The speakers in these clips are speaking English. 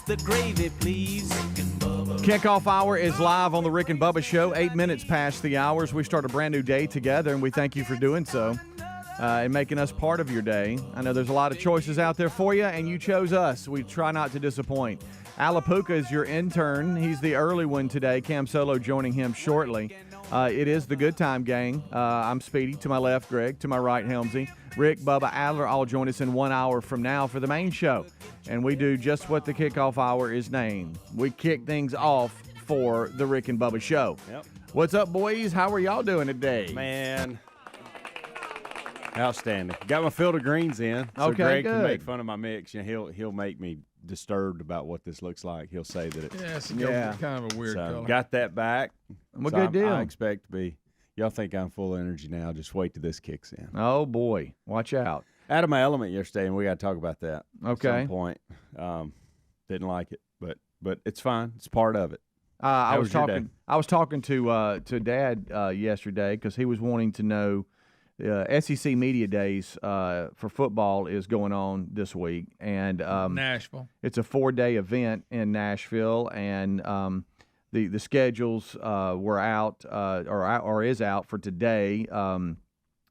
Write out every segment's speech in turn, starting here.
the gravy, please. Kickoff hour is live on the Rick and Bubba Show. 8 minutes past the hours. We start a brand new day together, and we thank you for doing so and making us part of your day. I know there's a lot of choices out there for you, and you chose us. We try not to disappoint. Alapuka is your intern. He's the early one today. Cam Solo joining him shortly. It is the Good Time Gang. I'm Speedy. To my left, Greg. To my right, Helmsy. Rick, Bubba, Adler all join us in 1 hour from now for the main show. And we do just what the kickoff hour is named. We kick things off for the Rick and Bubba Show. Yep. What's up, boys? How are y'all doing today? Man, outstanding. Got my field of greens in. So Okay, Greg good. can make fun of my mix. You know, he'll make me disturbed about what this looks like. He'll say that it. Yeah, it's Yeah. kind of a weird color. Got that back. Well, So good deal. I expect to be. Y'all think I'm full of energy now. Just wait till this kicks in. Oh, boy. Watch out. Out of my element yesterday, and we got to talk about that Okay. at some point. Didn't like it, but it's fine. It's part of it. I How was was your talking. day? I was talking to Dad yesterday because he was wanting to know. SEC Media Days for football is going on this week, and Nashville. it's a 4-day event in Nashville, and the schedules were out or is out for today.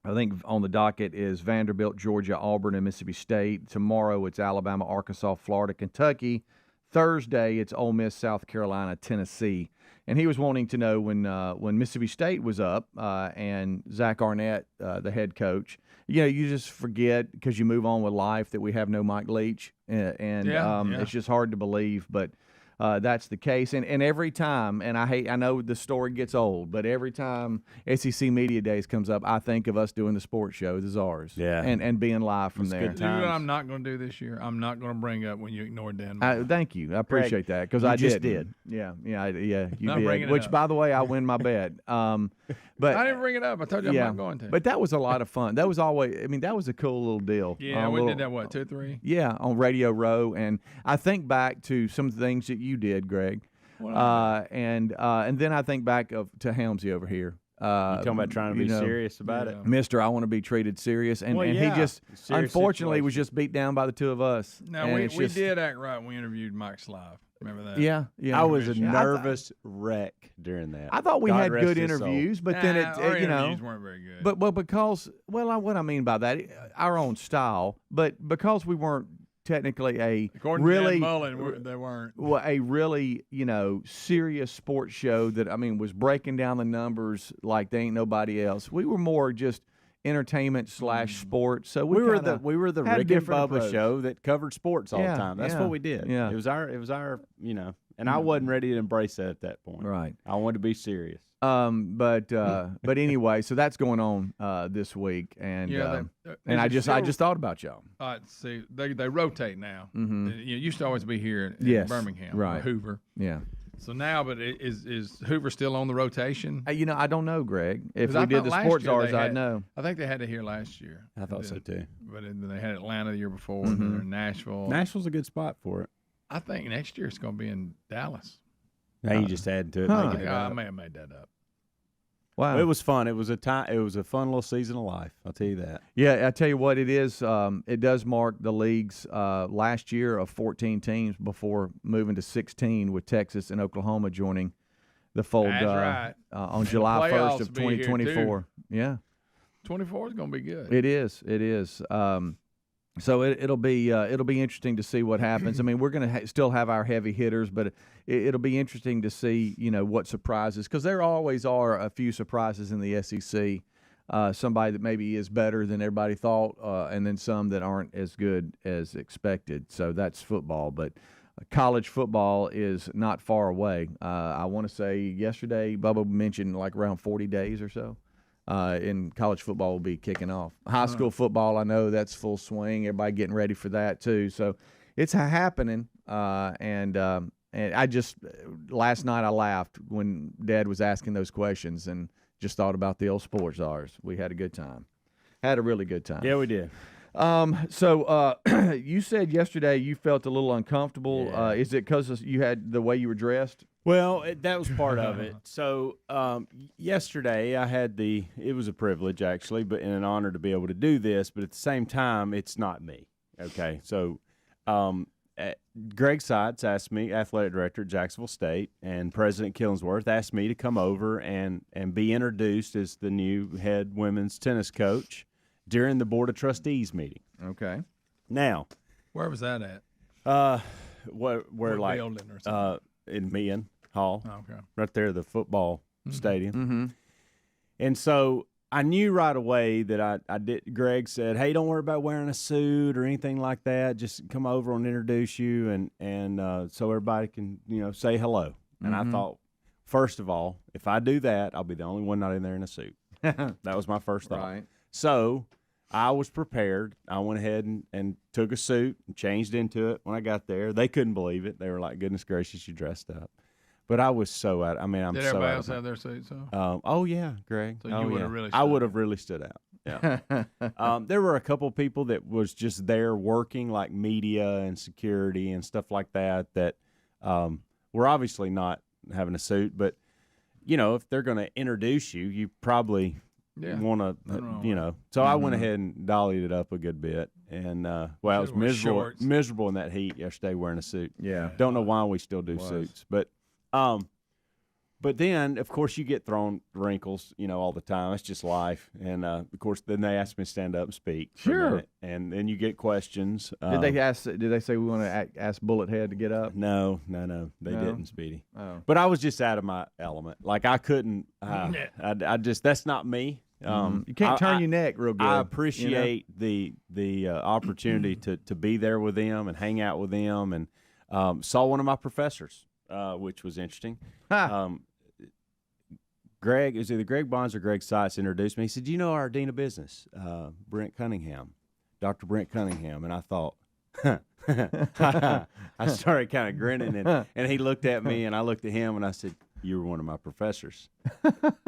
I think on the docket is Vanderbilt, Georgia, Auburn, and Mississippi State. Tomorrow it's Alabama, Arkansas, Florida, Kentucky. Thursday it's Ole Miss, South Carolina, Tennessee. And he was wanting to know when Mississippi State was up and Zach Arnett, the head coach, you just forget because you move on with life that we have no Mike Leach, and it's just hard to believe, but that's the case. And every time, and I know the story gets old, but every time SEC Media Days comes up, I think of us doing the sports show. This is ours. Yeah. And being live from It's there. good You know what times. I'm not going to do this year? I'm not going to bring up when you ignored Dan. Thank you. I appreciate that because you I just did. Yeah. You Not did. bringing it Which, up. by the way, I win my bet. But I didn't bring it up. I told you I'm not going to. But that was a lot of fun. That was always. I mean, that was a cool little deal. yeah, we did that, what, 2 or 3? Yeah, on Radio Row, and I think back to some things that you did, Greg, What and then I think back to Helmsy over here. You talking about trying to be serious about it? Mister, I want to be treated serious, and, Well, and yeah. he just Serious unfortunately situation. was just beat down by the two of us. Now, And we it's just- did act right when we interviewed Mike Slive. Remember that? Yeah. I was a Yeah, I thought- nervous wreck during that. I thought we God had rest good his soul. interviews, but then our it interviews weren't very good. But because what I mean by that, our own style, but because we weren't technically according to really Dan Mullen, they weren't. a really serious sports show that was breaking down the numbers like they ain't nobody else. We were more just entertainment / sports. So We were kinda the had a Rick and different Bubba approach. show that covered sports all Yeah, the time. That's yeah, what we did. yeah. It was our and I wasn't ready to embrace that at that point. Right. I wanted to be serious. But anyway, so that's going on this week, and and I just thought about y'all. See, they rotate now. Mhm. You used to always be here in Yes, Birmingham, right. Hoover. Yeah. So now, but is Hoover still on the rotation? I don't know, Greg. If 'Cause I we did thought the last sports year hours, they I'd had- know. I think they had it here last year. I thought so too. But then they had Atlanta the year before, Mm-hmm. and then they're in Nashville. Nashville's a good spot for it. I think next year it's going to be in Dallas. Now you just add to it, Huh. making it I up. may have made that up. Wow. It was fun. It was a fun little season of life. I'll tell you that. Yeah, I tell you what, it is. It does mark the league's last year of 14 teams before moving to 16, with Texas and Oklahoma joining the fold That's right. on July 1st of playoffs be here, 2024. Yeah, 24 is going to be good. it is. It is. So it'll be interesting to see what happens. I mean, we're going to still have our heavy hitters, but it'll be interesting to see what surprises, because there always are a few surprises in the SEC. Somebody that maybe is better than everybody thought, and then some that aren't as good as expected. So that's football, but college football is not far away. I want to say yesterday, Bubba mentioned like around 40 days or so. In college football will be kicking off. High school football, I know that's full swing. Everybody getting ready for that too. So it's happening. And I just last night I laughed when Dad was asking those questions and just thought about the old sports hours. We had a good time. Had a really good time. Yeah, we did. So you said yesterday you felt a little uncomfortable. Yeah. Is it because you had the way you were dressed? Well, that was part of it. So yesterday I had it was a privilege actually, but and an honor to be able to do this. But at the same time, it's not me. Okay, so Greg Seitz asked me, athletic director at Jacksonville State, and President Killingsworth asked me to come over and be introduced as the new head women's tennis coach during the Board of Trustees meeting. Okay. Now, Where was that at? where What like building or something? in Meehan Hall, Oh, okay. right there, the football stadium. Mm-hmm. And so I knew right away that I did. Greg said, "Hey, don't worry about wearing a suit or anything like that. Just come over and introduce you, and so everybody can say hello." And I thought, first of all, if I do that, I'll be the only one not in there in a suit. That was my first thought. Right. So I was prepared. I went ahead and took a suit and changed into it when I got there. They couldn't believe it. They were like, "Goodness gracious, you dressed up." But I was so out. I mean, I'm Did so everybody out else of have their suits on? Oh yeah, Greg. So you Oh, would've yeah. really I stood would out. have really stood out. Yeah. There were a couple people that was just there working, like media and security and stuff like that. That were obviously not having a suit, but if they're going to introduce you, you probably want to, So I went ahead and dollied it up a good bit, and I was miserable in that heat yesterday wearing a suit. Yeah. Don't know why we still do suits, but then, of course, you get thrown wrinkles, all the time. It's just life. And, of course, then they ask me to stand up and speak. For a minute, and then you get questions. Did they say we want to ask Bullet Head to get up? No. They didn't, Speedy. Oh. But I was just out of my element. Like, I couldn't. I just, that's not me. You can't turn your neck real good. I appreciate the opportunity to be there with them and hang out with them, and saw one of my professors, which was interesting. Greg, it was either Greg Bonds or Greg Seitz introduced me. He said, "You know our dean of business, Brent Cunningham, Dr. Brent Cunningham." And I thought, I started kind of grinning, and he looked at me, and I looked at him, and I said, "You were one of my professors."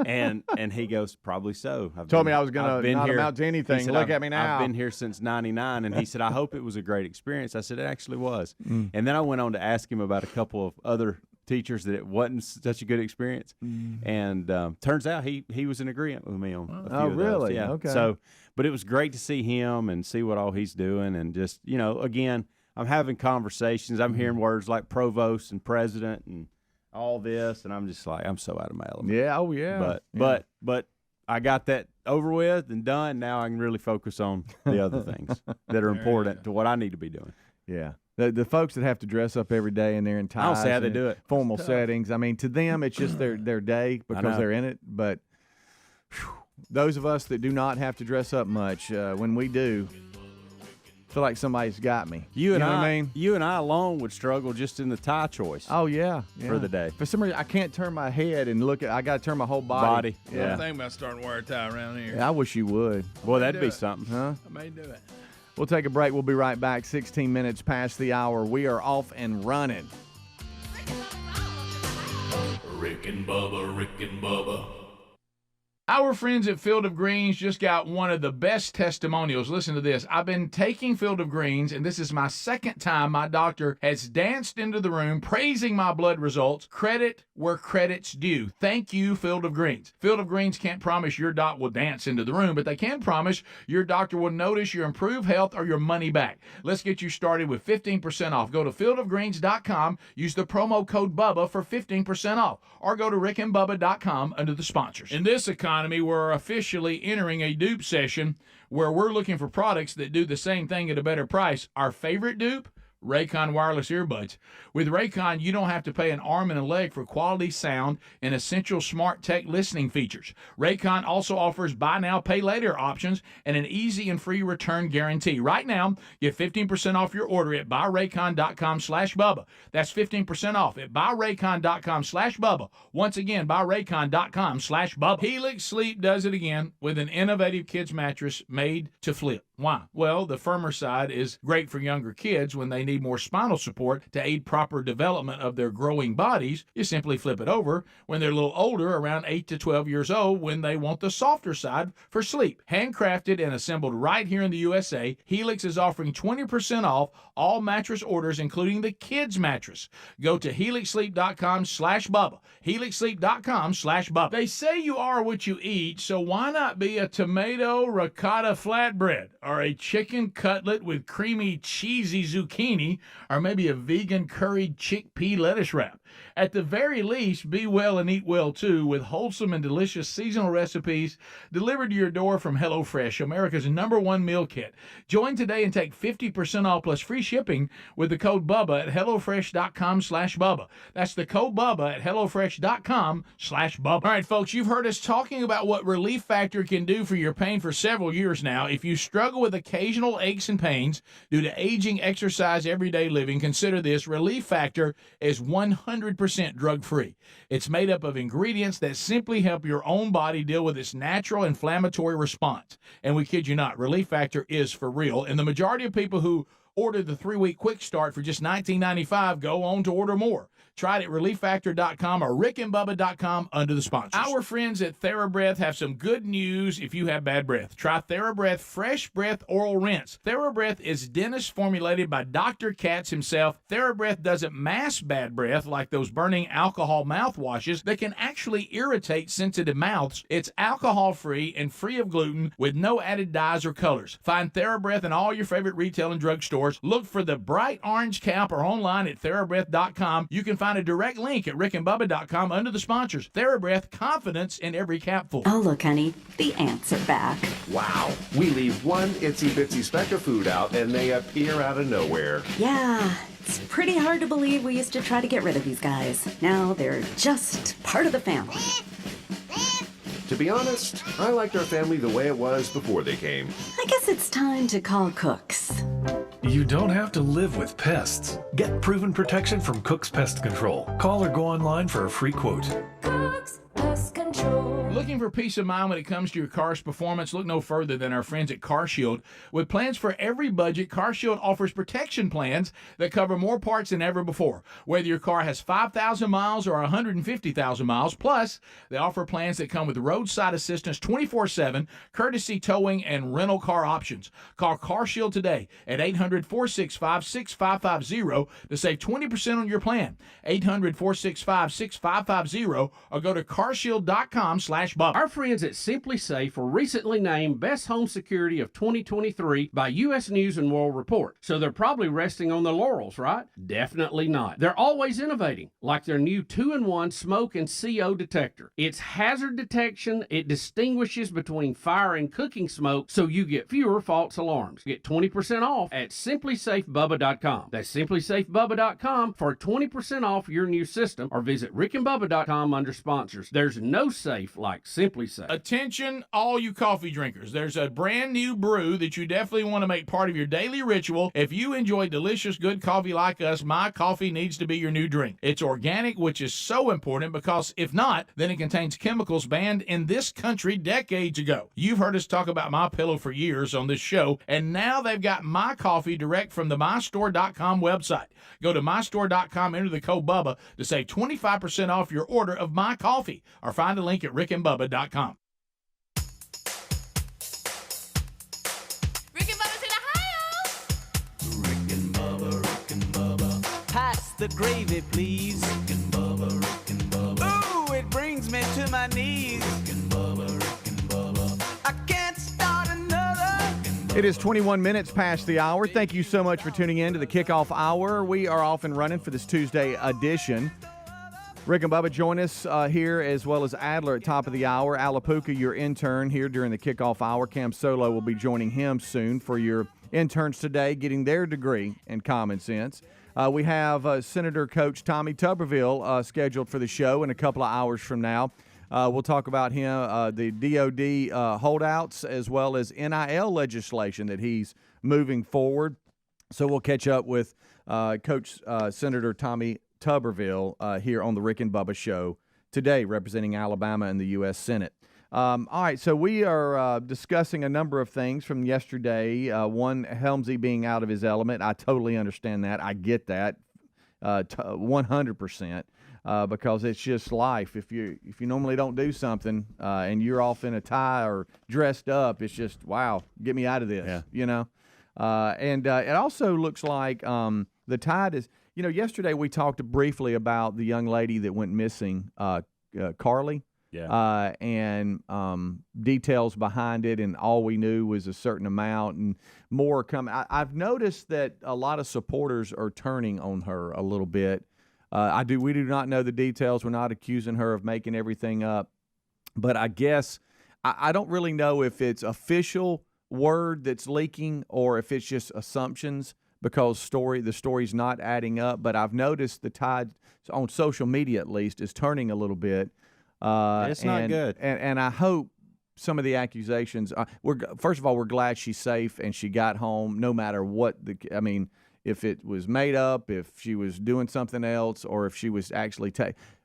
and he goes, "Probably so." Told me I was going to not amount to anything. Said, Look at me now. I've been here since '99, and he said, "I hope it was a great experience." I said, "It actually was." And then I went on to ask him about a couple of other teachers that it wasn't such a good experience, and turns out he was in agreement with me on a few of those. Really? Yeah. Okay. So, but it was great to see him and see what all he's doing, and just again, I'm having conversations. I'm hearing words like provost and president and all this, and I'm just like, I'm so out of my element. Yeah. Oh yeah. But I got that over with and done. Now I can really focus on the other things that are important to what I need to be doing. Yeah. The folks that have to dress up every day and they're in ties, I don't see how they and do it. formal settings. I mean, to them, it's just their day because they're in it. But those of us that do not have to dress up much, when we do, feel like somebody's got me. You and know what I mean? You and I alone would struggle just in the tie choice. Oh yeah, for the day. For some reason, I can't turn my head and look at. I got to turn my whole body. I'm thinking about starting to wear a tie around here. Yeah, I wish you would. Boy, that'd be something. Huh? I may do it. We'll take a break. We'll be right back. 16 minutes past the hour. We are off and running. Rick and Bubba. Our friends at Field of Greens just got one of the best testimonials. Listen to this. I've been taking Field of Greens, and this is my second time my doctor has danced into the room praising my blood results. Credit where credit's due. Thank you, Field of Greens. Field of Greens can't promise your doc will dance into the room, but they can promise your doctor will notice your improved health or your money back. Let's get you started with 15% off. Go to fieldofgreens.com. Use the promo code BUBBA for 15% off, or go to rickandbubba.com under the sponsors. In this economy, we're officially entering a dupe session where we're looking for products that do the same thing at a better price. Our favorite dupe? Raycon wireless earbuds. With Raycon, you don't have to pay an arm and a leg for quality sound and essential smart tech listening features. Raycon also offers buy now, pay later options and an easy and free return guarantee. Right now, get 15% off your order at buyraycon.com/Bubba. That's 15% off at buyraycon.com/Bubba. Once again, buyraycon.com/Bubba. Helix Sleep does it again with an innovative kids mattress made to flip. Why? Well, the firmer side is great for younger kids when they need more spinal support to aid proper development of their growing bodies. You simply flip it over when they're a little older, around 8 to 12 years old, when they want the softer side for sleep. Handcrafted and assembled right here in the USA, Helix is offering 20% off all mattress orders, including the kids mattress. Go to helixsleep.com/Bubba. helixsleep.com/Bubba. They say you are what you eat, so why not be a tomato ricotta flatbread or a chicken cutlet with creamy, cheesy zucchini zucchini, or maybe a vegan curried chickpea lettuce wrap. At the very least, be well and eat well too with wholesome and delicious seasonal recipes delivered to your door from HelloFresh, America's #1 meal kit. Join today and take 50% off plus free shipping with the code BUBBA at HelloFresh.com/Bubba. That's the code BUBBA at HelloFresh.com/Bubba. All right, folks, you've heard us talking about what Relief Factor can do for your pain for several years now. If you struggle with occasional aches and pains due to aging, exercise, everyday living, consider this. Relief Factor is 100% drug-free. It's made up of ingredients that simply help your own body deal with its natural inflammatory response. And we kid you not, Relief Factor is for real. And the majority of people who order the 3-week quick start for just $19.95 go on to order more. Try it at ReliefFactor.com or RickandBubba.com under the sponsors. Our friends at TheraBreath have some good news if you have bad breath. Try TheraBreath Fresh Breath Oral Rinse. TheraBreath is dentist formulated by Dr. Katz himself. TheraBreath doesn't mask bad breath like those burning alcohol mouthwashes that can actually irritate sensitive mouths. It's alcohol-free and free of gluten with no added dyes or colors. Find TheraBreath in all your favorite retail and drug stores. Look for the bright orange cap or online at TheraBreath.com. You can find a direct link at rickandbubba.com under the sponsors. TheraBreath, confidence in every capful. Oh, look, honey, the ants are back. Wow. We leave one itsy-bitsy speck of food out, and they appear out of nowhere. Yeah, it's pretty hard to believe we used to try to get rid of these guys. Now they're just part of the family. To be honest, I liked our family the way it was before they came. I guess it's time to call Cooks. You don't have to live with pests. Get proven protection from Cook's Pest Control. Call or go online for a free quote. Cook's Pest Control. Looking for peace of mind when it comes to your car's performance? Look no further than our friends at CarShield. With plans for every budget, CarShield offers protection plans that cover more parts than ever before. Whether your car has 5,000 miles or 150,000 miles, plus they offer plans that come with roadside assistance 24/7, courtesy towing, and rental car options. Call CarShield today at 800-465-6550 to save 20% on your plan. 800-465-6550 or go to carshield.com/Bubba. Our friends at Simply Safe were recently named Best Home Security of 2023 by U.S. News and World Report. So they're probably resting on their laurels, right? Definitely not. They're always innovating, like their new 2-in-1 smoke and CO detector. It's hazard detection. It distinguishes between fire and cooking smoke, so you get fewer false alarms. Get 20% off at simplysafebubba.com. That's simplysafebubba.com for 20% off your new system, or visit rickandbubba.com under sponsors. There's no safe like Simply Safe. Attention, all you coffee drinkers. There's a brand new brew that you definitely want to make part of your daily ritual. If you enjoy delicious, good coffee like us, My Coffee needs to be your new drink. It's organic, which is so important because if not, then it contains chemicals banned in this country decades ago. You've heard us talk about MyPillow for years on this show, and now they've got My Coffee direct from the MyStore.com website. Go to MyStore.com, enter the code BUBBA to save 25% off your order of My Coffee, or find a link at rickandbubba.com. Rick and Bubba's in Ohio. Rick and Bubba. Pass the gravy, please. Rick and Bubba. Ooh, it brings me to my knees. Rick and Bubba. I can't start another. It is 21 minutes past the hour. Thank you so much for tuning in to the Kickoff Hour. We are off and running for this Tuesday edition. Rick and Bubba join us here, as well as Adler at top of the hour. Alapuka, your intern here during the Kickoff Hour. Cam Solo will be joining him soon for your interns today, getting their degree in common sense. We have Senator Coach Tommy Tuberville scheduled for the show in a couple of hours from now. We'll talk about him, the DOD holdouts, as well as NIL legislation that he's moving forward. So we'll catch up with Coach Senator Tommy Tuberville here on the Rick and Bubba Show today, representing Alabama in the U.S. Senate. All right, so we are discussing a number of things from yesterday. One, Helmsy being out of his element. I totally understand that. I get that 100%. Because it's just life. If you normally don't do something and you're off in a tie or dressed up, it's just, wow, get me out of this, you know. And it also looks like the tide is, you know, yesterday we talked briefly about the young lady that went missing, Carly. Yeah. And details behind it, and all we knew was a certain amount, and more coming. I've noticed that a lot of supporters are turning on her a little bit. We do not know the details. We're not accusing her of making everything up, but I guess I don't really know if it's official word that's leaking or if it's just assumptions, because the story's not adding up. But I've noticed the tide on social media, at least, is turning a little bit. It's not good. And I hope some of the accusations. First of all, we're glad she's safe and she got home, no matter what if it was made up, if she was doing something else, or if she was actually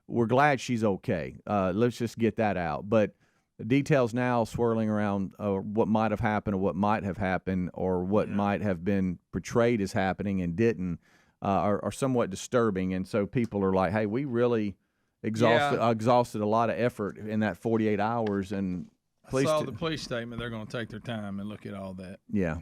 we're glad she's okay. Let's just get that out. But the details now swirling around what might have happened, or what might have happened, or what might have been portrayed as happening and didn't, are somewhat disturbing. And so people are like, hey, we really exhausted a lot of effort in that 48 hours. And I saw the police statement. They're going to take their time and look at all that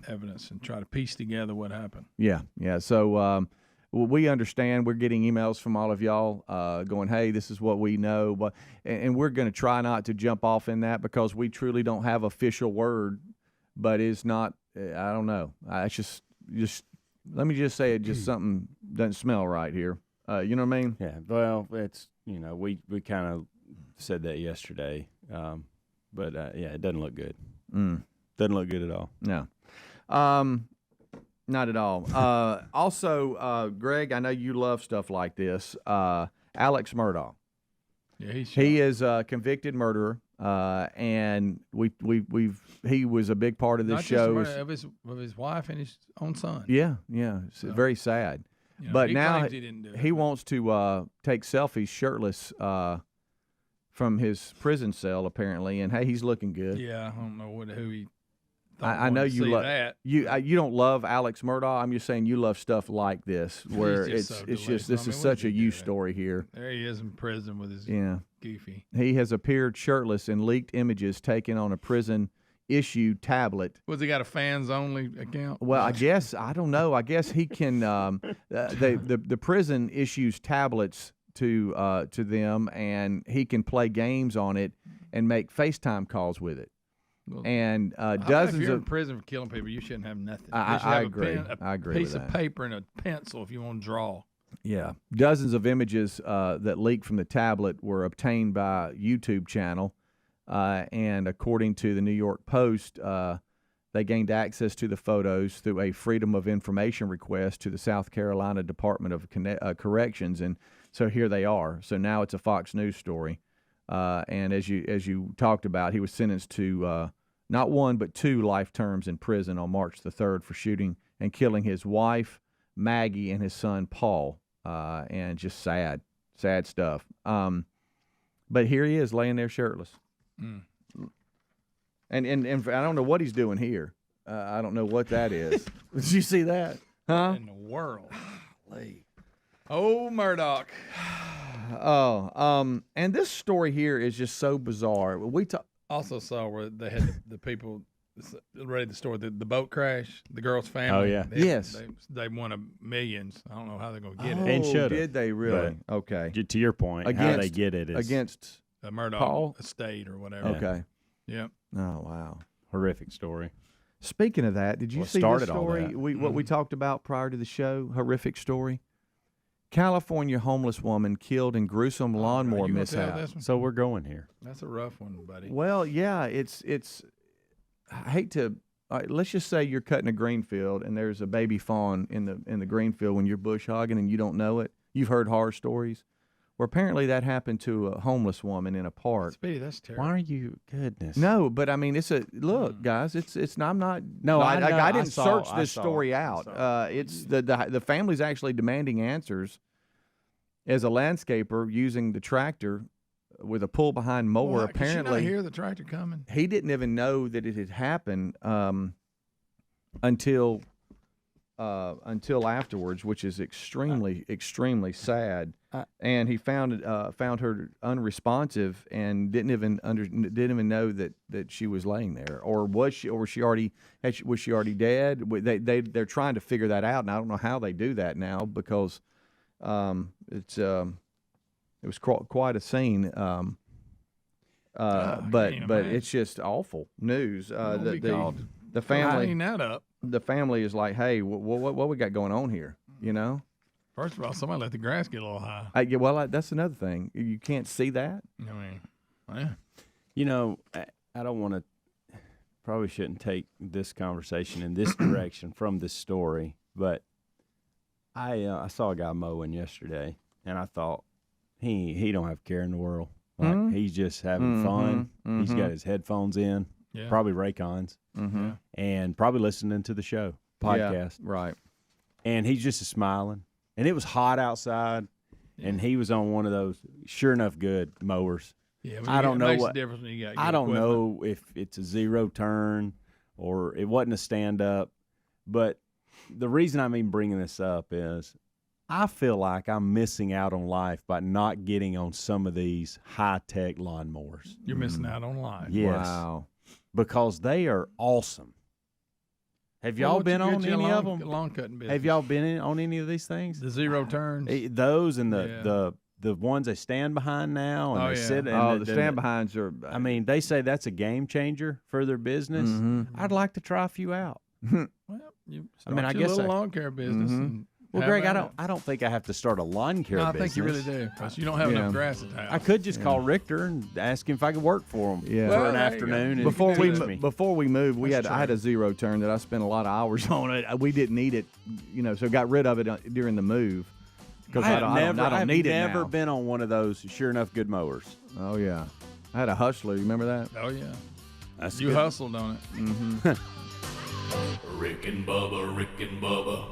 evidence and try to piece together what happened. Yeah. So we understand. We're getting emails from all of y'all going, hey, this is what we know. And we're going to try not to jump off in that, because we truly don't have official word. But it's not, I don't know. It's just let me just say it, just something doesn't smell right here. You know what I mean? Yeah. Well, it's, we kind of said that yesterday. But it doesn't look good. Doesn't look good at all. No. Not at all. Also, Greg, I know you love stuff like this. Alex Murdaugh. Yeah, he is a convicted murderer, and he was a big part of this show. Of his wife and his own son. Yeah. It's very sad. But he now claims he didn't do it. he wants to take selfies shirtless from his prison cell, apparently, and hey, he's looking good. Yeah, I don't know who he. I know you love that. You don't love Alex Murdaugh. I'm just saying you love stuff like this, where this is such a you story here. There he is in prison with his goofy. He has appeared shirtless in leaked images taken on a prison issued tablet. Was he got a fans only account? Well, I guess I don't know. I guess he can. The prison issues tablets to them, and he can play games on it and make FaceTime calls with it. Well, and dozens if you're in prison for killing people, you shouldn't have nothing. I agree. I agree. Piece of paper and a pencil if you want to draw. Yeah, dozens of images that leaked from the tablet were obtained by a YouTube channel, and according to the New York Post, they gained access to the photos through a Freedom of Information request to the South Carolina Department of Corrections, and so here they are. So now it's a Fox News story. And as you talked about, he was sentenced to not 1 but 2 life terms in prison on March the 3rd for shooting and killing his wife, Maggie, and his son, Paul. And just sad stuff. But here he is laying there shirtless. And I don't know what he's doing here. I don't know what that is. Did you see that? Huh? In the world. Oh, Murdoch. And this story here is just so bizarre. We also saw where they had the people read the story, the boat crash, the girl's family. Oh, yeah. Yes. They won millions. I don't know how they're going to get it. And should have. Did they really? But okay. To your point, how they get it is against the Murdoch Paul? estate or whatever. Okay. Yep. Oh, wow. Horrific story. Speaking of that, did you see this story? What we talked about prior to the show? Horrific story. California homeless woman killed in gruesome lawnmower mishap. So we're going here. That's a rough one, buddy. Well, yeah, it's. I hate to. Let's just say you're cutting a green field and there's a baby fawn in the green field when you're bush hogging and you don't know it. You've heard horror stories. Well, apparently that happened to a homeless woman in a park. Speedy, that's terrible. Why are you? Goodness. No, but I mean, it's a look, guys. It's. I'm not. No, I didn't search this story out. It's the family's actually demanding answers. As a landscaper using the tractor with a pull behind mower, Well, apparently could you not hear the tractor coming? He didn't even know that it had happened until afterwards, which is extremely sad. And he found her unresponsive and didn't even know that she was laying there, or was she already dead? They're trying to figure that out, and I don't know how they do that now because it was quite a scene. but it's just awful news. The family lining that up. The family is like, hey, what we got going on here? You know. First of all, somebody let the grass get a little high. That's another thing. You can't see that. I mean, yeah. You know, I don't want to. Probably shouldn't take this conversation in this direction from this story, but I saw a guy mowing yesterday, and I thought he don't have a care in the world. Like he's just having fun. He's got his headphones in, probably Raycons, and probably listening to the show podcast. Yeah, right. And he's just smiling. And it was hot outside, and he was on one of those sure enough good mowers. Yeah, I don't know what. I don't know if it's a zero turn or it wasn't a stand up, but the reason I'm even bringing this up is I feel like I'm missing out on life by not getting on some of these high tech lawnmowers. You're missing out on life. Yes, wow, because they are awesome. Have y'all been on any of them? Lawn cutting business. Have y'all been on any of these things? The zero turns. Those and the ones they stand behind now and they sit. And the stand behinds are. I mean, they say that's a game changer for their business. I'd like to try a few out. Well, I guess a lawn care business. Well, Greg, I don't think I have to start a lawn care business. I think you really do, because you don't have enough grass at the house. I could just call Richter and ask him if I could work for him for an afternoon. And before we moved, I had a zero turn that I spent a lot of hours on it. We didn't need it, so got rid of it during the move. Because I've need it never now. been on one of those sure enough good mowers. Oh yeah, I had a Hustler. You remember that? Oh yeah, that's you hustled on it. Rick and Bubba, Rick and Bubba.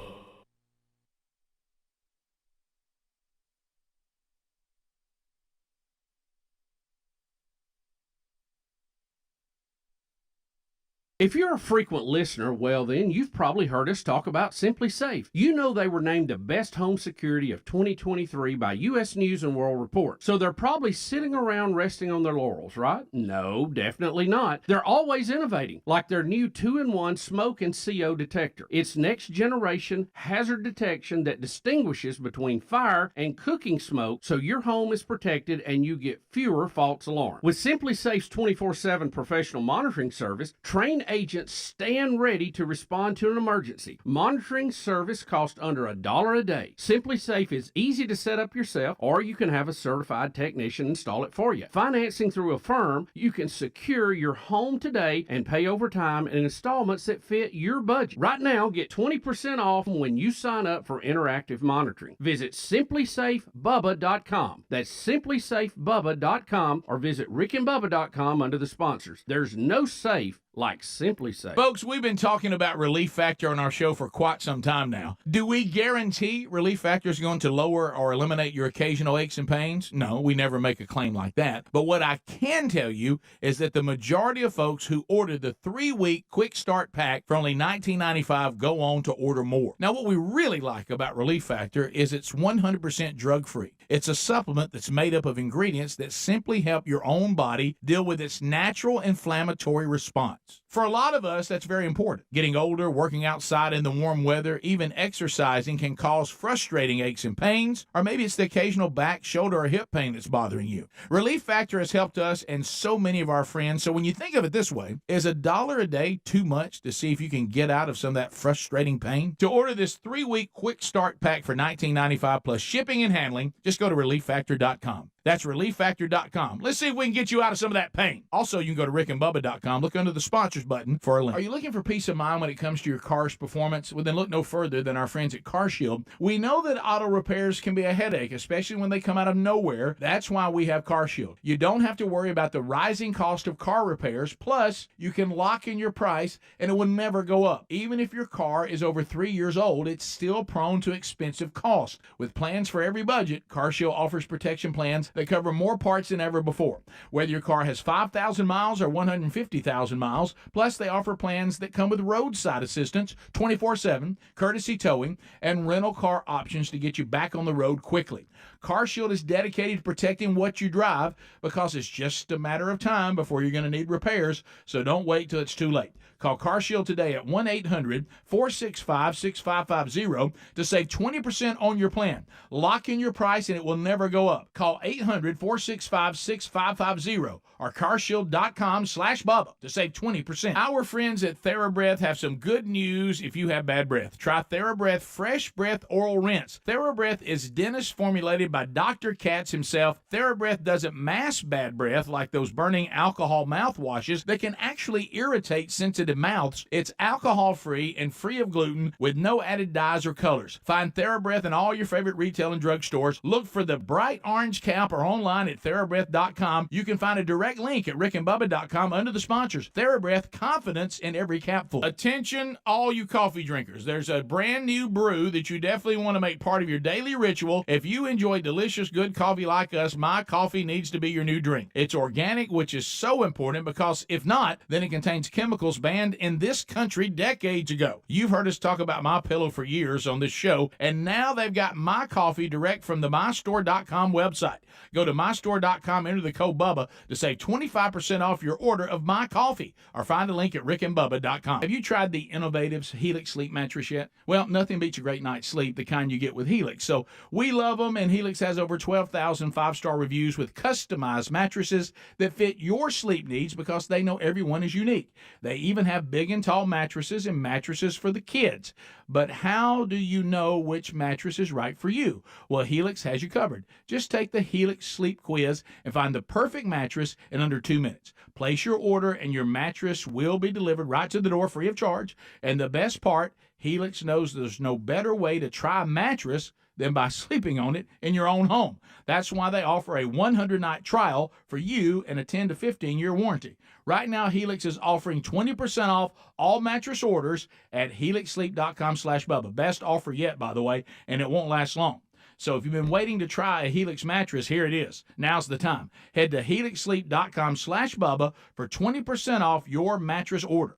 If you're a frequent listener, well then, you've probably heard us talk about Simply Safe. You know they were named the best home security of 2023 by U.S. News and World Report. So they're probably sitting around resting on their laurels, right? No, definitely not. They're always innovating, like their new 2-in-1 smoke and CO detector. It's next generation hazard detection that distinguishes between fire and cooking smoke, so your home is protected and you get fewer false alarms. With Simply Safe's 24/7 professional monitoring service, trained agents stand ready to respond to an emergency. Monitoring service costs under $1 a day. Simply Safe is easy to set up yourself, or you can have a certified technician install it for you. Financing through a firm, you can secure your home today and pay over time in installments that fit your budget. Right now, get 20% off when you sign up for interactive monitoring. Visit simplysafebubba.com. That's simplysafebubba.com, or visit rickandbubba.com under the sponsors. There's no safe like Simply Safe. Folks, we've been talking about Relief Factor on our show for quite some time now. Do we guarantee Relief Factor is going to lower or eliminate your occasional aches and pains? No, we never make a claim like that. But what I can tell you is that the majority of folks who order the 3-week Quick Start Pack for only $19.95 go on to order more. Now, what we really like about Relief Factor is it's 100% drug-free. It's a supplement that's made up of ingredients that simply help your own body deal with its natural inflammatory response. For a lot of us, that's very important. Getting older, working outside in the warm weather, even exercising can cause frustrating aches and pains, or maybe it's the occasional back, shoulder, or hip pain that's bothering you. Relief Factor has helped us and so many of our friends, so when you think of it this way, is $1 a day too much to see if you can get out of some of that frustrating pain? To order this 3-week Quick Start Pack for $19.95 plus shipping and handling, just go to ReliefFactor.com. That's ReliefFactor.com. Let's see if we can get you out of some of that pain. Also, you can go to RickandBubba.com. Look under the sponsors button for a link. Are you looking for peace of mind when it comes to your car's performance? Well, then look no further than our friends at CarShield. We know that auto repairs can be a headache, especially when they come out of nowhere. That's why we have CarShield. You don't have to worry about the rising cost of car repairs. Plus, you can lock in your price and it will never go up. Even if your car is over 3 years old, it's still prone to expensive costs. With plans for every budget, CarShield offers protection plans that cover more parts than ever before. Whether your car has 5,000 miles or 150,000 miles, plus they offer plans that come with roadside assistance, 24/7, courtesy towing, and rental car options to get you back on the road quickly. CarShield is dedicated to protecting what you drive because it's just a matter of time before you're going to need repairs, so don't wait till it's too late. Call CarShield today at 1-800-465-6550 to save 20% on your plan. Lock in your price and it will never go up. Call 800-465-6550 or carshield.com/Bubba to save 20%. Our friends at TheraBreath have some good news if you have bad breath. Try TheraBreath Fresh Breath Oral Rinse. TheraBreath is dentist formulated by Dr. Katz himself. TheraBreath doesn't mask bad breath like those burning alcohol mouthwashes that can actually irritate sensitive mouths. It's alcohol-free and free of gluten with no added dyes or colors. Find TheraBreath in all your favorite retail and drug stores. Look for the bright orange cap or online at TheraBreath.com. You can find a direct link at rickandbubba.com under the sponsors. TheraBreath, confidence in every capful. Attention, all you coffee drinkers. There's a brand new brew that you definitely want to make part of your daily ritual. If you enjoy delicious, good coffee like us, My Coffee needs to be your new drink. It's organic, which is so important because if not, then it contains chemicals banned in this country decades ago. You've heard us talk about MyPillow for years on this show, and now they've got My Coffee direct from the MyStore.com website. Go to MyStore.com, enter the code Bubba to save 25% off your order of My Coffee, or find a link at rickandbubba.com. Have you tried the innovative Helix sleep mattress yet? Well, nothing beats a great night's sleep, the kind you get with Helix. So we love them, and Helix has over 12,000 five-star reviews with customized mattresses that fit your sleep needs because they know everyone is unique. They even have big and tall mattresses and mattresses for the kids. But how do you know which mattress is right for you? Well, Helix has you covered. Just take the Helix Sleep Quiz and find the perfect mattress in under 2 minutes. Place your order and your mattress will be delivered right to the door free of charge. And the best part, Helix knows there's no better way to try a mattress than by sleeping on it in your own home. That's why they offer a 100-night trial for you and a 10 to 15-year warranty. Right now, Helix is offering 20% off all mattress orders at helixsleep.com/Bubba. Best offer yet, by the way, and it won't last long. So if you've been waiting to try a Helix mattress, here it is. Now's the time. Head to helixsleep.com/Bubba for 20% off your mattress order.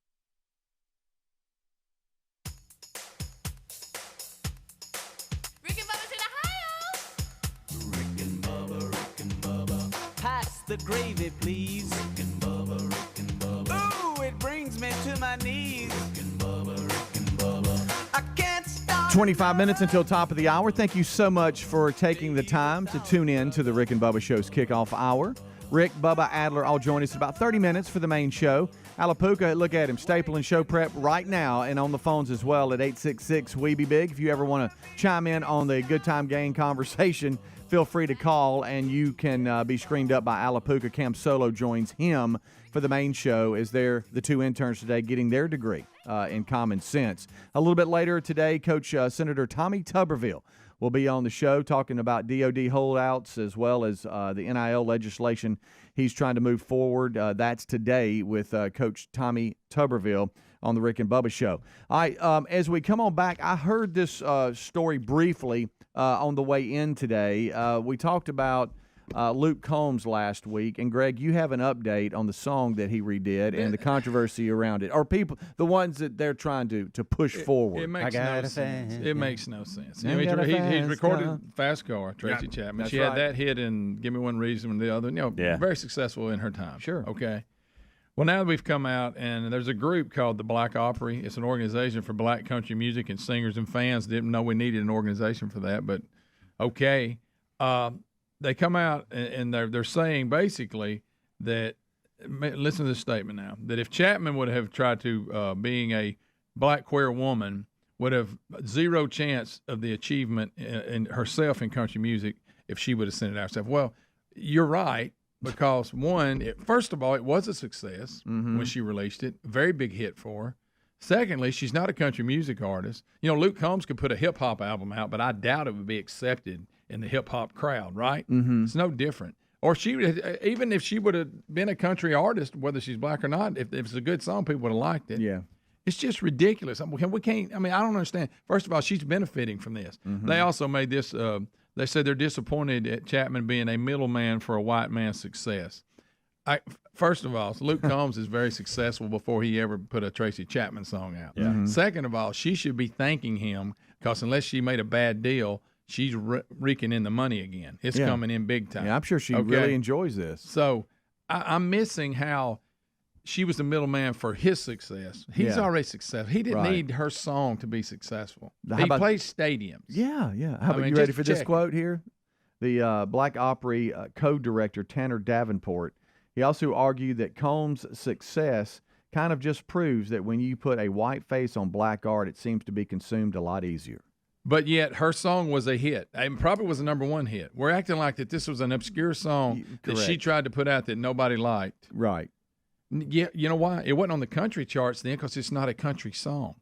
Pass the gravy, please. Rick and Bubba, Rick and Bubba. Ooh, it brings me to my knees. Rick and Bubba, Rick and Bubba. I can't stop. 25 minutes until top of the hour. Thank you so much for taking the time to tune in to the Rick and Bubba Show's kickoff hour. Rick, Bubba, Adler all join us in about 30 minutes for the main show. Alapuca, look at him, stapling show prep right now and on the phones as well at 866-WE-BE-BIG. If you ever want to chime in on the Good Time Gang conversation, feel free to call, and you can be screened up by Alapuca. Cam Solo joins him for the main show as they're the two interns today getting their degree in common sense. A little bit later today, Coach Senator Tommy Tuberville will be on the show talking about DOD holdouts as well as the NIL legislation he's trying to move forward. That's today with Coach Tommy Tuberville on the Rick and Bubba Show. All right, as we come on back, I heard this story briefly on the way in today. We talked about Luke Combs last week, and Greg, you have an update on the song that he redid and the controversy around it, or people, the ones that they're trying to push forward. It makes no sense. It makes no sense. You know, he's recorded Fast Car, Tracy Chapman. She had that hit in Give Me One Reason and the other. You know, very successful in her time. Sure. Okay. Well, now that we've come out, and there's a group called the Black Opry. It's an organization for black country music and singers and fans. Didn't know we needed an organization for that, but okay. They come out and they're saying basically that, listen to this statement now, that if Chapman would have tried to, being a black queer woman, would have zero chance of the achievement in herself in country music if she would have sent it out herself. Well, you're right. Because, one, first of all, it was a success when she released it. Very big hit for her. Secondly, she's not a country music artist. You know, Luke Combs could put a hip-hop album out, but I doubt it would be accepted in the hip-hop crowd, right? It's no different. Or even if she would have been a country artist, whether she's black or not, if it's a good song, people would have liked it. Yeah. It's just ridiculous. I don't understand. First of all, she's benefiting from this. They also made this they said they're disappointed at Chapman being a middleman for a white man's success. First of all, Luke Combs is very successful before he ever put a Tracy Chapman song out. Yeah. Second of all, she should be thanking him because unless she made a bad deal, she's reeking in the money again. It's coming in big time. Yeah, I'm sure she really enjoys this. So I'm missing how she was the middleman for his success. He's already successful. He didn't need her song to be successful. He plays stadiums. Yeah. How about you ready for this quote here? The Black Opry co-director Tanner Davenport, he also argued that Combs' success kind of just proves that when you put a white face on black art, it seems to be consumed a lot easier. But yet her song was a hit. It probably was a #1 hit. We're acting like that this was an obscure song that she tried to put out that nobody liked. Right. Yeah, you know why? It wasn't on the country charts then because it's not a country song.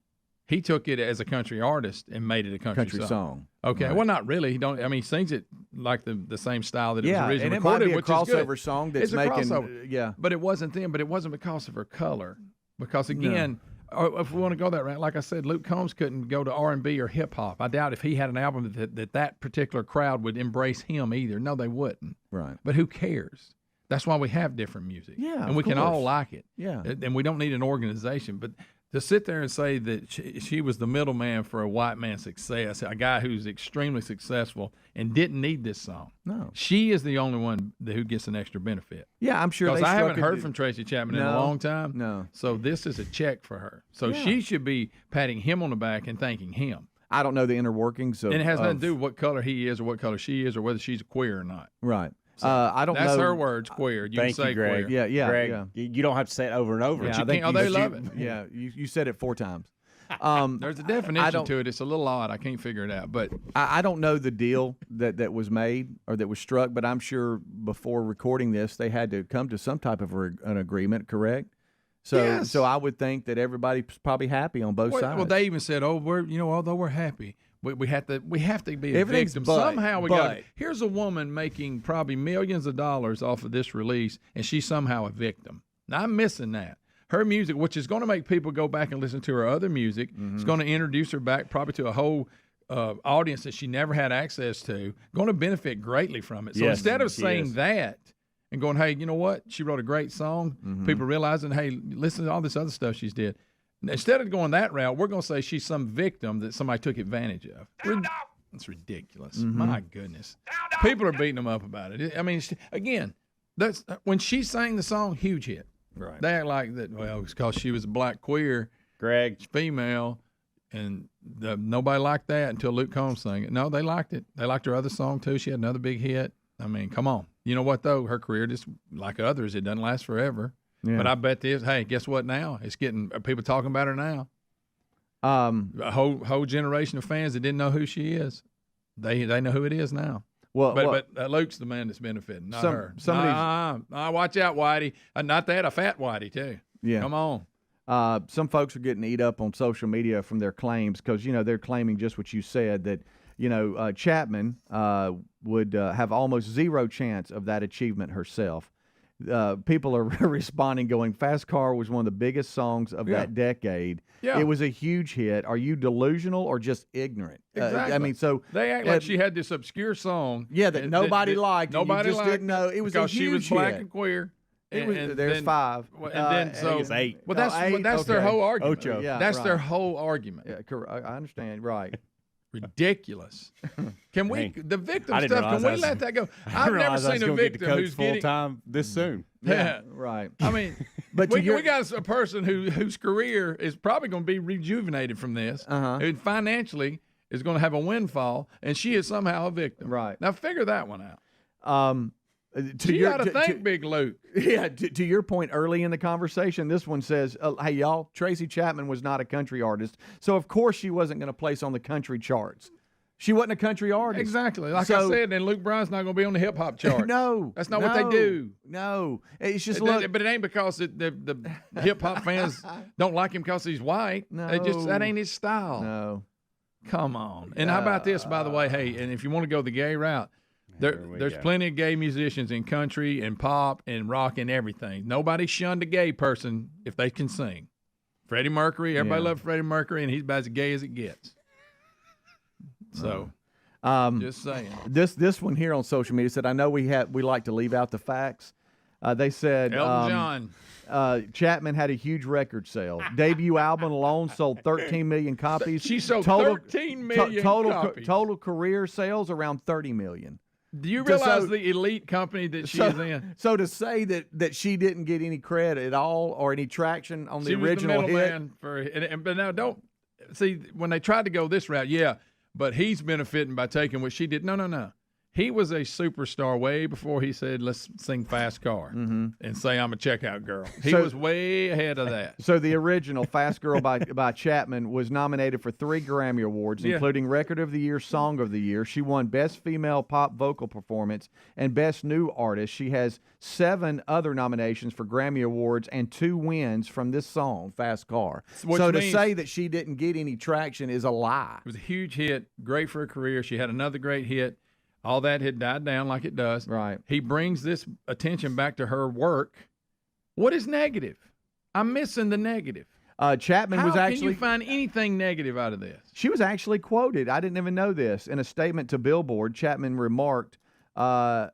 He took it as a country artist and made it a country song. Okay, right. Well, not really. He sings it like the same style that it was originally recorded, might be a which crossover is good. song that's crossover. But it wasn't then. But it wasn't because of her color. Because again, if we want to go that route, like I said, Luke Combs couldn't go to R&B or hip hop. I doubt if he had an album that particular crowd would embrace him either. No, they wouldn't. Right. But who cares? That's why we have different music. Yeah, and we can all like it. Yeah. And we don't need an organization. But to sit there and say that she was the middleman for a white man's success, a guy who's extremely successful and didn't need this song. No. She is the only one who gets an extra benefit. Yeah, I'm sure. Because I haven't heard from Tracy Chapman in a long time. No. So this is a check for her. So she should be patting him on the back and thanking him. I don't know the inner workings of. And it has nothing to do with what color he is or what color she is or whether she's queer or not. Right. So I don't know. That's her words, queer. You can say Greg. queer. Yeah, Greg, you don't have to say it over and over. Yeah, they love it. Yeah, you said it 4 times. There's a definition to it. It's a little odd. I can't figure it out. But I don't know the deal that was made or that was struck, but I'm sure before recording this, they had to come to some type of an agreement, correct? So I would think that everybody's probably happy on both sides. Well, they even said, although we're happy, we have to be a victim. Somehow we got. Here's a woman making probably millions of dollars off of this release, and she's somehow a victim. Now I'm missing that. Her music, which is going to make people go back and listen to her other music, it's going to introduce her back probably to a whole audience that she never had access to, going to benefit greatly from it. So instead of saying that and going, hey, you know what? She wrote a great song, people realizing, hey, listen to all this other stuff she's did. Instead of going that route, we're going to say she's some victim that somebody took advantage of. That's ridiculous. My goodness. People are beating them up about it. I mean, again, that's when she sang the song, huge hit. Right. They act like that, well, it's because she was a black queer, Greg, female, and nobody liked that until Luke Combs sang it. No, they liked it. They liked her other song, too. She had another big hit. I mean, come on. You know what, though? Her career, just like others, it doesn't last forever. Yeah. But I bet this, hey, guess what now? It's getting people talking about her now. A whole generation of fans that didn't know who she is, they know who it is now. But Luke's the man that's benefiting, not her. Watch out, Whitey. Not that, a fat Whitey, too. Yeah. Come on. Some folks are getting eat up on social media from their claims because, they're claiming just what you said, that, Chapman would have almost zero chance of that achievement herself. People are responding going, Fast Car was one of the biggest songs of that decade. Yeah. It was a huge hit. Are you delusional or just ignorant? Exactly. So they act like she had this obscure song. Yeah, that nobody liked. Nobody just didn't know. It was because a huge she was hit. black and queer. There's then, 5. And then it's 8. Well, that's their whole argument. Ocho. Yeah, that's their whole argument. Yeah, I understand. Right. Ridiculous. Can we the victim stuff? Can we let that go? I've never seen a victim who's full time this soon. Yeah, right. I mean, but we got a person whose career is probably going to be rejuvenated from this, who financially is going to have a windfall, and she is somehow a victim. Right. Now figure that one out. You got to thank Big Luke. Yeah, to your point early in the conversation, this one says, hey, y'all, Tracy Chapman was not a country artist, so of course she wasn't going to place on the country charts. She wasn't a country artist. Exactly. Like I said, and Luke Bryan's not going to be on the hip-hop chart. No. That's not what they do. No. It's just But it ain't because the hip-hop fans don't like him because he's white. No. That ain't his style. No. Come on. And how about this, by the way? Hey, and if you want to go the gay route, there's plenty of gay musicians in country and pop and rock and everything. Nobody shunned a gay person if they can sing. Freddie Mercury, everybody loves Freddie Mercury, and he's about as gay as it gets. So, just saying. This one here on social media said, I know we like to leave out the facts. They said Elton John. Chapman had a huge record sale. Debut album alone sold 13 million copies. She sold 13 million copies. Total career sales around 30 million. Do you realize the elite company that she is in? So to say that she didn't get any credit at all or any traction on the original was the hit. middleman but now don't see when they tried to go this route. Yeah, but he's benefiting by taking what she did. No. He was a superstar way before he said, let's sing Fast Car and say I'm a checkout girl. He was way ahead of that. So the original Fast Girl by Chapman was nominated for 3 Grammy Awards, including Record of the Year, Song of the Year. She won Best Female Pop Vocal Performance and Best New Artist. She has 7 other nominations for Grammy Awards and 2 wins from this song, Fast Car. So to say that she didn't get any traction is a lie. It was a huge hit, great for her career. She had another great hit. All that had died down like it does. Right. He brings this attention back to her work. What is negative? I'm missing the negative. Chapman was actually. How can you find anything negative out of this? She was actually quoted. I didn't even know this. In a statement to Billboard, Chapman remarked, I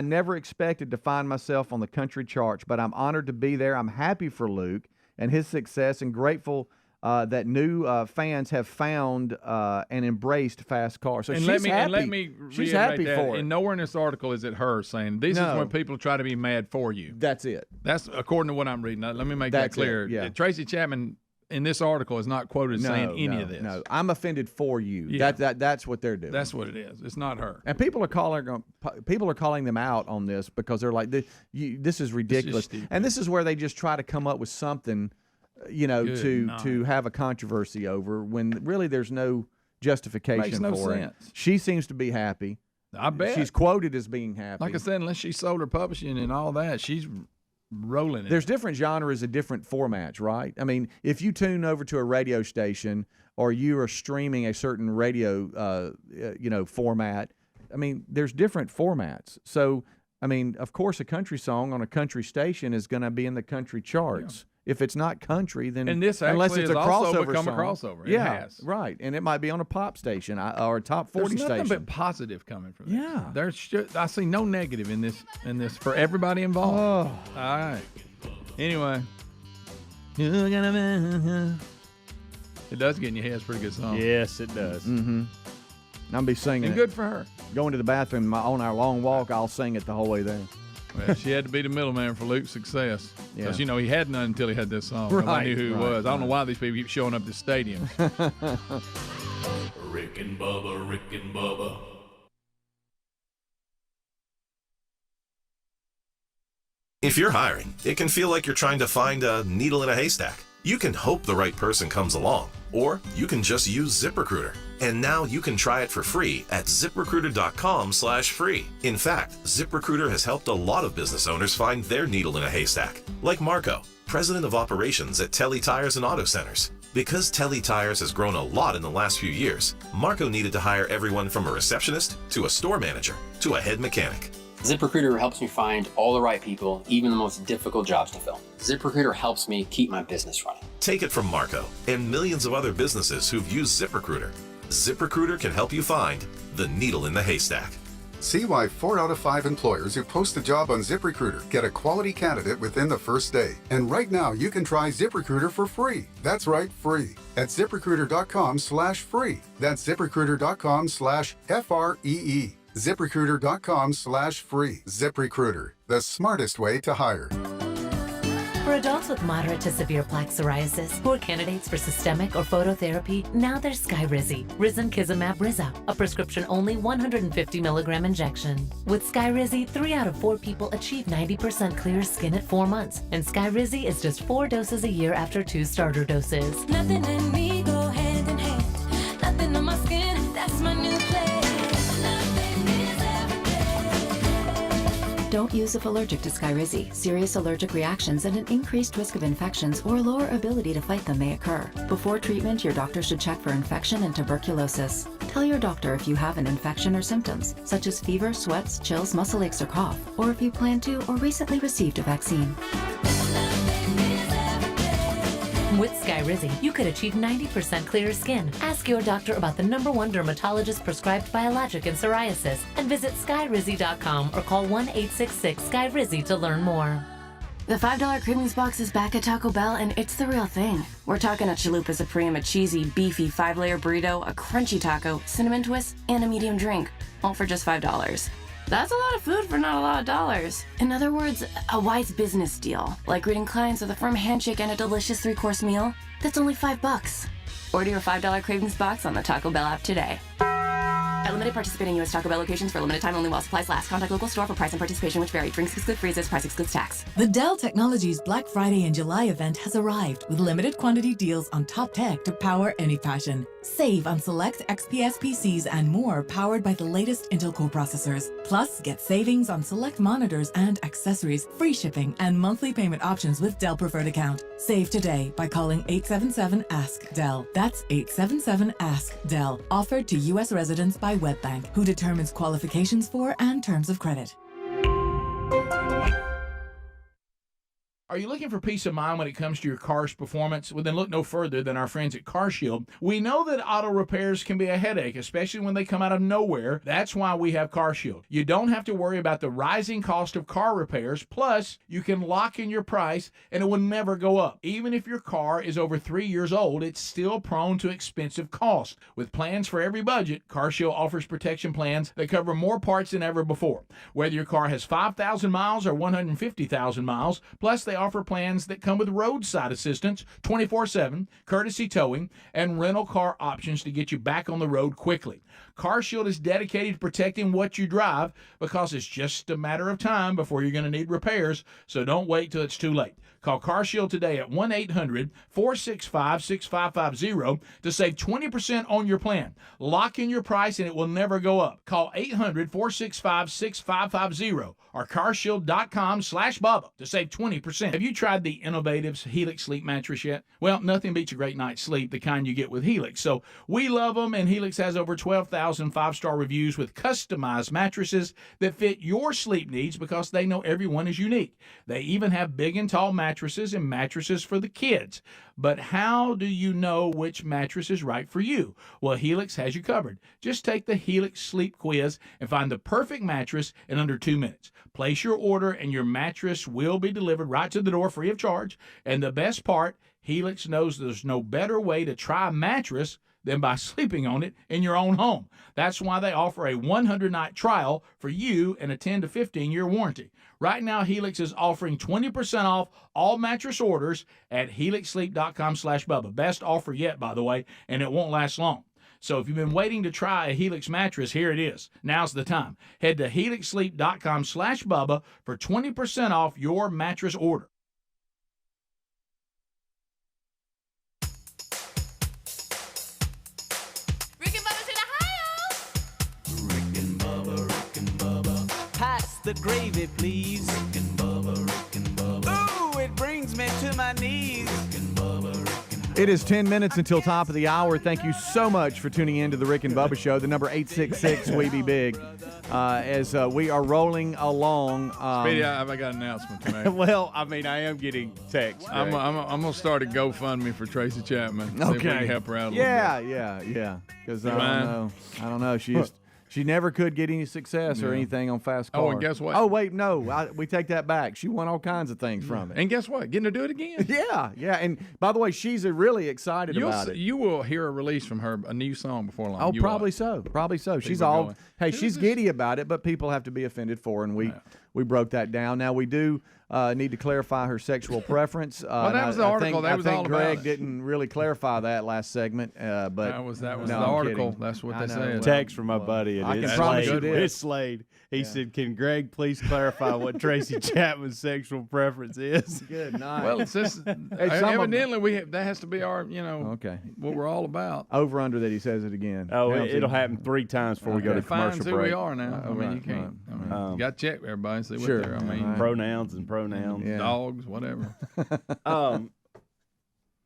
never expected to find myself on the country charts, but I'm honored to be there. I'm happy for Luke and his success and grateful that new fans have found and embraced Fast Car. So she's happy. And let me she's happy that. for it. And nowhere in this article is it her saying, this is when people try to be mad for you. That's it. That's according to what I'm reading. Let me make that clear. Yeah. Tracy Chapman in this article is not quoted as saying any of this. No, I'm offended for you. Yeah. That's what they're doing. That's what it is. It's not her. And people are calling them out on this because they're like, this is ridiculous. And this is where they just try to come up with something, to have a controversy over when really there's no justification for it. She seems to be happy. I bet. She's quoted as being happy. Like I said, unless she sold her publishing and all that, she's rolling it. There's different genres and different formats, right? I mean, if you tune over to a radio station or you are streaming a certain radio, format, I mean, there's different formats. So, I mean, of course, a country song on a country station is going to be in the country charts. Yeah. If it's not country, then and this unless it's has a also crossover become song, a crossover. It has. Has. Right, and it might be on a pop station or a top 40 There's nothing station. but positive coming from this. Yeah, I see no negative in this for everybody involved. Oh. All right. Anyway, it does get in your head. It's a pretty good song. Yes, it does. Mm-hmm. I'll be singing and it. Good for her. Going to the bathroom on our long walk, I'll sing it the whole way there. Well, she had to be the middleman for Luke's success. Because, he had none until he had this song. Nobody knew who he was. I don't know why these people keep showing up to stadiums. Rick and Bubba, Rick and Bubba. If you're hiring, it can feel like you're trying to find a needle in a haystack. You can hope the right person comes along, or you can just use ZipRecruiter. And now you can try it for free at ZipRecruiter.com/free. In fact, ZipRecruiter has helped a lot of business owners find their needle in a haystack, like Marco, president of operations at Telly Tires and Auto Centers. Because Telly Tires has grown a lot in the last few years, Marco needed to hire everyone from a receptionist to a store manager to a head mechanic. ZipRecruiter helps me find all the right people, even the most difficult jobs to fill. ZipRecruiter helps me keep my business running. Take it from Marco and millions of other businesses who've used ZipRecruiter. ZipRecruiter can help you find the needle in the haystack. See why 4 out of 5 employers who post a job on ZipRecruiter get a quality candidate within the first day. And right now, you can try ZipRecruiter for free. That's right, free. At ZipRecruiter.com/free. That's ZipRecruiter.com/FREE. ZipRecruiter.com/free. ZipRecruiter, the smartest way to hire. For adults with moderate to severe plaque psoriasis who are candidates for systemic or phototherapy, now there's Skyrizi, Risankizumab Riza, a prescription-only 150 milligram injection. With Skyrizi, 3 out of 4 people achieve 90% clear skin at 4 months, and Skyrizi is just 4 doses a year after 2 starter doses. Nothing and me go hand in hand. Nothing on my skin, that's my new play. Don't use if allergic to Skyrizi. Serious allergic reactions and an increased risk of infections or a lower ability to fight them may occur. Before treatment, your doctor should check for infection and tuberculosis. Tell your doctor if you have an infection or symptoms, such as fever, sweats, chills, muscle aches, or cough, or if you plan to or recently received a vaccine. With Skyrizi, you could achieve 90% clearer skin. Ask your doctor about the #1 dermatologist prescribed biologic in psoriasis and visit Skyrizi.com or call 1-866-SKYRIZI to learn more. The $5 Cravings Box is back at Taco Bell, and it's the real thing. We're talking a Chalupa Supreme, a cheesy, beefy 5-layer burrito, a crunchy taco, cinnamon twist, and a medium drink, all for just $5. That's a lot of food for not a lot of dollars. In other words, a wise business deal, like greeting clients with a firm handshake and a delicious 3-course meal. That's only $5. Order your $5 Cravings box on the Taco Bell app today. At limited participating U.S. Taco Bell locations for a limited time only while supplies last. Contact local store for price and participation which vary. Drinks exclude freezes. Price excludes tax. The Dell Technologies Black Friday in July event has arrived with limited quantity deals on top tech to power any passion. Save on select XPS PCs and more powered by the latest Intel Core processors. Plus, get savings on select monitors and accessories, free shipping, and monthly payment options with Dell Preferred Account. Save today by calling 877-ASK-DELL. That's 877-ASK-DELL. Offered to U.S. residents by WebBank, who determines qualifications for and terms of credit. Are you looking for peace of mind when it comes to your car's performance? Well, then look no further than our friends at CarShield. We know that auto repairs can be a headache, especially when they come out of nowhere. That's why we have CarShield. You don't have to worry about the rising cost of car repairs. Plus, you can lock in your price and it will never go up. Even if your car is over 3 years old, it's still prone to expensive costs. With plans for every budget, CarShield offers protection plans that cover more parts than ever before. Whether your car has 5,000 miles or 150,000 miles, plus they offer plans that come with roadside assistance 24/7, courtesy towing, and rental car options to get you back on the road quickly. CarShield is dedicated to protecting what you drive because it's just a matter of time before you're going to need repairs, so don't wait till it's too late. Call CarShield today at 1-800-465-6550 to save 20% on your plan. Lock in your price and it will never go up. Call 800-465-6550 or carshield.com/Bubba to save 20%. Have you tried the innovative Helix sleep mattress yet? Well, nothing beats a great night's sleep, the kind you get with Helix. So we love them, and Helix has over 12,000 five-star reviews with customized mattresses that fit your sleep needs because they know everyone is unique. They even have big and tall mattresses and mattresses for the kids. But how do you know which mattress is right for you? Well, Helix has you covered. Just take the Helix sleep quiz and find the perfect mattress in under 2 minutes. Place your order and your mattress will be delivered right to the door free of charge. And the best part, Helix knows there's no better way to try a mattress than by sleeping on it in your own home. That's why they offer a 100-night trial for you and a 10 to 15-year warranty. Right now, Helix is offering 20% off all mattress orders at helixsleep.com/Bubba. Best offer yet, by the way, and it won't last long. So if you've been waiting to try a Helix mattress, here it is. Now's the time. Head to helixsleep.com/Bubba for 20% off your mattress order. Pass the gravy, please. Rick and Bubba. Ooh, it brings me to my knees. It is 10 minutes until top of the hour. Thank you so much for tuning in to the Rick and Bubba Show, the number 866-WE-BE-BIG. As we are rolling along. Speedy, I got an announcement to make. Well, I mean, I am getting texts. I'm going to start a GoFundMe for Tracy Chapman. See if we can help her out a little bit. Yeah. Because I don't know. She never could get any success or anything on fast car. Oh, and guess what? Oh, wait, no. We take that back. She won all kinds of things from it. And guess what? Getting to do it again. Yeah. And by the way, she's really excited about it. You will hear a release from her, a new song before long. Oh, probably so. She's all, she's giddy about it, but people have to be offended for her, and we broke that down. Now, we do need to clarify her sexual preference. Well, that was the article. I think Greg didn't really clarify that last segment. But that was the article. Kidding. That's what they said. Text from my buddy. I can promise you It's Slade. He said, "Can Greg please clarify what Tracy Chapman's sexual preference is?" Good night. Well, it's just evidently that has to be our, what we're all about. Over under that he says it again. Oh, it'll happen 3 times before we go to commercial break. Who we are now. I mean, you can't. You got to check everybody and see what they're. I mean, pronouns, dogs, whatever.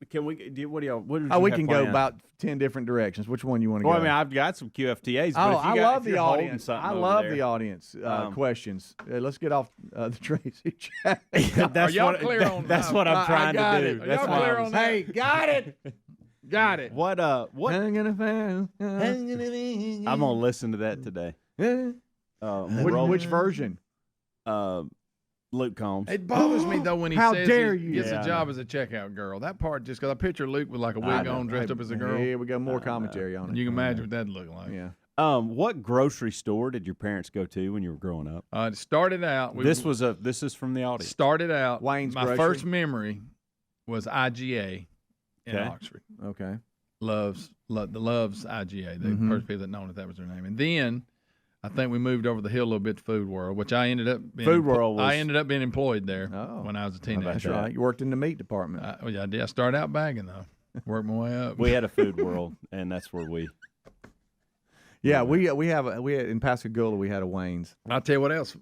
Can we? What do y'all? We can go about 10 different directions. Which one you want to go? Well, I mean, I've got some QFTAs. But I love the audience. I love the audience questions. Let's get off the Tracy Chapman. Are y'all clear on? That's what I'm trying to do. Are y'all clear on that? Hey, got it. Got it. What? Hanging a fan. I'm gonna listen to that today. Which version? Luke Combs. It bothers me though when he How says dare he you. gets a job as a checkout girl. That part just because I picture Luke with like a wig on, dressed up as a girl. Here we go. More commentary on it. You can imagine what that'd look like. Yeah. What grocery store did your parents go to when you were growing up? It started out. This is from the audience. Started out. Wayne's My Grocery? first memory was IGA in Okay. Oxford. Okay. Loves IGA. The first people that known that was their name. And then I think we moved over the hill a little bit to Food World, which I ended up being I ended up being employed there when I was a teenager. That's right. You worked in the meat department. Yeah, I did. I started out bagging though. Worked my way up. We had a Food World, and that's where we. Yeah, we had in Pascagoula we had a Wayne's. I'll tell you what else.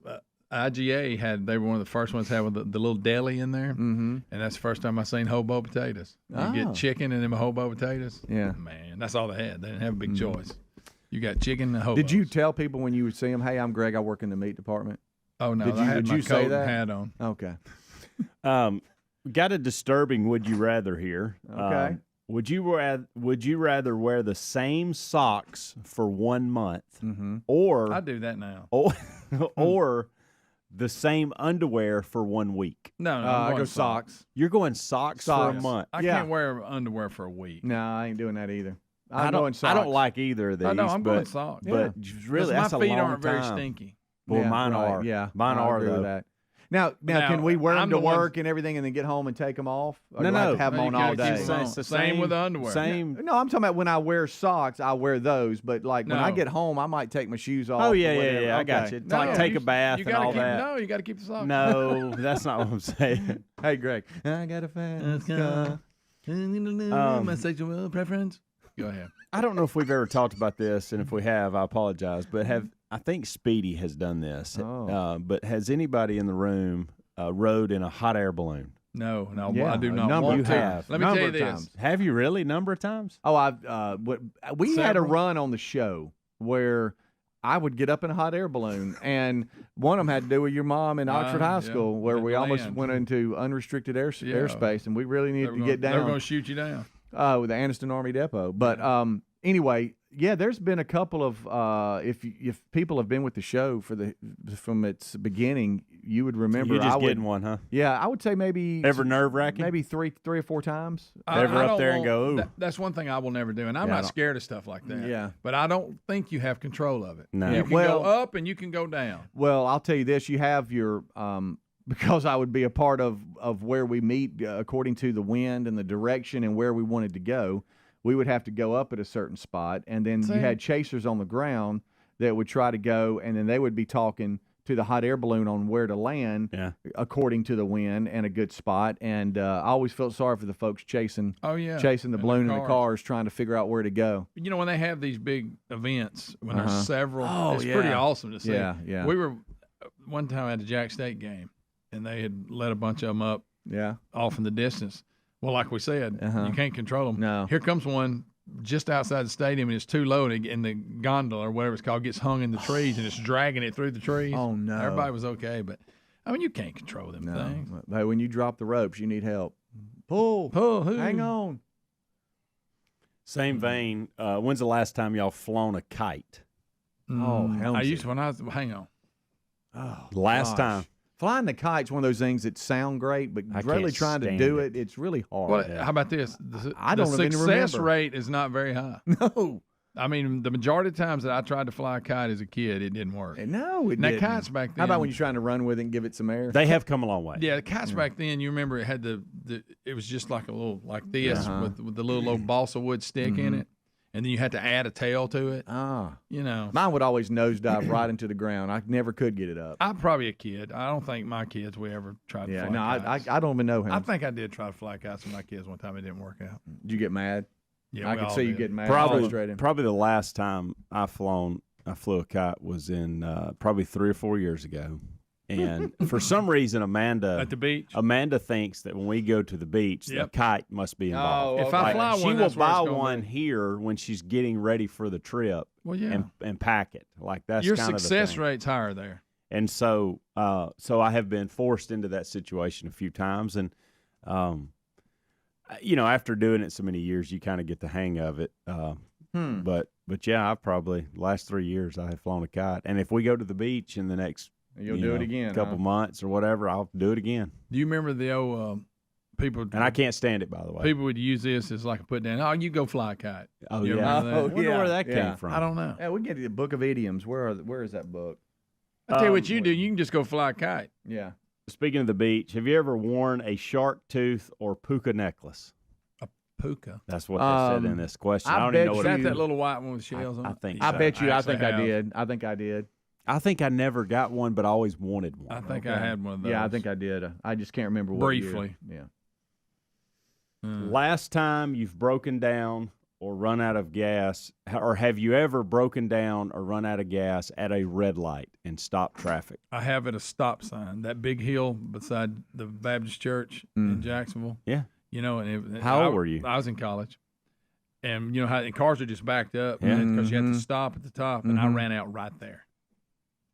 IGA they were one of the first ones to have the little deli in there, and that's the first time I seen hobo potatoes. You get chicken and them hobo potatoes. Yeah, man, that's all they had. They didn't have a big choice. You got chicken and hobo. Did you tell people when you would see them, "Hey, I'm Greg. I work in the meat department"? Oh no, did you say that? Hat on. Okay. Got a disturbing would you rather here. Okay. Would you rather wear the same socks for 1 month, or I do that now, or the same underwear for 1 week? No, I go socks. You're going socks for a month. I can't wear underwear for a week. No, I ain't doing that either. I don't like either of these. I know, I'm going socks. But really, that's my a feet long aren't very time. stinky. Well, mine right, are. Yeah, mine I are agree though. with that. Now, can we wear them to work and everything, and then get home and take them off? Or do I have to have them on all day? It's the same with the underwear. Same. No, I'm talking about when I wear socks, I wear those. But like when I No. get home, I might take my shoes off. Oh or yeah, whatever. I got you. To like take a bath and all that. No, you got to keep the socks. No, that's not what I'm saying. Hey, Greg, I got a fast car. My sexual preference. Go ahead. I don't know if we've ever talked about this, and if we have, I apologize. But I think Speedy has done this. But has anybody in the room rode in a hot air balloon? No, Yeah, I do not number want you to. have. Let me Number tell you of this. times. Have you really? Number of times? Oh, we had a Several. run on the show where I would get up in a hot air balloon, and one of them had to do with your mom in Oxford High School, where Had we to almost land. went into unrestricted airspace, and we really needed to get down. They were going to shoot you down. With the Anniston Army Depot. But anyway, yeah, there's been a couple of if people have been with the show from its beginning, you would remember. You're just getting one, huh? Yeah, I would say maybe Ever nerve-wracking? maybe three or four times. Ever I up don't there and want- go, ooh. That's one thing I will never do, and I'm Yeah, I not don't- scared of stuff like that. Yeah. But I don't think you have control of it. No. You Yeah, can well- go up and you can go down. Well, I'll tell you this: you have your because I would be a part of where we meet according to the wind and the direction and where we wanted to go. We would have to go up at a certain spot, and then you had chasers on the ground that would try to go, and then they would be talking to the hot air balloon on where to land according to the wind and a good spot. And I always felt sorry for the folks chasing chasing the balloon in the cars, trying to figure out where to go. You know, when they have these big events, when Uh-huh. there's several, Oh, it's yeah. pretty awesome to see. Yeah, yeah. We were one time at a Jack State game, and they had let a bunch of them up off in the distance. Well, like we said, you can't control them. No. Here comes one just outside the stadium, and it's too low, and the gondola or whatever it's called gets hung in the trees, and it's dragging it through the trees. Oh, no. Everybody was okay, but I mean, you can't control them things. Hey, when you drop the ropes, you need help. Pull, hang on. Same vein. When's the last time y'all flown a kite? Oh, hell! I used to when I was. Hang on. Oh, Last time. Flying the kite's one of those things that sound great, but I really can't trying to stand do it. it's really hard. Well, how about this? I The don't even success remember. rate is not very high. No. I mean, the majority of times that I tried to fly a kite as a kid, it didn't work. No, it And that didn't. kite's back then. How about when you're trying to run with it and give it some air? They have come a long way. Yeah, the kites back then, you remember it had it was just like a little, like this Uh-huh. with the little old balsa wood stick in it. And then you had to add a tail to it. Ah. You know. Mine would always nosedive right into the ground. I never could get it up. I'm probably a kid. I don't think my kids we ever tried to Yeah, fly no, kites. I don't even know him. I think I did try to fly kites with my kids one time. It didn't work out. Did you get mad? Yeah, I we could all see you did. getting mad. Probably the last time I flew a kite was in probably 3 or 4 years ago. And for some reason, Amanda At the beach? Amanda thinks that when we go to the beach, Yep. the kite must be involved. If I fly she one, will that's where it's buy gonna one be. here when she's getting ready for the trip. Well, yeah. and pack it like that's Your kind of the success thing. rate's higher there. And so I have been forced into that situation a few times, and after doing it so many years, you kind of get the hang of it. But yeah, I've probably last 3 years I have flown a kite, and if we go to the beach in the next You'll do it again, couple months or whatever, I'll do it again. Do you remember the old people, and I can't stand it, by the way. People would use this as like a put down. Oh, you go fly a kite. Oh, You yeah. remember that? I wonder where that came from. I don't know. Yeah, we can get the book of idioms. Where is that book? I tell you what you do. You can just go fly a kite. Yeah. Speaking of the beach, have you ever worn a shark tooth or puka necklace? A puka? That's what they said in this question. I don't bet even know what Is it that is. little white one with shells on it? I think I so. bet you. I actually think I have. did. I think I did. I think I never got one, but I always wanted one. I think I had one of those. Yeah, I think I did. I just can't remember what year. Briefly. Yeah. Last time you've broken down or run out of gas, or have you ever broken down or run out of gas at a red light and stopped traffic? I have at a stop sign, that big hill beside the Baptist church in Jacksonville. Yeah. You know, and How old were you? I was in college. And you know how and cars are just backed up Yeah. because you have to stop at the top, and I ran out right there.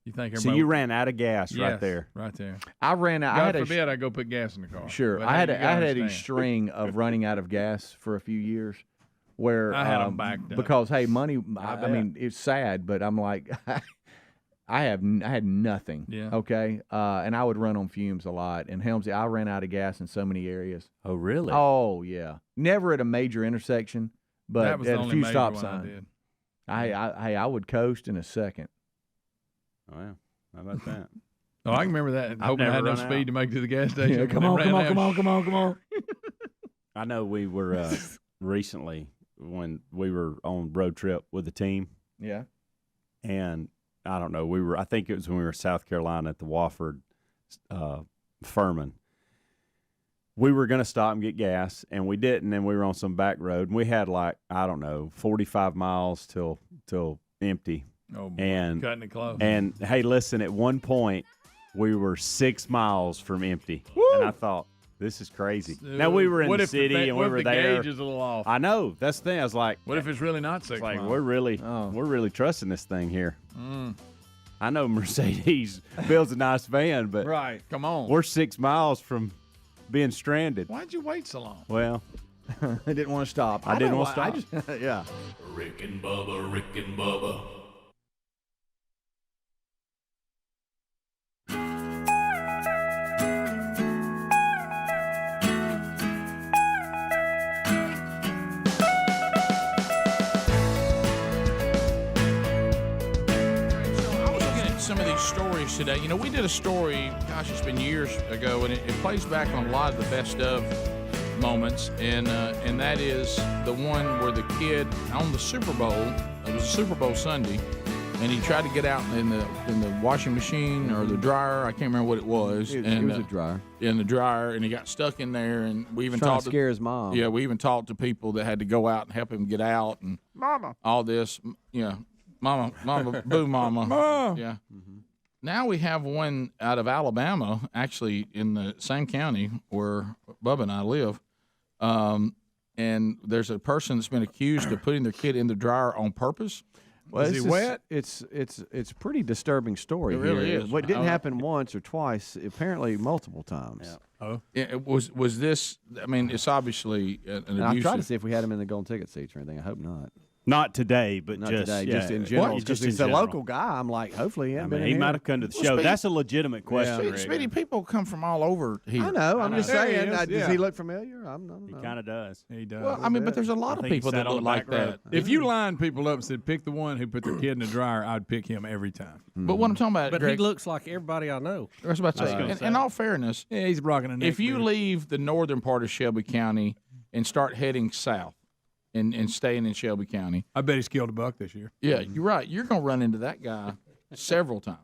You think So everybody? you ran out of gas right Yes, there. right there. I ran out. God I had forbid I go put gas in the car. Sure. But I had you a, gotta I had a understand. string of running out of gas for a few years where I had 'em backed up. because hey, money. I bet. mean, it's sad, but I'm like, I had nothing. Yeah. Okay. And I would run on fumes a lot. And Helmsy, I ran out of gas in so many areas. Oh, really? Oh yeah. Never at a major intersection, but That was the at a only few major stop one I signs. did. I would coast in a second. Oh, yeah. How about that? Oh, I can remember that. Hoping I never had no run speed out. to make it to the gas station. Yeah, when come they on, ran come on, out. come on, come on, come on. I know we were recently when we were on road trip with the team, Yeah. and I don't know, I think it was when we were in South Carolina at the Wofford Furman. We were going to stop and get gas, and we didn't, and we were on some back road, and we had like, I don't know, 45 miles till empty. Oh, boy. And Cutting it close. And hey, listen, at one point we were 6 miles from empty, and I thought, this is crazy. Now we were in What the if city and we what if were the there. gauge is a little off? I know, that's the thing. I was like, What if it's really not 6 like miles? we're really trusting this thing here. Mm. I know Mercedes builds a nice van, but Right. Come on. we're 6 miles from being stranded. Why'd you wait so long? Well, I didn't want to stop. I didn't know want to why. stop. I just, yeah. Rick and Bubba, Rick and Bubba. I was looking at some of these stories today. You know, we did a story, gosh, it's been years ago, and it plays back on a lot of the best of moments, and that is the one where the kid on the Super Bowl, it was a Super Bowl Sunday, and he tried to get out in the washing machine or the dryer. I can't remember what it was. It and, was a dryer. In the dryer, and he got stuck in there, and we even Trying talked to scare his mom. Yeah, we even talked to people that had to go out and help him get out, and Mama. all this. Yeah, mama, boo, mama. Mom. Yeah. Now we have one out of Alabama, actually in the same county where Bubba and I live. And there's a person that's been accused of putting their kid in the dryer on purpose. Well, Is he wet? It's a pretty disturbing story. It really here. is. What didn't happen once or twice, apparently multiple times. Oh, It was this? I mean, it's obviously an And I abusive. tried to see if we had him in the golden ticket seats or anything. I hope not. Not today, but Not just today, yeah, just in general. Just Because in he's a general. local guy. I'm like, hopefully he I hasn't mean, been he in might here. have come to the Well, show. Speedy- That's a legitimate question. Rick. Speedy, people come from all over here. I know. I'm just saying. He is, Does yeah. he look familiar? I don't He know. kind of does. he does. Well, I mean, but there's a lot I of think he people sat that on look the like back row. that. If you lined people up and said, pick the one who put their kid in the dryer, I'd pick him every time. But what I'm talking about, But Greg, he looks like everybody I know. I was about to I was say, gonna in all fairness, Yeah, he's rocking a neck if you beard. leave the northern part of Shelby County and start heading south and staying in Shelby County, I bet he's killed a buck this year. yeah, you're right. You're going to run into that guy several times.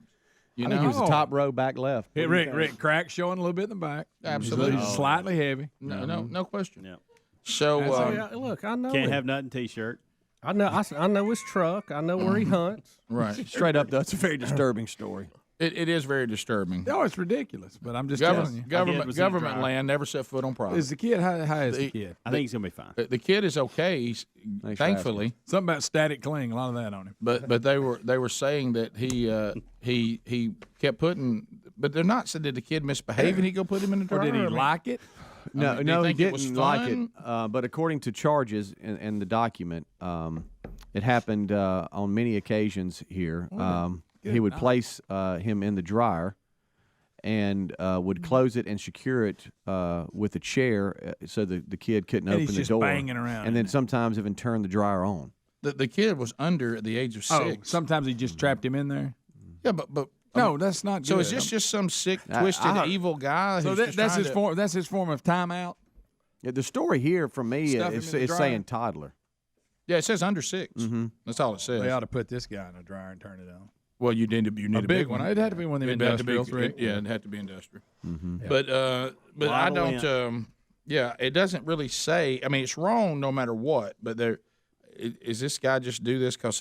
You I know, think he was the top row back left. Hey, Rick, crack showing a little bit in the back. Absolutely. He's slightly heavy. No question. Yeah. So, Look, I know Can't him. have nothing T-shirt. I know his truck. I know where he hunts. right, Straight up, that's a very disturbing story. it is very disturbing. Oh, it's ridiculous, but I'm just telling you. Government land never set foot on property. Is the kid, how is the The- kid? I think he's gonna be fine. The kid is okay, for thankfully. Something about static cling, a lot of that on him. But they were saying that he kept putting. But they're not saying did the kid misbehave and he go put him in the Or dryer? did he I mean, like it? No, do you no, he think it was didn't like it. fun? But according to charges in the document, it happened on many occasions here. He would place him in the dryer, and would close it and secure it with a chair so the kid couldn't And open he's the just door. banging around and then in it. sometimes even turn the dryer on. The kid was under at the age of 6. Oh, sometimes he just trapped him in there. Yeah, but No, that's not So good. is this just some sick, I twisted, heard- evil guy? So who's just that's trying his to- form. That's his form of timeout. Yeah, the story here from me Stuff him is in the dryer? saying toddler. Yeah, it says under 6. Mm-hmm. That's all it says. They ought to put this guy in a dryer and turn it on. Well, you need a big one. It had to be one of them It'd have to be- industrials, Rick. Yeah, it had to be industrial. Mm-hmm. Yeah. But I Model don't. Yeah, it doesn't really say. I mean, it's wrong no matter what. But is this guy just do this because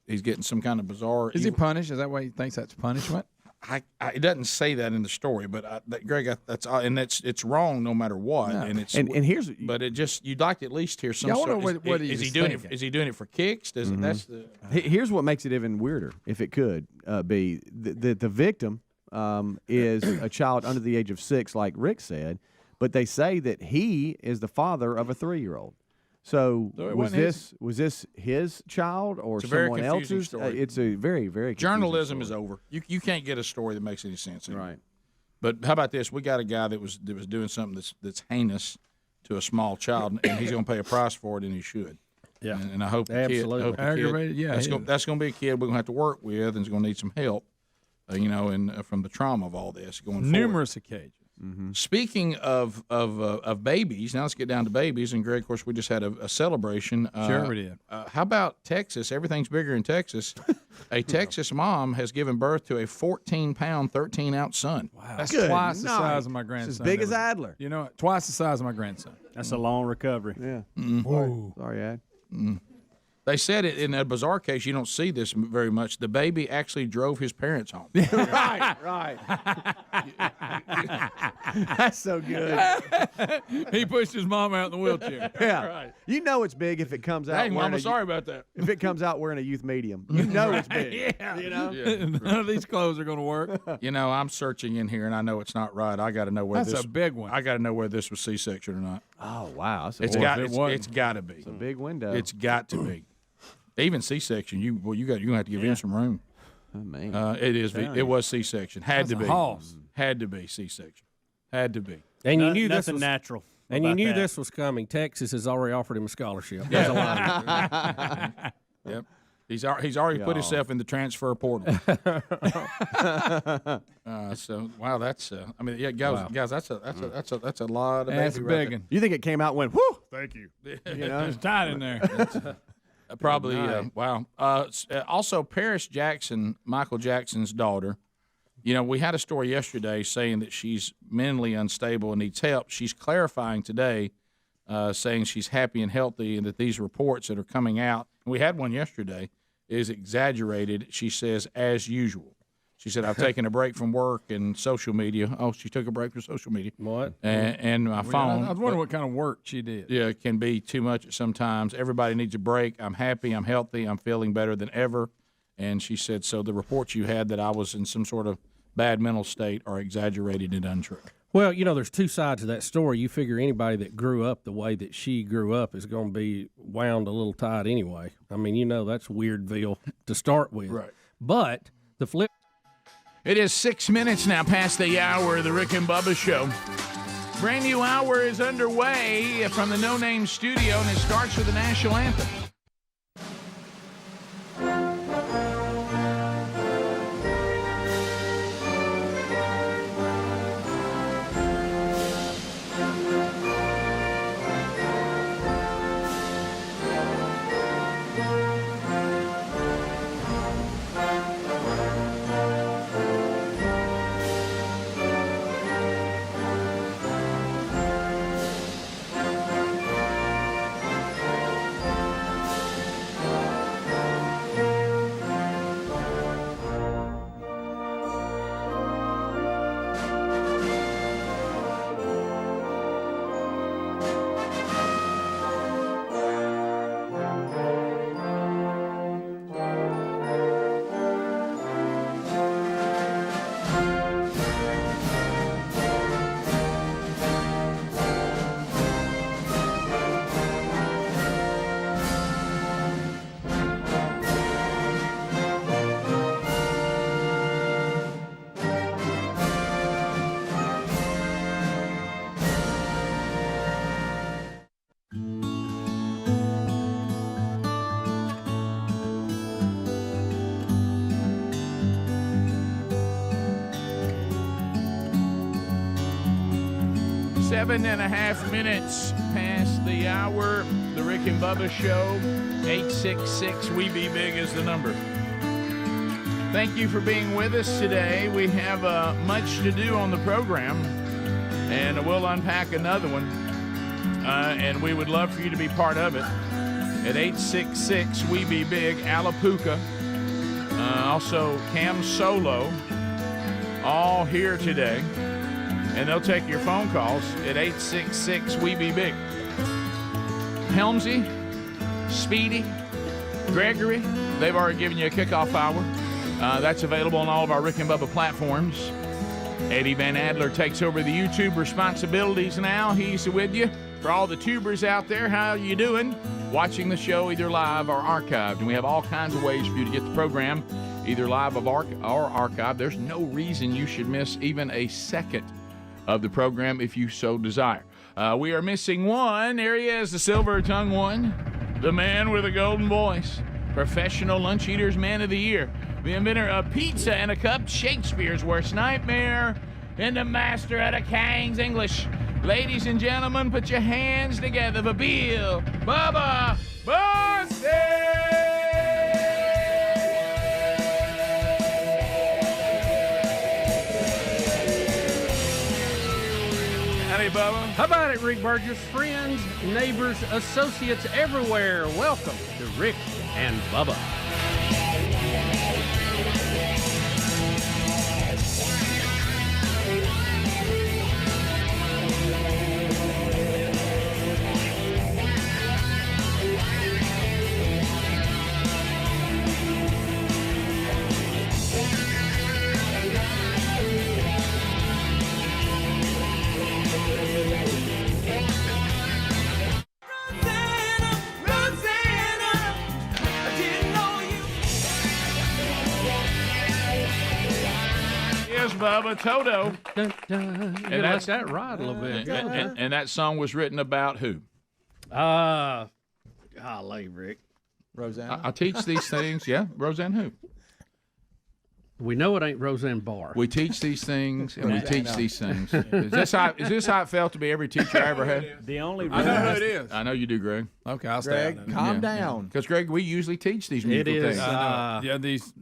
he's getting some kind of bizarre? Is he punished? Is that why he thinks that's punishment? It doesn't say that in the story, but Greg, it's wrong no matter what, No. and it's And here's but it just you'd like to at least hear some. Yeah, I sort wonder what he is he was doing thinking. it? Is he doing it for kicks? Does it, that's the Here's what makes it even weirder, if it could be the victim is a child under the age of 6, like Rick said, but they say that he is the father of a 3-year-old. So So it was wasn't this his child or It's a very someone confusing else's? story. It's a very very confusing journalism story. is over. You can't get a story that makes any sense anymore. Right. But how about this? We got a guy that was doing something that's heinous to a small child, and he's going to pay a price for it, and he should. Yeah. And I hope the Absolutely. kid. I hope the Aggravated, kid yeah, that's he going is. that's going to be a kid we're going to have to work with, and is going to need some help. And from the trauma of all this going forward. Numerous occasions. Speaking of babies, now let's get down to babies. And Greg, of course, we just had a celebration. Sure we did. How about Texas? Everything's bigger in Texas. A Texas mom has given birth to a 14-pound, 13-ounce son. Wow. That's twice the size of my grandson. It's as big as That was- Adler. You know, twice the size of my grandson. That's a long recovery. Yeah. Mm. Sorry, Ad. They said it in a bizarre case. You don't see this very much. The baby actually drove his parents home. right. That's so good. He pushed his mom out in the wheelchair. Yeah. Right. You know it's big if it comes out. Hey, wearing Mama, a- sorry about that. If it comes out wearing a youth medium, you know it's big. Yeah. You know. None of these clothes are going to work. You know, I'm searching in here, and I know it's not right. I got to know where That's this. a big one. I got to know where this was C-section or not. Oh wow, that's It's a got. if it It's wasn't. got to be. It's a big window. It's got to be. Even C-section, you're gonna have to give him some room. Oh man. It is. It was C-section. Had to That's a be. hoss. Had to be C-section. Had to be. And you No- knew this nothing was natural. And you about knew that. this was coming. Texas has already offered him a scholarship. Yeah. That's a lie. Yep. He's already put himself in the transfer portal. So wow, that's. I mean, yeah, guys, that's a lot of That's baby a right big there. one. You think it came out and went, whoo, thank you. You know? It's tight in there. Probably. Night. Wow. Also, Paris Jackson, Michael Jackson's daughter. You know, we had a story yesterday saying that she's mentally unstable and needs help. She's clarifying today, saying she's happy and healthy, and that these reports that are coming out, and we had one yesterday, is exaggerated. She says, as usual. She said, I've taken a break from work and social media. Oh, she took a break from social media. What? And my phone. I was wondering what kind of work she did. Yeah, it can be too much at sometimes. Everybody needs a break. I'm happy. I'm healthy. I'm feeling better than ever. And she said, so the reports you had that I was in some sort of bad mental state are exaggerated and untrue. Well, you know, there's two sides to that story. You figure anybody that grew up the way that she grew up is going to be wound a little tight anyway. I mean, you know, that's Weirdville to start with. Right. But the flip. It is 6 minutes now past the hour of the Rick and Bubba Show. Brand new hour is underway from the No Name Studio, and it starts with the national anthem. 7.5 minutes past the hour. The Rick and Bubba Show. 866-WE-BE-BIG is the number. Thank you for being with us today. We have much to do on the program, and we'll unpack another one. And we would love for you to be part of it at 866-WE-BE-BIG. Alapuca, also Cam Solo, all here today. And they'll take your phone calls at 866-WE-BE-BIG. Helmsy, Speedy, Gregory, they've already given you a kickoff hour. That's available on all of our Rick and Bubba platforms. Eddie Van Adler takes over the YouTube responsibilities now. He's with you. For all the tubers out there, how you doing? Watching the show either live or archived. And we have all kinds of ways for you to get the program either live or archived. There's no reason you should miss even a second of the program if you so desire. We are missing one. There he is, the silver-tongued one, the man with a golden voice, professional lunch eaters man of the year, the inventor of pizza and a cup, Shakespeare's worst nightmare, and the master of the King's English. Ladies and gentlemen, put your hands together for Bill Bubba Bussey! Howdy, Bubba. How about it, Rick Burgess? Friends, neighbors, associates everywhere, welcome to Rick and Bubba. Bubba Toto. And that's that right a little bit. And that song was written about who? Golly, Rick. Roseanne. I teach these things. Yeah, Roseanne who? We know it ain't Roseanne Barr. We teach these things, and we teach these things. Is this how it felt to be every teacher I ever had? The only I know who it is. I know you do, Greg. Okay, I'll stay. Greg, calm down. Because, Greg, we usually teach these musical things. Yeah, these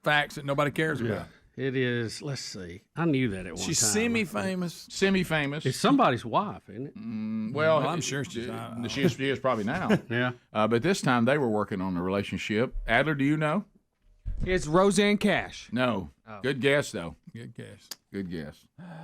facts that nobody cares about. It is, let's see. I knew that at one time. She's semi-famous. Semi-famous. It's somebody's wife, isn't it? Well, I'm sure she is probably now. Yeah. But this time they were working on a relationship. Adler, do you know? It's Roseanne Cash. No. Oh. Good guess, though. Good guess. Good guess.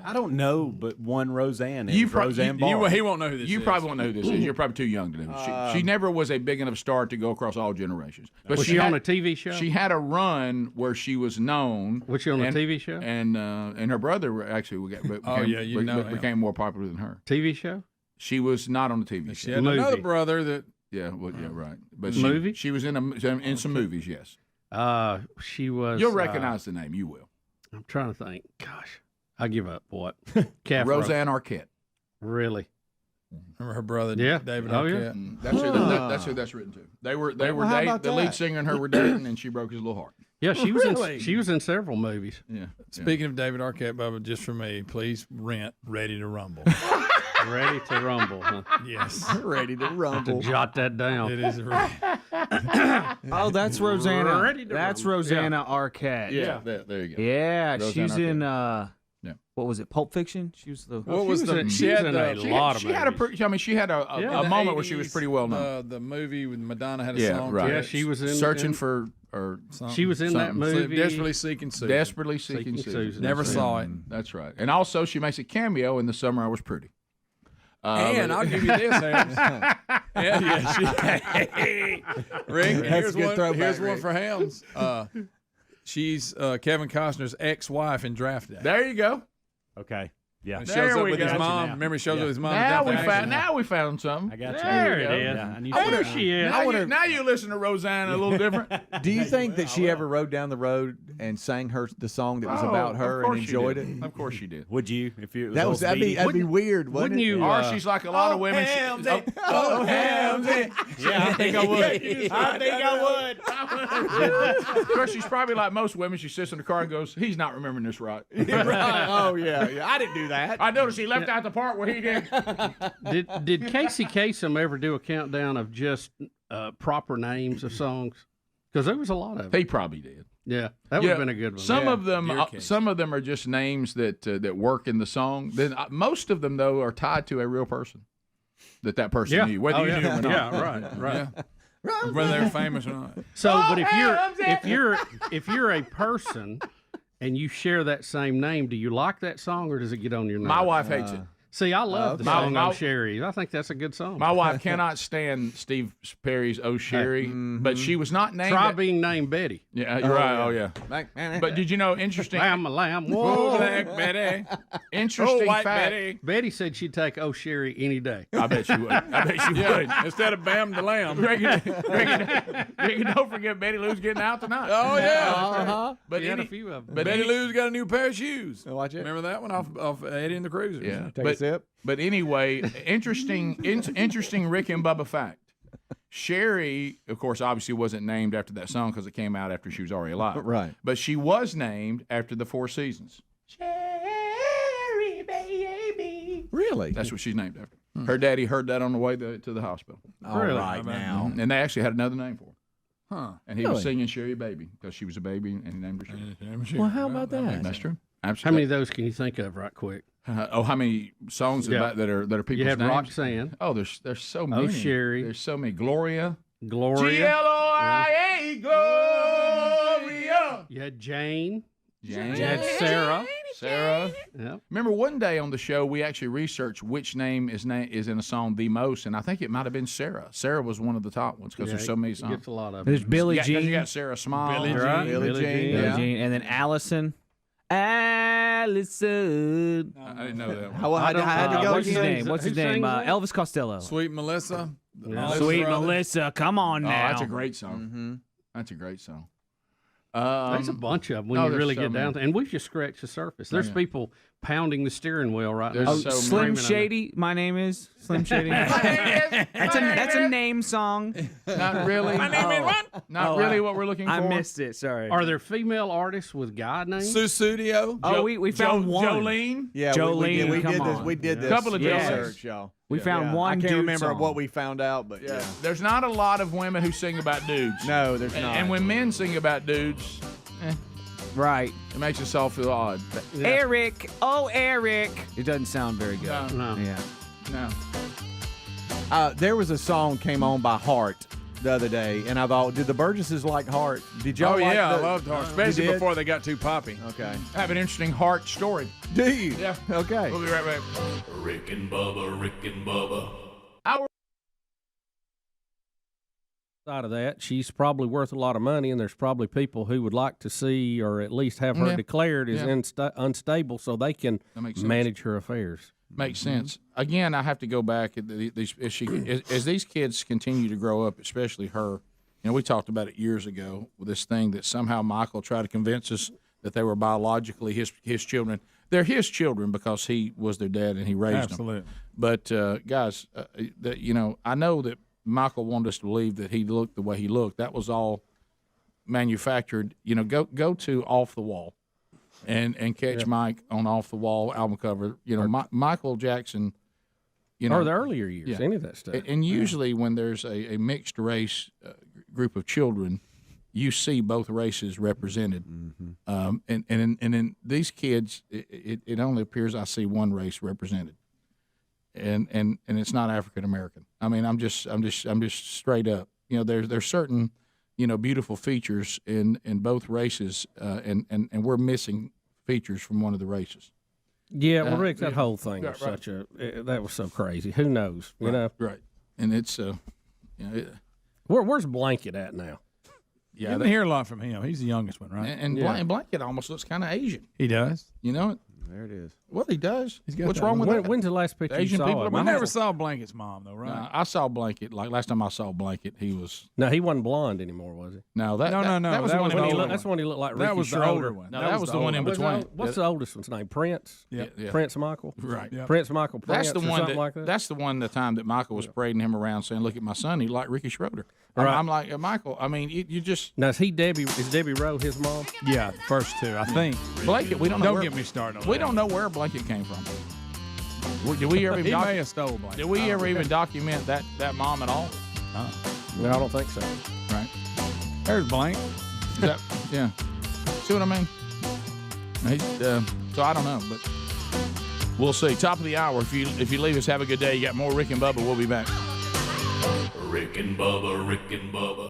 I don't know, but one Roseanne is Roseanne Barr. He won't know who this is. You probably won't know who this is. You're probably too young to know. She never was a big enough star to go across all generations. But was she on a TV show? She had a run where she was known. Was she on a TV show? And her brother actually became more popular than her. TV show? She was not on the TV show. She had another brother that. Yeah, well, yeah, right. But movie? She was in some movies, yes. She was. You'll recognize the name. You will. I'm trying to think. Gosh, I give up. What? Roseanne Arquette. Really? Remember her brother? Yeah. David Arquette. Yeah. That's who that's written to. They were dating. The lead singer and her were dating, and she broke his little heart. Yeah, she was. Really? She was in several movies. Yeah. Speaking of David Arquette, Bubba, just for me, please rent "Ready to Rumble." Ready to rumble, huh? Yes. Ready to rumble. To jot that down. It is right. Oh, that's Rosanna. Ready to That's rumble. Rosanna Arquette. Yeah. There you go. Yeah, Roseanne she's in. Yeah. What was it? Pulp Fiction. She was the. What was the? She had a lot of. She had a moment where she was pretty well known. The movie with Madonna had a song. Right. Yeah, she was in Searching for or something. She was in that movie. Desperately Seeking Susan. Desperately Seeking Susan. Never saw it. That's right. And also, she makes a cameo in The Summer I Was Pretty. And I'll give you this, Hams. Rick, here's one for Hams. She's Kevin Costner's ex-wife in Draft Day. There you go. Okay. Yeah. He shows up with his mom. Remember, he shows up with his mom. Now we found something. I got you. There it is. Yeah, There she is. Now you listen to Roseanne a little different. Do you think that she ever rode down the road and sang the song that was about her and enjoyed it? Of course she did. Would you? If you That'd be weird, wouldn't you? Or she's like a lot of women. Hamsy. Yeah, I think I would. Of course, she's probably like most women. She sits in the car and goes, "He's not remembering this right." Right. Oh yeah. I didn't do that. I noticed he left out the part where he did. Did Casey Kasem ever do a countdown of just proper names of songs? Because there was a lot of them. He probably did. Yeah, that would have been a good one. Some of them are just names that work in the song. Then most of them though are tied to a real person that person knew, whether you knew him or not. Yeah, right. Yeah. Whether they're famous or not. So, but if you're a person and you share that same name, do you like that song or does it get on your nerves? My wife hates it. See, I love the song "Oh Sherry." I think that's a good song. My wife cannot stand Steve Perry's "Oh Sherry," but she was not named. Try being named Betty. Yeah, you're right. Oh yeah. But did you know? Interesting. Lamb, a lamb. Whoa, black Betty. Interesting white fact. Betty. Betty said she'd take "Oh Sherry" any day. I bet she would. I bet she would. Instead of Bam the Lamb. Ricky, don't forget Betty Lou's getting out tonight. Oh yeah. But a few of them. But Betty Lou's got a new pair of shoes. Watch it. Remember that one off Eddie and the Cruisers? Yeah. Take a sip. But anyway, interesting Rick and Bubba fact. Sherry, of course, obviously wasn't named after that song because it came out after she was already alive. Right. But she was named after the Four Seasons. Sherry, baby. Really? That's what she's named after. Her daddy heard that on the way to the hospital. All right now. And they actually had another name for her. Huh. And he was singing Sherry Baby because she was a baby and he named her Sherry. Well, how about that? That's true. How Absolutely. many of those can you think of right quick? How many songs that are people's You had names? Roxanne. Oh, there's so many. Oh, Sherry. There's so many. Gloria. Gloria. Gloria. You had Jane. Jane. You had Sarah. Sarah. Yeah. Remember one day on the show we actually researched which name is in a song the most, and I think it might have been Sarah. Sarah was one of the top ones because there's so many songs. Gets a lot of There's Billie Yeah, 'cause Jean. you got Sarah Smile. Billie right? Jean. Billie Jean. Billie Yeah. Jean, and then Allison. Allison. I didn't know that one. How I had to go What's his again? name? What's his name? Elvis Costello. Sweet Melissa. Sweet Melissa. Come on Oh, now. that's a great song. That's a great song. There's a bunch of them when you really get down to, and we've just scratched the surface. There's people pounding the steering wheel right now. Slim Shady. My name is Slim Shady. That's a name song. Not really. My name is what? Not really what we're looking for. I missed it. Sorry. Are there female artists with guy names? Susudio. Oh, we found one. Jolene. Yeah, Jolene, we come did this. on. We did this. Couple of research, y'all. We found one. I can't dude remember song. what we found out, but yeah. There's not a lot of women who sing about dudes. No, there's not. And when men sing about dudes, Right. it makes us all feel odd. Eric. Oh, Eric. It doesn't sound very good. No. No. Yeah. No. There was a song came on by Heart the other day, and I thought, did the Burgesses like Heart? Did y'all like I the- loved Heart, You especially did? before they got too poppy. Okay. I have an interesting heart story. Do you? Yeah. Okay. We'll be right back. Rick and Bubba. Side of that, she's probably worth a lot of money, and there's probably people who would like to see or at least have her Yeah. declared as Yeah. unstable so they can That makes sense. manage her affairs. Makes sense. Again, I have to go back. As these kids continue to grow up, especially her, we talked about it years ago with this thing that somehow Michael tried to convince us that they were biologically his children. They're his children because he was their dad and he raised them. But guys, I know that Michael wanted us to believe that he looked the way he looked. That was all manufactured. Go to Off the Wall. And catch Mike on Off the Wall album cover. Michael Jackson. Or the earlier years, any of that stuff. And usually when there's a mixed race group of children, you see both races represented. And in these kids, it only appears I see one race represented, and it's not African American. I mean, I'm just straight up. There's certain beautiful features in both races, and we're missing features from one of the races. Yeah, well, Rick, that whole thing was that was so crazy. Who knows? You know, right? And it's where's Blanket at now? You didn't hear a lot from him. He's the youngest one, right? And Blanket almost looks kind of Asian. He does. There it is. Well, he does. What's wrong with that? When's the last picture Asian you saw people him? are We my never whole- saw Blanket's mom, though, right? I saw Blanket. Like last time I saw Blanket, he was. No, he wasn't blonde anymore, was he? No, that No. That was That the one was in the between. older That's the one he looked like. That Ricky was the Schroeder. older one. No, that was the one in between. What's the oldest one's name? Prince. Yeah. Prince Michael. Right. Yeah. Prince Michael Prince. That's the or one. something like that. That's the one. The time that Michael was parading him around, saying, "Look at my son. He like Ricky Schroeder." Right. I'm like, Michael. I mean, you just Now is Debbie Rowe his mom? Yeah, the first two, I think. Blanket. We don't know. Don't where, get me started on We that. don't know where Blanket came from. Did we ever He even may have stole Blank. Did we ever even document that mom at all? No, I don't think so. Right. There's Blank. Yeah. See what I mean? So I don't know, but we'll see. Top of the hour. If you leave us, have a good day. You got more Rick and Bubba. We'll be back. Rick and Bubba, Rick and Bubba.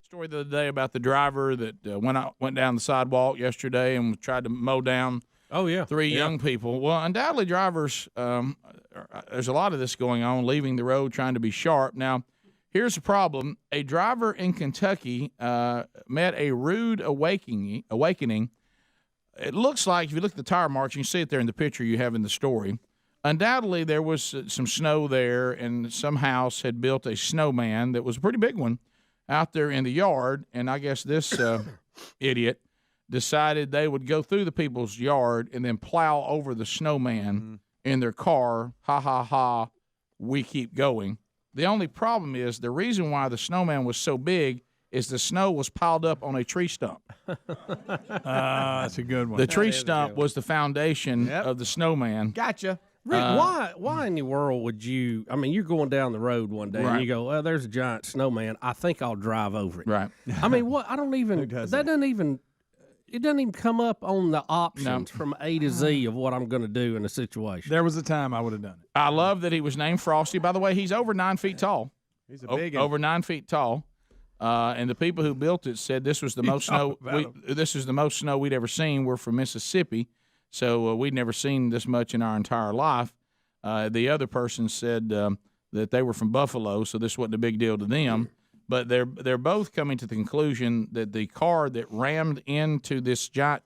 Story the other day about the driver that went down the sidewalk yesterday and tried to mow down. Oh yeah, three young people. Well, undoubtedly, drivers. There's a lot of this going on, leaving the road, trying to be sharp. Now, here's the problem: a driver in Kentucky met a rude awakening. It looks like if you look at the tire marks, you can see it there in the picture you have in the story. Undoubtedly, there was some snow there, and some house had built a snowman that was a pretty big one out there in the yard, and I guess this idiot decided they would go through the people's yard and then plow over the snowman in their car. Ha, ha, ha, we keep going. The only problem is the reason why the snowman was so big is the snow was piled up on a tree stump. That's a good one. The tree stump was the foundation of the snowman. Gotcha. Rick, why in the world would you? I mean, you're going down the road one day and you go, "Well, there's a giant snowman. I think I'll drive over it." Right. I mean, what? I don't even. That doesn't even. It doesn't even come up on the options from A to Z of what I'm going to do in a situation. There was a time I would have done it. I love that he was named Frosty. By the way, he's over 9 feet tall. He's a big one. Over 9 feet tall. And the people who built it said this was the most snow. This is the most snow we'd ever seen. We're from Mississippi, so we'd never seen this much in our entire life. The other person said that they were from Buffalo, so this wasn't a big deal to them. But they're both coming to the conclusion that the car that rammed into this giant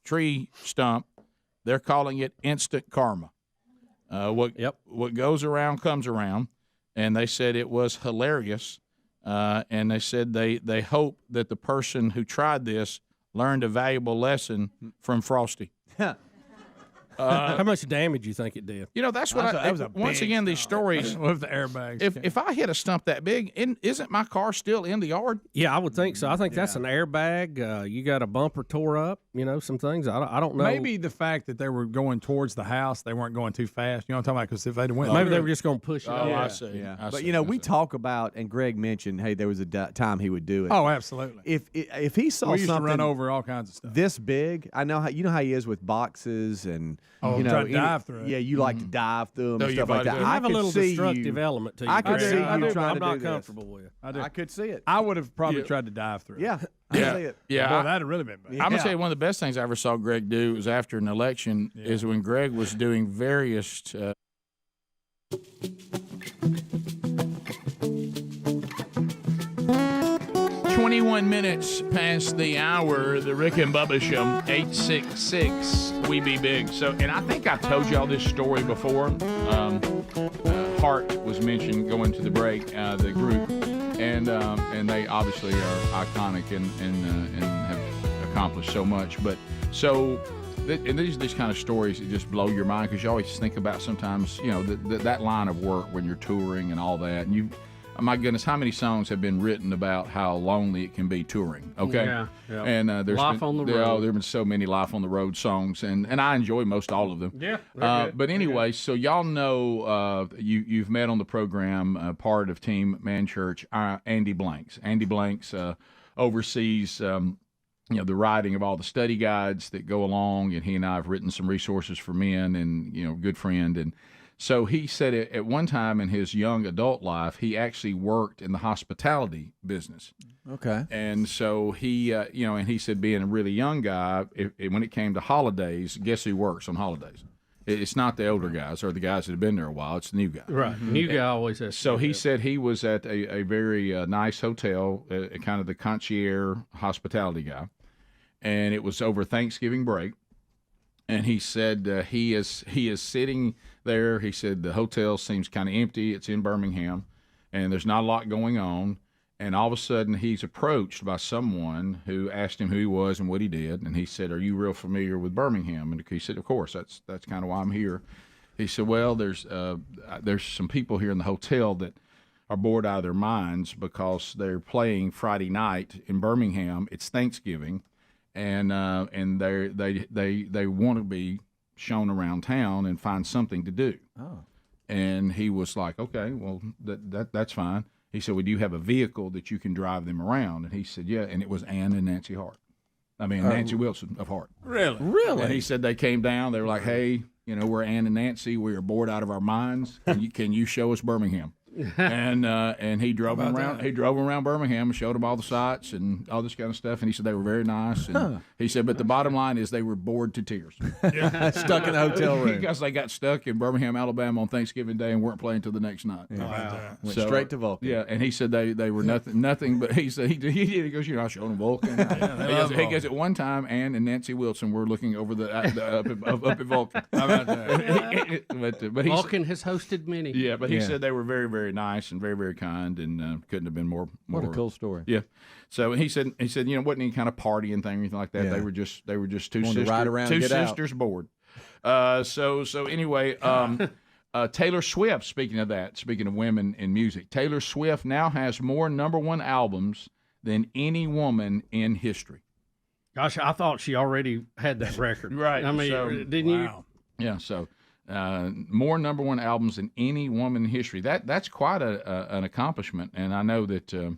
tree stump, they're calling it instant karma. What goes around comes around, and they said it was hilarious. And they said they hope that the person who tried this learned a valuable lesson from Frosty. How much damage you think it did? You know, that's what once again, these stories with the airbags. If I hit a stump that big, isn't my car still in the yard? Yeah, I would think so. I think that's an airbag. You got a bumper tore up. You know, some things. I don't know. Maybe the fact that they were going towards the house, they weren't going too fast. You know what I'm talking about? Because if they'd went, maybe they were just going to push it. Oh, I see. Yeah. But you know, we talk about, and Greg mentioned, hey, there was a time he would do it. Oh, absolutely. If he saw we used something to run over all kinds of stuff this big, I know how he is with boxes and try to dive through it. Yeah, you like to dive through them and stuff like that. I have a little destructive element to you. I could see you trying to do I'm not this. comfortable with. I could see it. I would have probably tried to dive through. Yeah. I see it. Yeah, Boy, that'd have really been bad. I'm gonna tell you one of the best things I ever saw Greg do was after an election is when Greg was doing various. 21 minutes past the hour, the Rick and Bubba Show, 866 We Be Big. So, and I think I've told y'all this story before. Hart was mentioned going to the break, the group, and they obviously are iconic and have accomplished so much. But so, and these kind of stories that just blow your mind because you always think about sometimes, you know, that line of work when you're touring and all that, and you. My goodness, how many songs have been written about how lonely it can be touring? Okay, yeah. And there's Life on the Road. There have been so many Life on the Road songs, and I enjoy most all of them. Yeah. But anyway, so y'all know you've met on the program, part of Team Man Church, Andy Blanks. Andy Blanks oversees the writing of all the study guides that go along, and he and I have written some resources for men, and good friend. And so he said at one time in his young adult life, he actually worked in the hospitality business. Okay. And so he, and he said being a really young guy, when it came to holidays, guess who works on holidays? It's not the older guys or the guys that have been there a while. It's the new guy. Right. New guy always has. So he said he was at a very nice hotel, kind of the concierge hospitality guy, and it was over Thanksgiving break. And he said he is sitting there. He said the hotel seems kind of empty. It's in Birmingham, and there's not a lot going on. And all of a sudden, he's approached by someone who asked him who he was and what he did. And he said, "Are you real familiar with Birmingham?" And he said, "Of course. That's kind of why I'm here." He said, "Well, there's some people here in the hotel that are bored out of their minds because they're playing Friday night in Birmingham. It's Thanksgiving, and they want to be shown around town and find something to do. Oh. And he was like, okay, well, that's fine. He said, well, do you have a vehicle that you can drive them around? And he said, yeah. And it was Ann and Nancy Hart. Nancy Wilson of Hart. Really? Really? And he said they came down. They were like, hey, we're Ann and Nancy. We are bored out of our minds. Can you show us Birmingham? And he drove them around. He drove them around Birmingham and showed them all the sights and all this kind of stuff. And he said they were very nice. And he said, but the bottom line is they were bored to tears, stuck in the hotel room because they got stuck in Birmingham, Alabama on Thanksgiving Day and weren't playing till the next night. Wow. Went straight to Vulcan. Yeah, and he said they were nothing. But he said he goes, I showed them Vulcan. He goes at one time, Ann and Nancy Wilson were looking over the up at Vulcan. How about that? but Vulcan has hosted many. Yeah, but he said they were very, very nice and very, very kind, and couldn't have been more. What a cool story. Yeah. So he said wasn't any kind of party and thing or anything like that. Yeah. They were just two sisters bored. So anyway, Taylor Swift. Speaking of women in music, Taylor Swift now has more #1 albums than any woman in history. Gosh, I thought she already had that record. Right. I mean, didn't you? Yeah. So. More #1 albums than any woman in history. That's quite an accomplishment, and I know that the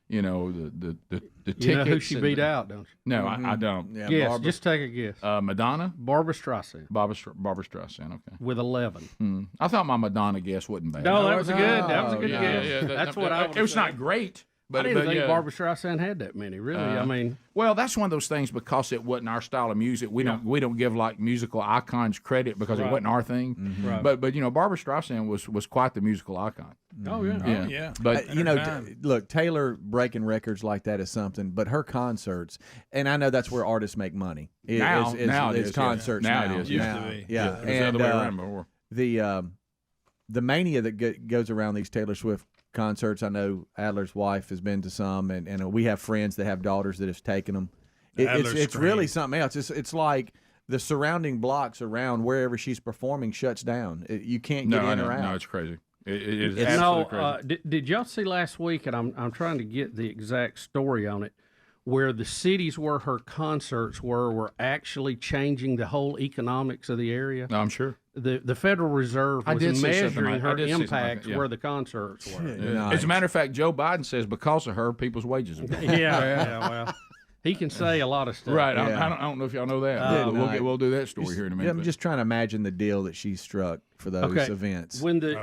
tickets. You know who she beat out, don't you? No, I don't. Yeah, yes, just take a guess. Madonna, Barbra Streisand. Barbra Streisand. Okay. With 11. I thought my Madonna guess wasn't bad. No, that was a good guess. Yeah, that's what I. It was not great. But, I didn't think Barbra Streisand had that many, really. I mean, well, that's one of those things because it wasn't our style of music. We don't give like musical icons credit because it wasn't our thing. Mm-hmm. Right. But Barbra Streisand was quite the musical icon. Oh yeah, yeah. But look, Taylor breaking records like that is something. But her concerts, and I know that's where artists make money. Now it is concerts. Now now it is. Yeah, yeah. It was the other way around before. The mania that goes around these Taylor Swift concerts. I know Adler's wife has been to some, and we have friends that have daughters that have taken them. It's really something else. It's like the surrounding blocks around wherever she's performing shuts down. You can't get in or out. No, it's crazy. It's absolutely crazy. Did y'all see last week? And I'm trying to get the exact story on it, where the cities where her concerts were actually changing the whole economics of the area. No, I'm sure. The Federal Reserve was measuring her impact where the concerts were. Nice. As a matter of fact, Joe Biden says because of her, people's wages are going. Well, he can say a lot of stuff. Right. I don't know if y'all know that. We'll do that story here in a minute. I'm just trying to imagine the deal that she struck for those events. When the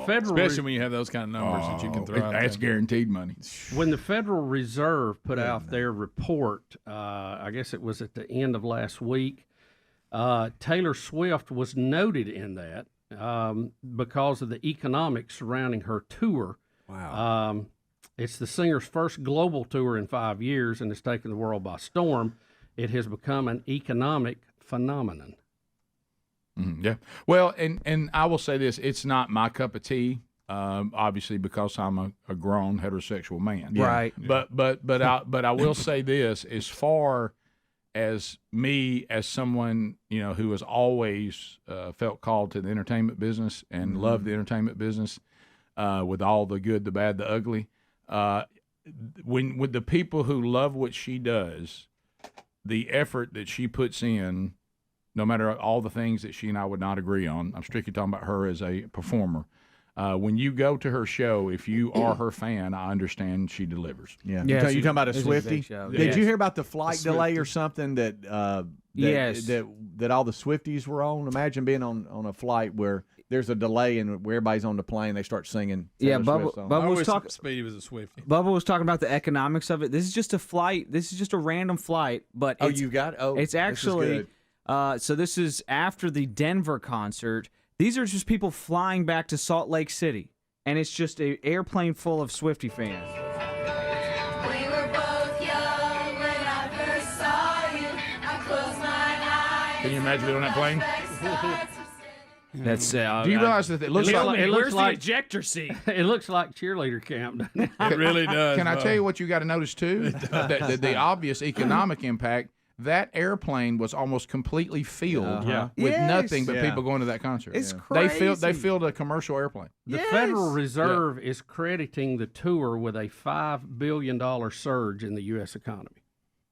Federal, especially when you have those kind of numbers that you can throw out there. That's guaranteed money. When the Federal Reserve put out their report, I guess it was at the end of last week, Taylor Swift was noted in that because of the economics surrounding her tour. Wow. It's the singer's first global tour in 5 years, and it's taken the world by storm. It has become an economic phenomenon. Yeah. Well, and I will say this: it's not my cup of tea. Obviously, because I'm a grown heterosexual man. Right. But I will say this: as far as me, as someone who has always felt called to the entertainment business and loved the entertainment business, with all the good, the bad, the ugly. When with the people who love what she does, the effort that she puts in, no matter all the things that she and I would not agree on, I'm strictly talking about her as a performer. When you go to her show, if you are her fan, I understand she delivers. Yeah. You're talking about a Swiftie? Did you hear about the flight delay or something that all the Swifties were on? Imagine being on a flight where there's a delay and where everybody's on the plane, they start singing. Bubba was talking. Speedy was a Swiftie. Bubba was talking about the economics of it. This is just a flight. This is just a random flight, but you got it? Oh, it's actually. So this is after the Denver concert. These are just people flying back to Salt Lake City, and it's just an airplane full of Swiftie fans. We were both young when I first saw you. I closed my eyes. Can you imagine being on that plane? That's. Do you realize that it looks like the ejector seat? It looks like cheerleader camp. It really does. Can I tell you what you got to notice too? The obvious economic impact. that airplane was almost completely filled with Yes. nothing but people going to that concert. It's They filled a commercial airplane. The Federal Reserve is crediting the tour with a $5 billion surge in the U.S. economy.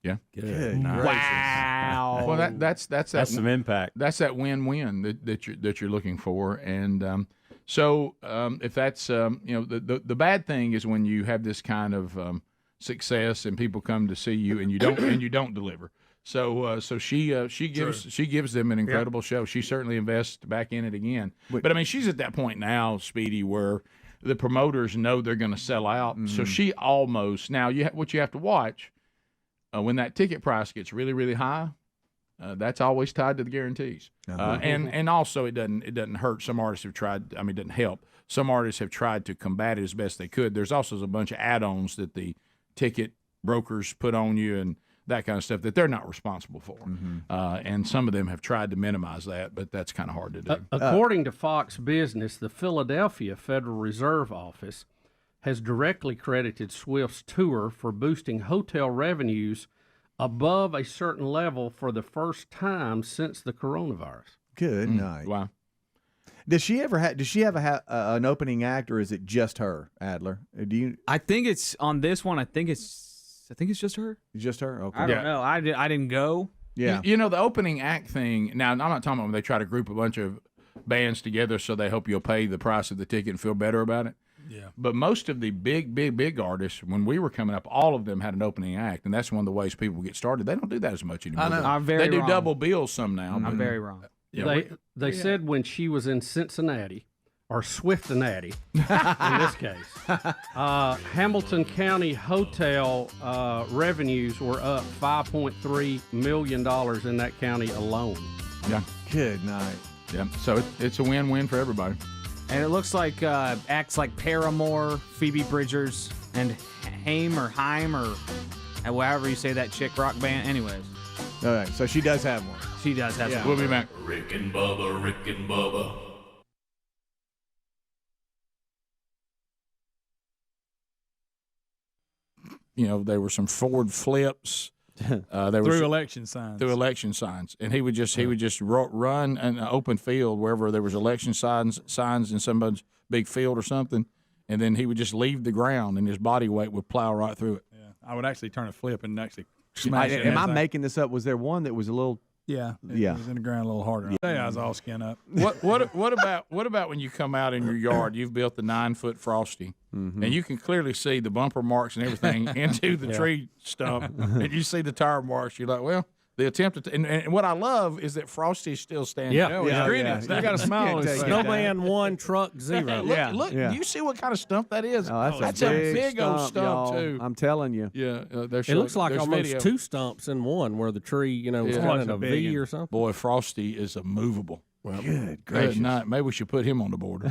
Yeah. Good. Wow. Well, that's some impact. That's that win-win that you're looking for, and if that's the bad thing is when you have this kind of success and people come to see you and you don't deliver. So she gives them an incredible show. She certainly invests back in it again. But I mean, she's at that point now, Speedy, where the promoters know they're going to sell out. Mm-hmm. So she almost now what you have to watch when that ticket price gets really, really high. That's always tied to the guarantees, and also it doesn't hurt. Some artists have tried. I mean, it doesn't help. Some artists have tried to combat it as best they could. There's also a bunch of add-ons that the ticket brokers put on you and that kind of stuff that they're not responsible for. Mm-hmm. And some of them have tried to minimize that, but that's kind of hard to do. According to Fox Business, the Philadelphia Federal Reserve Office has directly credited Swift's tour for boosting hotel revenues above a certain level for the first time since the coronavirus. Good night. Wow. Does she have an opening act, or is it just her, Adler? Do you? I think it's on this one. I think it's just her. Just her. Okay. I don't know. I didn't go. Yeah. You know the opening act thing. Now I'm not talking about when they try to group a bunch of bands together so they hope you'll pay the price of the ticket and feel better about it. Yeah. But most of the big artists, when we were coming up, all of them had an opening act, and that's one of the ways people get started. They don't do that as much anymore. I know. I'm very They do wrong. double bills some now. I'm very wrong. Yeah, They said when she was in Cincinnati, or Swiftinati in this case, Hamilton County hotel revenues were up $5.3 million in that county alone. Yeah. Good night. Yeah. So it's a win-win for everybody. And it looks like acts like Paramore, Phoebe Bridgers, and Haim or however you say that chick rock band. Anyways. All right. So she does have one. She does have some. We'll be back. Rick and Bubba, Rick and Bubba. You know, there were some Ford flips. Through election signs. And he would just run an open field wherever there was election signs in somebody's big field or something, and then he would just leave the ground and his body weight would plow right through it. Yeah, I would actually turn a flip and actually smash it. Am I making this up? Was there one that was a little? Yeah, yeah. It was in the ground a little harder. Yeah, I was all skin up. What about when you come out in your yard? You've built the 9-foot Frosty, and you can clearly see the bumper marks and everything into the tree stump, and you see the tire marks. You're like, well, the attempt and what I love is that Frosty's still standing. Yeah. Grinning. You got a smile on his face. Snowman 1, truck 0. Look, do you see what kind of stump that is? Oh, that's a big old stump too. I'm telling you. Yeah, it looks like almost video. 2 stumps in one, where the tree, was kind of a V or something. Boy, Frosty is immovable. Well, good gracious. Maybe we should put him on the board.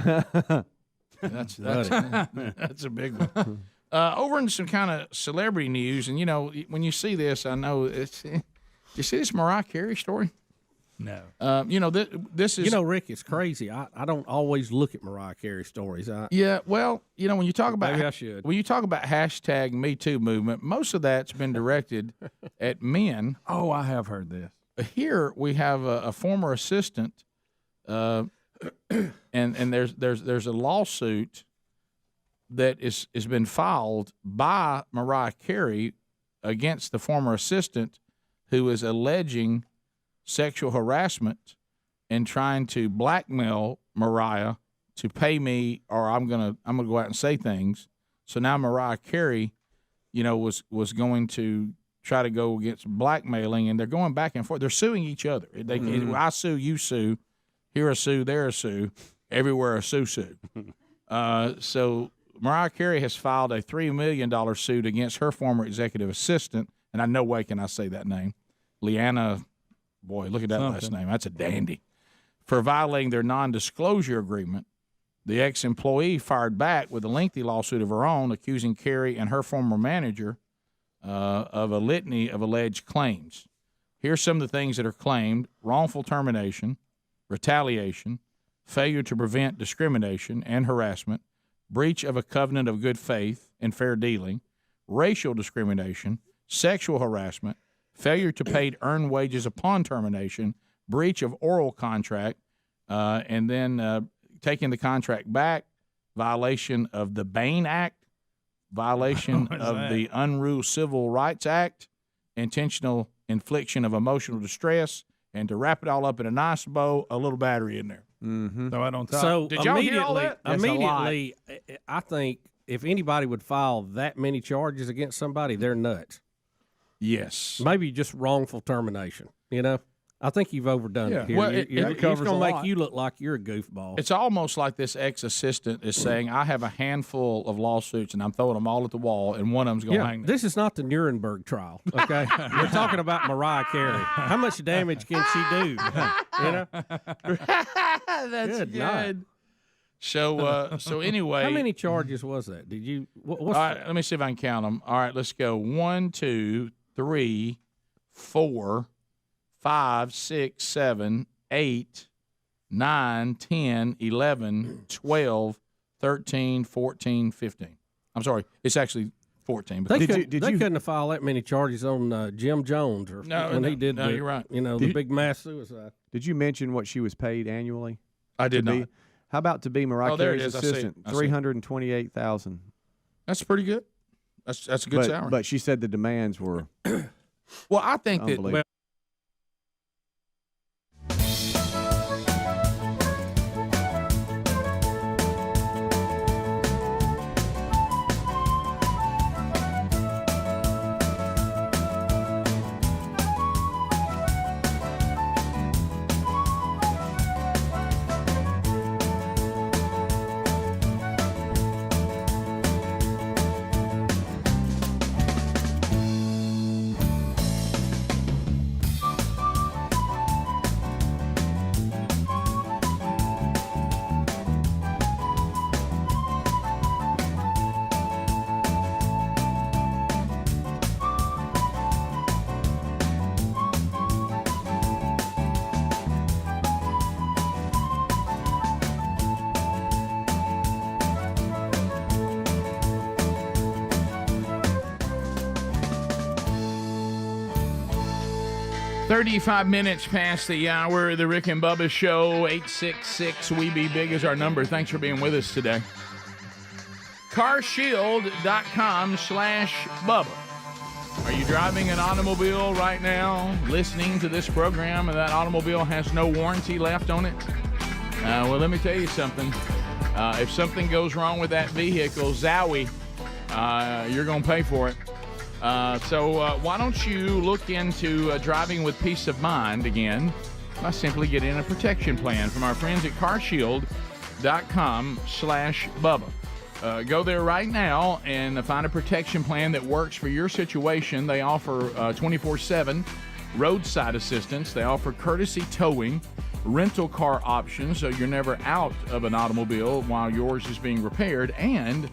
That's a big one. Over in some kind of celebrity news, and when you see this, I know it's. You see this Mariah Carey story? No. This is. Rick, it's crazy. I don't always look at Mariah Carey stories. Yeah, well, when you talk about maybe I should. When you talk about hashtag Me Too movement, most of that's been directed at men. Oh, I have heard this. Here we have a former assistant, and there's a lawsuit that has been filed by Mariah Carey against the former assistant, who is alleging sexual harassment and trying to blackmail Mariah to pay me, or I'm gonna go out and say things. So now Mariah Carey, was going to try to go against blackmailing, and they're going back and forth. They're suing each other. I sue, you sue, here a sue, there a sue, everywhere a sue. So Mariah Carey has filed a $3 million suit against her former executive assistant, and I no way can I say that name. Leanna, boy, look at that last name. That's a dandy. For violating their non-disclosure agreement, the ex-employee fired back with a lengthy lawsuit of her own, accusing Kerry and her former manager of a litany of alleged claims. Here's some of the things that are claimed: wrongful termination, retaliation, failure to prevent discrimination and harassment, breach of a covenant of good faith and fair dealing, racial discrimination, sexual harassment, failure to pay earned wages upon termination, breach of oral contract, and then taking the contract back, violation of the Bain Act, violation of the Unruh Civil Rights Act, intentional infliction of emotional distress, and to wrap it all up in a nice bow, a little battery in there. Mm-hmm. So I don't talk. So Did y'all hear all that? Immediately, I think if anybody would file that many charges against somebody, they're nuts. Yes. Maybe just wrongful termination, I think you've overdone it here. Well, It's it going to make lot. you look like you're a goofball. It's almost like this ex-assistant is saying, I have a handful of lawsuits, and I'm throwing them all at the wall, and one of them's going to hang there. This is not the Nuremberg trial, okay? We're talking about Mariah Carey. How much damage can she do? That's Good good. night. So anyway. How many charges was that? Did you? What's all right, let me see if I can count them. All right, let's go. 1, 2, 3, 4, 5, 6, 7, 8, 9, 10, 11, 12, 13, 14, 15. I'm sorry, it's actually 14. But They couldn't have filed that many charges on Jim Jones or when he did. you're right. The big mass suicide. Did you mention what she was paid annually? I did to be- not. How about to be Mariah there it Carey's is. I see it. assistant? I see it. $328,000. That's pretty good. That's a good salary. But she said the demands were. Well, I think that. Unbelievable. $35 minutes past the hour of the Rick and Bubba Show. 866-WE-BE-BIG is our number. Thanks for being with us today. Carshield.com/Bubba. Are you driving an automobile right now, listening to this program, and that automobile has no warranty left on it? Well, let me tell you something. If something goes wrong with that vehicle, zowie, you're going to pay for it. So why don't you look into driving with peace of mind again by simply getting a protection plan from our friends at Carshield.com/Bubba. Go there right now and find a protection plan that works for your situation. They offer 24/7 roadside assistance. They offer courtesy towing, rental car options, so you're never out of an automobile while yours is being repaired, and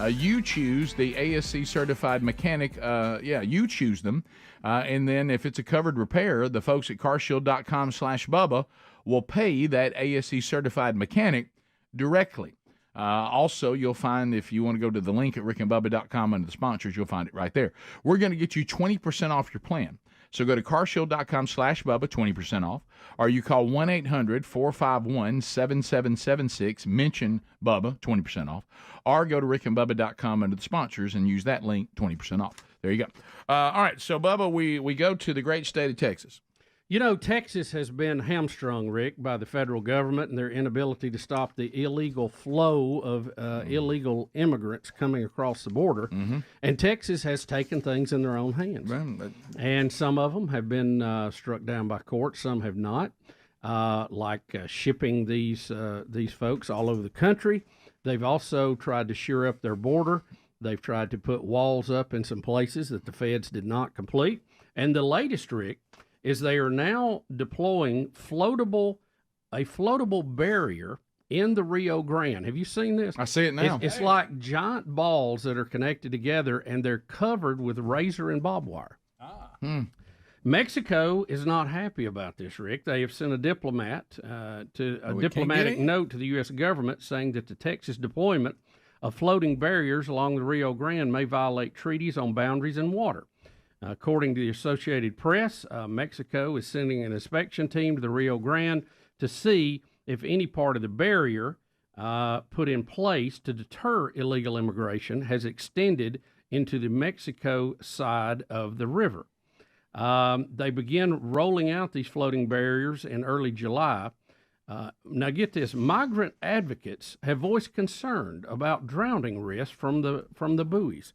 you choose the ASC certified mechanic. You choose them. And then if it's a covered repair, the folks at carshield.com/Bubba will pay that ASC certified mechanic directly. Also, you'll find if you want to go to the link at rickandbubba.com under the sponsors, you'll find it right there. We're going to get you 20% off your plan. So go to carshield.com/Bubba, 20% off, or you call 1-800-451-7776, mention Bubba, 20% off, or go to rickandbubba.com under the sponsors and use that link, 20% off. There you go. All right, so Bubba, we go to the great state of Texas. You know, Texas has been hamstrung, Rick, by the federal government and their inability to stop the illegal flow of illegal immigrants coming across the border. Mm-hmm. And Texas has taken things in their own hands. And some of them have been struck down by court, some have not, shipping these folks all over the country. They've also tried to shore up their border. They've tried to put walls up in some places that the feds did not complete. And the latest, Rick, is they are now deploying a floatable barrier in the Rio Grande. Have you seen this? I see it now. It's like giant balls that are connected together, and they're covered with razor and barbed wire. Mexico is not happy about this, Rick. They have sent a diplomatic note to the U.S. government saying that the Texas deployment of floating barriers along the Rio Grande may violate treaties on boundaries and water. According to the Associated Press, Mexico is sending an inspection team to the Rio Grande to see if any part of the barrier put in place to deter illegal immigration has extended into the Mexico side of the river. They began rolling out these floating barriers in early July. Now get this, migrant advocates have voiced concern about drowning risk from the buoys.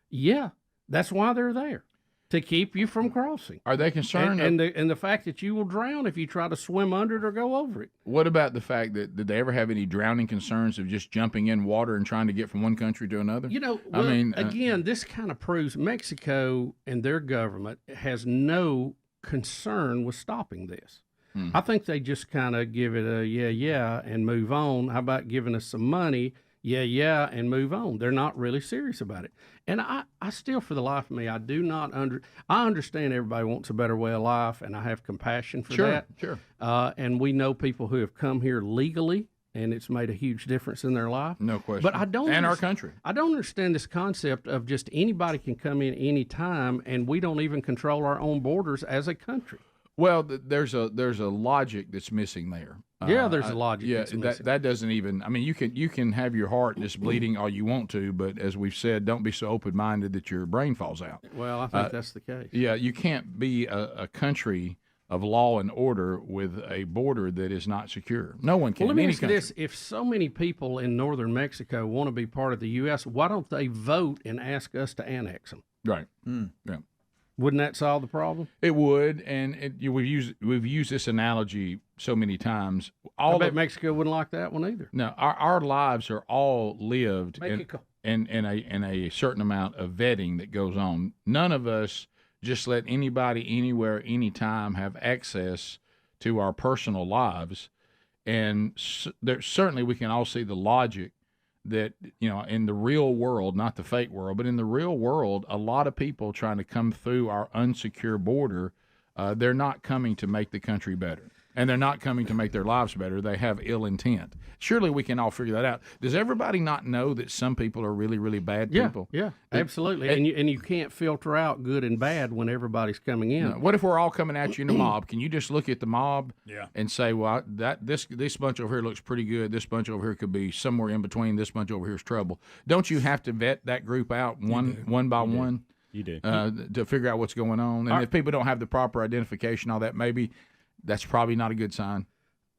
Yeah, that's why they're there, to keep you from crossing. Are they concerned? And the fact that you will drown if you try to swim under it or go over it. What about the fact that did they ever have any drowning concerns of just jumping in water and trying to get from one country to another? You know, well, again, this kind of proves Mexico and their government has no concern with stopping this. I think they just kind of give it a yeah, and move on. How about giving us some money? Yeah, and move on. They're not really serious about it. And I still, for the life of me, I do not I understand everybody wants a better way of life, and I have compassion for that. Sure. And we know people who have come here legally, and it's made a huge difference in their life. No question. But I don't. And our country. I don't understand this concept of just anybody can come in any time, and we don't even control our own borders as a country. Well, there's a logic that's missing there. Yeah, there's a logic. Yeah, that's missing. that doesn't even. I mean, you can have your heart just bleeding all you want to, but as we've said, don't be so open-minded that your brain falls out. Well, I think that's the case. Yeah, you can't be a country of law and order with a border that is not secure. No one can. Well, let me any ask you country. this: if so many people in northern Mexico want to be part of the U.S., why don't they vote and ask us to annex them? Right. Yeah. Wouldn't that solve the problem? It would, and we've used this analogy so many times. I bet Mexico wouldn't like that one either. No, our lives are all lived in a certain amount of vetting that goes on. None of us just let anybody, anywhere, anytime have access to our personal lives, and certainly we can all see the logic that, in the real world, not the fake world, but in the real world, a lot of people trying to come through our unsecure border, they're not coming to make the country better. And they're not coming to make their lives better. They have ill intent. Surely we can all figure that out. Does everybody not know that some people are really, really bad people? Yeah, absolutely. And you can't filter out good and bad when everybody's coming in. No. What if we're all coming at you in a mob? Can you just look at the mob and say, well, this bunch over here looks pretty good. This bunch over here could be somewhere in between. This bunch over here is trouble. Don't you have to vet that group out one by one? You do. To figure out what's going on. And if people don't have the proper identification, all that, maybe that's probably not a good sign.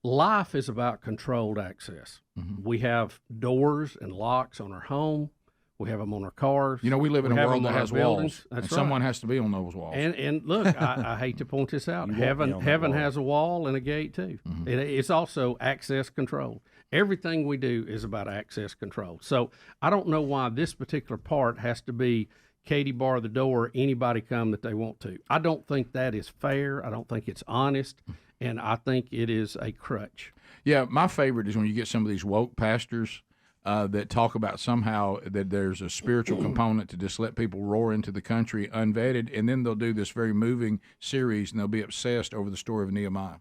Life is about controlled access. Mm-hmm. We have doors and locks on our home. We have them on our cars. We live in a world that has walls. That's and right. Someone has to be on those walls. And look, I hate to point this out. Heaven has a wall and a gate too. Mm-hmm. It's also access control. Everything we do is about access control. So I don't know why this particular part has to be Katie bar the door, anybody come that they want to. I don't think that is fair. I don't think it's honest, and I think it is a crutch. Yeah, my favorite is when you get some of these woke pastors that talk about somehow that there's a spiritual component to just let people roar into the country unvetted, and then they'll do this very moving series, and they'll be obsessed over the story of Nehemiah.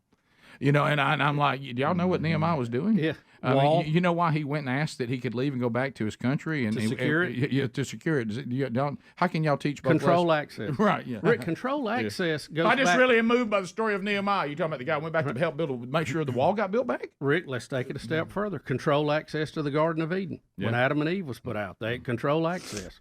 And I'm like, do y'all know what Nehemiah was doing? Yeah. I mean, you know why he went and asked that he could leave and go back to his country and to secure it? Yeah, to secure it. How can y'all teach both control lessons? access? Right. Yeah. Rick, control access goes. I just back. really am moved by the story of Nehemiah. You talking about the guy who went back to help make sure the wall got built back? Rick, let's take it a step further. Control access to the Garden of Eden. When Adam and Eve was put out, they had control access.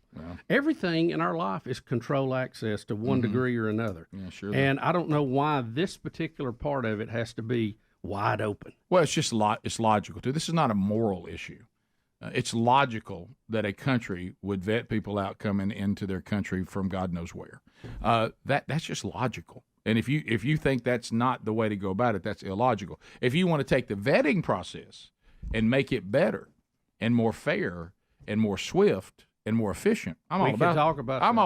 Everything in our life is control access to one degree or another. Yeah, sure. And I don't know why this particular part of it has to be wide open. Well, it's just it's logical too. This is not a moral issue. It's logical that a country would vet people out coming into their country from God knows where. That's just logical. And if you think that's not the way to go about it, that's illogical. If you want to take the vetting process and make it better and more fair and more swift and more efficient, I'm all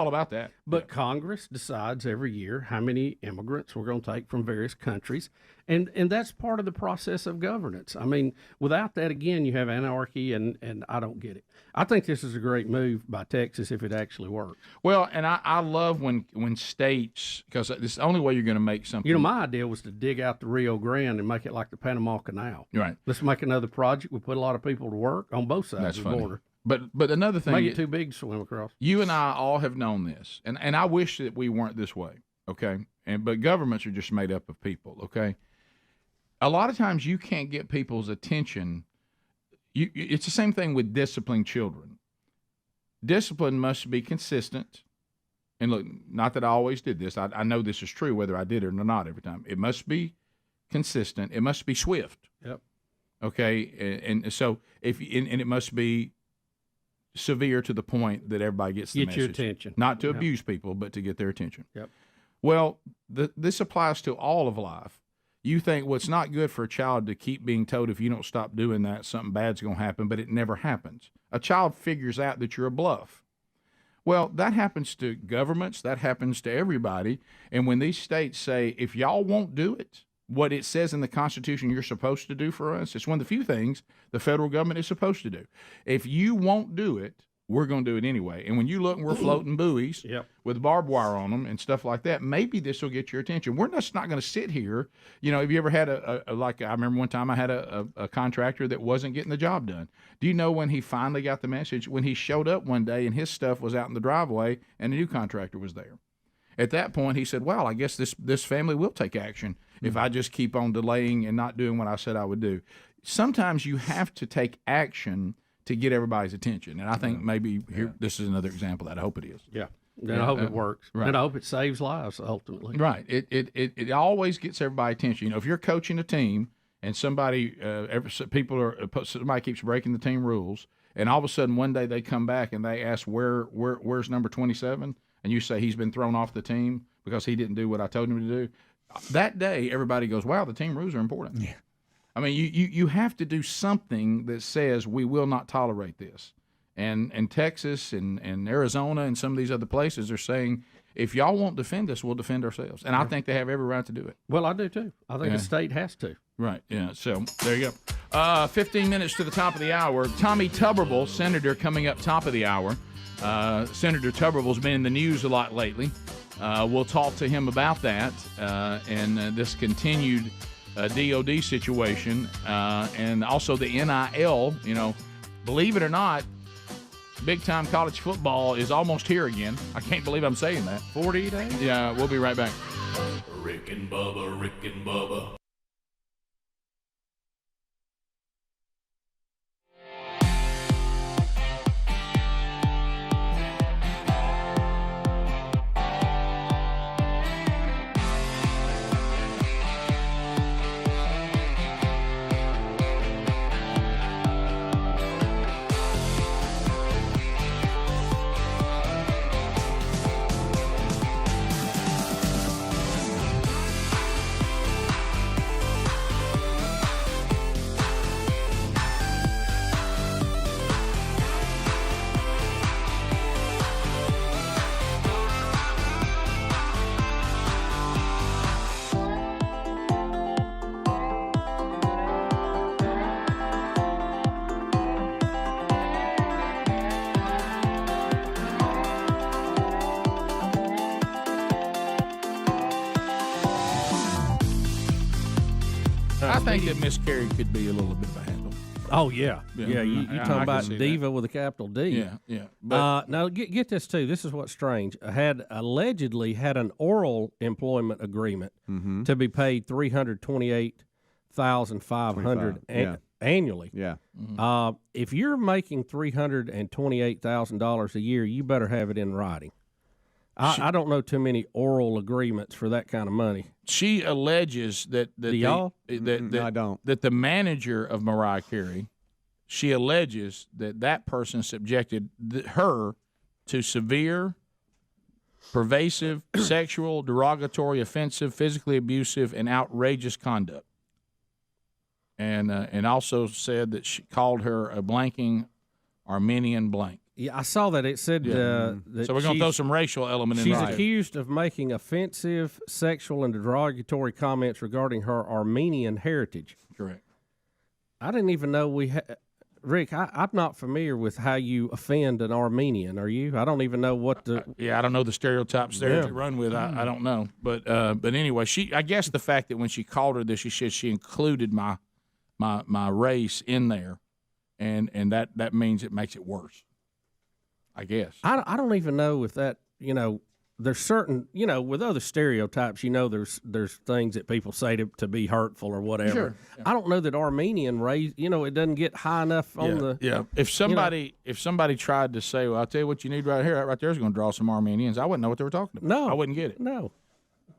about that. But Congress decides every year how many immigrants we're going to take from various countries, and that's part of the process of governance. I mean, without that, again, you have anarchy, and I don't get it. I think this is a great move by Texas if it actually works. Well, and I love when states, because this is the only way you're going to make something. My idea was to dig out the Rio Grande and make it like the Panama Canal. Right. Let's make another project. We put a lot of people to work on both sides of the border. But another thing, Make it too big to swim across. You and I all have known this, and I wish that we weren't this way. Okay, but governments are just made up of people. Okay, a lot of times you can't get people's attention. It's the same thing with disciplining children. Discipline must be consistent. And look, not that I always did this. I know this is true whether I did it or not every time. It must be consistent. It must be swift. Yep. Okay, and so and it must be severe to the point that everybody gets the message. Get your attention. Not to abuse people, but to get their attention. Yep. Well, this applies to all of life. You think, well, it's not good for a child to keep being told if you don't stop doing that, something bad's going to happen, but it never happens. A child figures out that you're a bluff. Well, that happens to governments. That happens to everybody. And when these states say, if y'all won't do it, what it says in the Constitution you're supposed to do for us, it's one of the few things the federal government is supposed to do. If you won't do it, we're going to do it anyway. And when you look and we're floating buoys with barbed wire on them and stuff like that, maybe this will get your attention. We're just not going to sit here. You know, have you ever had I remember one time I had a contractor that wasn't getting the job done. Do you know when he finally got the message? When he showed up one day and his stuff was out in the driveway and a new contractor was there. At that point, he said, well, I guess this family will take action if I just keep on delaying and not doing what I said I would do. Sometimes you have to take action to get everybody's attention. And I think maybe this is another example of that. I hope it is. Yeah. And I hope it works. Right. And I hope it saves lives ultimately. Right. It always gets everybody's attention. You know, if you're coaching a team and somebody keeps breaking the team rules, and all of a sudden one day they come back and they ask where's number 27, and you say he's been thrown off the team because he didn't do what I told him to do. That day everybody goes, wow, the team rules are important. Yeah. I mean, you have to do something that says we will not tolerate this. And Texas and Arizona and some of these other places are saying, if y'all won't defend us, we'll defend ourselves. And I think they have every right to do it. Well, I do too. I think the state has to. Right, yeah. So there you go. 15 minutes to the top of the hour. Tommy Tuberville, Senator, coming up top of the hour. Senator Tuberville's been in the news a lot lately. We'll talk to him about that and this continued DOD situation, and also the NIL. You know, believe it or not, big-time college football is almost here again. I can't believe I'm saying that. 40 days? Yeah, we'll be right back. Rick and Bubba, Rick and Bubba. I think that Miss Kerry could be a little bit of a handle. Oh, yeah. Yeah, you talking about diva with a capital D. Yeah. But, now, get this, too. This is what's strange. Allegedly had an oral employment agreement to be paid $328,500 annually. Yeah. If you're making $328,000 a year, you better have it in writing. I don't know too many oral agreements for that kind of money. She alleges that y'all? I don't. That the manager of Mariah Carey, she alleges that person subjected her to severe, pervasive, sexual, derogatory, offensive, physically abusive, and outrageous conduct. And also said that she called her a blanking Armenian blank. Yeah, I saw that. It said that so we're going to throw some racial element in there. She's accused of making offensive, sexual, and derogatory comments regarding her Armenian heritage. Correct. I didn't even know we had... Rick, I'm not familiar with how you offend an Armenian. Are you? I don't even know what the... I don't know the stereotypes there to run with. I don't know. But anyway, I guess the fact that when she called her this, she said she included my race in there. and that means it makes it worse. I guess. I don't even know if that, there's certain, with other stereotypes, there's things that people say to be hurtful or whatever. Sure. Yeah. I don't know that Armenian it doesn't get high enough on the. Yeah. If somebody tried to say, well, I'll tell you what you need right here, right there is going to draw some Armenians, I wouldn't know what they were talking about. No. I wouldn't get it. No.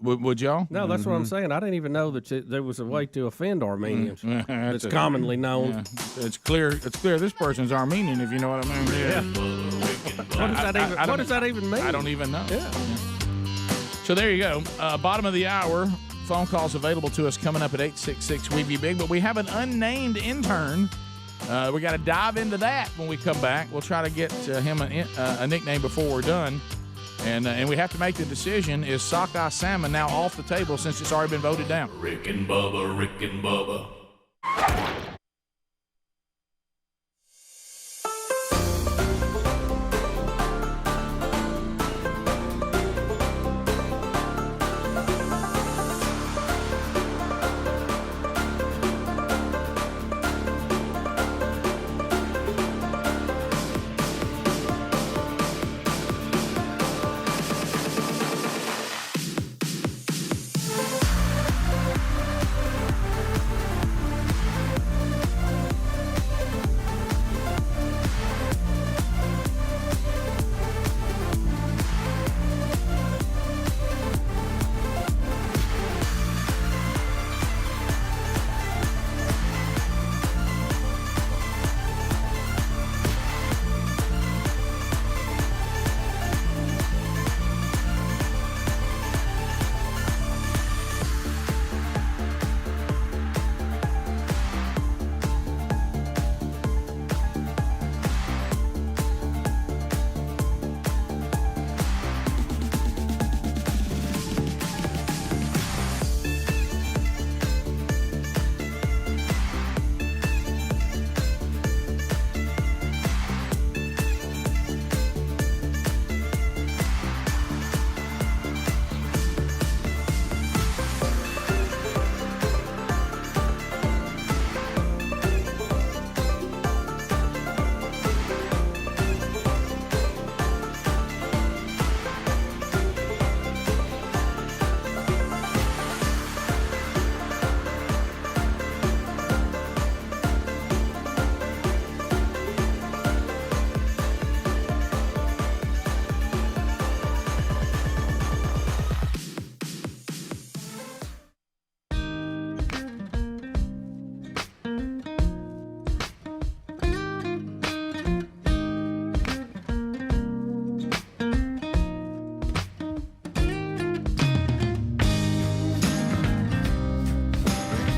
Would y'all? No, that's what I'm saying. I didn't even know that there was a way to offend Armenians. That's commonly known. Yeah. It's clear. This person's Armenian, if you know what I mean. Yeah. What does that even mean? I don't even know. Yeah. So there you go. Bottom of the hour. Phone calls available to us coming up at 866 We Be Big. But we have an unnamed intern. We got to dive into that when we come back. We'll try to get him a nickname before we're done. And we have to make the decision, is sockeye salmon now off the table since it's already been voted down? Rick and Bubba, Rick and Bubba.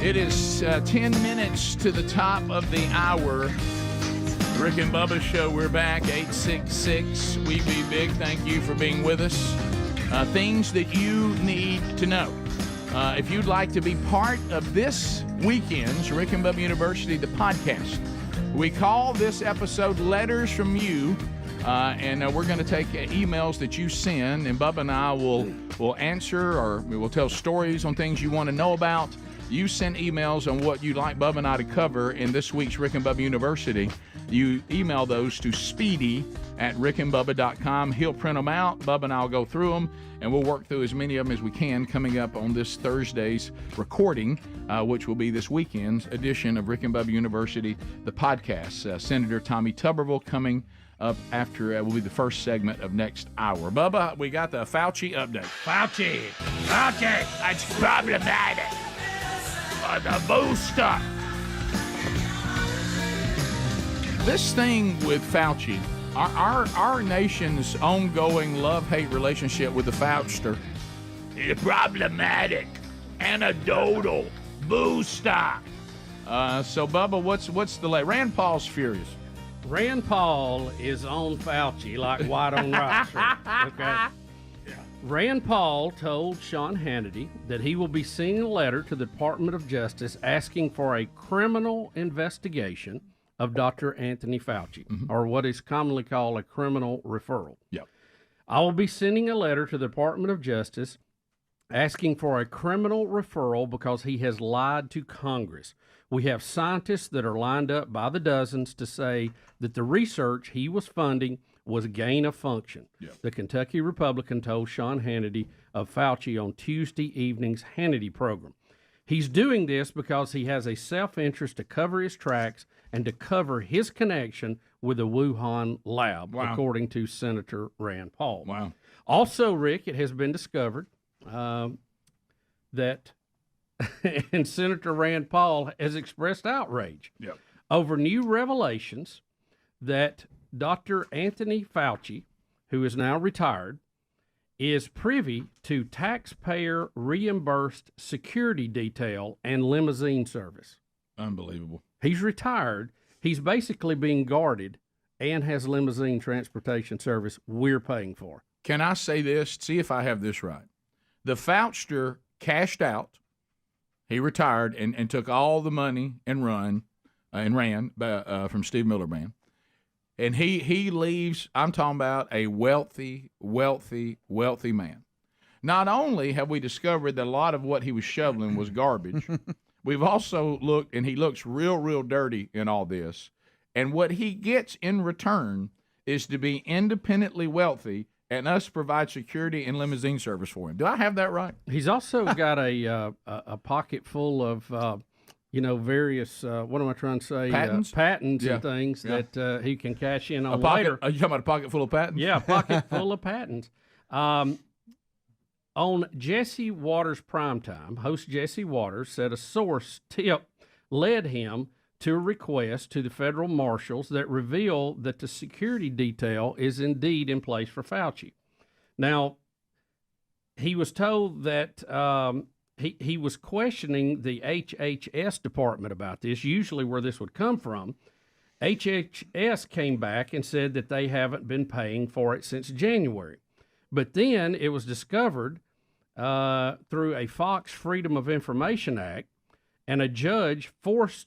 It is 10 minutes to the top of the hour. Rick and Bubba Show, we're back. 866 We Be Big. Thank you for being with us. Things that you need to know. If you'd like to be part of this weekend's Rick and Bubba University, the podcast, we call this episode Letters from You. And we're going to take emails that you send, and Bubba and I will answer, or we will tell stories on things you want to know about. You send emails on what you'd like Bubba and I to cover in this week's Rick and Bubba University. You email those to speedy@rickandbubba.com. He'll print them out. Bubba and I will go through them, and we'll work through as many of them as we can coming up on this Thursday's recording, which will be this weekend's edition of Rick and Bubba University, the podcast. Senator Tommy Tuberville coming up after will be the first segment of next hour. Bubba, we got the Fauci update. Fauci, that's problematic. The booster. This thing with Fauci, our nation's ongoing love-hate relationship with the Faucister is problematic. Anecdotal. Booster. So, Bubba, what's the lay? Rand Paul's furious. Rand Paul is on Fauci like white on rice. Okay. Rand Paul told Sean Hannity that he will be sending a letter to the Department of Justice asking for a criminal investigation of Dr. Anthony Fauci, or what is commonly called a criminal referral. Yep. I will be sending a letter to the Department of Justice asking for a criminal referral because he has lied to Congress. We have scientists that are lined up by the dozens to say that the research he was funding was gain of function. The Kentucky Republican told Sean Hannity of Fauci on Tuesday evening's Hannity program. He's doing this because he has a self-interest to cover his tracks and to cover his connection with the Wuhan lab, according to Senator Rand Paul. Wow. Also, Rick, it has been discovered that, and Senator Rand Paul has expressed outrage over new revelations that Dr. Anthony Fauci, who is now retired, is privy to taxpayer reimbursed security detail and limousine service. Unbelievable. He's retired. He's basically being guarded and has limousine transportation service we're paying for. Can I say this? See if I have this right. The Fauchster cashed out. He retired and took all the money and ran from Steve Miller Band. And he leaves, I'm talking about a wealthy, wealthy, wealthy man. Not only have we discovered that a lot of what he was shoveling was garbage, we've also looked, and he looks real, real dirty in all this. And what he gets in return is to be independently wealthy and us provide security and limousine service for him. Do I have that right? He's also got a pocket full of various, what am I trying to say? Patents? Patents and things that he can cash in on pocket, later. Are you talking about a pocket full of patents? Yeah, a pocket full of patents. On Jesse Waters' Primetime, host Jesse Waters said a source tip led him to a request to the federal marshals that reveal that the security detail is indeed in place for Fauci. Now, he was told that he was questioning the HHS department about this, usually where this would come from. HHS came back and said that they haven't been paying for it since January. But then it was discovered through a Fox Freedom of Information Act, and a judge forced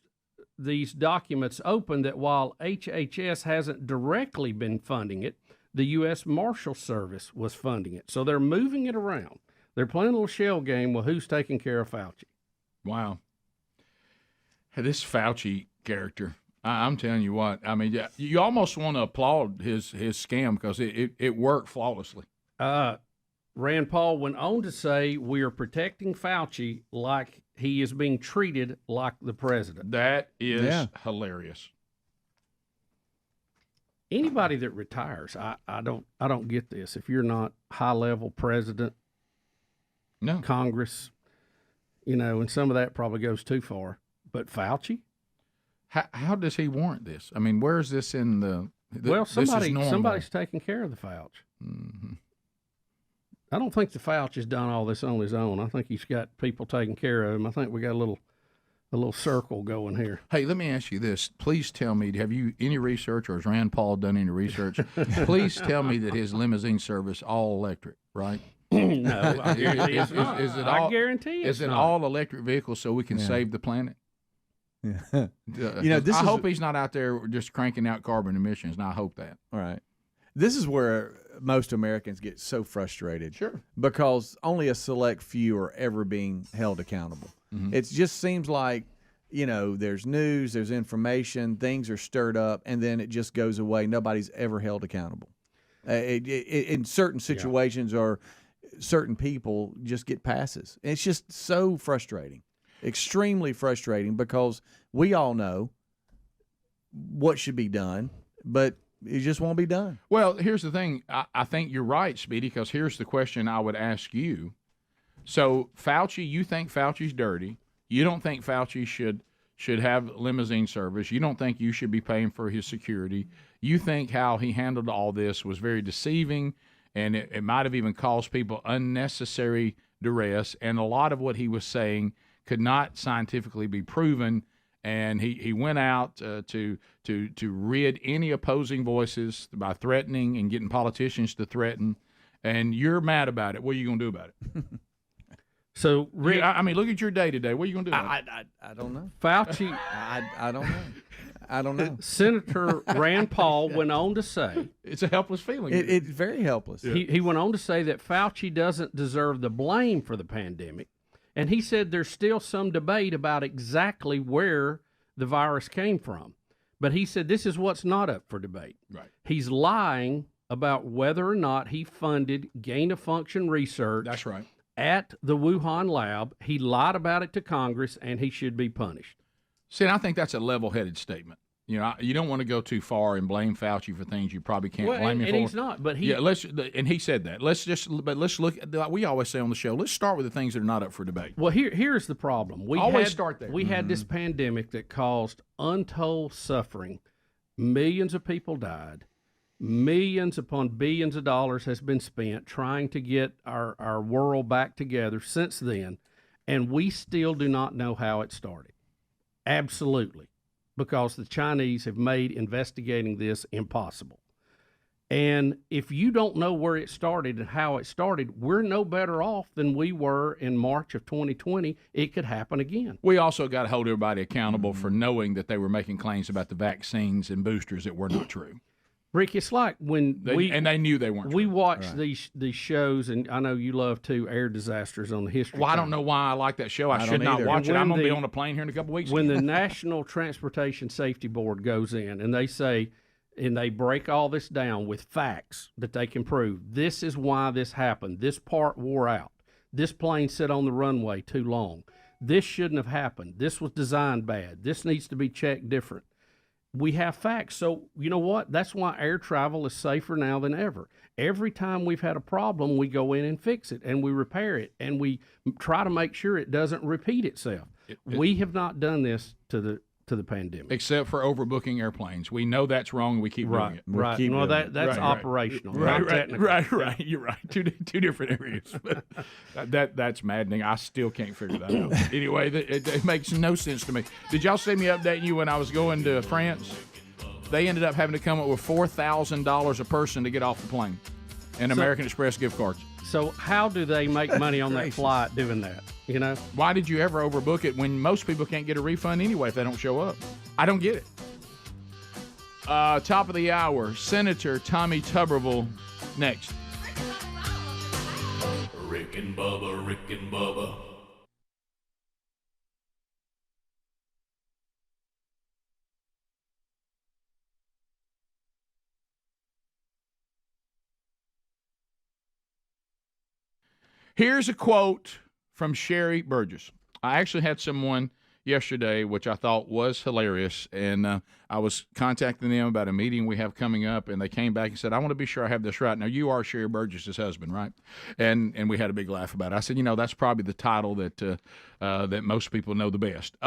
these documents open that while HHS hasn't directly been funding it, the U.S. Marshal Service was funding it. So they're moving it around. They're playing a little shell game with who's taking care of Fauci. Wow. This Fauci character, I'm telling you what, I mean, you almost want to applaud his scam because it worked flawlessly. Rand Paul went on to say, we are protecting Fauci like he is being treated like the president. That is hilarious. Anybody that retires, I don't get this. If you're not high-level president, Congress, and some of that probably goes too far. But Fauci? How does he warrant this? I mean, where is this in the well, somebody's taking care of the Fauci. Mm-hmm. I don't think the Fauci's done all this on his own. I think he's got people taking care of him. I think we got a little circle going here. Hey, let me ask you this. Please tell me, have you any research, or has Rand Paul done any research? Please tell me that his limousine service all electric, right? No, I guarantee it's not. I guarantee it's Is it not. all electric vehicles so we can save the planet? Yeah. I hope he's not out there just cranking out carbon emissions, and I hope that. All right. This is where most Americans get so frustrated. Sure. Because only a select few are ever being held accountable. Mm-hmm. It just seems like, there's news, there's information, things are stirred up, and then it just goes away. Nobody's ever held accountable. In certain situations or certain people just get passes. And it's just so frustrating, extremely frustrating, because we all know what should be done, but it just won't be done. Well, here's the thing. I think you're right, Speedy, because here's the question I would ask you. So, Fauci, you think Fauci's dirty. You don't think Fauci should have limousine service. You don't think you should be paying for his security. You think how he handled all this was very deceiving, and it might have even caused people unnecessary duress, and a lot of what he was saying could not scientifically be proven. And he went out to rid any opposing voices by threatening and getting politicians to threaten. And you're mad about it. What are you going to do about it? So, Rick, I mean, look at your day today. What are you going to do about it? I don't know. Fauci. I don't know. I don't know. Senator Rand Paul went on to say, it's a helpless feeling. It's very helpless. He went on to say that Fauci doesn't deserve the blame for the pandemic. And he said there's still some debate about exactly where the virus came from. But he said this is what's not up for debate. Right. He's lying about whether or not he funded gain-of-function research. That's right. At the Wuhan lab. He lied about it to Congress, and he should be punished. See, and I think that's a level-headed statement. You know, you don't want to go too far and blame Fauci for things you probably can't blame him for. And he's not, but he. Yeah, and he said that. Let's look. Like we always say on the show, let's start with the things that are not up for debate. Well, here's the problem. We always had, start there. We had this pandemic that caused untold suffering. Millions of people died. Millions upon billions of dollars has been spent trying to get our world back together since then, and we still do not know how it started. Absolutely. Because the Chinese have made investigating this impossible. And if you don't know where it started and how it started, we're no better off than we were in March of 2020. It could happen again. We also got to hold everybody accountable for knowing that they were making claims about the vaccines and boosters that were not true. Rick, it's like when they knew they weren't. We watch these shows, and I know you love to air disasters on the History Well, I Channel. don't know why I like that show. I should not watch it. I'm going to be on a plane here in a couple weeks. When the National Transportation Safety Board goes in and they say, and they break all this down with facts that they can prove. This is why this happened. This part wore out. This plane sat on the runway too long. This shouldn't have happened. This was designed bad. This needs to be checked different. We have facts. So, you know what? That's why air travel is safer now than ever. Every time we've had a problem, we go in and fix it, and we repair it, and we try to make sure it doesn't repeat itself. We have not done this to the pandemic. Except for overbooking airplanes. We know that's wrong, and we keep doing it. Right. Well, that's operational, not technical. Right. You're right. Two different areas. That's maddening. I still can't figure that out. Anyway, it makes no sense to me. Did y'all see me updating you when I was going to France? They ended up having to come up with $4,000 a person to get off the plane and American Express gift cards. So how do they make money on that flight doing that? You know? Why did you ever overbook it when most people can't get a refund anyway if they don't show up? I don't get it. Top of the hour, Senator Tommy Tuberville next. Rick and Bubba, Rick and Bubba. Here's a quote from Sherry Burgess. I actually had someone yesterday, which I thought was hilarious, and I was contacting them about a meeting we have coming up, and they came back and said, I want to be sure I have this right. Now, you are Sherry Burgess's husband, right? And we had a big laugh about it. I said, that's probably the title that that most people know the best.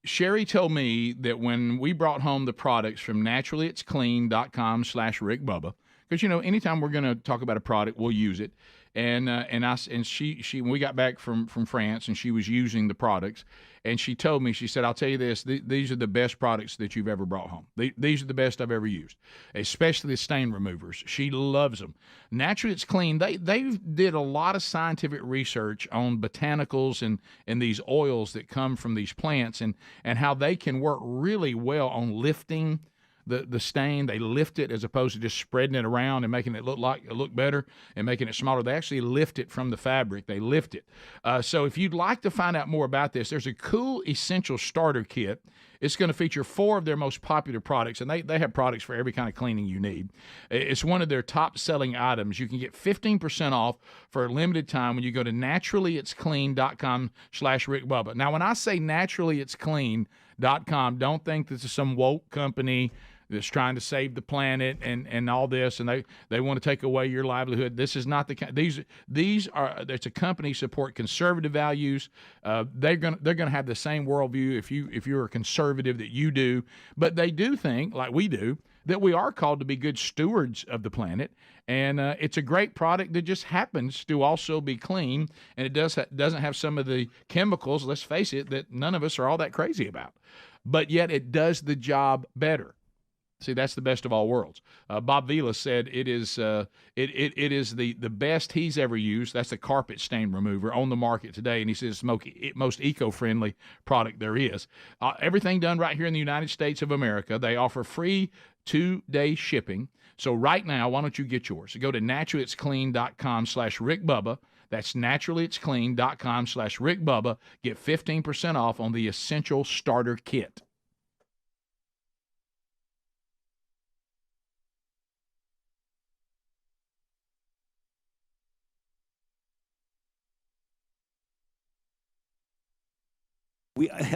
Sherry told me that when we brought home the products from naturallyitsclean.com/RickBubba, because, anytime we're going to talk about a product, we'll use it. She when we got back from France and she was using the products, and she told me, she said, I'll tell you this, these are the best products that you've ever brought home. These are the best I've ever used, especially the stain removers. She loves them. Naturally, It's Clean. They did a lot of scientific research on botanicals and these oils that come from these plants and how they can work really well on lifting the stain. They lift it as opposed to just spreading it around and making it look better and making it smaller. They actually lift it from the fabric. They lift it. So if you'd like to find out more about this, there's a cool essential starter kit. It's going to feature 4 of their most popular products, and they have products for every kind of cleaning you need. It's one of their top-selling items. You can get 15% off for a limited time when you go to naturallyitsclean.com/RickBubba. Now, when I say naturallyitsclean.com, don't think this is some woke company that's trying to save the planet and all this, and they want to take away your livelihood. This is not the these are. It's a company support conservative values. They're gonna have the same worldview if you're a conservative that you do, but they do think, like we do, that we are called to be good stewards of the planet. And it's a great product that just happens to also be clean, and it doesn't have some of the chemicals, let's face it, that none of us are all that crazy about. But yet it does the job better. See, that's the best of all worlds. Bob Vila said it is the best he's ever used. That's the carpet stain remover on the market today, and he says it's most eco-friendly product there is. Everything done right here in the United States of America. They offer free 2-day shipping. So right now, why don't you get yours? So go to naturallyitsclean.com/RickBubba. That's naturallyitsclean.com/RickBubba. Get 15% off on the Essential Starter Kit.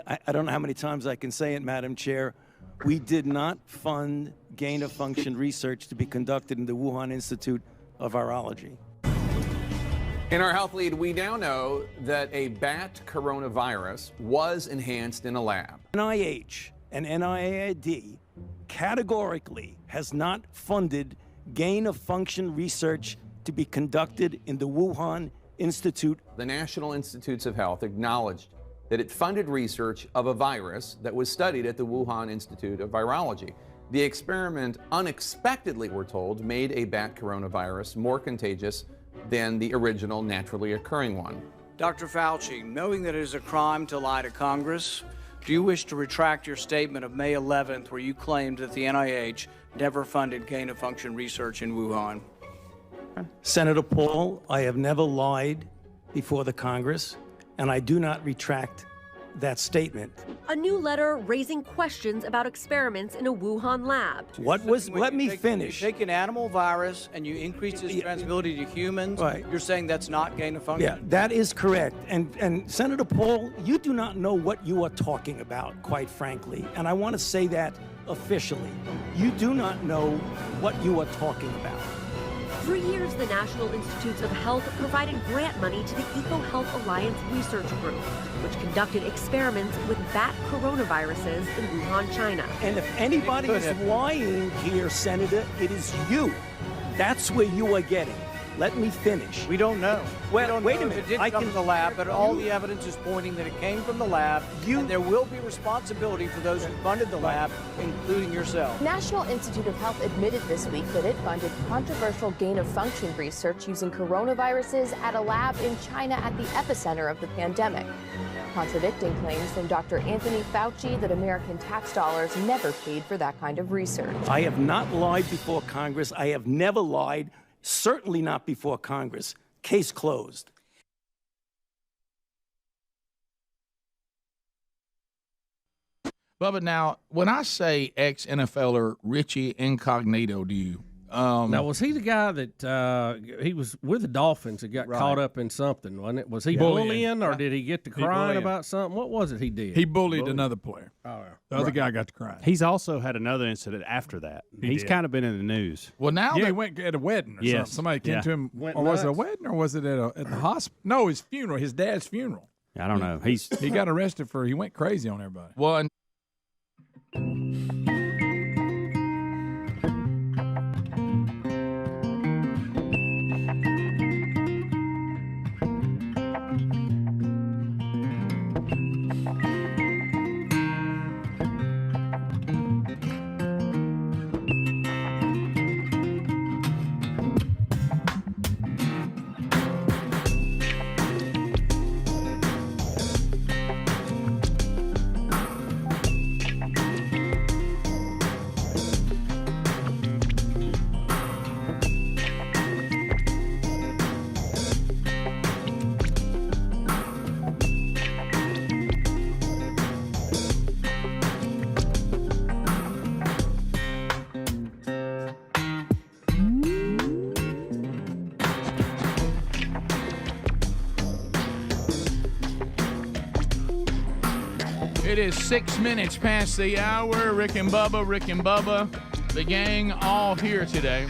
I don't know how many times I can say it, Madam Chair. We did not fund gain-of-function research to be conducted in the Wuhan Institute of Virology. In our health lead, we now know that a bat coronavirus was enhanced in a lab. NIH and NIAID categorically has not funded gain-of-function research to be conducted in the Wuhan Institute. The National Institutes of Health acknowledged that it funded research of a virus that was studied at the Wuhan Institute of Virology. The experiment unexpectedly, we're told, made a bat coronavirus more contagious than the original naturally occurring one. Dr. Fauci, knowing that it is a crime to lie to Congress, do you wish to retract your statement of May 11th where you claimed that the NIH never funded gain-of-function research in Wuhan? Senator Paul, I have never lied before the Congress, and I do not retract that statement. A new letter raising questions about experiments in a Wuhan lab. Let me finish. You take an animal virus and you increase its transmissibility to humans. Right. You're saying that's not gain of function? Yeah, that is correct. And Senator Paul, you do not know what you are talking about, quite frankly. And I want to say that officially. You do not know what you are talking about. For years, the National Institutes of Health provided grant money to the EcoHealth Alliance Research Group, which conducted experiments with bat coronaviruses in Wuhan, China. And if anybody is lying here, Senator, it is you. That's where you are getting. Let me finish. We don't know. Well, wait a minute. It did come from the lab, but all the evidence is pointing that it came from the lab, and there will be responsibility for those who funded the lab, including yourself. National Institute of Health admitted this week that it funded controversial gain-of-function research using coronaviruses at a lab in China at the epicenter of the pandemic, contradicting claims from Dr. Anthony Fauci that American tax dollars never paid for that kind of research. I have not lied before Congress. I have never lied. Certainly not before Congress. Case closed. Bubba, now, when I say ex-NFLer Richie Incognito, do you? Now, was he the guy that he was with the Dolphins that got caught up in something, wasn't it? Was he bullying, or did he get to crying about something? What was it he did? He bullied another player. Oh, the other guy got to crying. He's also had another incident after that. He's did. kind of been in the news. Well, now he went at a wedding or something. Somebody came to him, or was it a wedding, or was it at the hospital? No, his funeral, his dad's funeral. I don't know. He got arrested he went crazy on everybody. Well, It is 6 minutes past the hour. Rick and Bubba, the gang all here today.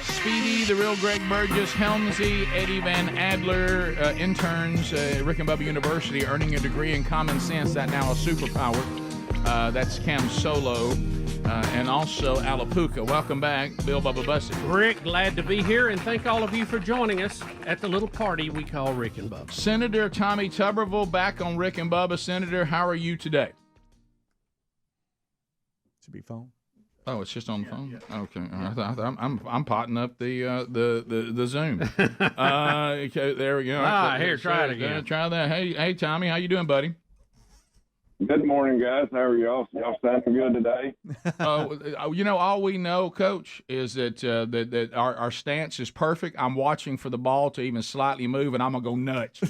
Speedy, the real Greg Burgess, Helmsy, Eddie Van Adler, interns, Rick and Bubba University, earning a degree in common sense, that now a superpower. That's Cam Solo, and also Alapuca. Welcome back, Bill Bubba Bussett. Rick, glad to be here, and thank all of you for joining us at the little party we call Rick and Bubba. Senator Tommy Tuberville back on Rick and Bubba. Senator, how are you today? Should be phone. Oh, it's just on the phone. Yeah. Okay, I'm potting up the Zoom. Okay, there we go. Here, try it again. Try that. Hey, Tommy, how you doing, buddy? Good morning, guys. How are y'all? Y'all sounding good today? All we know, Coach, is that that our stance is perfect. I'm watching for the ball to even slightly move, and I'm gonna go nuts.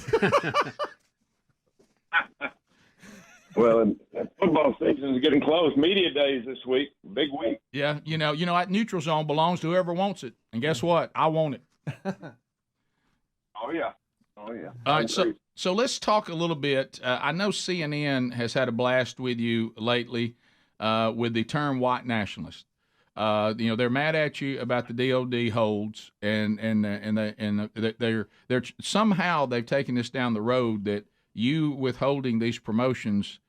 Well, and football season is getting close. Media days this week, big week. Yeah, that neutral zone belongs to whoever wants it, and guess what? I want it. Oh yeah. Oh yeah. All right, so let's talk a little bit. I know CNN has had a blast with you lately with the term white nationalist. They're mad at you about the DOD holds, and they're somehow they've taken this down the road that you withholding these promotions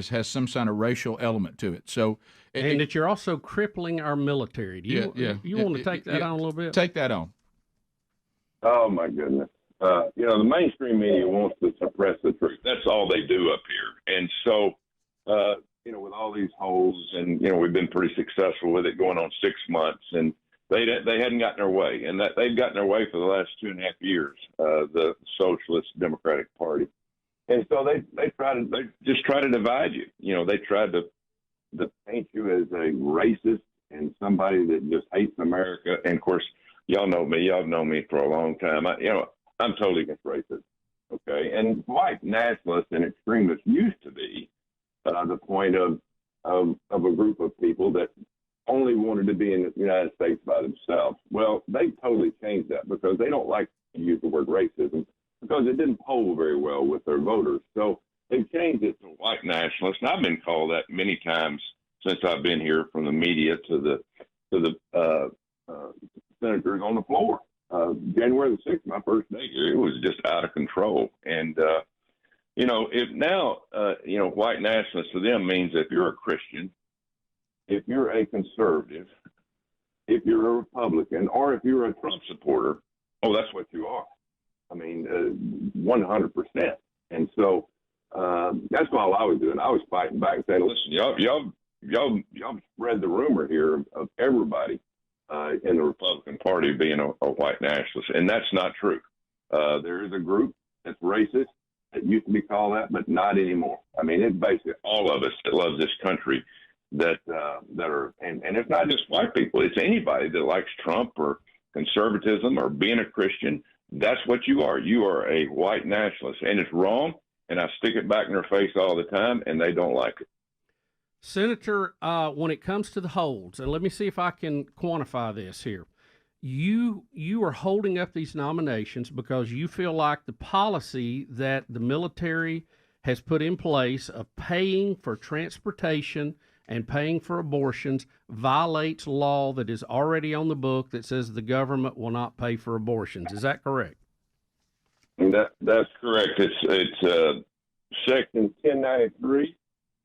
has some kind of racial element to it. So, and that you're also crippling our military. Do you want to take that on a little bit? Take that on. Oh my goodness. The mainstream media wants to suppress the truth. That's all they do up here. And so, with all these holes, and we've been pretty successful with it going on 6 months, and they hadn't gotten their way, and that they've gotten their way for the last 2.5 years. The Socialist Democratic Party, and so they just try to divide you. They tried to paint you as a racist and somebody that just hates America. And of course, y'all know me. Y'all know me for a long time. I'm totally against racism, okay? And white nationalists and extremists used to be the point of a group of people that only wanted to be in the United States by themselves. Well, they totally changed that because they don't like to use the word racism because it didn't poll very well with their voters. So they changed it to white nationalists, and I've been called that many times since I've been here, from the media to the senators on the floor. January the 6th, my first day here, it was just out of control. And, white nationalists to them means if you're a Christian, if you're a conservative, if you're a Republican, or if you're a Trump supporter, that's what you are. I mean, 100%. And so that's all I was doing. I was fighting back and saying, listen, y'all spread the rumor here of everybody in the Republican Party being a white nationalist, and that's not true. There is a group that's racist that used to be called that, but not anymore. I mean, it's basically all of us that loves this country that are, and it's not just white people. It's anybody that likes Trump or conservatism or being a Christian. That's what you are. You are a white nationalist, and it's wrong. And I stick it back in their face all the time, and they don't like it. Senator, when it comes to the holds, and let me see if I can quantify this here. You are holding up these nominations because you feel like the policy that the military has put in place of paying for transportation and paying for abortions violates law that is already on the book that says the government will not pay for abortions. Is that correct? That's correct. It's Section 1093,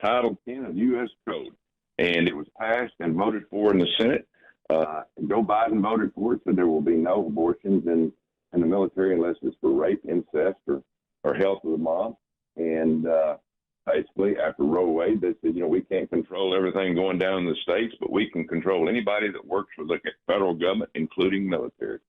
Title 10 of U.S. Code, and it was passed and voted for in the Senate. Joe Biden voted for it, so there will be no abortions in the military unless it's for rape, incest, or health of the mom. And basically, after Roe Wade, they said, we can't control everything going down in the states, but we can control anybody that works for the federal government, including military.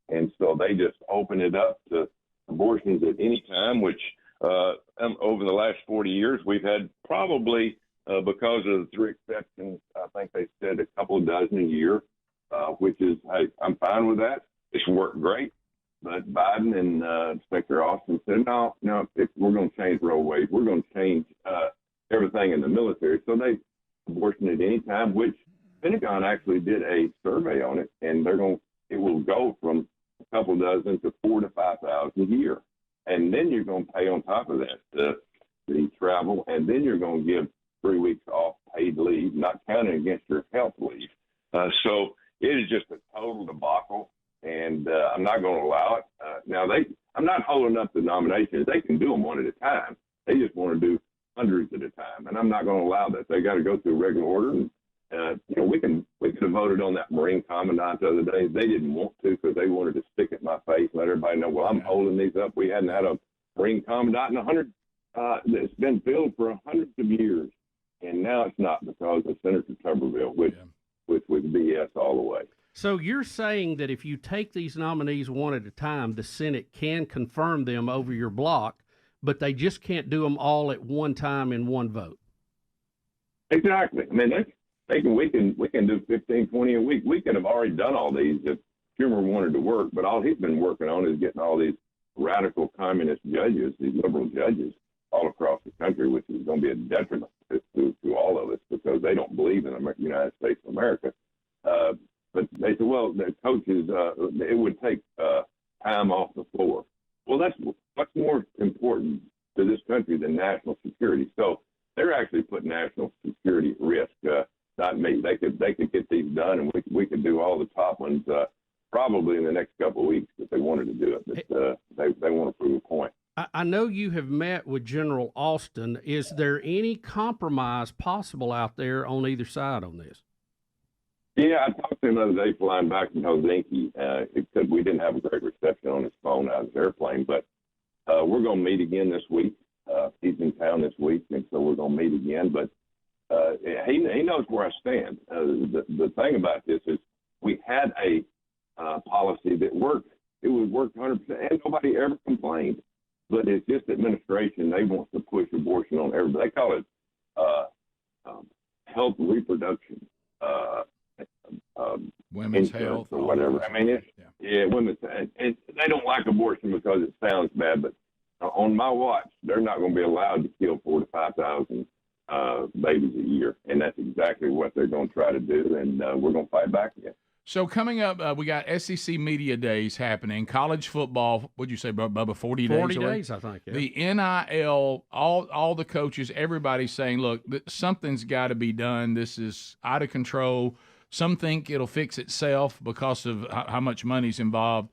And so they just opened it up to abortions at any time, which over the last 40 years, we've had probably, because of the 3 exceptions, I think they said a couple of dozen a year, which is, hey, I'm fine with that. It's worked great. But Biden and Inspector Austin said, no, if we're going to change Roe Wade, we're going to change everything in the military. So they abortion at any time, which Pentagon actually did a survey on it, and it will go from a couple dozen to 4,000 to 5,000 a year. And then you're going to pay on top of that the travel, and then you're going to give 3 weeks off paid leave, not counting against your health leave. So it is just a total debacle, and I'm not going to allow it. Now, I'm not holding up the nominations. They can do them one at a time. They just want to do hundreds at a time, and I'm not going to allow that. They got to go through regular order. And, we could have voted on that Marine Commandant the other day. They didn't want to because they wanted to stick it in my face, let everybody know, well, I'm holding these up. We hadn't had a Marine Commandant in it's been filled for hundreds of years, and now it's not because of Senator Tuberville, which was BS all the way. So you're saying that if you take these nominees one at a time, the Senate can confirm them over your block, but they just can't do them all at one time in one vote? Exactly. I mean, we can do 15, 20 a week. We could have already done all these if Schumer wanted to work, but all he's been working on is getting all these radical communist judges, these liberal judges, all across the country, which is going to be a detriment to all of us because they don't believe in the United States of America. But they said, well, the coaches, it would take time off the floor. Well, that's much more important to this country than national security. So they're actually putting national security at risk. Not me. They could get these done, and we could do all the top ones probably in the next couple of weeks if they wanted to do it. But they want to prove a point. I know you have met with General Austin. Is there any compromise possible out there on either side on this? Yeah, I talked to him the other day flying back from Helsinki. Because we didn't have a great reception on his phone out of his airplane, but we're going to meet again this week. He's in town this week, and so we're going to meet again. But he knows where I stand. The thing about this is we had a policy that worked. It would work 100%, and nobody ever complained. But it's just administration. They want to push abortion on everybody. They call it health reproduction. Women's health or whatever. I mean, women's, and they don't like abortion because it sounds bad, but on my watch, they're not going to be allowed to kill 4,000 to 5,000 babies a year, and that's exactly what they're going to try to do, and we're going to fight back against. So coming up, we got SEC Media Days happening. College football, what'd you say, Bubba, 40 days? 40 days, I think. Yeah. The NIL, all the coaches, everybody's saying, look, something's got to be done. This is out of control. Some think it'll fix itself because of how much money's involved.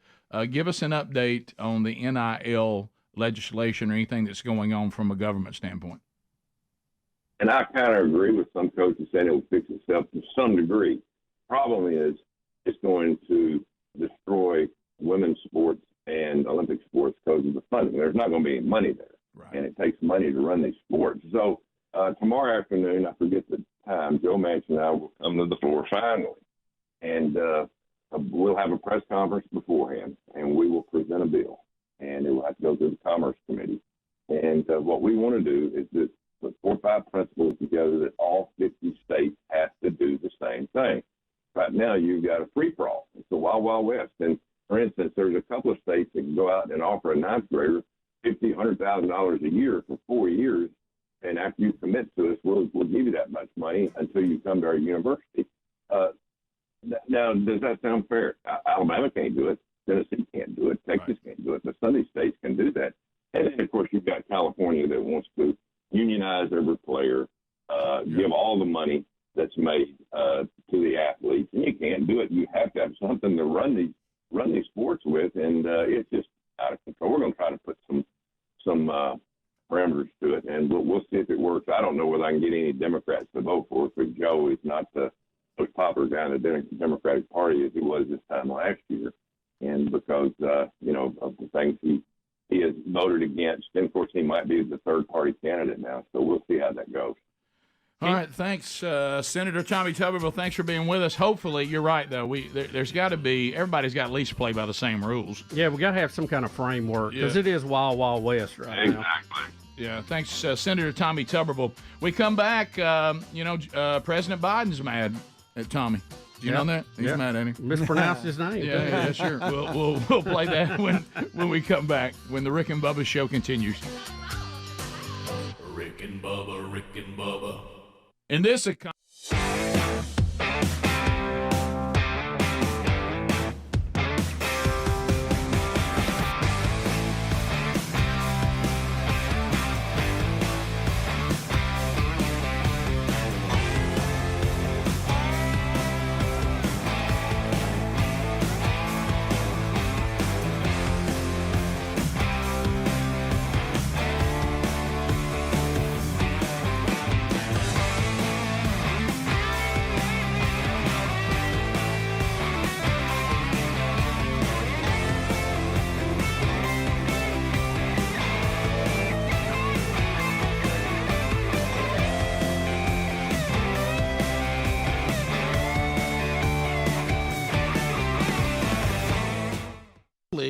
Give us an update on the NIL legislation or anything that's going on from a government standpoint. And I kind of agree with some coaches saying it will fix itself to some degree. Problem is, it's going to destroy women's sports and Olympic sports because of the funding. There's not going to be any money there, right. And it takes money to run these sports. So tomorrow afternoon, I forget the time, Joe Manchin and I will come to the floor finally, and we'll have a press conference beforehand, and we will present a bill, and it will have to go through the Commerce Committee. And what we want to do is just put 4 or 5 principles together that all 50 states have to do the same thing. Right now, you've got a free-for-all. It's the Wild Wild West. And, for instance, there's a couple of states that can go out and offer a ninth grader $50,000, $100,000 a year for 4 years, and after you commit to us, we'll give you that much money until you come to our university. Now, does that sound fair? Alabama can't do it. Tennessee can't do it. Texas can't do it. But some of these states can do that. And then, of course, you've got California that wants to unionize every player, give all the money that's made to the athletes, and you can't do it. You have to have something to run these sports with, and it's just out of control. We're going to try to put some parameters to it, and we'll see if it works. I don't know whether I can get any Democrats to vote for it, because Joe is not the most popular guy in the Democratic Party as he was this time last year, and because of the things he has voted against, and of course he might be the third party candidate now. So we'll see how that goes. All right, thanks, Senator Tommy Tuberville. Thanks for being with us. Hopefully, you're right, though. There's got to be – everybody's got at least play by the same rules. Yeah, we got to have some kind of framework because it is Wild Wild West right now. Exactly. Yeah, thanks, Senator Tommy Tuberville. We come back, President Biden's mad at Tommy. Do you know that? He's mad at him. Mispronounced his name. Yeah, sure. We'll play that when we come back, when the Rick and Bubba show continues. Rick and Bubba, Rick and Bubba. In this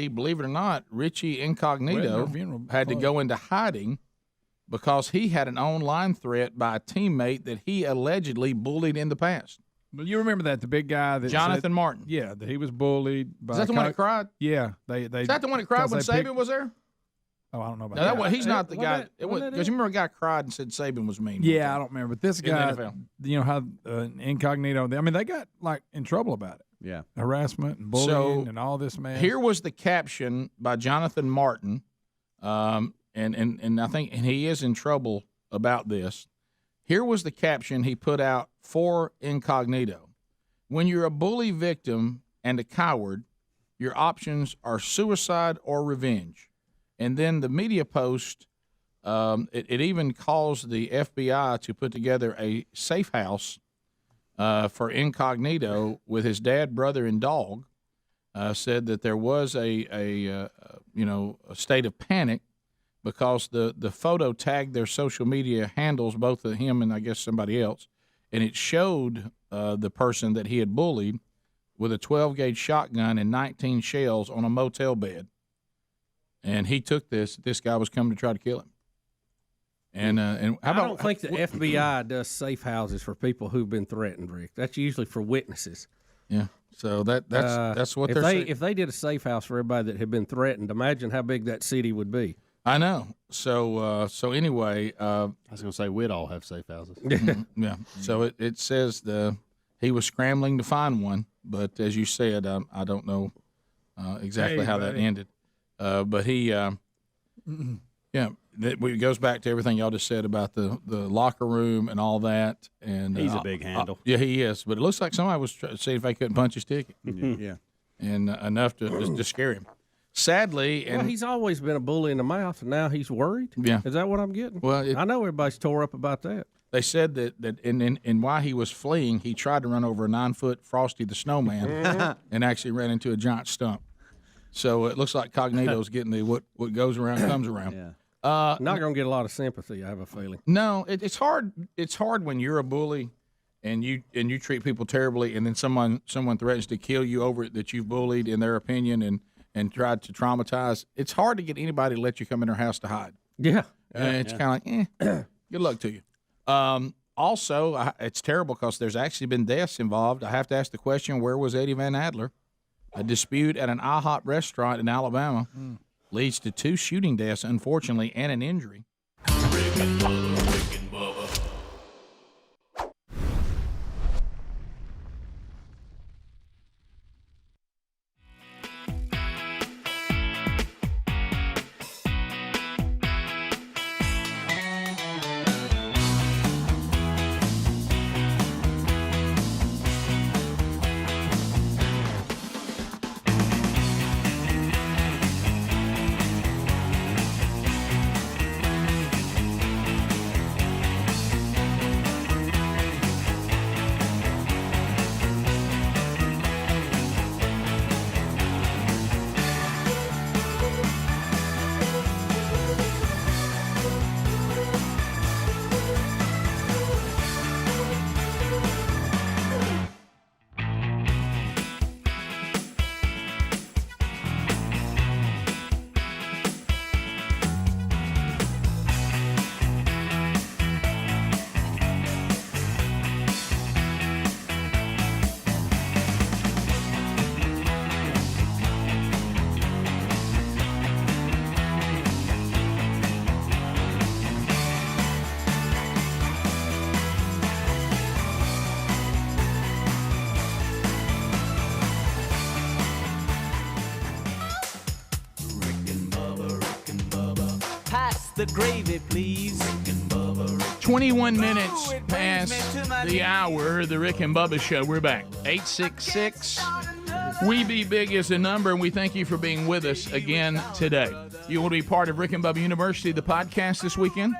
believe it or not, Richie Incognito had to go into hiding because he had an online threat by a teammate that he allegedly bullied in the past. But you remember that, the big guy that Jonathan said, Martin. Yeah, that he was bullied by. Is that the one that cried? Yeah, they. Is that the one that cried when Saban was there? Oh, I don't know about No, that. he's not the guy. Because you remember a guy cried and said Saban was mean. Yeah, I don't remember. But this In the guy, NFL. you know how incognito. I mean, they got like in trouble about it. Yeah, harassment and bullying and all this mess. Here was the caption by Jonathan Martin, and I think he is in trouble about this. Here was the caption he put out for incognito. When you're a bully victim and a coward, your options are suicide or revenge. And then the media post, it even caused the FBI to put together a safe house for incognito with his dad, brother, and dog. Said that there was a state of panic because the photo tagged their social media handles, both of him and I guess somebody else, and it showed the person that he had bullied with a 12-gauge shotgun and 19 shells on a motel bed. And he took this. This guy was coming to try to kill him. And how I about, don't think the FBI does safe houses for people who've been threatened, Rick. That's usually for witnesses. Yeah. So that's what if they're saying. If they did a safe house for everybody that had been threatened, imagine how big that city would be. I know. So anyway, I was going to say we'd all have safe houses. Yeah. So it says he was scrambling to find one, but as you said, I don't know exactly how that ended. But he, it goes back to everything y'all just said about the locker room and all that. And he's a big handle. Yeah, he is. But it looks like somebody was trying to see if they couldn't punch his ticket. Yeah. And enough to scare him. Sadly, Well, he's always been a bully in the mouth, and now he's worried. Yeah. Is that what I'm getting? Well, I know everybody's tore up about that. They said that in while he was fleeing, he tried to run over a 9-foot Frosty the Snowman and actually ran into a giant stump. So it looks like Cognito's getting the what goes around comes around. Yeah. Not going to get a lot of sympathy, I have a feeling. No, it's hard. It's hard when you're a bully and you treat people terribly, and then someone threatens to kill you over it that you've bullied in their opinion and tried to traumatize. It's hard to get anybody to let you come in their house to hide. Yeah. It's kind of like, good luck to you. Also, it's terrible because there's actually been deaths involved. I have to ask the question, where was Eddie Van Adler? A dispute at an IHOP restaurant in Alabama leads to 2 shooting deaths, unfortunately, and an injury. Rick and Bubba. 21 minutes past the hour, the Rick and Bubba Show. We're back. 866 We Be Big is the number, and we thank you for being with us again today. You want to be part of Rick and Bubba University, the podcast this weekend?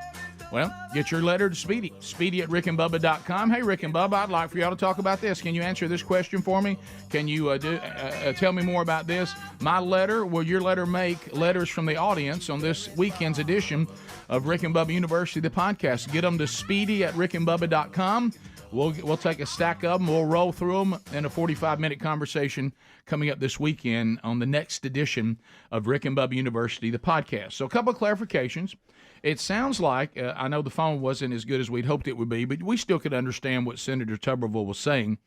Well, get your letter to Speedy. Speedy at rickandbubba.com. Hey, Rick and Bubba, I'd like for y'all to talk about this. Can you answer this question for me? Can you tell me more about this? My letter, will your letter make letters from the audience on this weekend's edition of Rick and Bubba University, the podcast? Get them to Speedy at rickandbubba.com. We'll take a stack of them. We'll roll through them in a 45-minute conversation coming up this weekend on the next edition of Rick and Bubba University, the podcast. So a couple of clarifications. It sounds like, I know the phone wasn't as good as we'd hoped it would be, but we still could understand what Senator Tuberville was saying.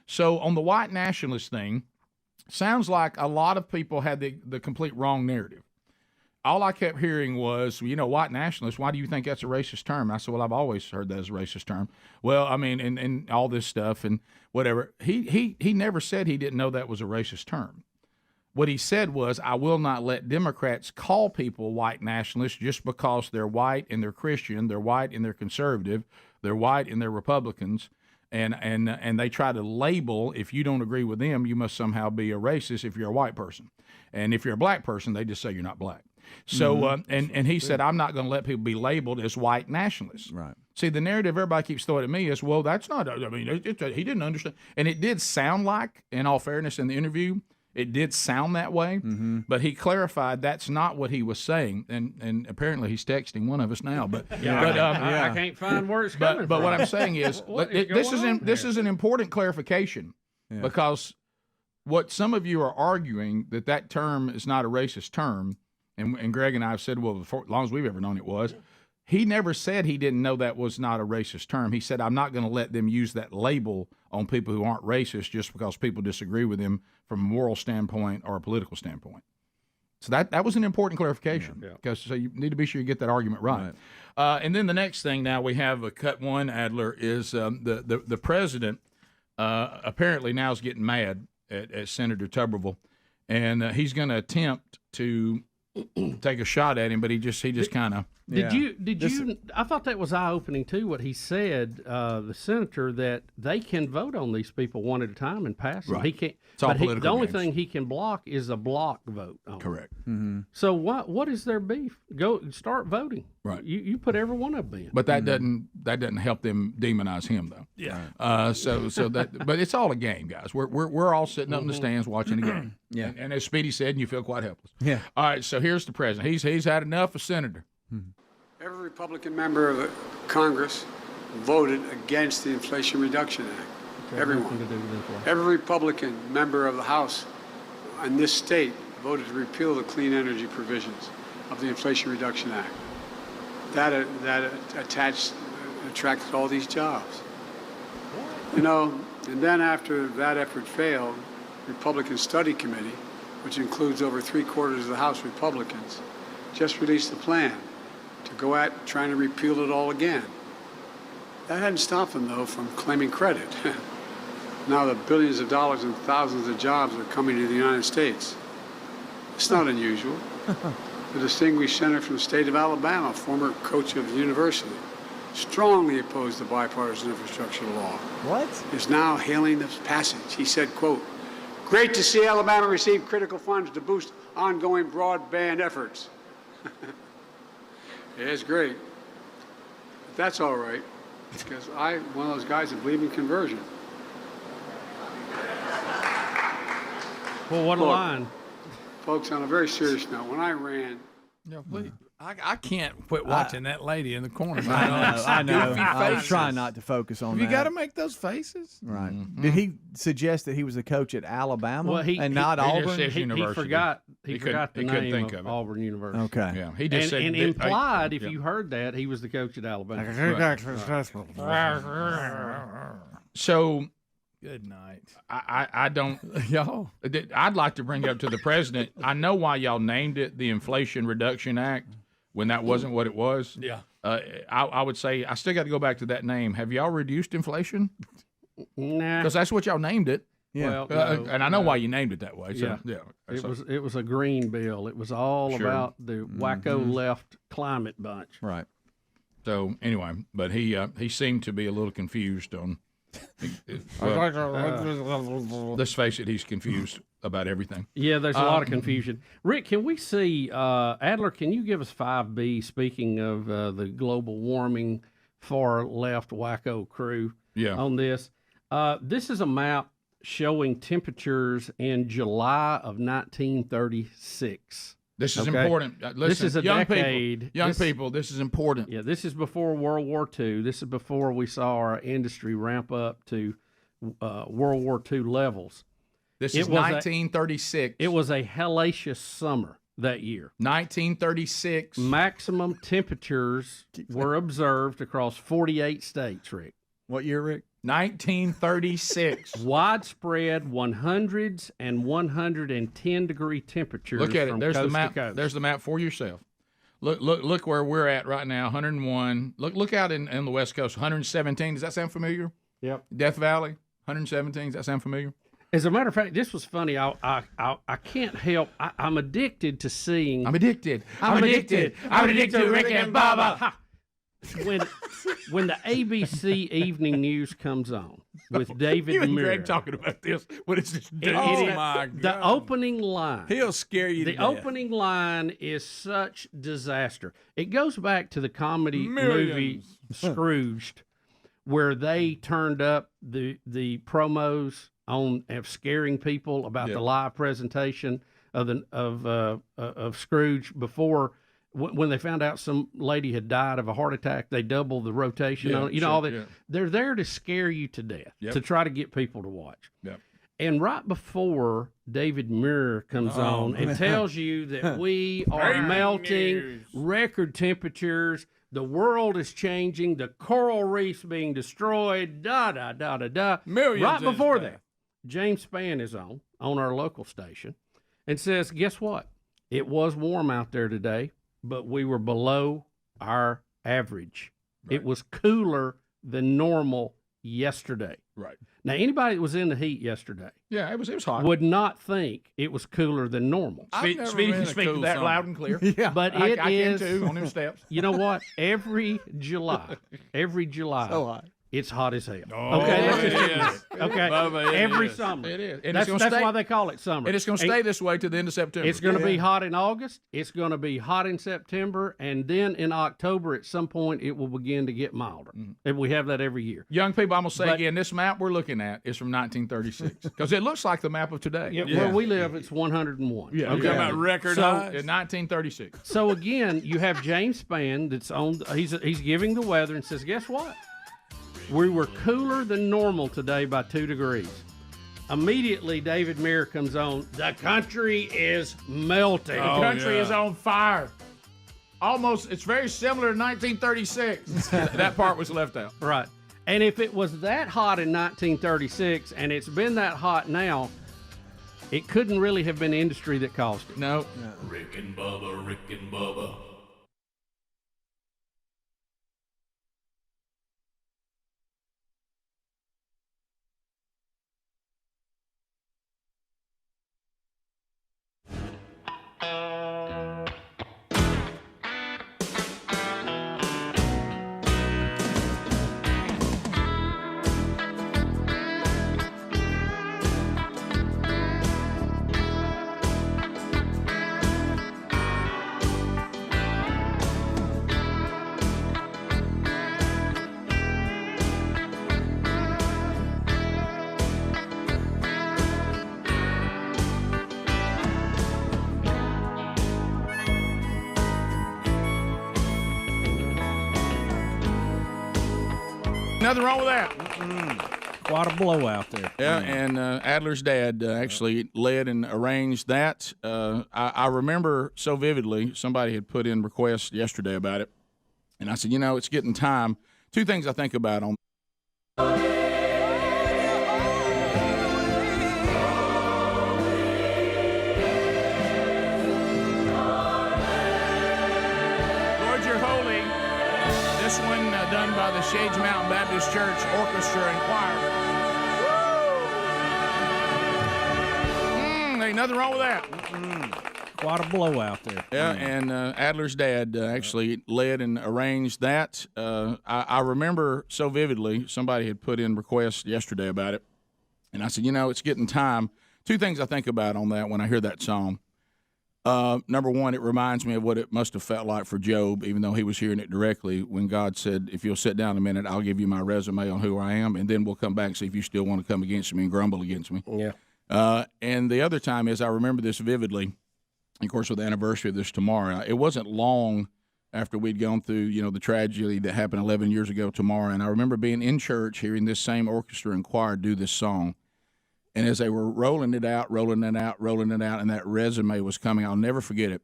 So on the white nationalist thing, sounds like a lot of people had the complete wrong narrative. All I kept hearing was, white nationalist, why do you think that's a racist term? I said, well, I've always heard that as a racist term. Well, I mean, and all this stuff and whatever. He never said he didn't know that was a racist term. What he said was, I will not let Democrats call people white nationalists just because they're white and they're Christian, they're white and they're conservative, they're white and they're Republicans, and they try to label, if you don't agree with them, you must somehow be a racist if you're a white person. And if you're a black person, they just say you're not black. So, and he said, I'm not going to let people be labeled as white nationalists. Right. See, the narrative everybody keeps throwing at me is, well, that's not, he didn't understand. And it did sound like, in all fairness, in the interview, it did sound that way, but he clarified that's not what he was saying. And apparently he's texting one of us now. But, I can't find where it's coming but from. what I'm saying is, this is an important clarification because what some of you are arguing that term is not a racist term, and Greg and I have said, well, for as long as we've ever known it was, he never said he didn't know that was not a racist term. He said, I'm not going to let them use that label on people who aren't racist just because people disagree with him from a moral standpoint or a political standpoint. So that was an important clarification because so you need to be sure you get that argument right. And then the next thing now we have a cut one, Adler, is the president apparently now is getting mad at Senator Tuberville, and he's going to attempt to take a shot at him, but he just kind of. Did you? I thought that was eye opening too. What he said, the senator, that they can vote on these people one at a time and pass them. Right. He can't. It's all but political the only games. thing he can block is a block vote. Correct. So what is their beef? Go start voting. Right. You put every one of them in. But that doesn't help them demonize him though. Yeah. So that, but it's all a game, guys. We're all sitting up in the stands watching a game. Yeah. And as Speedy said, and you feel quite helpless. Yeah. All right. So here's the president. He's had enough of Senator. Every Republican member of the Congress voted against the Inflation Reduction Act. Everyone. Every Republican member of the House in this state voted to repeal the clean energy provisions of the Inflation Reduction Act. That attracted all these jobs. And then after that effort failed, Republican Study Committee, which includes over 3/4 of the House Republicans, just released a plan to go at trying to repeal it all again. That hadn't stopped them, though, from claiming credit. Now the billions of dollars and thousands of jobs are coming to the United States. It's not unusual. The distinguished senator from the state of Alabama, former coach of the university, strongly opposed the bipartisan infrastructure law. What? Is now hailing this passage. He said, quote, "Great to see Alabama receive critical funds to boost ongoing broadband efforts." Yeah, it's great. But that's all right, because I'm one of those guys that believe in conversion. Well, what a line. Folks, on a very serious note, when I ran... I can't quit watching that lady in the corner. I know. Goofy I was faces. trying not to focus on You that. got to make those faces. Right. Did he suggest that he was a coach at Alabama and not Auburn? He forgot the couldn't name think of of it. Auburn University. Okay. Yeah. He just said and that- implied, if yeah. you heard that, he was the coach at Alabama. So, good night. I don't. Y'all. I'd like to bring up to the president. I know why y'all named it the Inflation Reduction Act when that wasn't what it was. Yeah. I would say I still got to go back to that name. Have y'all reduced inflation? Nah. Because that's what y'all named it. Yeah. Well, and I know why you named it that way. So, Yeah. yeah. It was a green bill. It was all Sure. about the wacko left climate bunch. Right. So anyway, but he seemed to be a little confused on. Let's face it, he's confused about everything. Yeah, there's a lot of confusion. Rick, can we see Adler? Can you give us 5B? Speaking of the global warming, far left wacko crew. Yeah. On this, this is a map showing temperatures in July of 1936. This is Okay? important. Listen, this is a young decade. People, young people, this is important. Yeah, this is before World War II. This is before we saw our industry ramp up to World War II levels. This is 1936. It was a hellacious summer that year. 1936. Maximum temperatures were observed across 48 states, Rick. What year, Rick? 1936. Widespread 100s and 110 degree temperatures. Look at it. From There's the coast to map. coast. There's the map for yourself. Look where we're at right now. 101. Look out in the West Coast. 117. Does that sound familiar? Yep. Death Valley. 117. Does that sound familiar? As a matter of fact, this was funny. I can't help. I'm addicted to seeing. I'm addicted. I'm addicted to Rick and Bubba. Ha. When the ABC Evening News comes on with David you and Muir, Greg talking about this when it's just the opening line. He'll scare you to The death. opening line is such disaster. It goes back to the comedy movie Millions. Scrooged, where they turned up the promos on of scaring people about the live presentation of Scrooge before. When they found out some lady had died of a heart attack, they doubled the rotation on it. You know, all that. Yeah. They're there to scare you to death, to try to get people to watch. Yep. And right before David Muir comes on and tells you that we are melting, record temperatures, the world is changing, the coral reefs being destroyed, Millions right in before space. that, James Spann is on our local station and says, guess what? It was warm out there today, but we were below our average. Right. It was cooler than normal yesterday. Right. Now, anybody that was in the heat yesterday, yeah, it was hot, would not think it was cooler than normal. Speak that summer. loud and clear. Yeah, But I it can is too on them steps. You know what? Every July, So hot. it's hot as hell. Oh, okay, let's just it get is. this. Okay, Bubba, it every is. summer. It is. And That's stay, why they call it summer. And it's going to stay this way to the end of September. It's going to be hot in August. It's going to be hot in September, and then in October, at some point, it will begin to get milder. And we have that every year. Young people, I'm going to say again, this map we're looking at is from 1936 because it looks like the map of today. Yeah, where we live, it's 101. Yeah, You're talking about record highs? In 1936. So again, you have James Spann that's on. He's giving the weather and says, guess what? We were cooler than normal today by 2 degrees. Immediately, David Muir comes on. The country is melting. The country is on fire. Almost, it's very similar to 1936. That part was left out. Right. And if it was that hot in 1936 and it's been that hot now, it couldn't really have been industry that caused it. No. Rick and Bubba, Rick and Bubba. Nothing wrong with that. Quite a blowout there. Yeah, and Adler's dad actually led and arranged that. I remember so vividly, somebody had put in requests yesterday about it, and I said, you know, it's getting time. 2 things I think about on. Lord, you're holy. This one done by the Shades Mountain Baptist Church Orchestra and Choir. Ain't nothing wrong with that. Quite a blowout there. Yeah, and Adler's dad actually led and arranged that. I remember so vividly, somebody had put in requests yesterday about it, and I said, you know, it's getting time. 2 things I think about on that when I hear that song. Number one, it reminds me of what it must have felt like for Job, even though he was hearing it directly, when God said, if you'll sit down a minute, I'll give you my resume on who I am, and then we'll come back and see if you still want to come against me and grumble against me. Yeah. And the other time is, I remember this vividly. of course, with the anniversary of this tomorrow, it wasn't long after we'd gone through, the tragedy that happened 11 years ago tomorrow. And I remember being in church, hearing this same orchestra and choir do this song. And as they were rolling it out, and that resume was coming, I'll never forget it.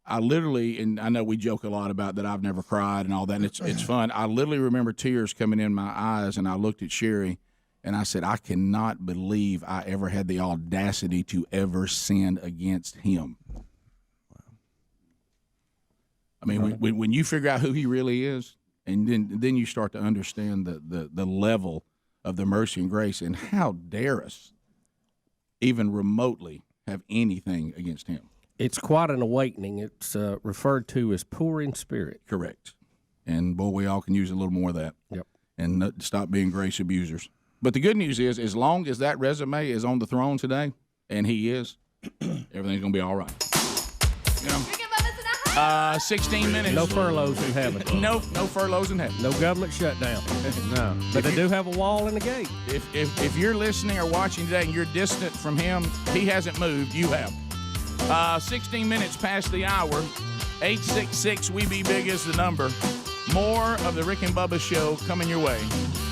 I literally, and I know we joke a lot about that I've never cried and all that, and it's fun. I literally remember tears coming in my eyes, and I looked at Sherry, and I said, I cannot believe I ever had the audacity to ever sin against him. I mean, when you figure out who he really is, and then you start to understand the level of the mercy and grace, and how dare us even remotely have anything against him. It's quite an awakening. It's referred to as poor in spirit. Correct. And, boy, we all can use a little more of that. Yep. And stop being grace abusers. But the good news is, as long as that resume is on the throne today, and he is, everything's going to be all right. 16 minutes. No furloughs in heaven. No furloughs in heaven. No government shutdown. No. But they do have a wall and a gate. If you're listening or watching today and you're distant from him, he hasn't moved, you have. 16 minutes past the hour. 866-WE-BE-BIG is the number. More of the Rick and Bubba show coming your way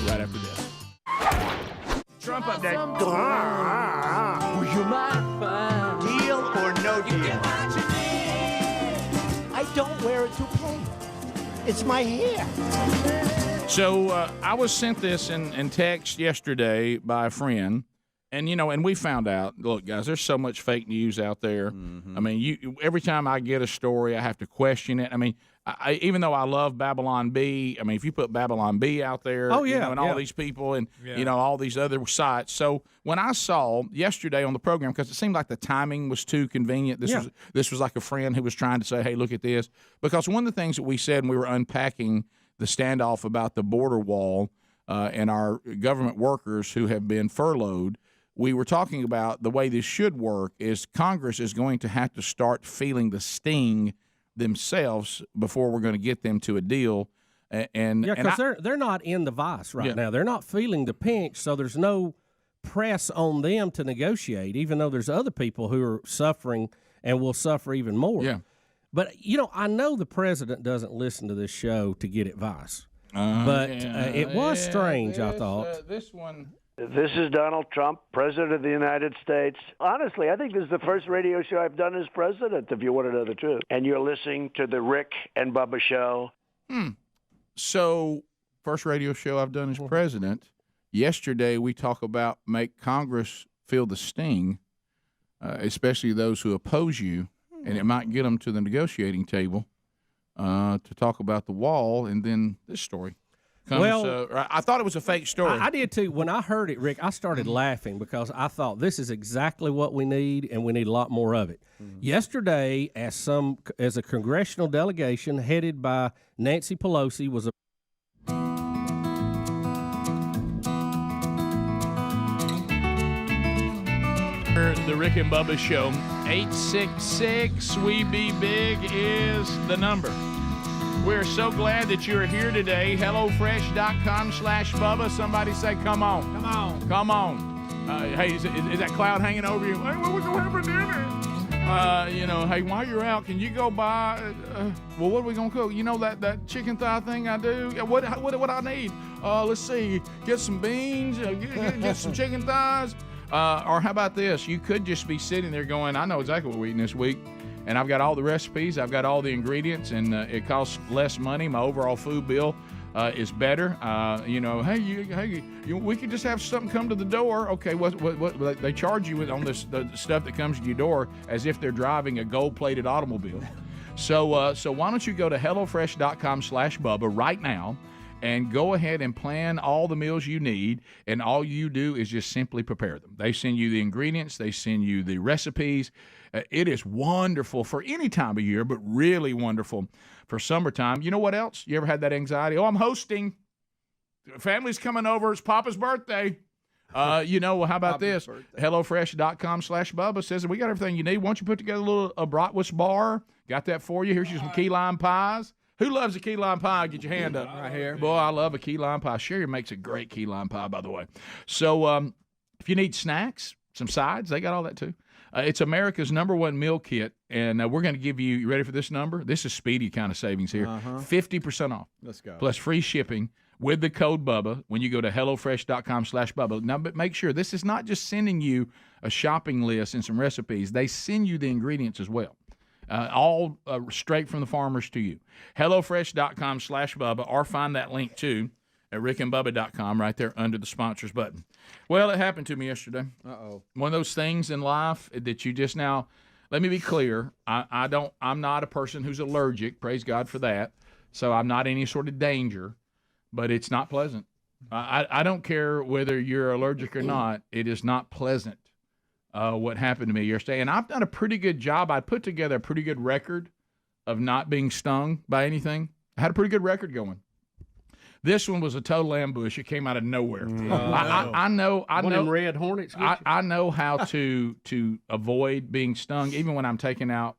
right after this. Trump update. Would you mind? Deal or no deal? I don't wear a toupee. It's my hair. So I was sent this in text yesterday by a friend. And, and we found out, look, guys, there's so much fake news out there. Mm-hmm. I mean, every time I get a story, I have to question it. I mean, even though I love Babylon Bee, I mean, if you put Babylon Bee out there, and all these people and, all these other sites. So when I saw yesterday on the program, because it seemed like the timing was too convenient, this was like a friend who was trying to say, hey, look at this. Because one of the things that we said when we were unpacking the standoff about the border wall and our government workers who have been furloughed, we were talking about the way this should work is Congress is going to have to start feeling the sting themselves before we're going to get them to a deal. Because they're not in the vice right now. They're not feeling the pinch, so there's no press on them to negotiate, even though there's other people who are suffering and will suffer even more. Yeah. But, I know the president doesn't listen to this show to get advice. But it was strange, I thought. This one... This is Donald Trump, President of the United States. Honestly, I think this is the first radio show I've done as president, if you want to know the truth. And you're listening to the Rick and Bubba Show. So, first radio show I've done as president. Yesterday, we talk about make Congress feel the sting, especially those who oppose you, and it might get them to the negotiating table to talk about the wall, and then this story. I thought it was a fake story. I did too. When I heard it, Rick, I started laughing because I thought this is exactly what we need, and we need a lot more of it. Yesterday, as a congressional delegation headed by Nancy Pelosi was the Rick and Bubba Show. 866-WE-BE-BIG is the number. We're so glad that you're here today. HelloFresh.com/Bubba. Somebody say, come on. Come on. Come on. Hey, is that cloud hanging over you? Hey, what we going to have for dinner? Hey, while you're out, can you go buy, well, what are we going to cook? That chicken thigh thing I do? What I need? Let's see. Get some beans, get some chicken thighs. Or how about this? You could just be sitting there going, I know exactly what we're eating this week. And I've got all the recipes, I've got all the ingredients, and it costs less money. My overall food bill is better. We could just have something come to the door. Okay, what they charge you on the stuff that comes to your door as if they're driving a gold-plated automobile. So why don't you go to HelloFresh.com/Bubba right now and go ahead and plan all the meals you need, and all you do is just simply prepare them. They send you the ingredients, they send you the recipes. It is wonderful for any time of year, but really wonderful for summertime. You know what else? You ever had that anxiety? Oh, I'm hosting. Family's coming over. It's Papa's birthday. How about this? HelloFresh.com/Bubba says we got everything you need. Why don't you put together a bratwurst bar? Got that for you. Here's you some key lime pies. Who loves a key lime pie? Get your hand up right here. Boy, I love a key lime pie. Sherry makes a great key lime pie, by the way. So if you need snacks, some sides. They got all that too. It's America's #1 meal kit, and we're going to give you ready for this number? This is speedy kind of savings here. 50% off. Let's go. Plus free shipping with the code Bubba when you go to HelloFresh.com/Bubba. Now, but make sure this is not just sending you a shopping list and some recipes. They send you the ingredients as well. All straight from the farmers to you. HelloFresh.com/Bubba, or find that link too at rickandbubba.com right there under the sponsors button. Well, it happened to me yesterday. Uh-oh. One of those things in life that you just now, let me be clear, I'm not a person who's allergic, praise God for that, so I'm not any sort of danger, but it's not pleasant. I don't care whether you're allergic or not, it is not pleasant what happened to me yesterday, and I've done a pretty good job. I put together a pretty good record of not being stung by anything. I had a pretty good record going. This one was a total ambush. It came out of nowhere. I know. One of them red hornets. I know how to avoid being stung, even when I'm taking out,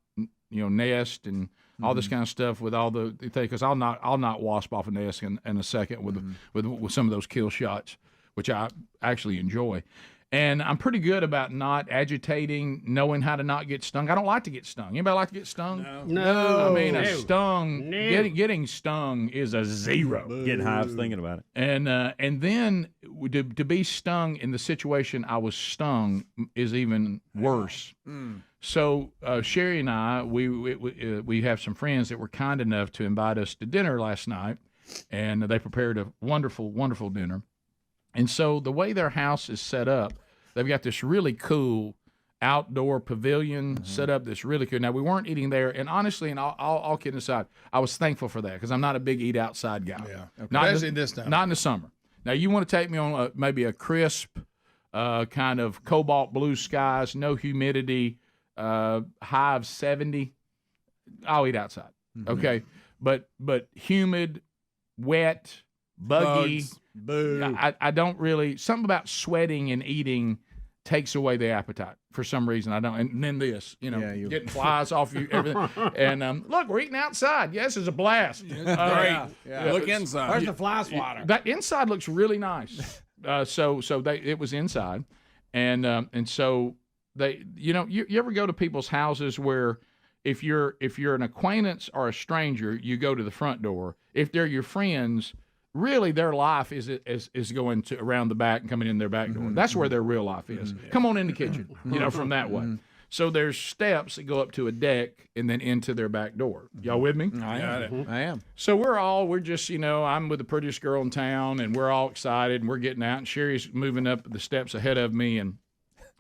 nest and all this kind of stuff with all the thing. Because I'll knock wasp off a nest in a second with some of those kill shots, which I actually enjoy. And I'm pretty good about not agitating, knowing how to not get stung. I don't like to get stung. Anybody like to get stung? No. I mean, getting stung is a 0. Getting high, I was thinking about it. And then to be stung in the situation I was stung is even worse. So Sherry and I, we have some friends that were kind enough to invite us to dinner last night, and they prepared a wonderful, wonderful dinner. And so the way their house is set up, they've got this really cool outdoor pavilion set up that's really cool. Now, we weren't eating there, and honestly, and all kidding aside, I was thankful for that because I'm not a big eat outside guy. Yeah, okay. Especially this time. Not in the summer. Now, you want to take me on maybe a crisp kind of cobalt blue skies, no humidity, high of 70, I'll eat outside. Okay? But humid, wet, buggy. Bugs. Boo. I don't really, something about sweating and eating takes away the appetite for some reason. I don't. And then this, getting flies off you, everything. And look, we're eating outside. Yes, it's a blast. Great. Yeah. Look inside. Where's the fly swatter? That inside looks really nice. So it was inside, and so they, you ever go to people's houses where if you're an acquaintance or a stranger, you go to the front door. If they're your friends, really, their life is going to around the back and coming in their back door. That's where their real life is. Come on in the kitchen, from that way. So there's steps that go up to a deck and then into their back door. Y'all with me? I am. So we're just, I'm with the prettiest girl in town, and we're all excited, and we're getting out, and Sherry's moving up the steps ahead of me, and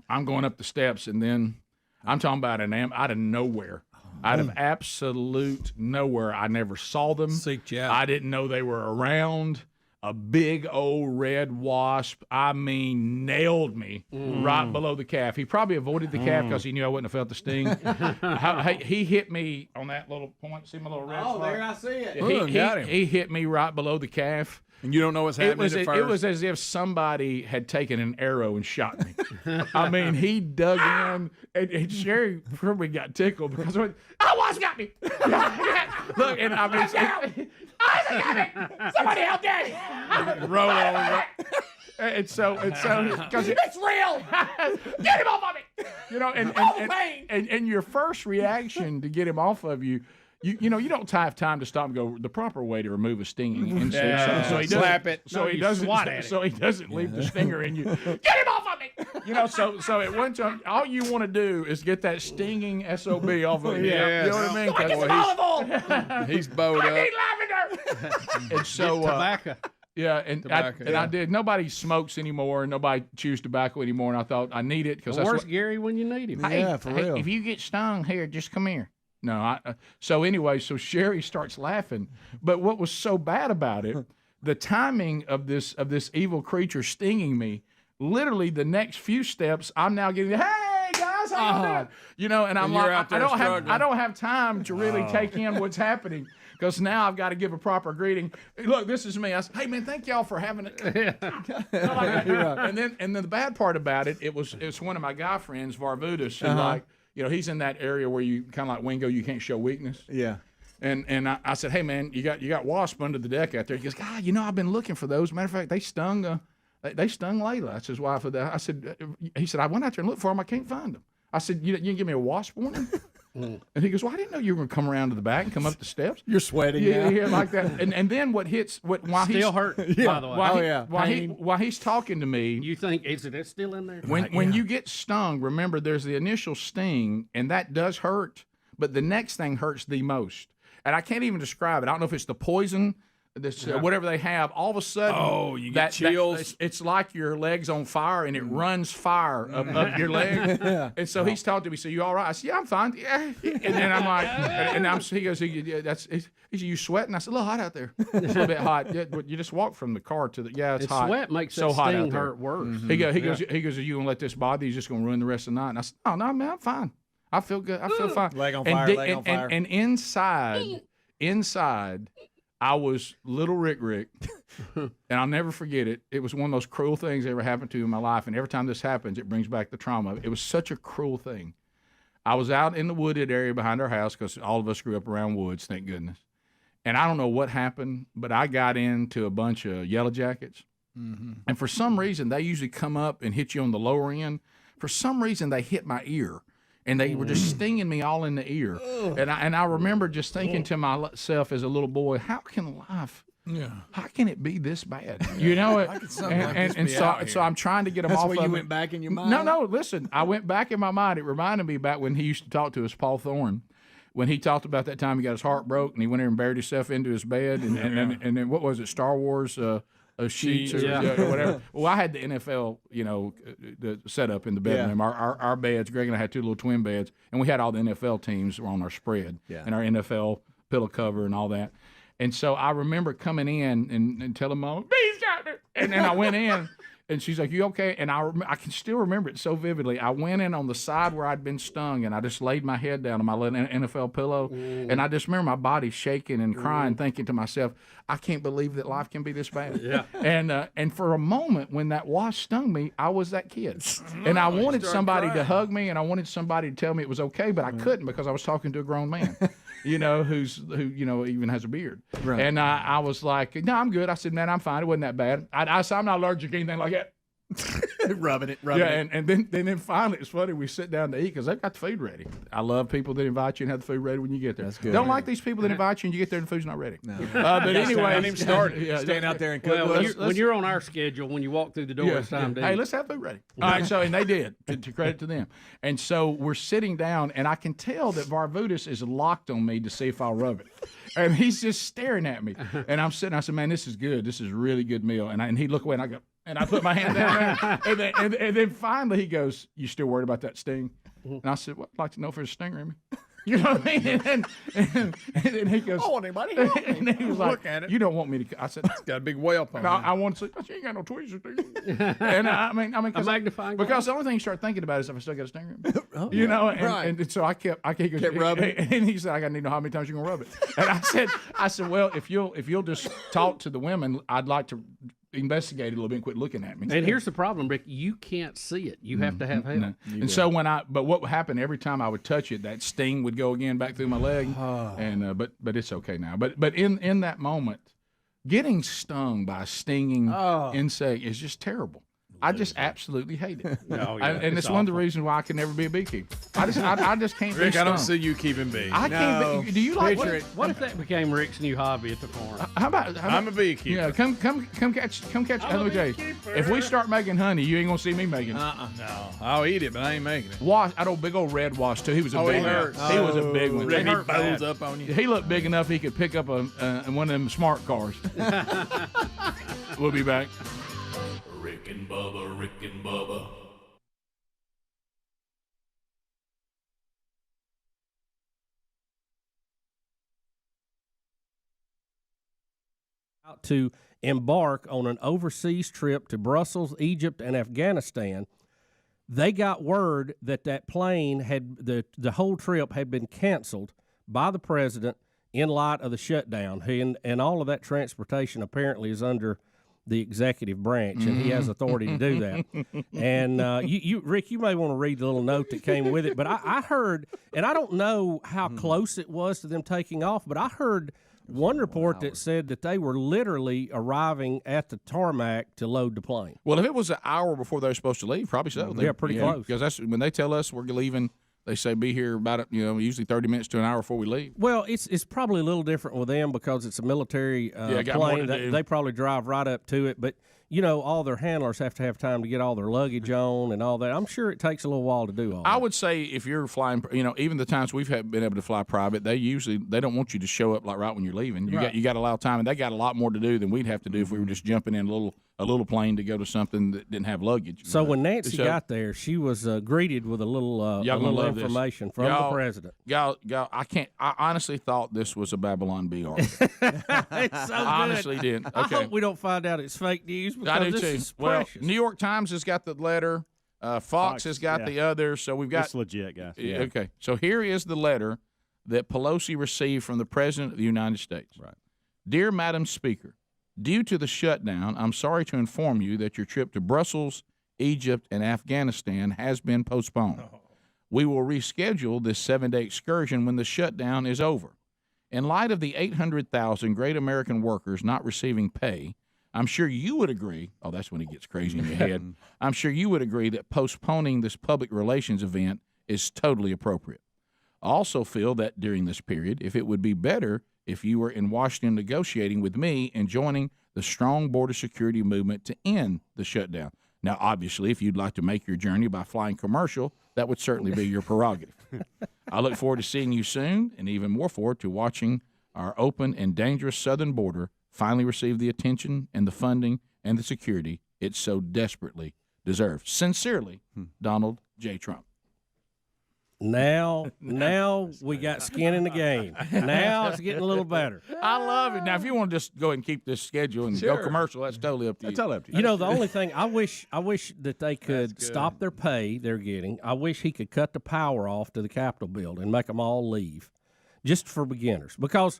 I'm going up the steps, and then I'm talking about out of nowhere. Out of absolute nowhere. I never saw them. Seeked you out. I didn't know they were around. A big old red wasp, nailed me right below the calf. He probably avoided the calf because he knew I wouldn't have felt the sting. He hit me on that little point. See my little red spot? There I see it. Got him. He hit me right below the calf. And you don't know what's happening at first? It was as if somebody had taken an arrow and shot me. He dug in, and Sherry probably got tickled because wasp got me. Look, and somebody help Daddy. Roll over. And so, because it's real. Get him off of me. And your first reaction to get him off of you. You don't have time to stop and go the proper way to remove a stinging insect. So he doesn't slap it. So he doesn't leave the stinger in you. Get him off of me. So at one time, all you want to do is get that stinging SOB off of you. Yes. You know what I mean? Get some olive oil. He's bowed up. I need lavender. And so tobacco. Yeah, and I did. Nobody smokes anymore, and nobody chews tobacco anymore. And I thought I need it because where's Gary when you need him? Yeah, for real. If you get stung, here, just come here. No, so Sherry starts laughing. But what was so bad about it, the timing of this evil creature stinging me, literally the next few steps, I'm now getting, hey guys, how you doing? And I'm like, I don't have time to really take in what's happening. Because now I've got to give a proper greeting. Look, this is me. I said, hey man, thank y'all for having it. And then the bad part about it, it's one of my guy friends, Varvudas, who he's in that area where you kind of like Wingo, you can't show weakness. Yeah. And I said, hey man, you got wasp under the deck out there. He goes, God, I've been looking for those. Matter of fact, they stung They stung Layla. That's his wife. I said, he said, I went out there and looked for him. I can't find him. I said, you didn't give me a wasp warning? And he goes, well, I didn't know you were going to come around to the back and come up the steps. You're sweating. Yeah, like that. And then what hits, while Still he's hurt, by the way. While he's talking to me. You think, is it still in there? When you get stung, remember there's the initial sting, and that does hurt, but the next thing hurts the most. And I can't even describe it. I don't know if it's the poison, whatever they have. All of a sudden, you get chills. It's like your leg's on fire, and it runs fire up your leg. And so he's talking to me. So you all right? I said, yeah, I'm fine. Yeah. And then I'm like, he goes, yeah, he said, you sweating? I said, a little hot out there. It's a little bit hot. Yeah, you just walk from the car to the. Yeah, it's hot. Sweat makes so that hot sting out there. hurt worse. Mm-hmm. He goes, are you gonna let this bother you? You're just gonna ruin the rest of the night? And I said, oh no, man, I'm fine. I feel good. I feel fine. Leg on fire. And inside, I was little Rick, and I'll never forget it. It was one of those cruel things that ever happened to me in my life, and every time this happens, it brings back the trauma. It was such a cruel thing. I was out in the wooded area behind our house because all of us grew up around woods, thank goodness. And I don't know what happened, but I got into a bunch of yellow jackets, and for some reason, they usually come up and hit you on the lower end. For some reason, they hit my ear. And they were just stinging me all in the ear. And I remember just thinking to myself as a little boy, how can life, how can it be this bad? You know, so I'm trying to get them off of it. That's where you went back in your mind? No, listen, I went back in my mind. It reminded me back when he used to talk to us, Paul Thorne, when he talked about that time he got his heart broke and he went there and buried himself into his bed. And then what was it, Star Wars sheets or whatever. Well, I had the NFL, the setup in the bedroom. Our beds, Greg and I had two little twin beds, and we had all the NFL teams were on our spread and our NFL pillow cover and all that. And so I remember coming in and telling Mom, "Bees got me," and then I went in. And she's like, "You okay?" And I can still remember it so vividly. I went in on the side where I'd been stung, and I just laid my head down on my little NFL pillow. And I just remember my body shaking and crying, thinking to myself, I can't believe that life can be this bad. And for a moment, when that wasp stung me, I was that kid. And I wanted somebody to hug me, and I wanted somebody to tell me it was okay, but I couldn't because I was talking to a grown man. Who even has a beard. Right. And I was like, no, I'm good. I said, man, I'm fine. It wasn't that bad. I said, I'm not allergic to anything like that. rubbing it. And then finally, it's funny, we sit down to eat because they've got the food ready. I love people that invite you and have the food ready when you get there. That's good. Don't like these people that invite you and you get there and the food's not ready. No. But anyway. Don't even start it. Stand out there and cook. Well, when you're on our schedule, when you walk through the door, it's time to eat. Hey, let's have food ready. All right, so, and they did, to credit to them. And so we're sitting down, and I can tell that Varvutis is locked on me to see if I'll rub it. And he's just staring at me. And I'm sitting, I said, man, this is good. This is a really good meal. And he'd look away, and I go, and I put my hand down there. And then finally he goes, you still worried about that sting? And I said, well, I'd like to know if there's a stinger in me. You know what I mean? And he goes, I want anybody to help me. And he was like, look at it. You don't want me to. I said, it's got a big whelp on it. I want to say, you ain't got no tweezers, do you? And I mean, a magnifying glass. Because the only thing you start thinking about is if I still got a stinger in me. You know, and so I kept rubbing. And he said, I got to know how many times you're gonna rub it. And I said, well, if you'll just talk to the women, I'd like to investigate it a little bit and quit looking at me. And here's the problem, Rick. You can't see it. You have to have help. No. And so but what happened every time I would touch it, that sting would go again back through my leg. And but it's okay now. But in that moment, getting stung by a stinging insect is just terrible. I just absolutely hate it. And it's one of the reasons why I can never be a beekeeper. I just can't Rick, be stung. I don't see you keeping bees. I can't be. Do you like what if that became Rick's new hobby at the farm? How about I'm a beekeeper. Yeah, come catch. Let me tell you, if we start making honey, you ain't gonna see me making it. No, I'll eat it, but I ain't making it. Wasp, I know big old red wasp too. He was a big one. He was a big one. Rick, he bows up on you. He looked big enough he could pick up one of them smart cars. We'll be back. Rick and Bubba, Rick and Bubba. To embark on an overseas trip to Brussels, Egypt, and Afghanistan. They got word that plane had the whole trip had been canceled by the president in light of the shutdown. And all of that transportation apparently is under the executive branch, and he has authority to do that. And Rick, you may want to read the little note that came with it. But I heard, and I don't know how close it was to them taking off, but I heard one report that said that they were literally arriving at the tarmac to load the plane. Well, if it was an hour before they were supposed to leave, probably so. Yeah, pretty close. Because that's when they tell us we're leaving. They say be here about usually 30 minutes to an hour before we leave. Well, it's probably a little different with them because it's a military plane. They probably drive right up to it, but all their handlers have to have time to get all their luggage on and all that. I'm sure it takes a little while to do all that. I would say if you're flying, even the times we've been able to fly private, they don't want you to show up like right when you're leaving. You got to allow time, and they got a lot more to do than we'd have to do if we were just jumping in a little plane to go to something that didn't have luggage. So when Nancy got there, she was greeted with a little information from the president. Y'all, I honestly thought this was a Babylon Bee article. It's so I honestly did. Okay. I hope we don't find out it's fake news. I do this too. Is well, precious. New York Times has got the letter. Fox has got the other. So we've got it's legit, guys. Yeah. Okay. So here is the letter that Pelosi received from the President of the United States. Right. Dear Madam Speaker, due to the shutdown, I'm sorry to inform you that your trip to Brussels, Egypt, and Afghanistan has been postponed. We will reschedule this 7-day excursion when the shutdown is over. In light of the 800,000 great American workers not receiving pay, I'm sure you would agree. Oh, that's when it gets crazy in your head. I'm sure you would agree that postponing this public relations event is totally appropriate. I also feel that during this period, if it would be better if you were in Washington negotiating with me and joining the strong border security movement to end the shutdown. Now, obviously, if you'd like to make your journey by flying commercial, that would certainly be your prerogative. I look forward to seeing you soon, and even more forward to watching our open and dangerous southern border finally receive the attention and the funding and the security it so desperately deserves. Sincerely, Donald J. Trump. Now we got skin in the game. Now it's getting a little better. I love it. Now, if you want to just go and keep this schedule and go commercial, that's totally up to you. That's totally up to you. The only thing I wish that they could stop their pay they're getting. I wish he could cut the power off to the Capitol building and make them all leave, just for beginners, because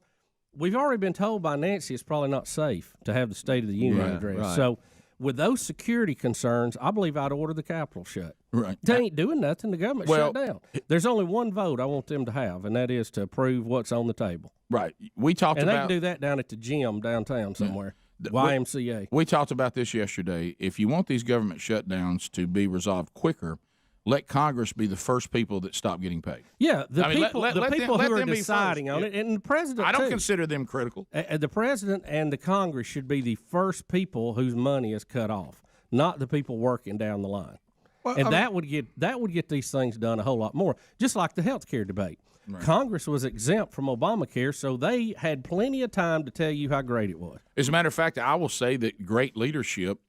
we've already been told by Nancy it's probably not safe to have the State of the Union address. Right. So with those security concerns, I believe I'd order the Capitol shut. Right. They ain't doing nothing. The government shut down. There's only one vote I want them to have, and that is to approve what's on the table. Right. We talked and about... And they can do that down at the gym downtown somewhere. YMCA. We talked about this yesterday. If you want these government shutdowns to be resolved quicker, let Congress be the first people that stop getting paid. Yeah, the people who are deciding on it, and the president. I don't consider them critical. The president and the Congress should be the first people whose money is cut off, not the people working down the line. Well, and that would get these things done a whole lot more. Just like the health care debate, Congress was exempt from Obamacare, so they had plenty of time to tell you how great it was. As a matter of fact, I will say that great leadership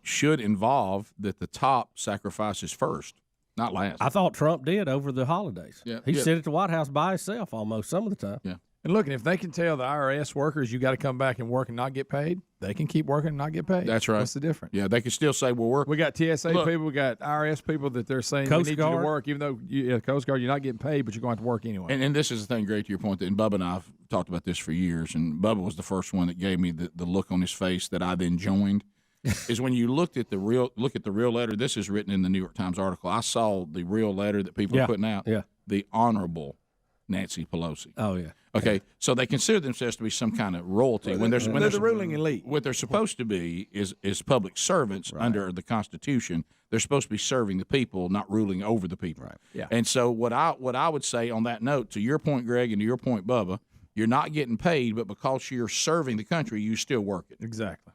should involve that the top sacrifices first, not last. I thought Trump did over the holidays. Yeah, he sit at the White House by himself almost some of the time. Yeah. And look, if they can tell the IRS workers you got to come back and work and not get paid, they can keep working and not get paid. That's right. What's the difference? Yeah, they can still say, well, we got TSA people, we got IRS people that they're saying we need you to work, even though Coast Guard, you're not getting paid, but you're going to have to work anyway. And this is the thing, great to your point, and Bubba and I have talked about this for years, and Bubba was the first one that gave me the look on his face that I then joined. Is when you look at the real letter. This is written in the New York Times article. I saw the real letter that people are putting out. Yeah. The Honorable Nancy Pelosi. Oh yeah. Okay, so they consider themselves to be some kind of royalty when they're the ruling elite. What they're supposed to be is public servants under the Constitution. They're supposed to be serving the people, not ruling over the people. Right. Yeah. And so what I would say on that note, to your point, Greg, and to your point, Bubba, you're not getting paid, but because you're serving the country, you still work it. Exactly.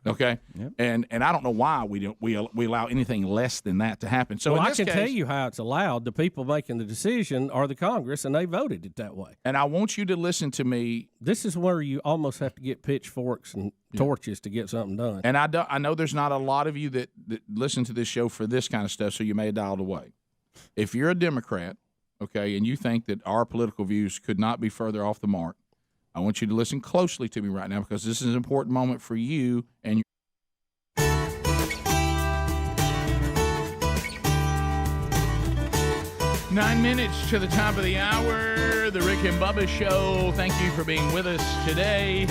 Okay, Yep. and I don't know why we allow anything less than that to happen. So well, in I this can case, tell you how it's allowed. The people making the decision are the Congress, and they voted it that way. And I want you to listen to me. This is where you almost have to get pitchforks and torches to get something done. And I know there's not a lot of you that listen to this show for this kind of stuff, so you may have dialed away. If you're a Democrat, okay, and you think that our political views could not be further off the mark, I want you to listen closely to me right now, because this is an important moment for you and your 9 minutes to the top of the hour, the Rick and Bubba Show. Thank you for being with us today.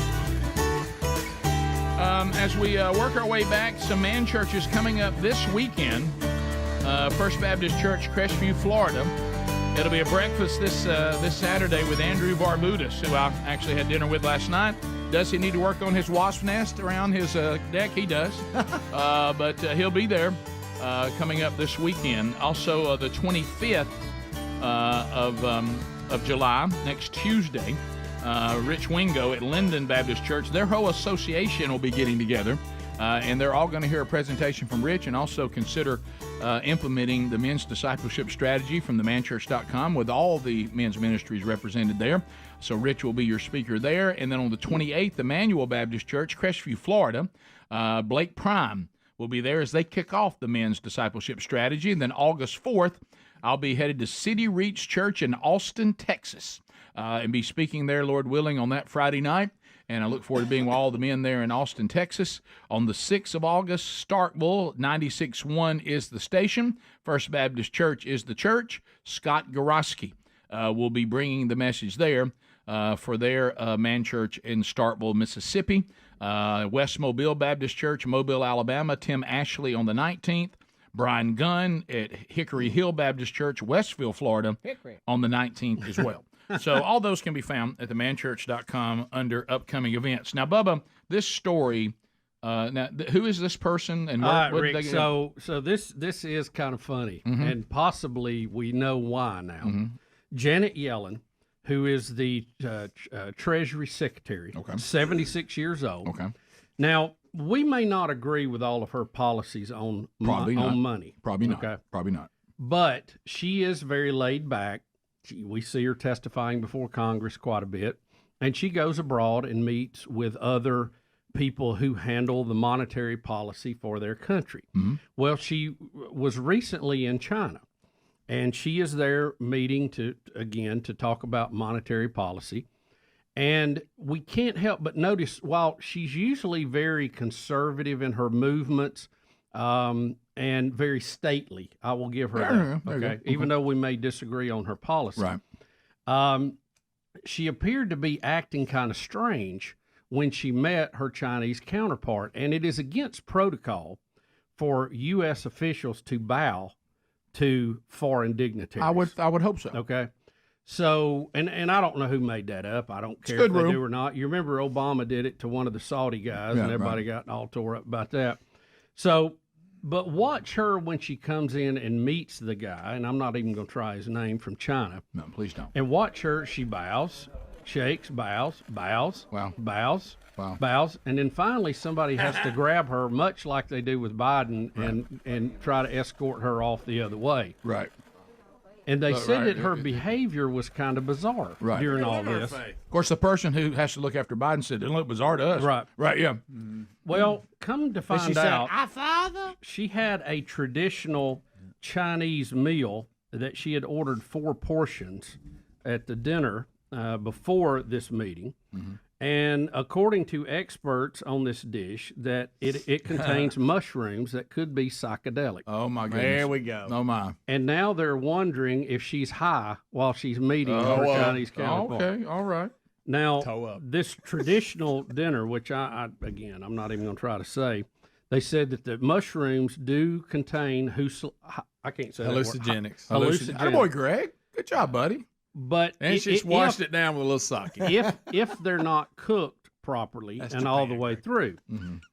As we work our way back, some man churches coming up this weekend. First Baptist Church, Crestview, Florida. It'll be a breakfast this Saturday with Andrew Barbudas, who I actually had dinner with last night. Does he need to work on his wasp nest around his deck? He does. But he'll be there coming up this weekend. Also, the 25th of July, next Tuesday, Rich Wingo at Linden Baptist Church, their whole association will be getting together. And they're all going to hear a presentation from Rich and also consider implementing the men's discipleship strategy from themanchurch.com with all the men's ministries represented there. So Rich will be your speaker there. And then on the 28th, Emmanuel Baptist Church, Crestview, Florida, Blake Prime will be there as they kick off the men's discipleship strategy. And then August 4th, I'll be headed to City Reach Church in Austin, Texas, and be speaking there, Lord willing, on that Friday night. And I look forward to being with all the men there in Austin, Texas. On the 6th of August, Starkville, 96.1 is the station. First Baptist Church is the church. Scott Goroski will be bringing the message there for their man church in Starkville, Mississippi. West Mobile Baptist Church, Mobile, Alabama, Tim Ashley on the 19th. Brian Gunn at Hickory Hill Baptist Church, Westville, Florida, on the 19th as well. So all those can be found at themanchurch.com under upcoming events. Now, Bubba, this story, who is this person? And what Rick, did they so this is kind of funny, and possibly we know why now. Janet Yellen, who is the Treasury Secretary, 76 years old. Now, we may not agree with all of her policies on money. Probably not. Probably not. But she is very laid back. We see her testifying before Congress quite a bit, and she goes abroad and meets with other people who handle the monetary policy for their country. Well, she was recently in China, and she is there meeting to talk about monetary policy. And we can't help but notice, while she's usually very conservative in her movements, and very stately, I will give her that. Okay, even though we may disagree on her policy, she appeared to be acting kind of strange when she met her Chinese counterpart, and it is against protocol for U.S. officials to bow to foreign dignitaries. I would hope so. Okay. So, and I don't know who made that up. I don't care if they do or not. You remember Obama did it to one of the Saudi guys, and everybody got all tore up about that. So, but watch her when she comes in and meets the guy, and I'm not even going to try his name, from China. No, please don't. And watch her, she bows, shakes, bows, bows, bows, bows, and then finally somebody has to grab her, much like they do with Biden, and try to escort her off the other way. Right. And they said that her behavior was kind of bizarre during all this. Of course, the person who has to look after Biden said it didn't look bizarre to us. Right, yeah. Well, come to find out, "Our father?" she had a traditional Chinese meal that she had ordered 4 portions at the dinner before this meeting. And according to experts on this dish, that it contains mushrooms that could be psychedelic. Oh, my goodness. There we go. Oh, my. And now they're wondering if she's high while she's meeting her Chinese counterpart. Okay, all right. Now, this traditional dinner, which I'm not even going to try to say, they said that the mushrooms do contain I can't say hallucinogenics. Hallucinogenics. Boy, Greg. Good job, buddy. But and she's washed it down with a little sake. if they're not cooked properly all the way through,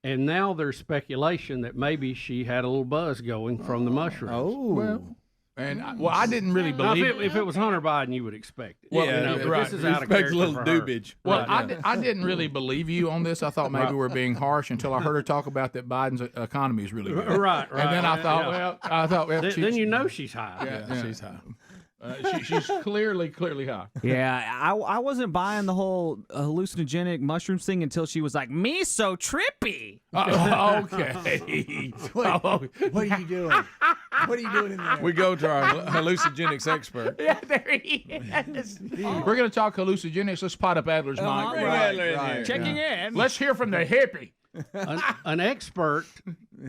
and now there's speculation that maybe she had a little buzz going from the mushrooms. Well, I didn't really believe. Now, if it was Hunter Biden, you would expect it. Well, this is out of character a little for doobage. Well, I didn't really believe you on this. I thought maybe we're being harsh until I heard her talk about that Biden's economy is really good. Right. And then I thought, then you know she's high. Yeah, she's high. She's clearly high. Yeah, I wasn't buying the whole hallucinogenic mushrooms thing until she was like, "Me so trippy." Okay. What are you doing? What are you doing in there? We go to our hallucinogenics expert. Yeah, there he is. We're going to talk hallucinogenics. Let's pot up Adler's mic. Right. Checking in. Let's hear from the hippie. An expert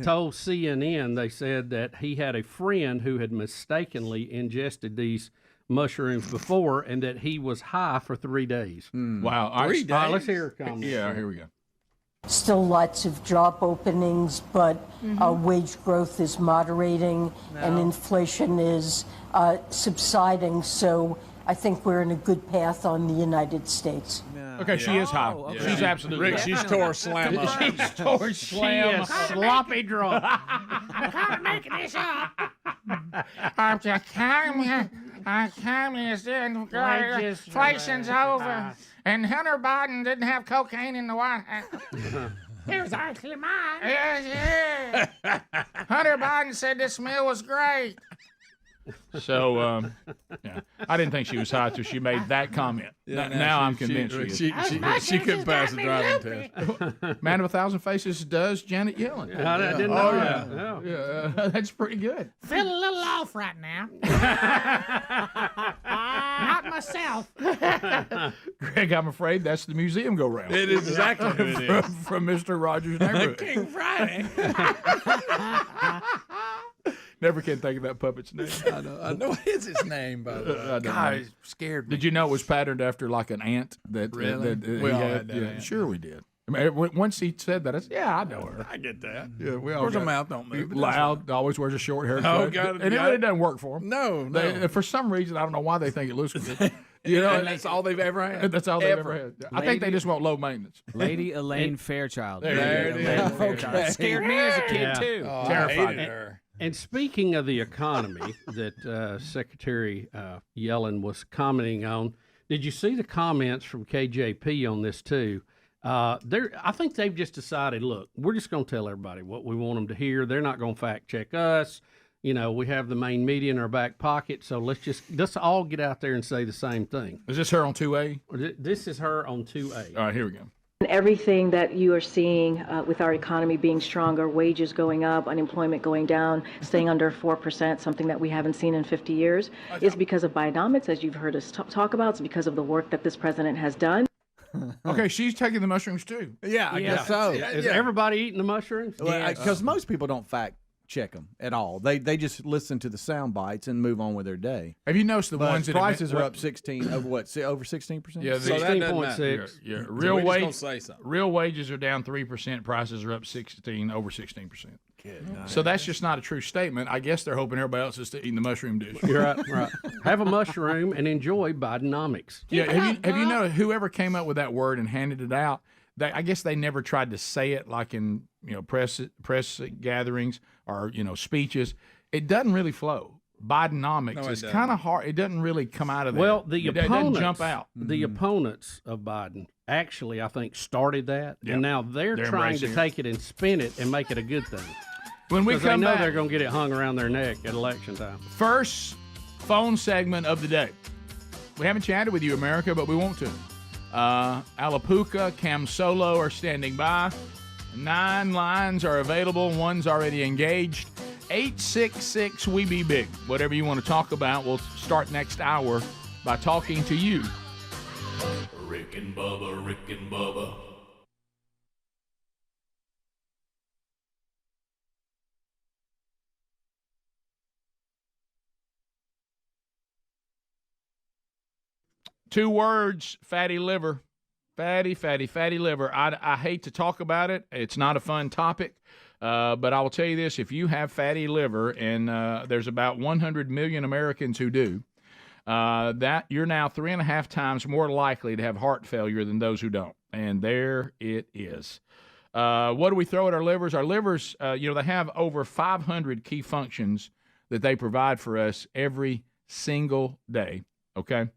told CNN, they said that he had a friend who had mistakenly ingested these mushrooms before, and that he was high for 3 days. Wow. 3 days? All right, let's hear her comment. Yeah, here we go. Still lots of job openings, but wage growth is moderating and inflation is subsiding. So I think we're in a good path on the United States. Okay, she is high. Okay. She's absolutely Rick, high. she's tore slam up. She's tore slam. She is sloppy drunk. I'm kind of making this up. I'm just communist and inflation's over. And Hunter Biden didn't have cocaine in the White House. It was actually mine. Yes. Hunter Biden said this meal was great. So, yeah, I didn't think she was high until she made that comment. Now I'm convinced she is. She couldn't pass the driving test. Man of 1,000 Faces does Janet Yellen. I didn't know that. Yeah, that's pretty good. Feel a little off right now. Not myself. Greg, I'm afraid that's the museum go round. It is exactly who it is. From Mr. Rogers' neighborhood. King Friday. Never can think of that puppet's name. I know what is his name, by the way. God, it scared me. Did you know it was patterned after like an ant that? Really? That We he all had? had that Yeah, ant. sure we did. I mean, once he said that, I said, "Yeah, I know her." I get that. Yeah, we all. Of course, her got- mouth don't move. but that's Loud, always wears a short haircut. Oh, got it, and got it it. doesn't work for him. No, For some reason, I don't know why they think it looks good. You know, and that's all they've ever had. That's all they've ever had. I think they just want low maintenance. Lady Elaine Fairchild. There it is. Elaine Fairchild. Okay. Scared me as a kid, Yeah. too. Oh, Terrified. I hated her. And speaking of the economy that Secretary Yellen was commenting on, did you see the comments from KJP on this too? I think they've just decided, look, we're just going to tell everybody what we want them to hear. They're not going to fact check us. You know, we have the main media in our back pocket, so let's all get out there and say the same thing. Is this her on 2A? This is her on 2A. All right, here we go. Everything that you are seeing with our economy being stronger, wages going up, unemployment going down, staying under 4%, something that we haven't seen in 50 years, is because of Bidenomics, as you've heard us talk about. It's because of the work that this president has done. Okay, she's taking the mushrooms too. Yeah, I guess so. Is everybody eating the mushrooms? Because most people don't fact check them at all. They just listen to the sound bites and move on with their day. Have you noticed the But ones that prices are up 16 over what? Over 16%. Yeah, So that doesn't matter. 16.6. Yeah, So real we just wage. gonna say something. Real wages are down 3%. Prices are up 16 over 16%. So that's just not a true statement. I guess they're hoping everybody else is eating the mushroom dish. You're right, right. Have a mushroom and enjoy Bidenomics. Yeah, have you noticed whoever came up with that word and handed it out? I guess they never tried to say it like in press gatherings or speeches. It doesn't really flow. Bidenomics No, it is doesn't. kind of hard. It doesn't really come out of there. Well, it doesn't jump out. The opponents of Biden actually, I think, started that, Yep. and now they're trying to embracing it. take it and spin it and make it a good thing. When we 'Cause come they know back, they're going to get it hung around their neck at election time. first phone segment of the day. We haven't chatted with you, America, but we want to. Alapuca, Cam Solo are standing by. 9 lines are available. One's already engaged. 866 We Be Big. Whatever you want to talk about, we'll start next hour by talking to you. Rick and Bubba, Rick and Bubba. Two words, fatty liver. Fatty liver. I hate to talk about it. It's not a fun topic. But I will tell you this, if you have fatty liver, and there's about 100 million Americans who do, that you're now 3.5 times more likely to have heart failure than those who don't. And there it is. What do we throw at our livers? Our livers, they have over 500 key functions that they provide for us every single day, okay?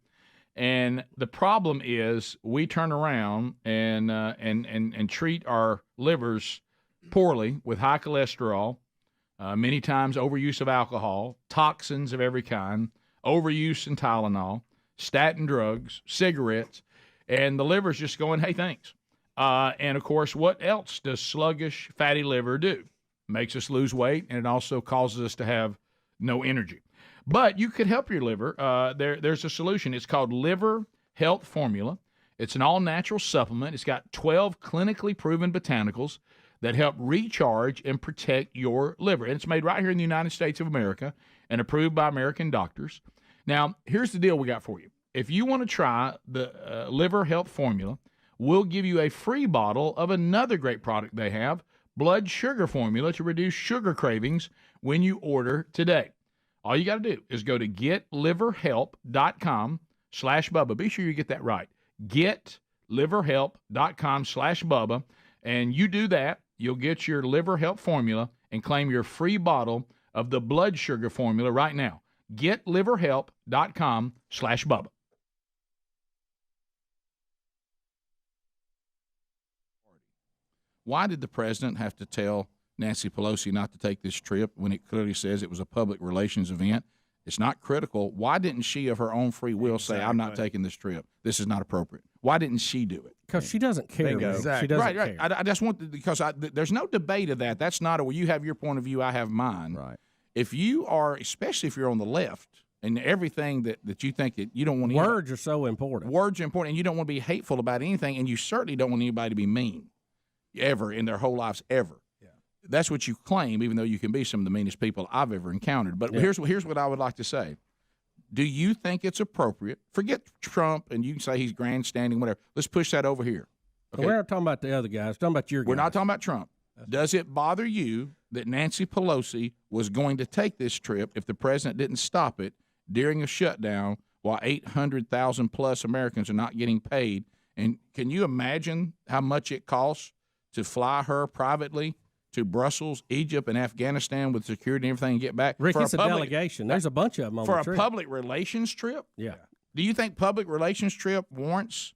And the problem is we turn around and treat our livers poorly with high cholesterol, many times overuse of alcohol, toxins of every kind, overuse in Tylenol, statin drugs, cigarettes, and the liver's just going, hey, thanks. And, of course, what else does sluggish fatty liver do? Makes us lose weight, and it also causes us to have no energy. But you could help your liver. There's a solution. It's called Liver Health Formula. It's an all-natural supplement. It's got 12 clinically proven botanicals that help recharge and protect your liver. And it's made right here in the United States of America and approved by American doctors. Now, here's the deal we got for you. If you want to try the Liver Health Formula, we'll give you a free bottle of another great product they have, blood sugar formula to reduce sugar cravings when you order today. All you got to do is go to getliverhelp.com/Bubba. Be sure you get that right. Getliverhelp.com/Bubba. And you do that, you'll get your Liver Help formula and claim your free bottle of the blood sugar formula right now. Getliverhelp.com/Bubba. Why did the president have to tell Nancy Pelosi not to take this trip when it clearly says it was a public relations event? It's not critical. Why didn't she, of her own free will, say, I'm not taking this trip? This is not appropriate. Why didn't she do it? Because she doesn't care. Exactly. She doesn't care. I just want because there's no debate of that. That's not you have your point of view, I have mine. Right. If you are, especially if you're on the left, and everything that you think that you don't want words are so important. Words are important, and you don't want to be hateful about anything, and you certainly don't want anybody to be mean ever in their whole lives ever. Yeah. That's what you claim, even though you can be some of the meanest people I've ever encountered. But here's what I would like to say. Do you think it's appropriate? Forget Trump, and you can say he's grandstanding, whatever. Let's push that over here. Okay? We're not talking about the other guys. We're talking about your guys. We're not talking about Trump. Does it bother you that Nancy Pelosi was going to take this trip if the president didn't stop it during a shutdown while 800,000 plus Americans are not getting paid? And can you imagine how much it costs to fly her privately to Brussels, Egypt, and Afghanistan with security and everything and get back? Rick, it's a delegation. There's a bunch of them on the trip. For a public relations trip? Yeah. Do you think public relations trip warrants?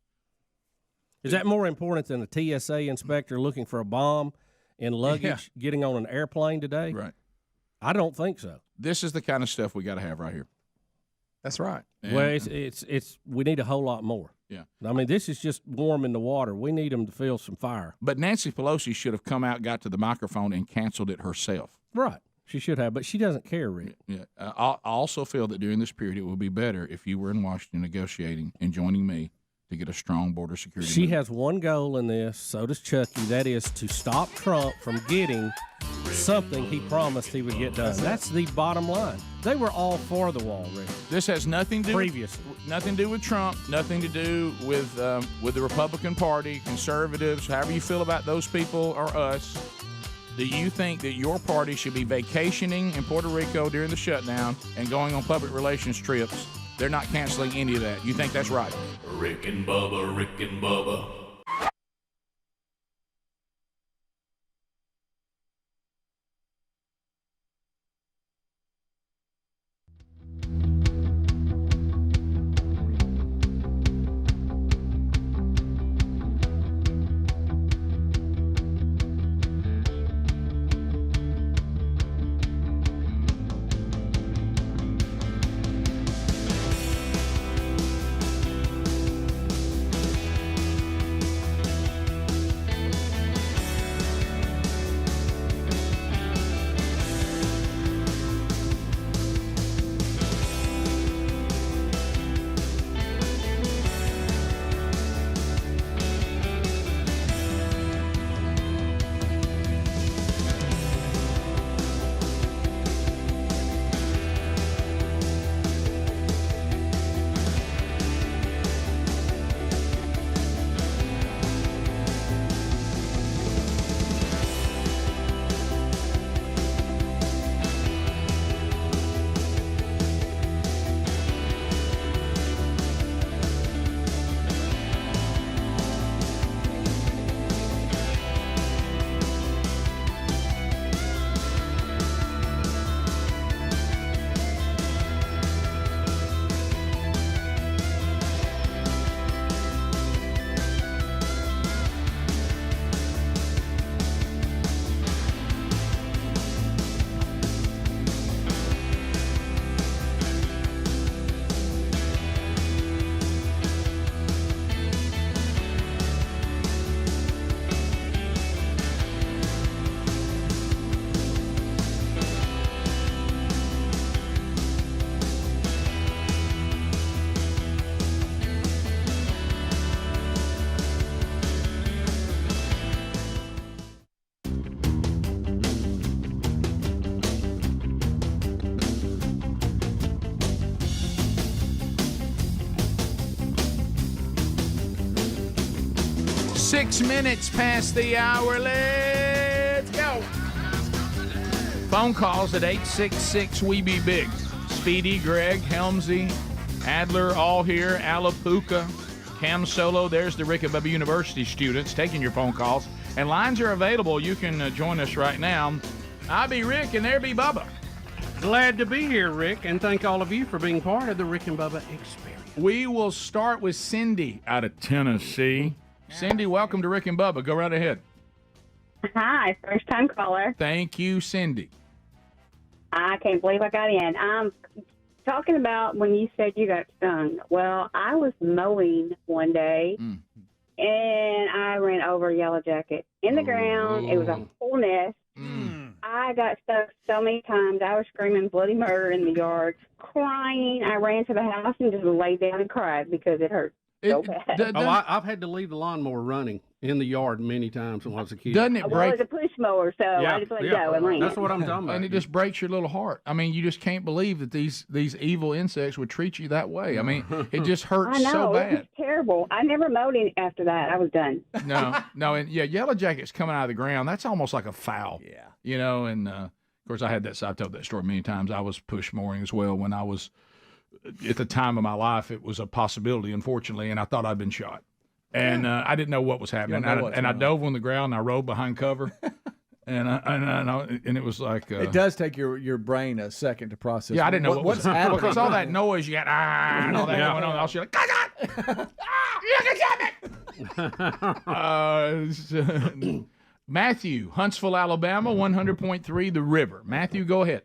Is that more important than a TSA inspector looking for a bomb in luggage getting on an airplane today? Right. I don't think so. This is the kind of stuff we got to have right here. That's right. Well, it's we need a whole lot more. Yeah. I mean, this is just warming the water. We need them to feel some fire. But Nancy Pelosi should have come out, got to the microphone, and canceled it herself. Right. She should have, but she doesn't care, Rick. Yeah. I also feel that during this period, it would be better if you were in Washington negotiating and joining me to get a strong border security. She has one goal in this, so does Chucky. That is to stop Trump from getting something he promised he would get done. That's the bottom line. They were all for the wall, Rick. This has nothing to do nothing to do with Trump, nothing to do with the Republican Party, conservatives, however you feel about those people or us. Do you think that your party should be vacationing in Puerto Rico during the shutdown and going on public relations trips? They're not canceling any of that. You think that's right? Rick and Bubba, Rick and Bubba. 6 minutes past the hour. Let's go. Phone calls at 866-WE-BE-BIG. Speedy, Greg, Helmsy, Adler, all here. Alapuca, Cam Solo. There's the Rick and Bubba University students taking your phone calls. And lines are available. You can join us right now. I be Rick, and there be Bubba. Glad to be here, Rick, and thank all of you for being part of the Rick and Bubba experience. We will start with Cindy out of Tennessee. Cindy, welcome to Rick and Bubba. Go right ahead. Hi, first-time caller. Thank you, Cindy. I can't believe I got in. I'm talking about when you said you got stung. Well, I was mowing one day, and I ran over a yellow jacket in the ground. It was a whole nest. I got stuck so many times. I was screaming bloody murder in the yard, crying. I ran to the house and just laid down and cried because it hurt so bad. I've had to leave the lawnmower running in the yard many times when I was a kid. Doesn't it break? Well, it's a push mower, so I just let it go and ran. That's what I'm talking about. And it just breaks your little heart. I mean, you just can't believe that these evil insects would treat you that way. I mean, it just hurts I know, so it was bad. terrible. I never mowed any after that. I was done. No, and yellow jackets coming out of the ground, that's almost like a foul. Yeah. You know, and of course I had that, I've told that story many times. I was push mowing as well when I was, at the time of my life, it was a possibility, unfortunately, and I thought I'd been shot. And I didn't know what was happening. I dove on the ground, and I rolled behind cover, and it was like... it does take your brain a second to process. Yeah, I didn't know what's happening. Because all that noise, you got, and all that going on, all you're like, Matthew, Huntsville, Alabama, 100.3 The River. Matthew, go ahead.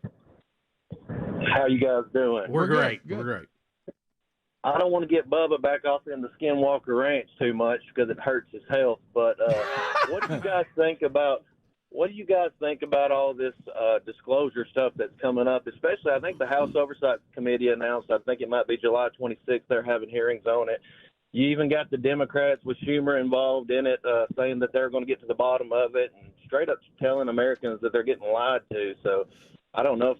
How you guys doing? We're great. We're great. I don't want to get Bubba back off in the Skinwalker Ranch too much because it hurts his health. But what do you guys think about all this disclosure stuff that's coming up? Especially, I think the House Oversight Committee announced, I think it might be July 26th, they're having hearings on it. You even got the Democrats with Schumer involved in it, saying that they're going to get to the bottom of it and straight up telling Americans that they're getting lied to. So I didn't know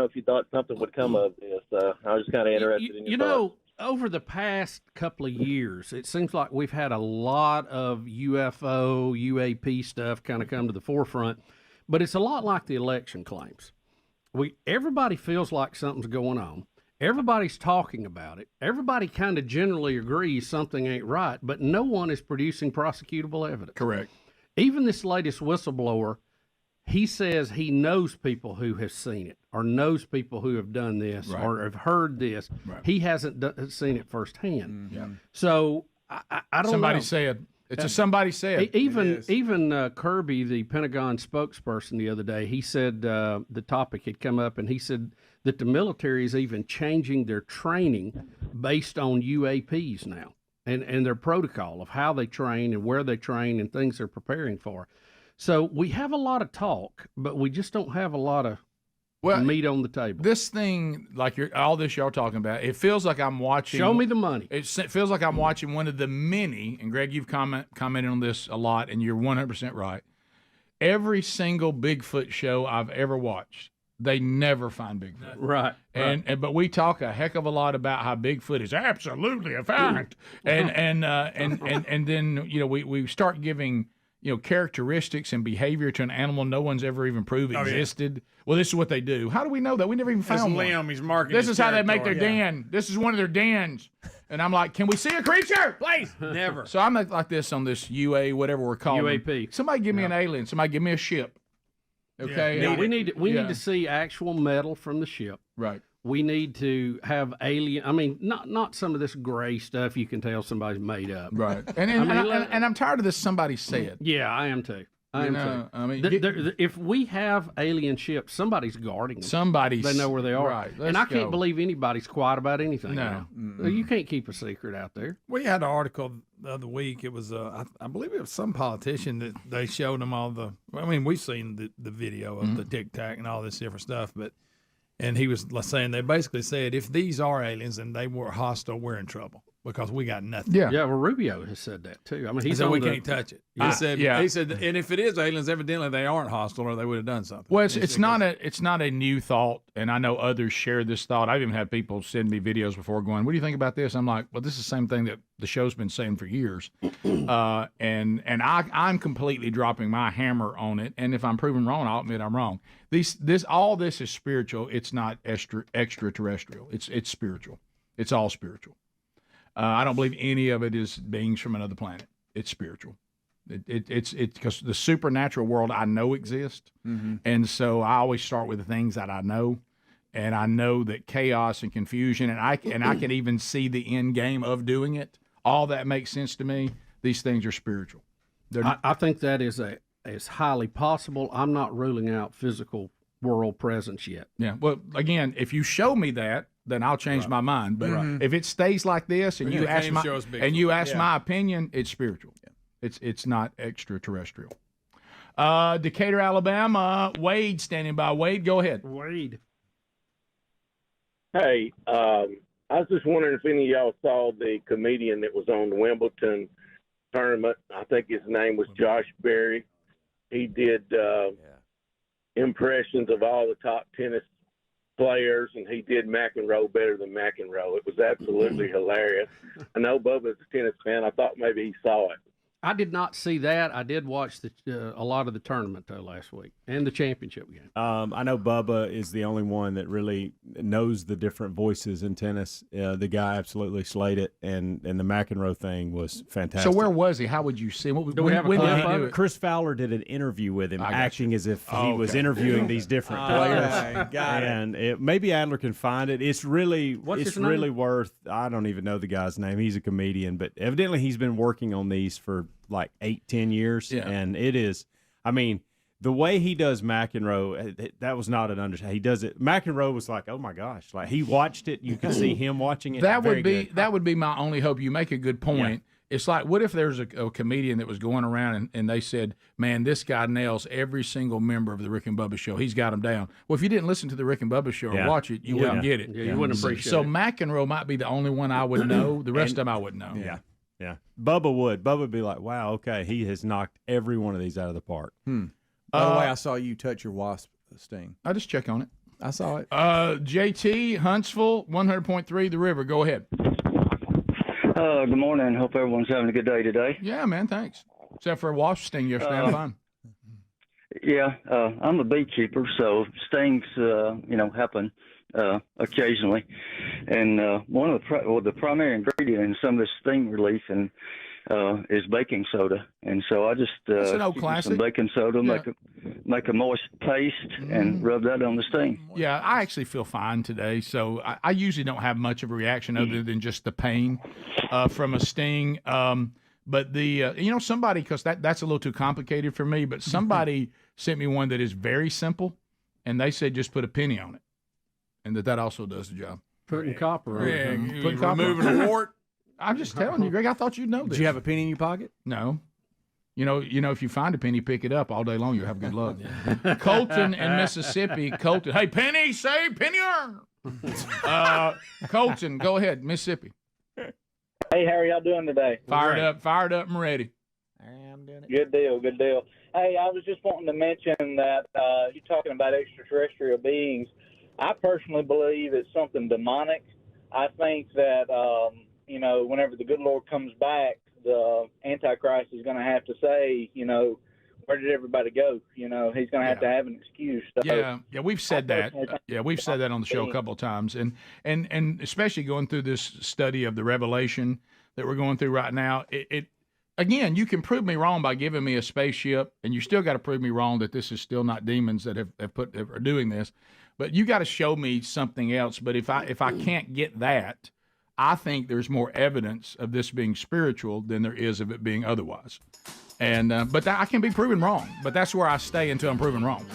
if you thought something would come of this. I was just kind of interested in your thoughts. Over the past couple of years, it seems like we've had a lot of UFO, UAP stuff kind of come to the forefront, but it's a lot like the election claims. Everybody feels like something's going on. Everybody's talking about it. Everybody kind of generally agrees something ain't right, but no one is producing prosecutable evidence. Correct. Even this latest whistleblower, he says he knows people who have seen it or knows people who have done this or have heard this. Right. He hasn't seen it firsthand. Mm-hmm. So I don't know. Somebody said. Somebody said. Even Kirby, the Pentagon spokesperson the other day, he said the topic had come up, and he said that the military is even changing their training based on UAPs now and their protocol of how they train and where they train and things they're preparing for. So we have a lot of talk, but we just don't have a lot of meat on the table. This thing, like all this y'all talking about, it feels like I'm watching. Show me the money. It feels like I'm watching one of the many, and Greg, you've commented on this a lot, and you're 100% right. Every single Bigfoot show I've ever watched, they never find Bigfoot. Right. But we talk a heck of a lot about how Bigfoot is absolutely a fact, and then we start giving characteristics and behavior to an animal no one's ever even proved existed. Well, this is what they do. How do we know that? We never even found one. Liam, he's marking this his is how they make their territory. den. This is one of their dens. And I'm like, can we see a creature? Please. Never. So I'm like this on this UA, whatever we're calling UAP. Them. Somebody give me an alien. Somebody give me a ship. Okay. Yeah. We need to see actual metal from the ship. Right. We need to have alien. I mean, not some of this gray stuff you can tell somebody's made up. Right. And I'm tired of this. Somebody said. Yeah, I am too. I mean, if we have alien ships, somebody's guarding them. They know where they are. Right. And I can't believe anybody's quiet about anything. No. You can't keep a secret out there. We had an article the other week. It was, I believe it was some politician that they showed them all the. I mean, we've seen the video of the Tic Tac and all this different stuff, and he was saying they basically said if these are aliens and they were hostile, we're in trouble because we got nothing. Yeah, well, Rubio has said that too. I mean, He he's said on we the- can't touch it. He said, and if it is aliens, evidently they aren't hostile, or they would have done something. Well, it's not a new thought, and I know others share this thought. I've even had people send me videos before going, "What do you think about this?" I'm like, "Well, this is the same thing that the show's been saying for years," and I'm completely dropping my hammer on it. And if I'm proven wrong, I'll admit I'm wrong. All this is spiritual. It's not extraterrestrial. It's spiritual. It's all spiritual. I don't believe any of it is beings from another planet. It's spiritual. It's because the supernatural world I know exists, and so I always start with the things that I know, and I know that chaos and confusion, and I can even see the end game of doing it. All that makes sense to me. These things are spiritual. I think that is highly possible. I'm not ruling out physical world presence yet. Yeah. Well, again, if you show me that, then I'll change my mind. But if it stays like this, and you ask my opinion, it's spiritual. It's not extraterrestrial. Decatur, Alabama. Wade standing by. Wade, go ahead. Wade. Hey, I was just wondering if any of y'all saw the comedian that was on the Wimbledon tournament. I think his name was Josh Berry. He did impressions of all the top tennis players, and he did McEnroe better than McEnroe. It was absolutely hilarious. I know Bubba's a tennis fan. I thought maybe he saw it. I did not see that. I did watch a lot of the tournament though last week and the championship game. I know Bubba is the only one that really knows the different voices in tennis. The guy absolutely slayed it, and the McEnroe thing was fantastic. So where was he? How would you see him? Do we have a clip of it? Chris Fowler did an interview with him, acting as if he was interviewing these different players. Got it. And maybe Adler can find it. It's really his name? really worth. I don't even know the guy's name. He's a comedian, but evidently he's been working on these for like 8-10 years, and it is. I mean, the way he does McEnroe, that was not an understanding. He does it. McEnroe was like, oh my gosh, like he watched it. You could see him watching it. That would be my only hope. You make a good point. Yeah. It's like, what if there's a comedian that was going around and they said, man, this guy nails every single member of the Rick and Bubba show. He's got them down. Well, if you didn't listen to the Rick and Bubba show or watch it, you wouldn't get it. Yeah, you wouldn't appreciate it. So McEnroe might be the only one I would know. The rest of them I wouldn't know. Yeah. Yeah, Bubba would be like, wow, okay, he has knocked every one of these out of the park. By the way, I saw you touch your Wasp sting. I just check on it. I saw it. JT, Huntsville, 100.3 The River. Go ahead. Good morning. Hope everyone's having a good day today. Yeah, man, thanks. Except for a wasp sting yesterday, I'm fine. Yeah, I'm a beekeeper, so stings, happen occasionally. And one of the primary ingredient in some of this sting relief is baking soda. And so I just an old classic. Some baking soda, make a moist paste, and rub that on the sting. Yeah, I actually feel fine today. So I usually don't have much of a reaction other than just the pain from a sting. But somebody, because that's a little too complicated for me, but somebody sent me one that is very simple, and they said just put a penny on it, and that also does the job. Putting copper on it. Putting copper removing a wart. I'm just telling you, Greg, I thought you'd know this. Did you have a penny in your pocket? No. You know, if you find a penny, pick it up all day long. You'll have good luck. Colton in Mississippi. Colton, hey, penny, say penny. Colton, go ahead, Mississippi. Hey, how are y'all doing today? Fired up, and ready. I'm doing it. Good deal. Hey, I was just wanting to mention that you're talking about extraterrestrial beings. I personally believe it's something demonic. I think that, whenever the good Lord comes back, the Antichrist is going to have to say, where did everybody go? He's going to have to have an excuse. So yeah, we've said that. We've said that on the show a couple of times, and especially going through this study of the Revelation that we're going through right now. It again, you can prove me wrong by giving me a spaceship, and you still got to prove me wrong that this is still not demons that are doing this. But you got to show me something else. But if I can't get that, I think there's more evidence of this being spiritual than there is of it being otherwise. And I can be proven wrong. But that's where I stay until I'm proven wrong.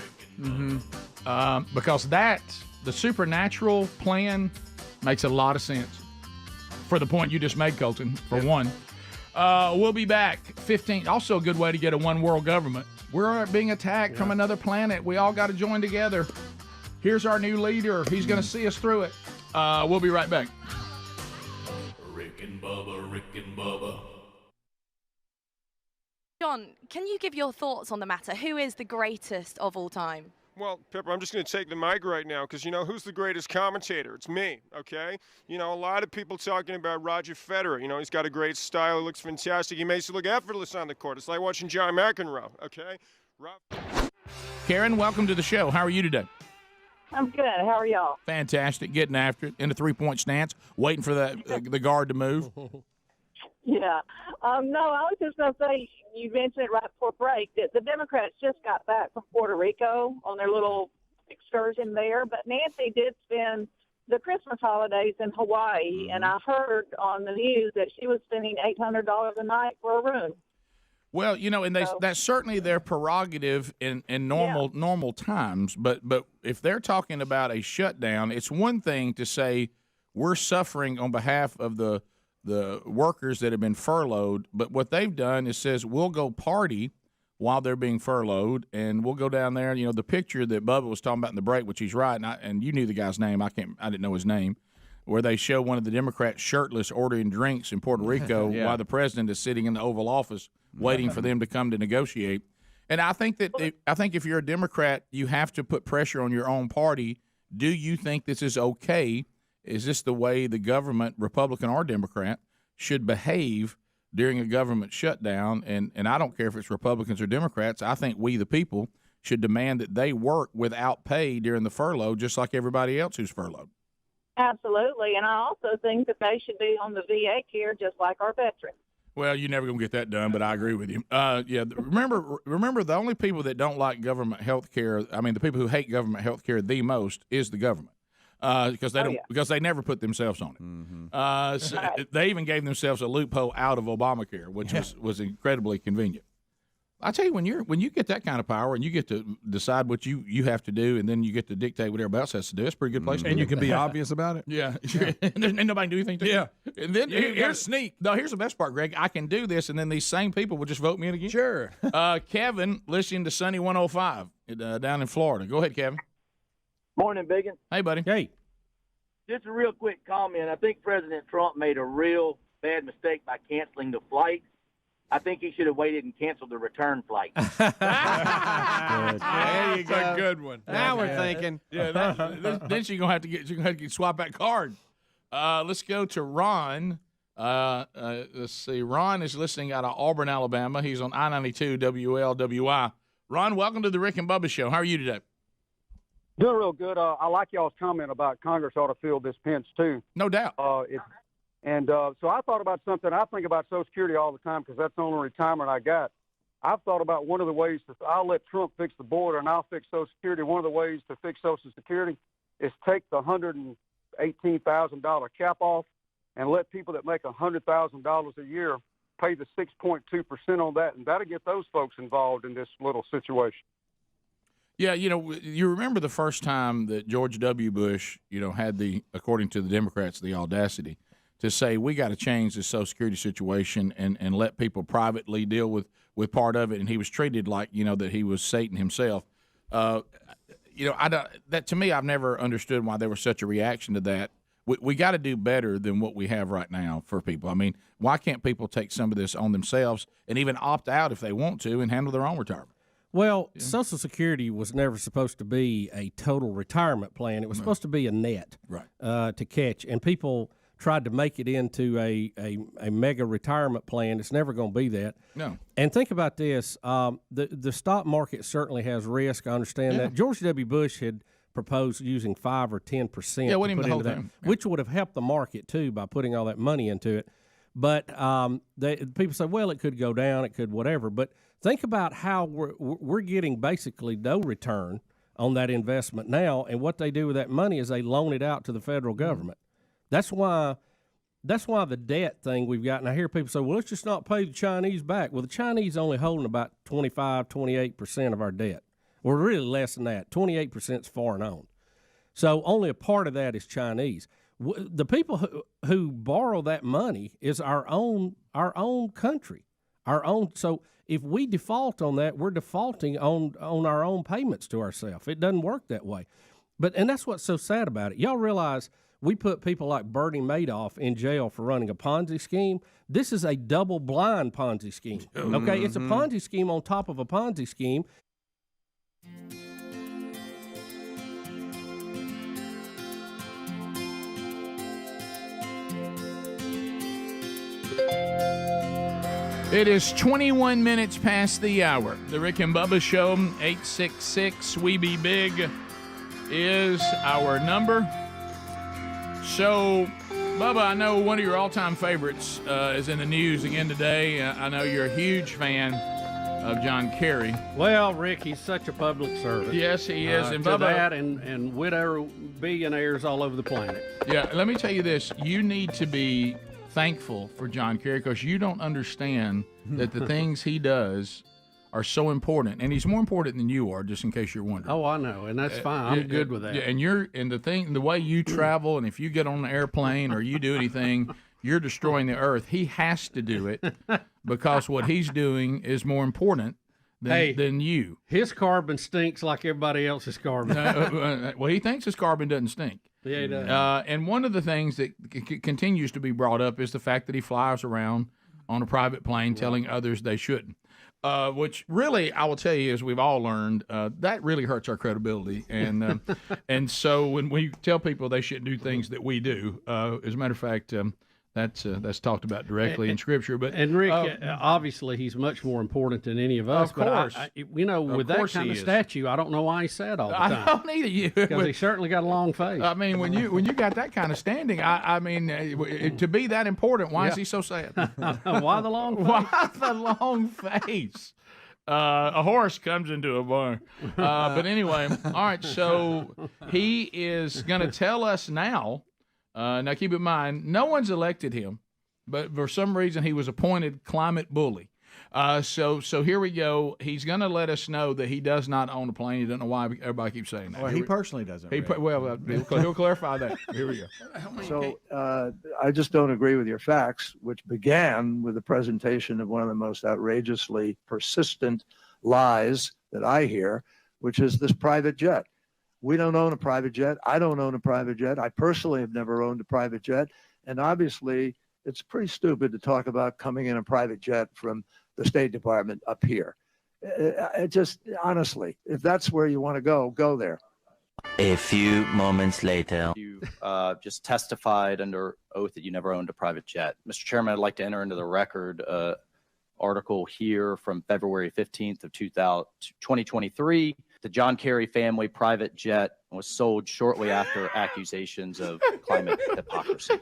Because the supernatural plan makes a lot of sense. For the point you just made, Colton, for one. We'll be back. 15. Also a good way to get a one world government. We're being attacked from another planet. We all got to join together. Here's our new leader. He's going to see us through it. We'll be right back. Rick and Bubba. and Bubba. John, can you give your thoughts on the matter? Who is the greatest of all time? Well, Pepper, I'm just going to take the mic right now because, who's the greatest commentator? It's me, okay? A lot of people talking about Roger Federer. He's got a great style. He looks fantastic. He makes it look effortless on the court. It's like watching John McEnroe, okay? Karen, welcome to the show. How are you today? I'm good. How are y'all? Fantastic. Getting after it in a three-point stance, waiting for the guard to move. Yeah. No, I was just going to say, you mentioned it right before break, that the Democrats just got back from Puerto Rico on their little excursion there. But Nancy did spend the Christmas holidays in Hawaii, and I heard on the news that she was spending $800 a night for a room. Well, and that's certainly their prerogative in normal times. But if they're talking about a shutdown, it's one thing to say we're suffering on behalf of the workers that have been furloughed. But what they've done is says we'll go party while they're being furloughed, and we'll go down there. The picture that Bubba was talking about in the break, which he's right, and you knew the guy's name. I didn't know his name. Where they show one of the Democrats shirtless ordering drinks in Puerto Rico while the president is sitting in the Oval Office waiting for them to come to negotiate. And I think if you're a Democrat, you have to put pressure on your own party. Do you think this is okay? Is this the way the government, Republican or Democrat, should behave during a government shutdown? And I don't care if it's Republicans or Democrats. I think we, the people, should demand that they work without pay during the furlough, just like everybody else who's furloughed. Absolutely. And I also think that they should be on the VA care just like our veterans. Well, you're never going to get that done, but I agree with you. Remember, the only people that don't like government health care, the people who hate government health care the most is the government. Because they never put themselves on it. So they even gave themselves a loophole out of Obamacare, which was incredibly convenient. I tell you, when you get that kind of power and you get to decide what you have to do, and then you get to dictate what everybody else has to do, it's a pretty good place. And you can be obvious about it. Yeah, and nobody do anything to you. And then here's sneak. No, here's the best part, Greg. I can do this, and then these same people will just vote me in again. Sure. Kevin, listening to Sunny 105 down in Florida. Go ahead, Kevin. Morning, Biggin. Hey, buddy. Hey. Just a real quick comment. I think President Trump made a real bad mistake by canceling the flight. I think he should have waited and canceled the return flight. There you go. That's a good one. Now we're thinking. Yeah. Then you're gonna have to swap that card. Let's go to Ron. Let's see. Ron is listening out of Auburn, Alabama. He's on I-92 WLWI. Ron, welcome to the Rick and Bubba Show. How are you today? Doing real good. I like y'all's comment about Congress ought to fill this pinch too. No doubt. So I thought about something. I think about Social Security all the time because that's the only retirement I got. I've thought about one of the ways I'll let Trump fix the border and I'll fix Social Security. One of the ways to fix Social Security is take the $118,000 cap off and let people that make $100,000 a year pay the 6.2% on that, and that'll get those folks involved in this little situation. Yeah, you remember the first time that George W. Bush, had according to the Democrats, the audacity to say we got to change the Social Security situation and let people privately deal with part of it, and he was treated like that he was Satan himself. That to me, I've never understood why there was such a reaction to that. We got to do better than what we have right now for people. Why can't people take some of this on themselves and even opt out if they want to and handle their own retirement? Well, Social Security was never supposed to be a total retirement plan. It was supposed to be a net to catch, and people tried to make it into a mega retirement plan. It's never going to be that. No. And think about this. The stock market certainly has risk. I understand that. George W. Bush had proposed using 5 or 10% what do you mean the whole thing? Which would have helped the market, too, by putting all that money into it. But people say, well, it could go down, it could whatever. But think about how we're getting basically no return on that investment now, and what they do with that money is they loan it out to the federal government. That's why the debt thing we've got. And I hear people say, well, let's just not pay the Chinese back. Well, the Chinese only holding about 25, 28% of our debt. Or really less than that. 28% is foreign owned. So only a part of that is Chinese. The people who borrow that money is our own country, our own. So if we default on that, we're defaulting on our own payments to ourselves. It doesn't work that way. And that's what's so sad about it. Y'all realize we put people like Bernie Madoff in jail for running a Ponzi scheme. This is a double-blind Ponzi scheme. Okay, it's a Ponzi scheme on top of a Ponzi scheme. It is 21 minutes past the hour. The Rick and Bubba Show, 866-WE-BE-BIG is our number. So, Bubba, I know one of your all-time favorites is in the news again today. I know you're a huge fan of John Kerry. Well, Rick, he's such a public servant. Yes, he is. And And to Bubba, that and widow billionaires all over the planet. yeah, let me tell you this. You need to be thankful for John Kerry because you don't understand that the things he does are so important, and he's more important than you are. Just in case you're wondering. Oh, I know, and that's fine. I'm good with that. Yeah, and the way you travel, and if you get on an airplane or you do anything, you're destroying the earth. He has to do it because what he's doing is more important than you. His carbon stinks like everybody else's carbon. Well, he thinks his carbon doesn't stink. Yeah, he does. And one of the things that continues to be brought up is the fact that he flies around on a private plane telling others they shouldn't. Which really, I will tell you, as we've all learned, that really hurts our credibility. And and so when we tell people they shouldn't do things that we do, as a matter of fact, that's talked about directly in Scripture. But Rick, obviously, he's much more important than any of us. Of course. But with that kind of statue, I don't know why he's sad all the time. I don't either. You because he certainly got a long face. I mean, when you got that kind of standing, I mean, to be that important, why is he so sad? Why the long face? Why the long face? A horse comes into a barn. But anyway, all right, so he is going to tell us now. Now, keep in mind, no one's elected him, but for some reason he was appointed climate bully. So here we go. He's going to let us know that he does not own a plane. He doesn't know why everybody keeps saying that. Well, he personally doesn't. He'll clarify that. Here we go. So I just don't agree with your facts, which began with the presentation of one of the most outrageously persistent lies that I hear, which is this private jet. We don't own a private jet. I don't own a private jet. I personally have never owned a private jet. And obviously, it's pretty stupid to talk about coming in a private jet from the State Department up here. It just, honestly, if that's where you want to go there. A few moments later. You just testified under oath that you never owned a private jet. Mr. Chairman, I'd like to enter into the record article here from February 15th of 2023. The John Kerry family private jet was sold shortly after accusations of climate hypocrisy.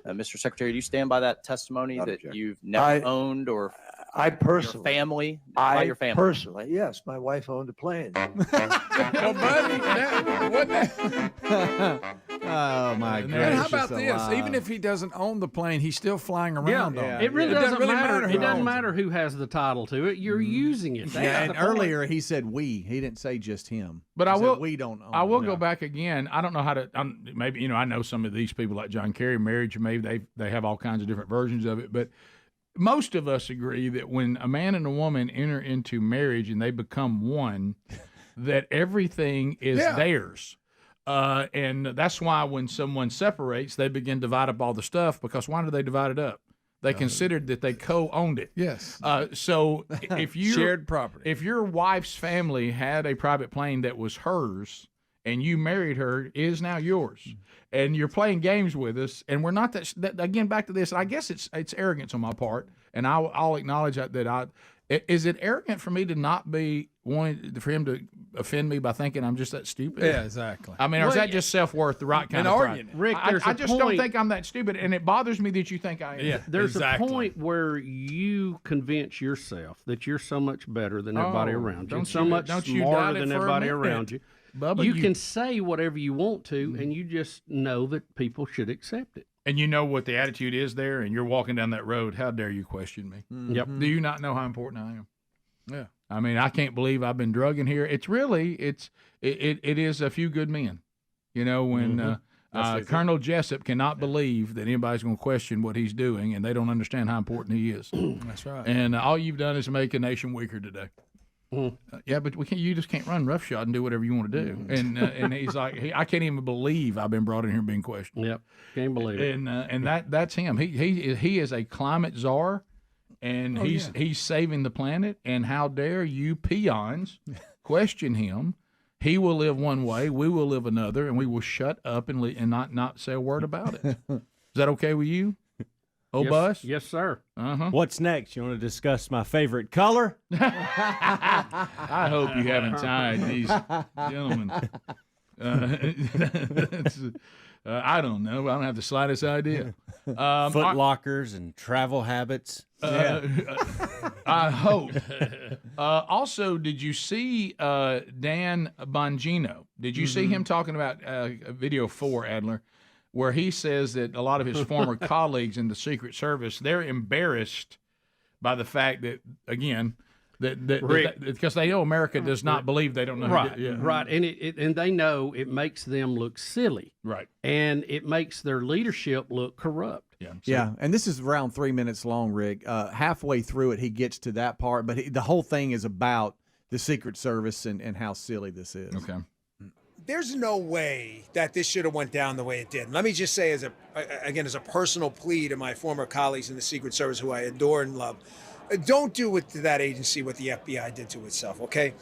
Mr. Secretary, do you stand by that testimony that you've never owned or I personally, your family? Personally, yes, my wife owned a plane. Well, buddy, oh my goodness! And how about this? Even if he doesn't own the plane, he's still flying around on it. It really doesn't matter. It doesn't owns matter who has the title to it. You're using it. Yeah, and earlier he said we. He didn't say just him. But He I said will. We don't own. I will it. go back again. I don't know how to. Maybe I know some of these people like John Kerry marriage. Maybe they have all kinds of different versions of it. But most of us agree that when a man and a woman enter into marriage and they become one, that everything is theirs. And that's why when someone separates, they begin to divide up all the stuff. Because why do they divide it up? They considered that they co-owned it. Yes. So if you shared property, if your wife's family had a private plane that was hers and you married her, it is now yours. And you're playing games with us, and we're not that again, back to this, I guess it's arrogance on my part, and I'll acknowledge that is it arrogant for me to not be wanting for him to offend me by thinking I'm just that stupid? Yeah, exactly. I mean, or is that just self-worth, the right kind of pride? Rick, I just don't think I'm that stupid, and it bothers me that you think I am. Yeah, There's a point where you convince yourself that you're so much better than everybody around you, so much smarter than everybody around you. Bubba, you can say whatever you want to, and you just know that people should accept it. And you know what the attitude is there, and you're walking down that road. How dare you question me? Yep. Do you not know how important I am? Yeah. I mean, I can't believe I've been drugging here. It's really, it is a few good men. You know, when Colonel Jessup cannot believe that anybody's going to question what he's doing, and they don't understand how important he is. That's right. And all you've done is make a nation weaker today. Yeah, but you just can't run roughshod and do whatever you want to do. And he's like, I can't even believe I've been brought in here being questioned. Yep, can't believe it. And that's him. He is a climate czar, and he's saving the planet. And how dare you peons question him? He will live one way, we will live another, and we will shut up and not say a word about it. Is that okay with you? Bus? Yes, sir. What's next? You want to discuss my favorite color? I hope you haven't tied these gentlemen. I don't know. I don't have the slightest idea. Foot lockers and travel habits. I hope. Also, did you see Dan Bongino? Did you see him talking about video 4, Adler, where he says that a lot of his former colleagues in the Secret Service, they're embarrassed by the fact that, again, because they know America does not believe they don't know. Right, and they know it makes them look silly. Right. And it makes their leadership look corrupt. Yeah, and this is around 3 minutes long, Rick. Halfway through it, he gets to that part, but the whole thing is about the Secret Service and how silly this is. Okay. There's no way that this should have went down the way it did. And let me just say, as a personal plea to my former colleagues in the Secret Service, who I adore and love, don't do to that agency what the FBI did to itself, okay?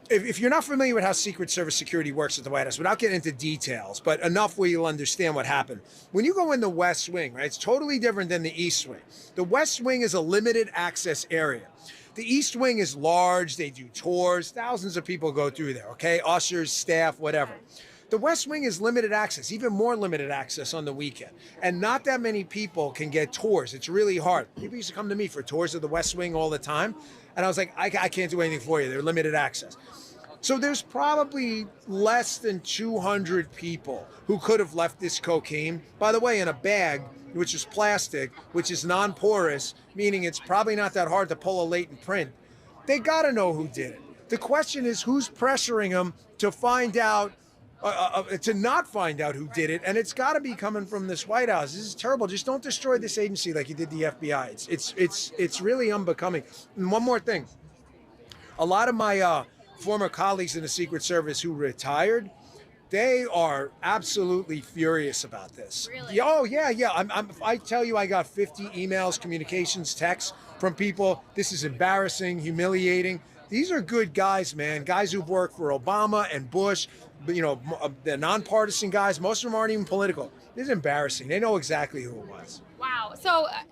If you're not familiar with how Secret Service security works at the White House, without getting into details, but enough where you'll understand what happened. When you go in the West Wing, right, it's totally different than the East Wing. The West Wing is a limited access area. The East Wing is large. They do tours. Thousands of people go through there, okay? Ushers, staff, whatever. The West Wing is limited access, even more limited access on the weekend. And not that many people can get tours. It's really hard. People used to come to me for tours of the West Wing all the time. And I was like, I can't do anything for you. They're limited access. So there's probably less than 200 people who could have left this cocaine, by the way, in a bag, which is plastic, which is non-porous, meaning it's probably not that hard to pull a latent print. They got to know who did it. The question is, who's pressuring them to find out, to not find out who did it, and it's got to be coming from this White House. This is terrible. Just don't destroy this agency like you did the FBI. It's really unbecoming. And one more thing. A lot of my former colleagues in the Secret Service who retired, they are absolutely furious about this. Really? Oh, yeah. I tell you, I got 50 emails, communications, texts from people. This is embarrassing, humiliating. These are good guys, man. Guys who've worked for Obama and Bush, you know, the nonpartisan guys. Most of them aren't even political. This is embarrassing. They know exactly who it was. Wow.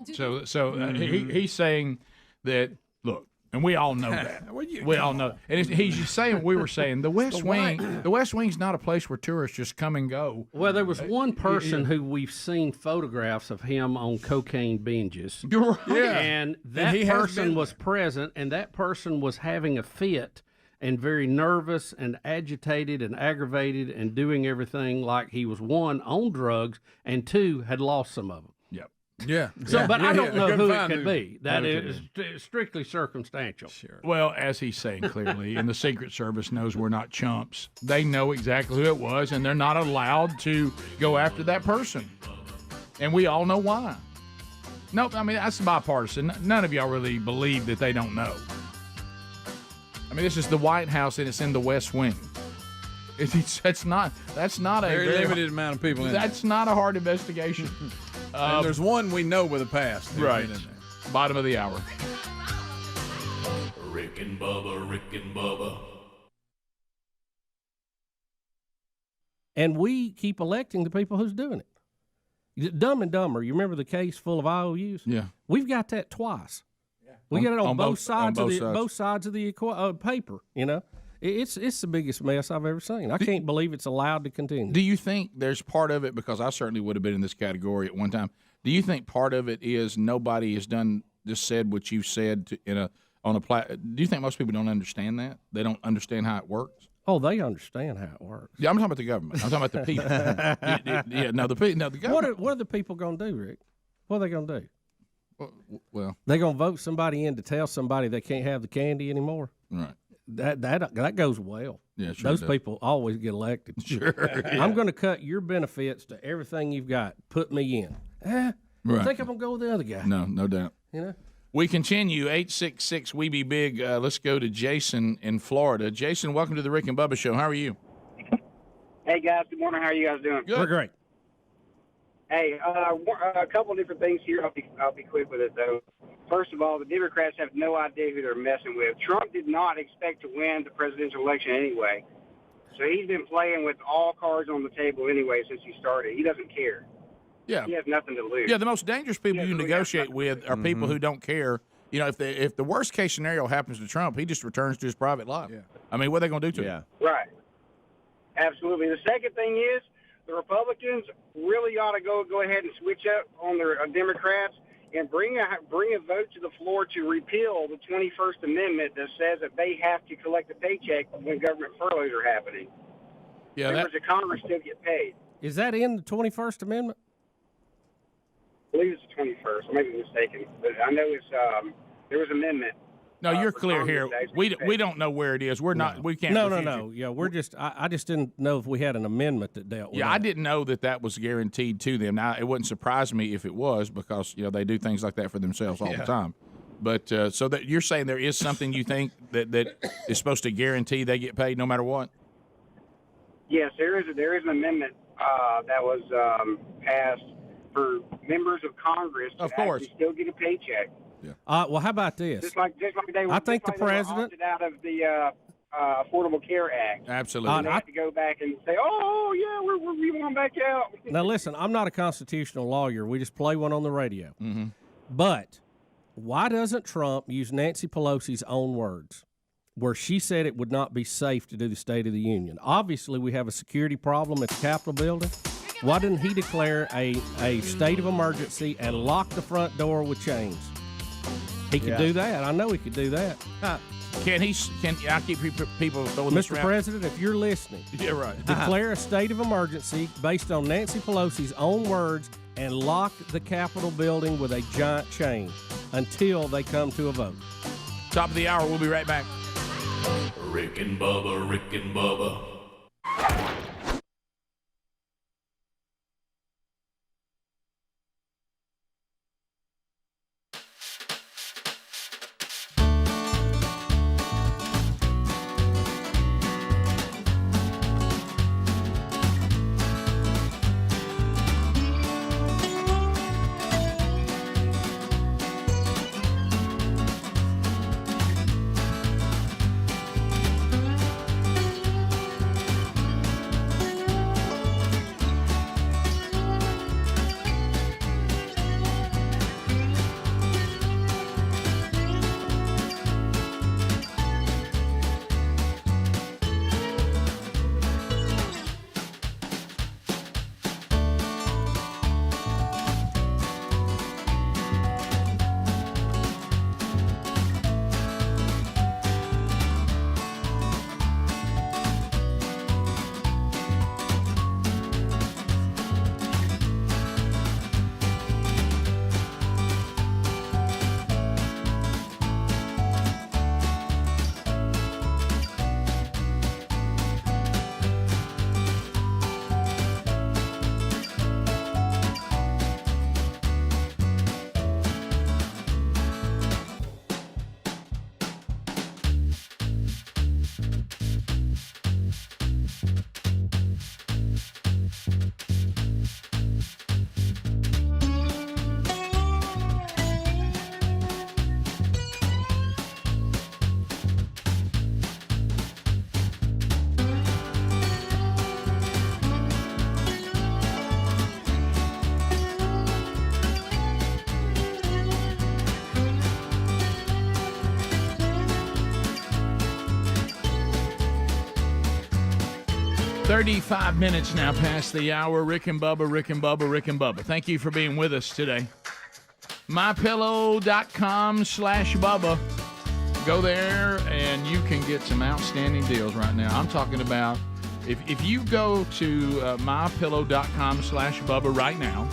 He's saying that, look, and we all know that. We all know. And he's just saying what we were saying. The West Wing. The West Wing's not a place where tourists just come and go. Well, there was one person who we've seen photographs of him on cocaine binges. Yeah. And that person was present, and that person was having a fit and very nervous and agitated and aggravated and doing everything like he was, one, on drugs, and two, had lost some of them. Yeah. So, but I don't know who it could be. That is strictly circumstantial. Sure. Well, as he's saying clearly, and the Secret Service knows we're not chumps. They know exactly who it was, and they're not allowed to go after that person. And we all know why. Nope, I mean, that's bipartisan. None of y'all really believe that they don't know. I mean, this is the White House, and it's in the West Wing. That's not a very limited amount of people in there. That's not a hard investigation. And there's one we know with a past. Right. Bottom of the hour. Rick and Bubba. And we keep electing the people who's doing it. Dumb and Dumber, you remember the case full of IOUs? Yeah. We've got that twice. Yeah. We got it on both sides of the paper, you know. It's the biggest mess I've ever seen. I can't believe it's allowed to continue. Do you think there's part of it, because I certainly would have been in this category at one time, do you think part of it is nobody has said what you've said do you think most people don't understand that? They don't understand how it works? Oh, they understand how it works. Yeah, I'm talking about the government. I'm talking about the people. The government. What are the people going to do, Rick? What are they going to do? Well, they're going to vote somebody in to tell somebody they can't have the candy anymore? Right. That goes well. Yeah, sure. Those people always get elected. Sure. Yeah. I'm going to cut your benefits to everything you've got. Put me in. Right. I think I'm going to go with the other guy. No doubt. You know. We continue, 866-WE-BE-BIG. Let's go to Jason in Florida. Jason, welcome to the Rick and Bubba Show. How are you? Hey, guys. Good morning. How are you guys doing? Good. We're great. Hey, a couple of different things here. I'll be quick with it, though. First of all, the Democrats have no idea who they're messing with. Trump did not expect to win the presidential election anyway. So he's been playing with all cards on the table anyway since he started. He doesn't care. Yeah. He has nothing to lose. Yeah, the most dangerous people you negotiate with are people who don't care. You know, if the worst case scenario happens to Trump, he just returns to his private life. Yeah. I mean, what are they going to do to him? Right. Absolutely. The second thing is the Republicans really ought to go ahead and switch up on their Democrats and bring a vote to the floor to repeal the 21st Amendment that says that they have to collect a paycheck when government furloughs are happening. Yeah, members of Congress still get paid. Is that in the 21st Amendment? I believe it's the 21st. I may be mistaken, but I know it's there was an amendment. No, you're clear here. We don't know where it is. We're not. We can't. No. Yeah, we're just. I just didn't know if we had an amendment that dealt with. Yeah, that. I didn't know that was guaranteed to them. Now, it wouldn't surprise me if it was, because they do things like that for themselves all the time. But so that you're saying there is something you think that is supposed to guarantee they get paid no matter what? Yes, there is an amendment that was passed for members of Congress to actually still get a paycheck. Yeah. Well, how about this? Just like they were. I think the president opted out of the Affordable Care Act. Absolutely. They have to go back and say, "Oh yeah, we want back out." Now listen, I'm not a constitutional lawyer. We just play one on the radio. Mm-hmm. But why doesn't Trump use Nancy Pelosi's own words, where she said it would not be safe to do the State of the Union? Obviously, we have a security problem at the Capitol building. Why didn't he declare a state of emergency and lock the front door with chains? He could do that. I know he could do that. Can I keep people throwing this around? Mr. President, if you're listening, yeah, right. Declare a state of emergency based on Nancy Pelosi's own words and lock the Capitol building with a giant chain until they come to a vote. Top of the hour. We'll be right back. Rick and Bubba, Rick and Bubba. 35 minutes now past the hour. Rick and Bubba, Rick and Bubba, Rick and Bubba. Thank you for being with us today. MyPillow.com/Bubba. Go there and you can get some outstanding deals right now. I'm talking about if you go to MyPillow.com/Bubba right now,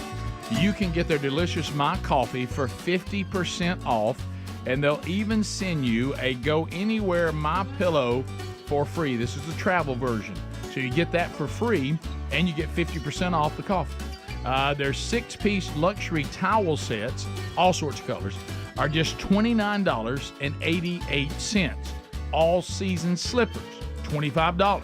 you can get their delicious My Coffee for 50% off, and they'll even send you a Go Anywhere My Pillow for free. This is the travel version. So you get that for free, and you get 50% off the coffee. There's 6-piece luxury towel sets, all sorts of colors. are just $29.88. All season slippers, $25.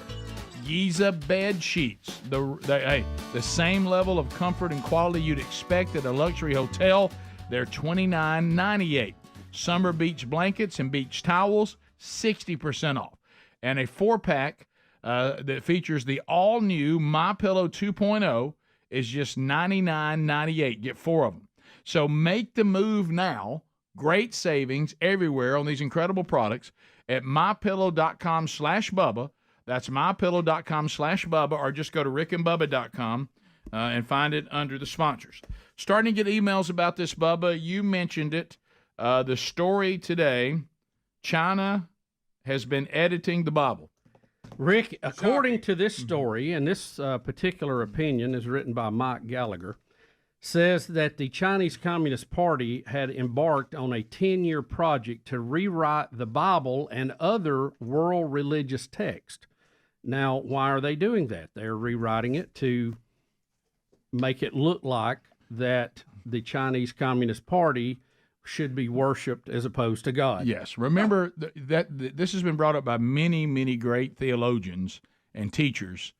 Giza bed sheets, the same level of comfort and quality you'd expect at a luxury hotel. They're $29.98. Summer beach blankets and beach towels, 60% off. And a 4-pack that features the all-new MyPillow 2.0 is just $99.98. Get 4 of them. So make the move now. Great savings everywhere on these incredible products at mypillow.com/Bubba. That's mypillow.com/Bubba, or just go to rickandbubba.com and find it under the sponsors. Starting to get emails about this, Bubba. You mentioned it. The story today, China has been editing the Bible. Rick, according to this story, and this particular opinion is written by Mike Gallagher, says that the Chinese Communist Party had embarked on a 10-year project to rewrite the Bible and other world religious texts. Now, why are they doing that? They're rewriting it to make it look like that the Chinese Communist Party should be worshipped as opposed to God. Yes. Remember that this has been brought up by many, many great theologians and teachers.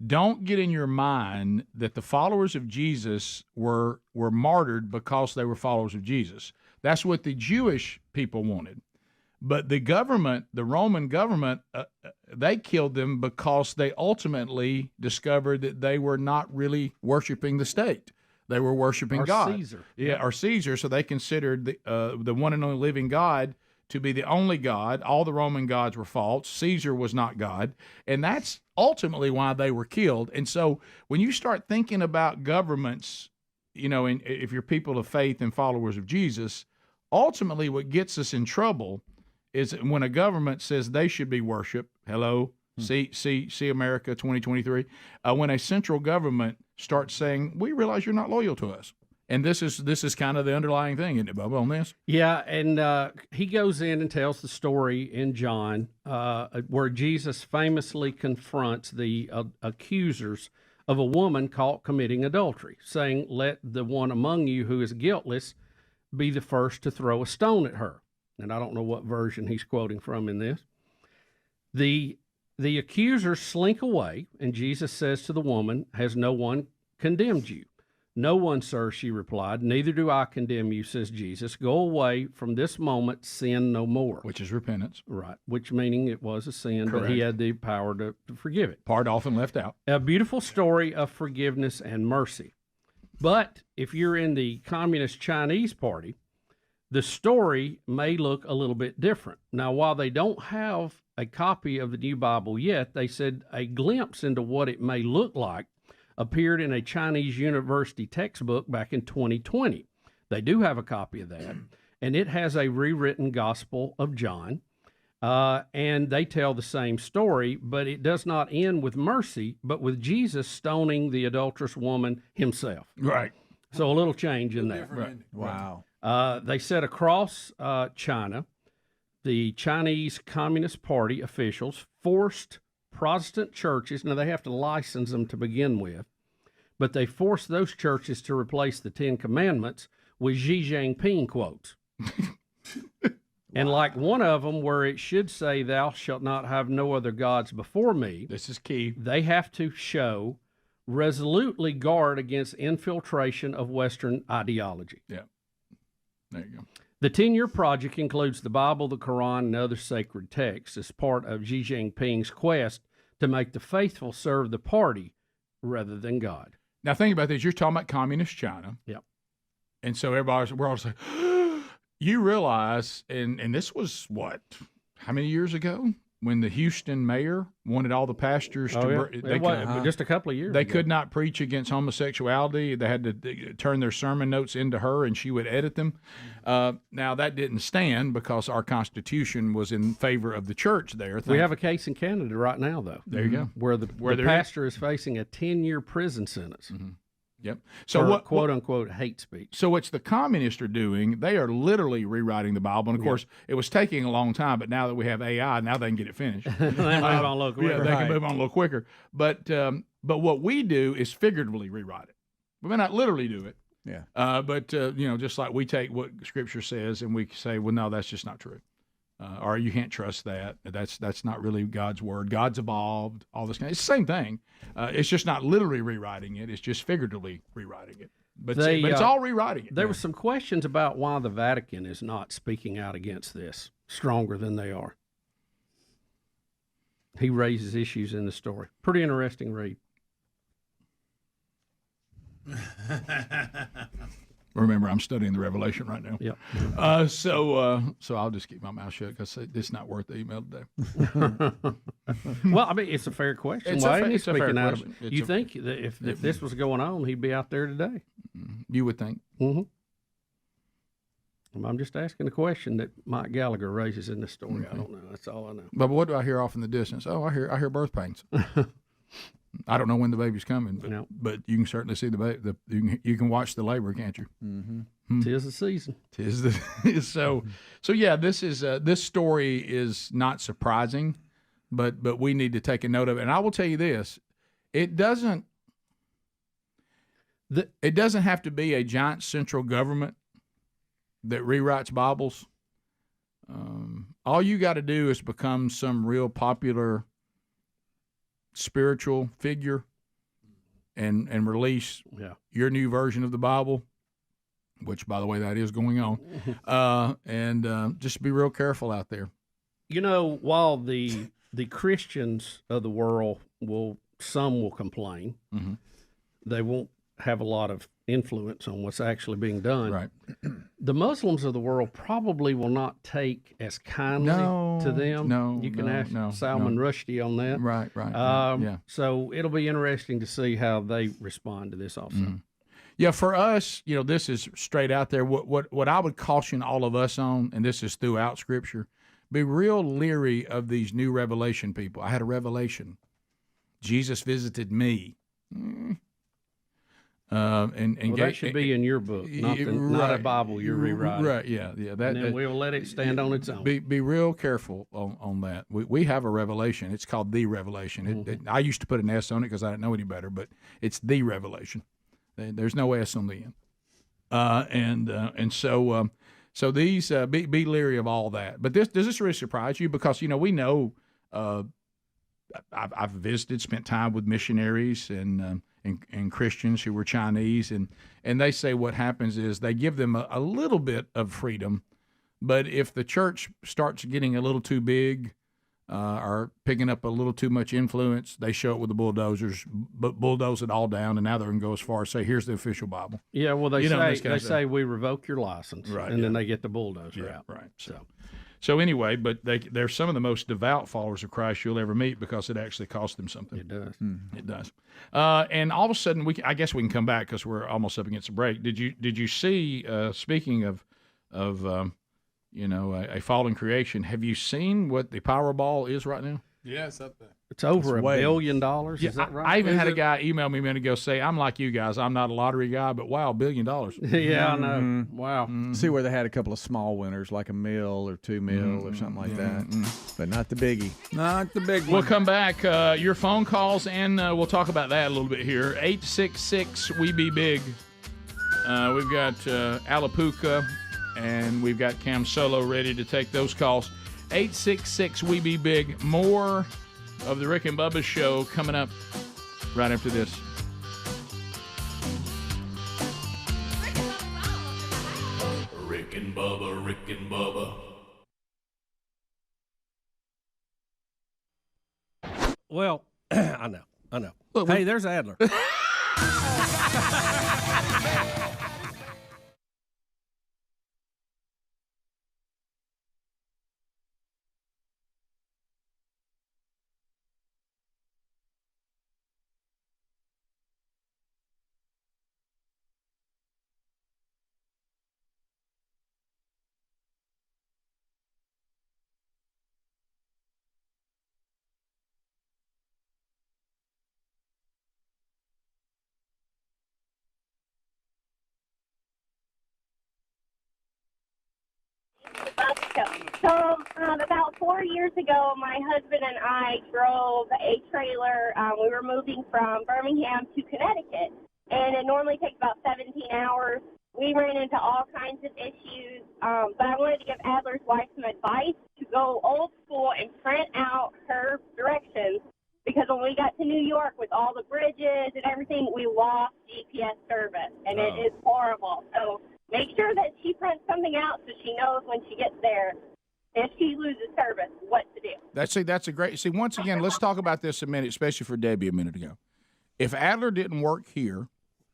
Don't get in your mind that the followers of Jesus were martyred because they were followers of Jesus. That's what the Jewish people wanted. But the government, the Roman government, they killed them because they ultimately discovered that they were not really worshiping the state. They were worshiping God. Caesar. Yeah, or Caesar. So they considered the one and only living God to be the only God. All the Roman gods were false. Caesar was not God. And that's ultimately why they were killed. And so when you start thinking about governments, you know, and if you're people of faith and followers of Jesus, ultimately what gets us in trouble is when a government says they should be worshiped. Hello, see America 2023. When a central government starts saying, we realize you're not loyal to us. And this is kind of the underlying thing, isn't it, Bubba, on this? Yeah, and he goes in and tells the story in John where Jesus famously confronts the accusers of a woman caught committing adultery, saying, let the one among you who is guiltless be the first to throw a stone at her. And I don't know what version he's quoting from in this. The accusers slink away, and Jesus says to the woman, has no one condemned you? No one, sir, she replied. Neither do I condemn you, says Jesus. Go away from this moment, sin no more. Which is repentance. Right, which meaning it was a sin, Correct. but he had the power to forgive it. Part often left out. A beautiful story of forgiveness and mercy. But if you're in the Communist Chinese Party, the story may look a little bit different. Now, while they don't have a copy of the New Bible yet, they said a glimpse into what it may look like appeared in a Chinese university textbook back in 2020. They do have a copy of that, and it has a rewritten Gospel of John, and they tell the same story, but it does not end with mercy, but with Jesus stoning the adulterous woman himself. Right. So a little change in there. Right. Wow. They said across China, the Chinese Communist Party officials forced Protestant churches, now they have to license them to begin with, but they forced those churches to replace the Ten Commandments with Xi Jinping quotes. And like one of them where it should say, thou shalt not have no other gods before me. This is key. They have to show resolutely guard against infiltration of Western ideology. Yeah. There you go. The 10-year project includes the Bible, the Quran, and other sacred texts as part of Xi Jinping's quest to make the faithful serve the party rather than God. Now, think about this. You're talking about communist China. Yep. And so we're all saying, you realize, and this was what, how many years ago? When the Houston mayor wanted all the pastors to just a couple of years they ago. could not preach against homosexuality. They had to turn their sermon notes into her, and she would edit them. Now, that didn't stand because our Constitution was in favor of the church there. We have a case in Canada right now, though. There you go. Where the pastor is facing a 10-year prison sentence. Mm-hmm. Yep. So what quote unquote hate speech. So what's the communists are doing? They are literally rewriting the Bible, and of course, it was taking a long time. But now that we have AI, now they can get it finished. They move on a little quicker. Yeah, they can move on a little quicker. But what we do is figuratively rewrite it. We may not literally do it, Yeah. But just like we take what Scripture says and we say, well, no, that's just not true. Or you can't trust that. That's not really God's word. God's evolved, all this kind of, it's the same thing. It's just not literally rewriting it. It's just figuratively rewriting it. But it's all rewriting it. There were some questions about why the Vatican is not speaking out against this stronger than they are. He raises issues in the story. Pretty interesting read. Remember, I'm studying the Revelation right now. Yeah. So I'll just keep my mouth shut because it's not worth the email today. Well, I mean, it's a fair question. It's Why a isn't he fair speaking out? question. You think that if this was going on, he'd be out there today? You would think. Mm-hmm. I'm just asking a question that Mike Gallagher raises in this story. I don't know. That's all I know. But what do I hear off in the distance? Oh, I hear birth pains. I don't know when the baby's coming, but you can certainly see the baby. You can watch the labor, can't you? Mm-hmm. Tis the season. So yeah. This story is not surprising, but we need to take a note of it. And I will tell you this: it doesn't have to be a giant central government that rewrites Bibles. All you got to do is become some real popular spiritual figure and release your new version of the Bible, which, by the way, that is going on. And just be real careful out there. While the Christians of the world some will complain, they won't have a lot of influence on what's actually being done. Right. The Muslims of the world probably will not take as kindly to them. You can ask Salman Rushdie on that. Right. Yeah. So it'll be interesting to see how they respond to this also. Yeah, for us, this is straight out there. What I would caution all of us on, and this is throughout Scripture, be real leery of these new revelation people. I had a revelation. Jesus visited me. That should be in your book, not a Bible you're rewriting. Right, yeah. And then we'll let it stand on its own. Be real careful on that. We have a revelation. It's called the Revelation. I used to put an S on it because I didn't know any better, but it's the Revelation. There's no S on the end. So these be leery of all that. But does this really surprise you? Because we know I've visited, spent time with missionaries and Christians who were Chinese, and they say what happens is they give them a little bit of freedom, but if the church starts getting a little too big or picking up a little too much influence, they show it with the bulldozers, but bulldoze it all down, and now they're going to go as far as say, here's the official Bible. Yeah, well, they say we revoke your license, right, and then they get the bulldozer out. Right. So anyway, but they're some of the most devout followers of Christ you'll ever meet because it actually costs them something. It does. It does. And all of a sudden, I guess we can come back because we're almost up against a break. Did you see? Speaking of a fallen creation, have you seen what the Powerball is right now? Yeah, it's up there. It's over $1 billion. Is that right? I even had a guy email me a minute ago say, I'm like you guys. I'm not a lottery guy, but wow, $1 billion. Yeah, I know. Wow. See where they had a couple of small winners, like $1 million or $2 million or something like that, but not the biggie. Not the big one. We'll come back. Your phone calls, and we'll talk about that a little bit here. 866-WE-BE-BIG. We've got Alapuca, and we've got Cam Solo ready to take those calls. 866-WE-BE-BIG. More of the Rick and Bubba Show coming up right after this. Rick and Bubba, Rick and Bubba. Well, I know. Look, hey, there's Adler. So about 4 years ago, my husband and I drove a trailer. We were moving from Birmingham to Connecticut. and it normally takes about 17 hours. We ran into all kinds of issues, but I wanted to give Adler's wife some advice to go old school and print out her directions, because when we got to New York with all the bridges and everything, we lost GPS service, and it is horrible. So make sure that she prints something out so she knows when she gets there, if she loses service, what to do. That's a great. See, once again, let's talk about this a minute, especially for Debbie a minute ago. If Adler didn't work here,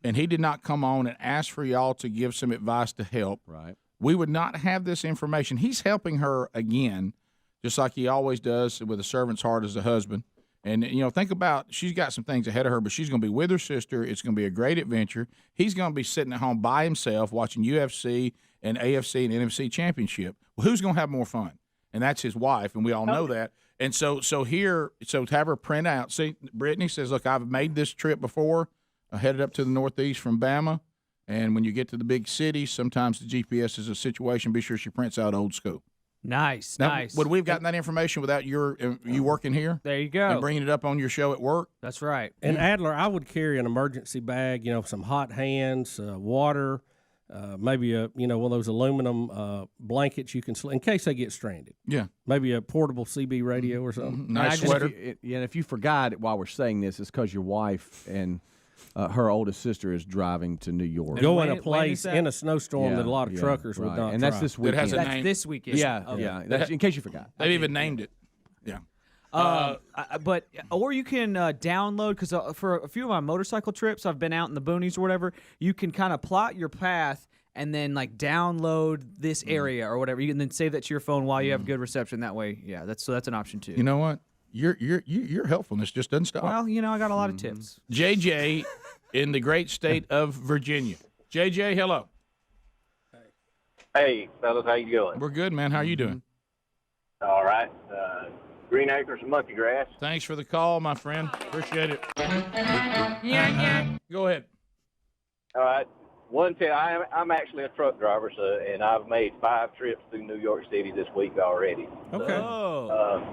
and he did not come on and ask for y'all to give some advice to help, right, we would not have this information. He's helping her again, just like he always does with a servant's heart as a husband. And, think about, she's got some things ahead of her, but she's going to be with her sister. It's going to be a great adventure. He's going to be sitting at home by himself watching UFC and AFC and NFC championship. Well, who's going to have more fun? And that's his wife, and we all know that. And so to have her print out, see, Brittany says, look, I've made this trip before. I headed up to the Northeast from Bama, and when you get to the big cities, sometimes the GPS is a situation. Be sure she prints out old school. Nice. Would we have gotten that information without you working here? There you go. And bringing it up on your show at work? That's right. And Adler, I would carry an emergency bag, some hot hands, water, maybe one of those aluminum blankets you can sleep in case they get stranded. Yeah. Maybe a portable CB radio or something. Nice sweater. If you forgot it while we're saying this, it's because your wife and her oldest sister is driving to New York. Go in a place in a snowstorm that a lot of truckers would not. And that's this weekend. That's this weekend. Yeah. That's, in case you forgot. They've even named it. Yeah. Or you can download, because for a few of my motorcycle trips, I've been out in the boonies or whatever, you can kind of plot your path and then download this area or whatever. You can then save that to your phone while you have good reception. That way, that's an option too. You know what? Your helpfulness just doesn't stop. Well, I got a lot of tips. JJ in the great state of Virginia. JJ, hello. Hey, fellas, how you doing? We're good, man. How are you doing? All right. Green acres and monkey grass. Thanks for the call, my friend. Appreciate it. Go ahead. All right. I'm actually a truck driver, and I've made 5 trips through New York City this week already. Okay.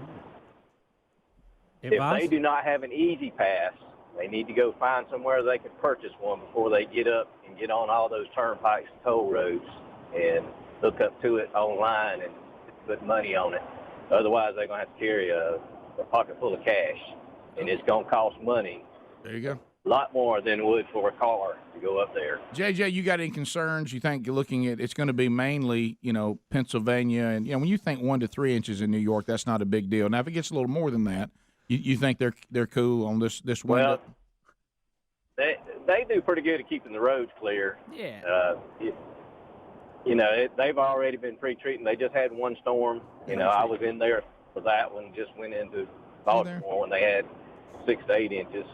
If they do not have an easy pass, they need to go find somewhere they can purchase one before they get up and get on all those turnpikes and toll roads and hook up to it online and put money on it. Otherwise, they're going to have to carry a pocket full of cash, and it's going to cost money. There you go. A lot more than it would for a car to go up there. JJ, you got any concerns? You think you're looking at it's going to be mainly, Pennsylvania, and when you think 1 to 3 inches in New York, that's not a big deal. Now, if it gets a little more than that, you think they're cool on this window? Well, they do pretty good at keeping the roads clear. Yeah. They've already been pre-treating. They just had one storm. I was in there for that one. Just went into Baltimore when they had 6 to 8 inches.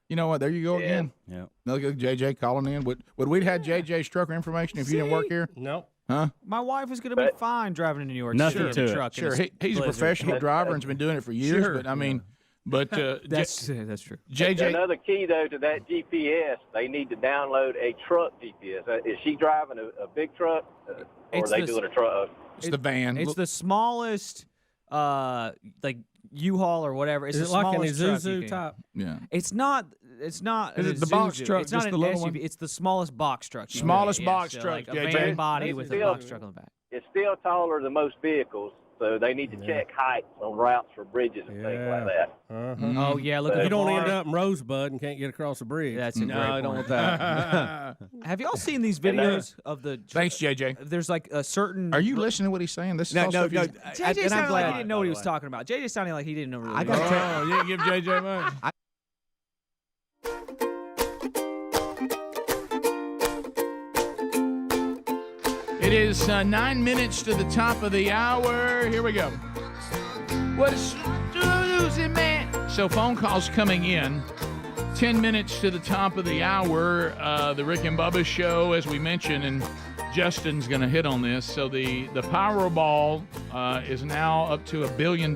You know what? There you go again. Yeah. Look at JJ calling in. Would we have JJ's trucker information if you didn't work here? No. Huh? My wife is going to be fine driving to New York. Nothing City in a to truck. it. Sure, he's a professional driver and's been doing it for years. Sure. But I mean, that's true. JJ, another key though to that GPS, they need to download a truck GPS. Is she driving a big truck, or are they doing a truck? It's the van. It's the smallest, U-Haul or whatever. It's Is the it like an smallest Isuzu type? Yeah. It's not. Is it the box truck, It's not just an the little SUV. one? It's the smallest box truck. Smallest box truck, like a JJ. van body with a box truck on the back. It's still taller than most vehicles, so they need to check heights on routes for bridges and things like that. Oh yeah, look at you the don't bar. end up in Rosebud and can't get across the bridge. That's a No, great I don't point. want that. Have y'all seen these videos of the? Thanks, JJ. There's like a certain. Are you listening to what he's saying? This is No, all no, stuff no. he's- JJ And sounded I'm like glad. he didn't know what he was talking about. JJ sounded like he didn't know really. I gotta tell Oh, you didn't give JJ money. It is 9 minutes to the top of the hour. Here we go. What's losing, man? So phone calls coming in. 10 minutes to the top of the hour. The Rick and Bubba show, as we mentioned, and Justin's going to hit on this. So the Powerball is now up to $1 billion.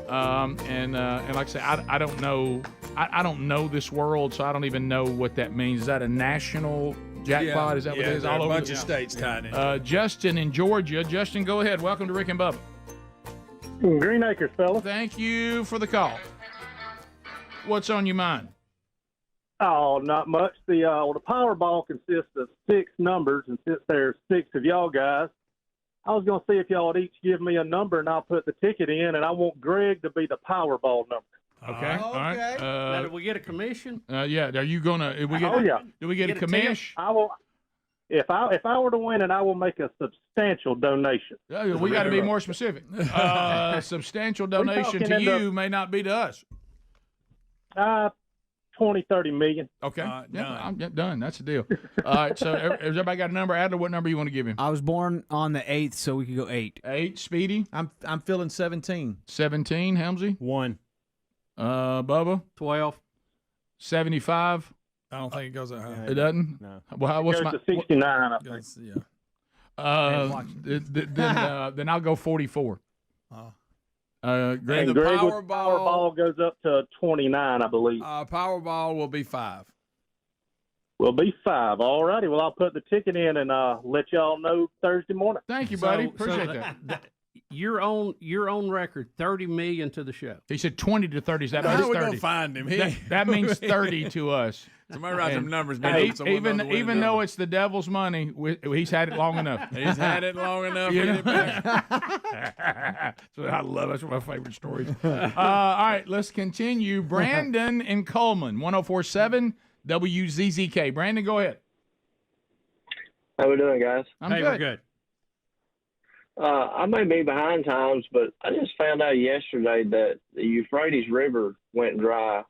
And like I say, I don't know. I don't know this world, so I don't even know what that means. Is that a national jackpot? Is that what it is? there are All a over bunch of states tied in. Justin in Georgia. Justin, go ahead. Welcome to Rick and Bubba. Green Acres, fella. Thank you for the call. What's on your mind? Oh, not much. The Powerball consists of 6 numbers, and since there's 6 of y'all guys, I was going to see if y'all would each give me a number, and I'll put the ticket in, and I want Greg to be the Powerball number. Okay. All right. Now, do we get a commission? Yeah. Are you gonna? Do we get a commission? I will. If I were to win it, I will make a substantial donation. We got to be more specific. Substantial donation to you may not be to us. 20-30 million. Okay. I'm done. That's the deal. All right. So has everybody got a number? Adler, what number you want to give him? I was born on the 8th, so we could go 8. 8. Speedy? I'm feeling 17. 17. Helmsy? 1. Bubba? 12. 75. I don't think it goes that high. It doesn't? No. Well, what's it my goes to 69, I think. Yeah. Then I'll go 44. And Greg, the Powerball goes up to 29, I believe. Powerball will be 5. Will be 5. All righty. Well, I'll put the ticket in and let y'all know Thursday morning. Thank you, buddy. Appreciate that. Your own record, 30 million to the show. He said 20 to 30. That means How we 30. gonna find him? That means 30 to us. Somebody write some numbers. Even though it's the devil's money, he's had it long enough. He's had it long enough. You know? That's what I love. That's one of my favorite stories. All right, let's continue. Brandon in Coleman, 104.7 WZZK. Brandon, go ahead. How we doing, guys? We're good. I may be behind times, but I just found out yesterday that the Euphrates River went dry.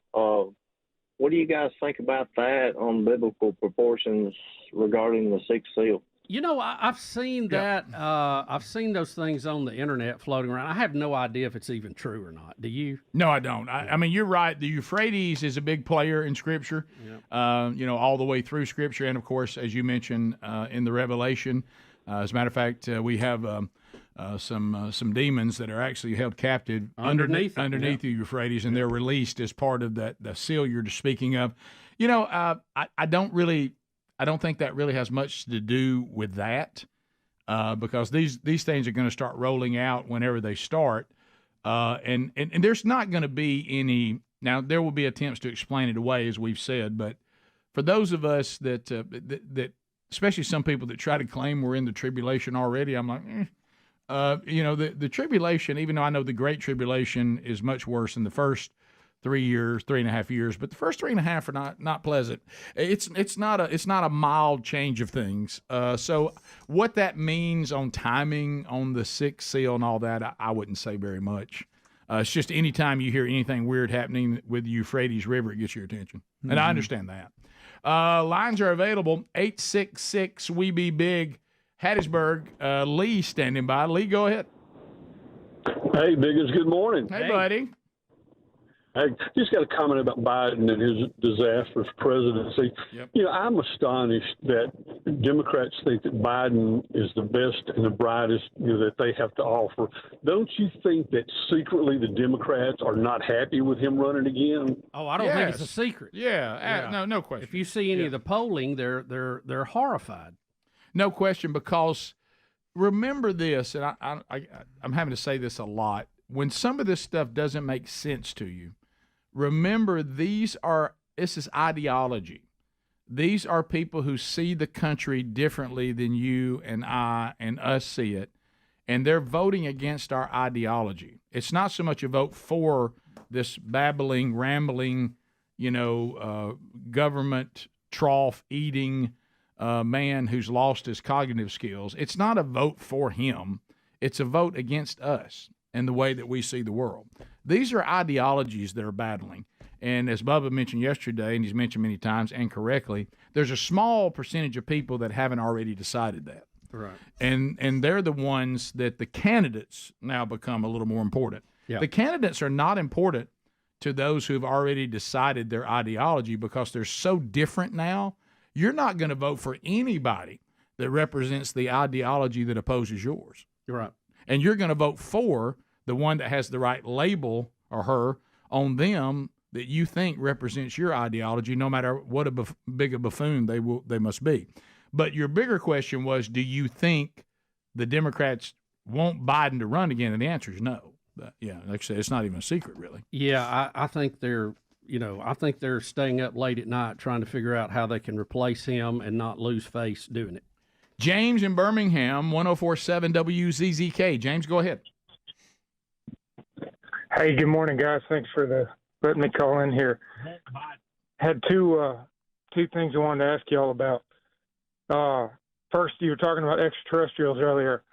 What do you guys think about that on biblical proportions regarding the sixth seal? You know, I've seen that. I've seen those things on the internet floating around. I have no idea if it's even true or not. Do you? No, I don't. I mean, you're right. The Euphrates is a big player in Scripture, all the way through Scripture. And, of course, as you mentioned, in the Revelation. As a matter of fact, we have some demons that are actually held captive underneath the Euphrates, and they're released as part of the seal you're speaking of. You know, I don't think that really has much to do with that, because these things are going to start rolling out whenever they start, and there's not going to be any. Now there will be attempts to explain it away, as we've said, but for those of us that especially some people that try to claim we're in the tribulation already, I'm like, the tribulation, even though I know the Great Tribulation is much worse than the first 3.5 years, but the first 3.5 are not pleasant. It's not a mild change of things. So what that means on timing on the sixth seal and all that, I wouldn't say very much. It's just anytime you hear anything weird happening with the Euphrates River, it gets your attention, and I understand that. Lines are available, 866-WE-BE-BIG, Hattiesburg. Lee standing by. Lee, go ahead. Hey, Biggins, good morning. Hey, buddy. I just got a comment about Biden and his disastrous presidency. Yep. You know, I'm astonished that Democrats think that Biden is the best and the brightest that they have to offer. Don't you think that secretly the Democrats are not happy with him running again? Oh, I don't think it's a secret. Yeah. No question. If you see any of the polling, they're horrified. No question, because remember this, and I'm having to say this a lot. When some of this stuff doesn't make sense to you, remember this is ideology. These are people who see the country differently than you and I and us see it, and they're voting against our ideology. It's not so much a vote for this babbling, rambling, government trough eating man who's lost his cognitive skills. It's not a vote for him. It's a vote against us and the way that we see the world. These are ideologies that are battling. And as Bubba mentioned yesterday, and he's mentioned many times and correctly, there's a small percentage of people that haven't already decided that. Right. And they're the ones that the candidates now become a little more important. Yeah. The candidates are not important to those who've already decided their ideology because they're so different now. You're not going to vote for anybody that represents the ideology that opposes yours. You're right. And you're going to vote for the one that has the right label or her on them that you think represents your ideology, no matter what big a buffoon they must be. But your bigger question was, do you think the Democrats want Biden to run again? And the answer is no. But, like I said, it's not even a secret, really. Yeah, I think they're I think they're staying up late at night trying to figure out how they can replace him and not lose face doing it. James in Birmingham, 104.7 WZZK. James, go ahead. Hey, good morning, guys. Thanks for letting me call in here. Had two things I wanted to ask you all about. First, you were talking about extraterrestrials earlier.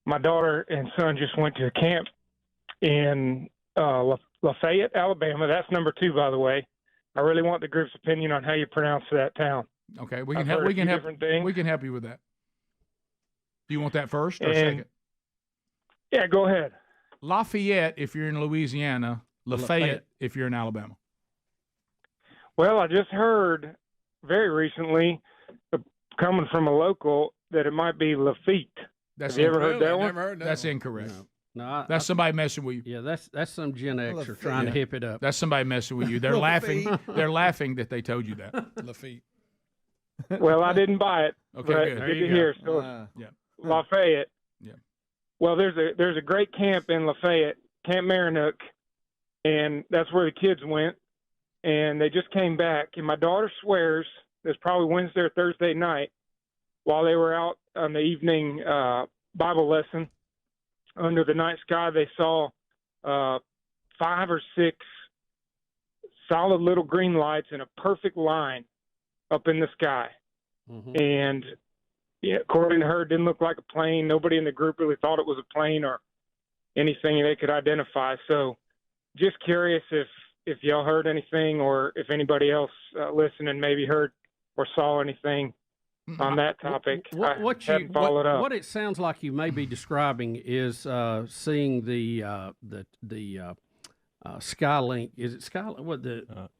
My daughter and son just went to a camp in Lafayette, Alabama. That's number 2, by the way. I really want the group's opinion on how you pronounce that town. Okay, we can help you with that. Do you want that first or second? Yeah, go ahead. Lafayette if you're in Louisiana, Lafayette if you're in Alabama. Well, I just heard very recently, coming from a local, that it might be Lafitte. Have you ever heard that one? Never heard that. That's incorrect. No, that's somebody messing with you. Yeah, that's some Gen Xer trying to hip it up. That's somebody messing with you. They're laughing. They're laughing that they told you that. Lafitte. Well, I didn't buy it. Okay, but good. Good to hear. So, Lafayette. Yeah. Well, there's a great camp in Lafayette, Camp Marinook, and that's where the kids went. And they just came back. And my daughter swears it was probably Wednesday or Thursday night while they were out on the evening Bible lesson. Under the night sky, they saw 5 or 6 solid little green lights in a perfect line up in the sky. Mm-hmm. And yeah, according to her, it didn't look like a plane. Nobody in the group really thought it was a plane or anything they could identify. So just curious if y'all heard anything or if anybody else listening maybe heard or saw anything on that topic. What it sounds like you may be describing is seeing the Skylink. Is it Skylink? What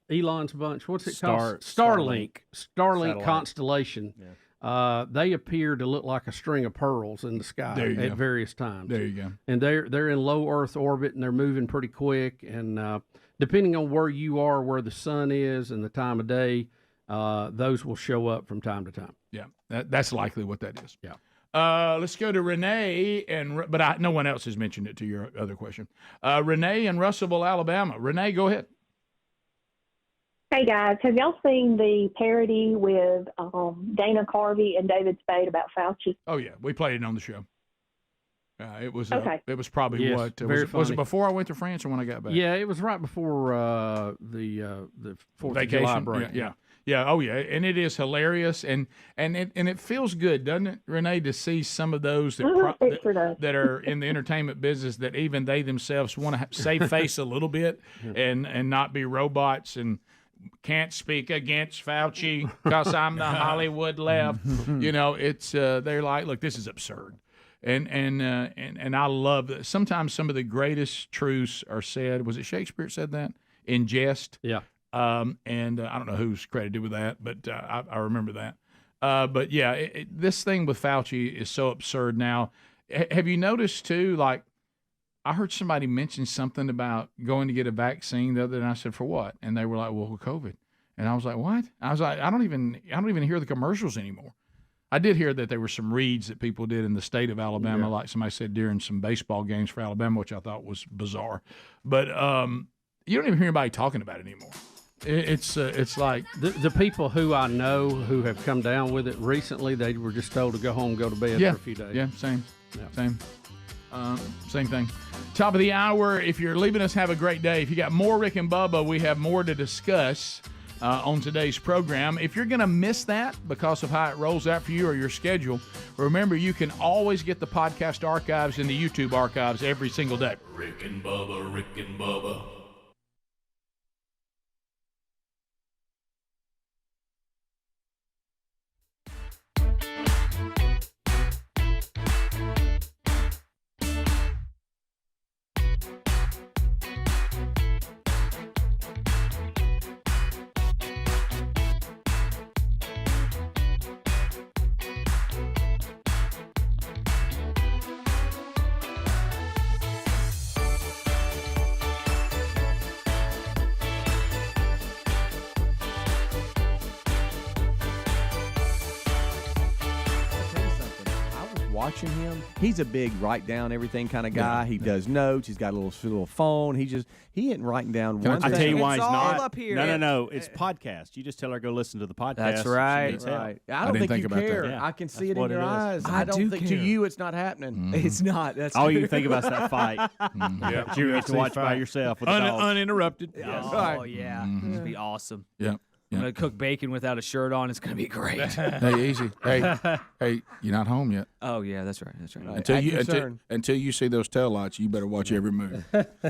Elon's bunch? What's it called? Starlink Satellite. constellation. Yeah. They appear to look like a string of pearls in the sky at various times. There you go. And they're in low Earth orbit and they're moving pretty quick. And depending on where you are, where the sun is, and the time of day, those will show up from time to time. Yeah, that's likely what that is. Yeah. Let's go to Renee, but no one else has mentioned it to your other question. Renee in Russellville, Alabama. Renee, go ahead. Hey, guys. Have y'all seen the parody with Dana Carvey and David Spade about Fauci? Oh, yeah. We played it on the show. It was okay. It was probably Yes, what? very Was it funny. before I went to France or when I got back? Yeah, it was right before the 4th Vacation. of July break. Yeah. Oh, yeah. And it is hilarious, and it feels good, doesn't it, Renee, to see some of those that are in the entertainment business that even they themselves want to save face a little bit and not be robots and can't speak against Fauci because I'm the Hollywood left. It's they're like, look, this is absurd. And I love that. Sometimes some of the greatest truths are said. Was it Shakespeare said that in jest? Yeah. And I don't know who's credited with that, but I remember that. But yeah, this thing with Fauci is so absurd now. Have you noticed too? Like, I heard somebody mention something about going to get a vaccine the other day, and I said, "For what?" And they were like, "Well, COVID." And I was like, "What?" I was like, "I don't even hear the commercials anymore." I did hear that there were some reads that people did in the state of Alabama, like somebody said during some baseball games for Alabama, which I thought was bizarre. But you don't even hear anybody talking about it anymore. It's like the people who I know who have come down with it recently, they were just told to go home, go to bed for a few days. Yeah, same. Same thing. Top of the hour. If you're leaving us, have a great day. If you got more Rick and Bubba, we have more to discuss on today's program. If you're going to miss that because of how it rolls out for you or your schedule, remember you can always get the podcast archives and the YouTube archives every single day. Rick and Bubba, Rick and Bubba. watching him, he's a big write down everything kind of guy. He does notes. He's got a little phone. He isn't writing down one thing. I tell you why he's not. Up here. No. It's podcast. You just tell her go listen to the podcast. That's right. Right. I don't think you care. Yeah. I can see it in your eyes. I don't think to you it's not happening. It's not. That's all true. you can think about is that fight. Yeah. You have to watch by yourself with the dog. Uninterrupted. Oh, yeah. It's going to be awesome. Yeah. I'm going to cook bacon without a shirt on. It's going to be great. Hey, easy. Hey, you're not home yet. Oh, yeah, that's right. That's right. Until you see those taillights, you better watch every move,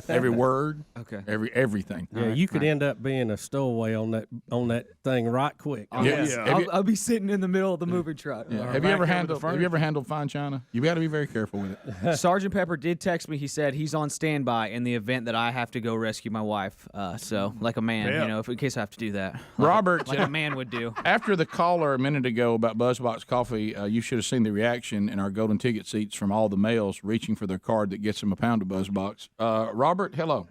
every word, okay, everything. Yeah, you could end up being a stowaway on that thing right quick. I'll be sitting in the middle of the moving truck. Yeah. Have you ever handled fine china? You got to be very careful with it. Sergeant Pepper did text me. He said he's on standby in the event that I have to go rescue my wife. So, like a man, if in case I have to do that. Robert, like a man would do. After the caller a minute ago about BuzzBox Coffee, you should have seen the reaction in our golden ticket seats from all the males reaching for their card that gets them a pound of BuzzBox. Robert, hello.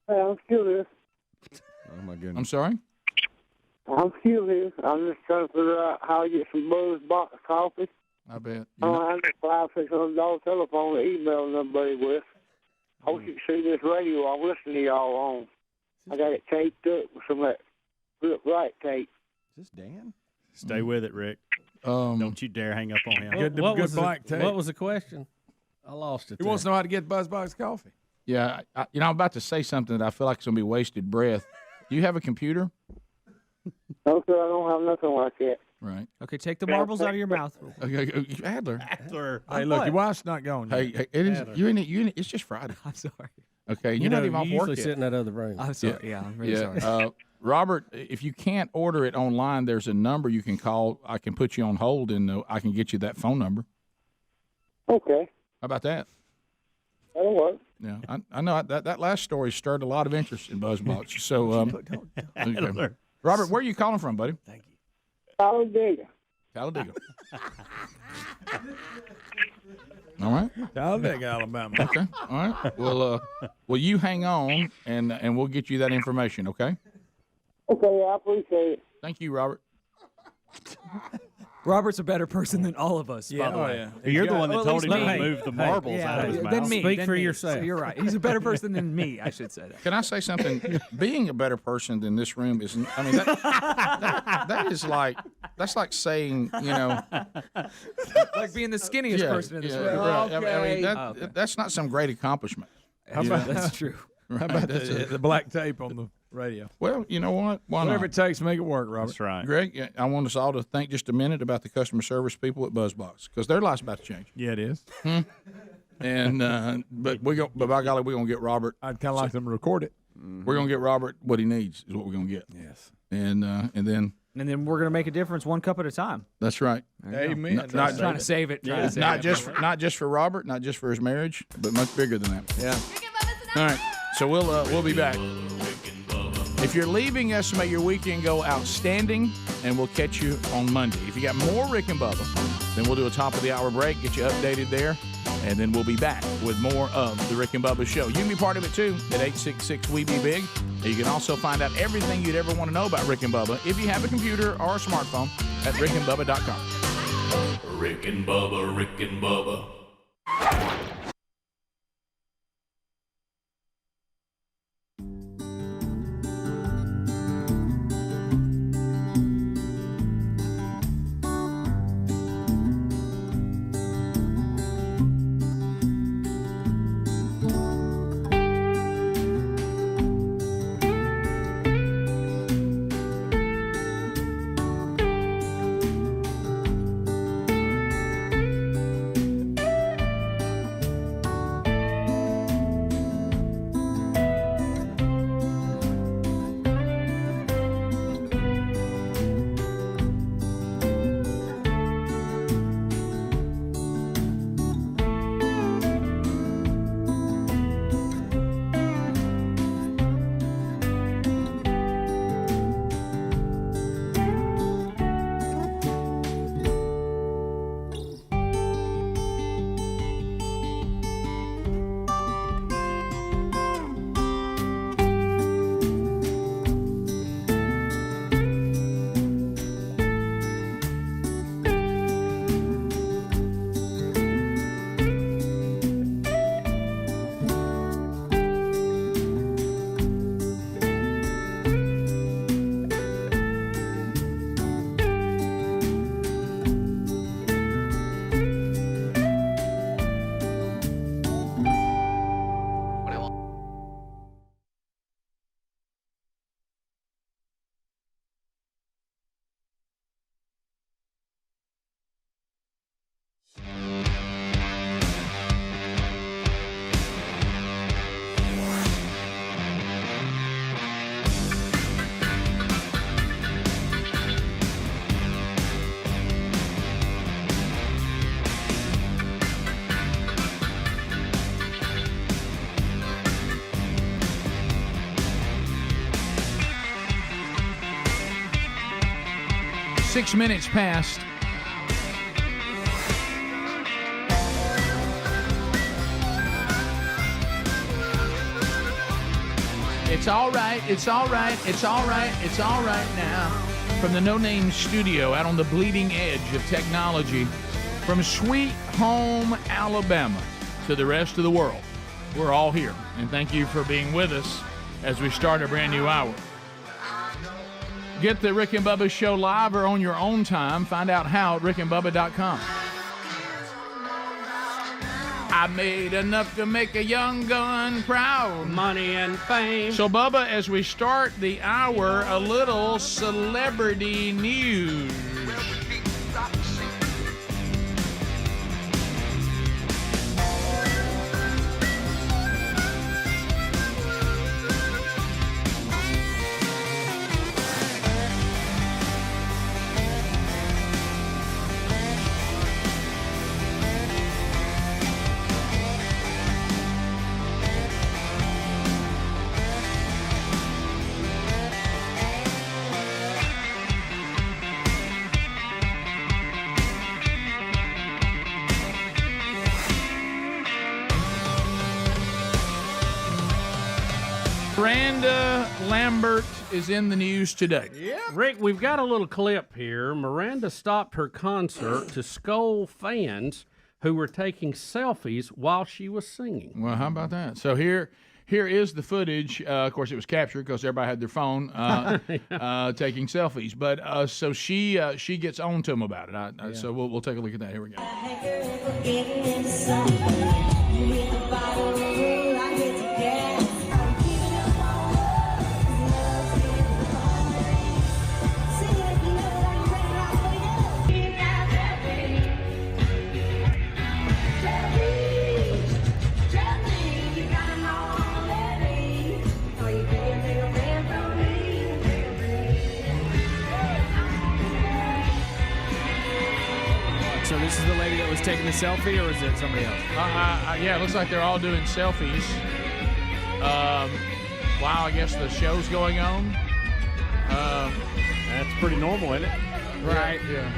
Hey, I'm still here. Oh my goodness. I'm sorry? I'm still here. I'm just trying to figure out how to get some BuzzBox Coffee. I bet. I don't have a $500-600 telephone to email somebody with. I wish you could see this radio I'm listening to y'all on. I got it taped up with some of that right tape. Is this Dan? Stay with it, Rick. Don't you dare hang up on him. What was the question? I lost it. He wants to know how to get BuzzBox Coffee. Yeah, I'm about to say something that I feel like it's going to be wasted breath. Do you have a computer? No, sir, I don't have nothing like that. Right. Okay, take the marbles out of your mouth. Okay, Adler. Hey, look, your wife's not going yet. Hey, it is. You in it. It's just Friday. I'm sorry. Okay, you're not even off work yet. Sit in that other room. I'm sorry. Yeah, I'm really sorry. Robert, if you can't order it online, there's a number you can call. I can put you on hold, and I can get you that phone number. Okay. How about that? That'll work. Yeah, I know that last story stirred a lot of interest in BuzzBox. So, okay. Robert, where are you calling from, buddy? Thank you. Talladega. Talladega. All right. Talladega, Alabama. Okay. All right. Well, you hang on, and we'll get you that information. Okay. Okay, I appreciate it. Thank you, Robert. Robert's a better person than all of us. Yeah, by the way. You're the one that told him to move the marbles out of his mouth. Speak for yourself. So you're right. He's a better person than me. I should say that. Can I say something? Being a better person than this room is. I mean, that is like saying, like being the skinniest person in this room. Right. Okay. I mean, that's not some great accomplishment. How about that's true. How about the black tape on the radio? Well, you know what? Why Whatever not? it takes to make it work, Robert. That's right. Greg, I want us all to think just a minute about the customer service people at BuzzBox because their life's about to change. Yeah, it is. And but by golly, we're gonna get Robert. I'd kind of like them to record it. We're gonna get Robert what he needs is what we're gonna get. Yes. And then we're gonna make a difference one cup at a time. that's right. Amen. Not Trying to save it. not just for Robert, not just for his marriage, but much bigger than that. Yeah. All right. So we'll be back. If you're leaving us, may your weekend go outstanding, and we'll catch you on Monday. If you got more Rick and Bubba, then we'll do a top of the hour break, get you updated there, and then we'll be back with more of the Rick and Bubba Show. You can be part of it too at 866-WE-BE-BIG. You can also find out everything you'd ever want to know about Rick and Bubba if you have a computer or a smartphone at rickandbubba.com. Rick and Bubba, Rick and Bubba. 6 minutes past. It's all right, it's all right, it's all right, it's all right now. From the No Name Studio out on the bleeding edge of technology, from Sweet Home, Alabama, to the rest of the world, we're all here. And thank you for being with us as we start a brand new hour. Get the Rick and Bubba Show live or on your own time. Find out how at rickandbubba.com. I made enough to make a young gun proud. Money and fame. So, Bubba, as we start the hour, a little celebrity news. Miranda Lambert is in the news today. Rick, we've got a little clip here. Miranda stopped her concert to scold fans who were taking selfies while she was singing. Well, how about that? So here is the footage. Of course, it was captured because everybody had their phone taking selfies. But so she gets on to them about it. So we'll take a look at that. Here we go. So this is the lady that was taking the selfie, or is it somebody else? Yeah, it looks like they're all doing selfies. Wow, I guess the show's going on. That's pretty normal, isn't it? Right. Yeah.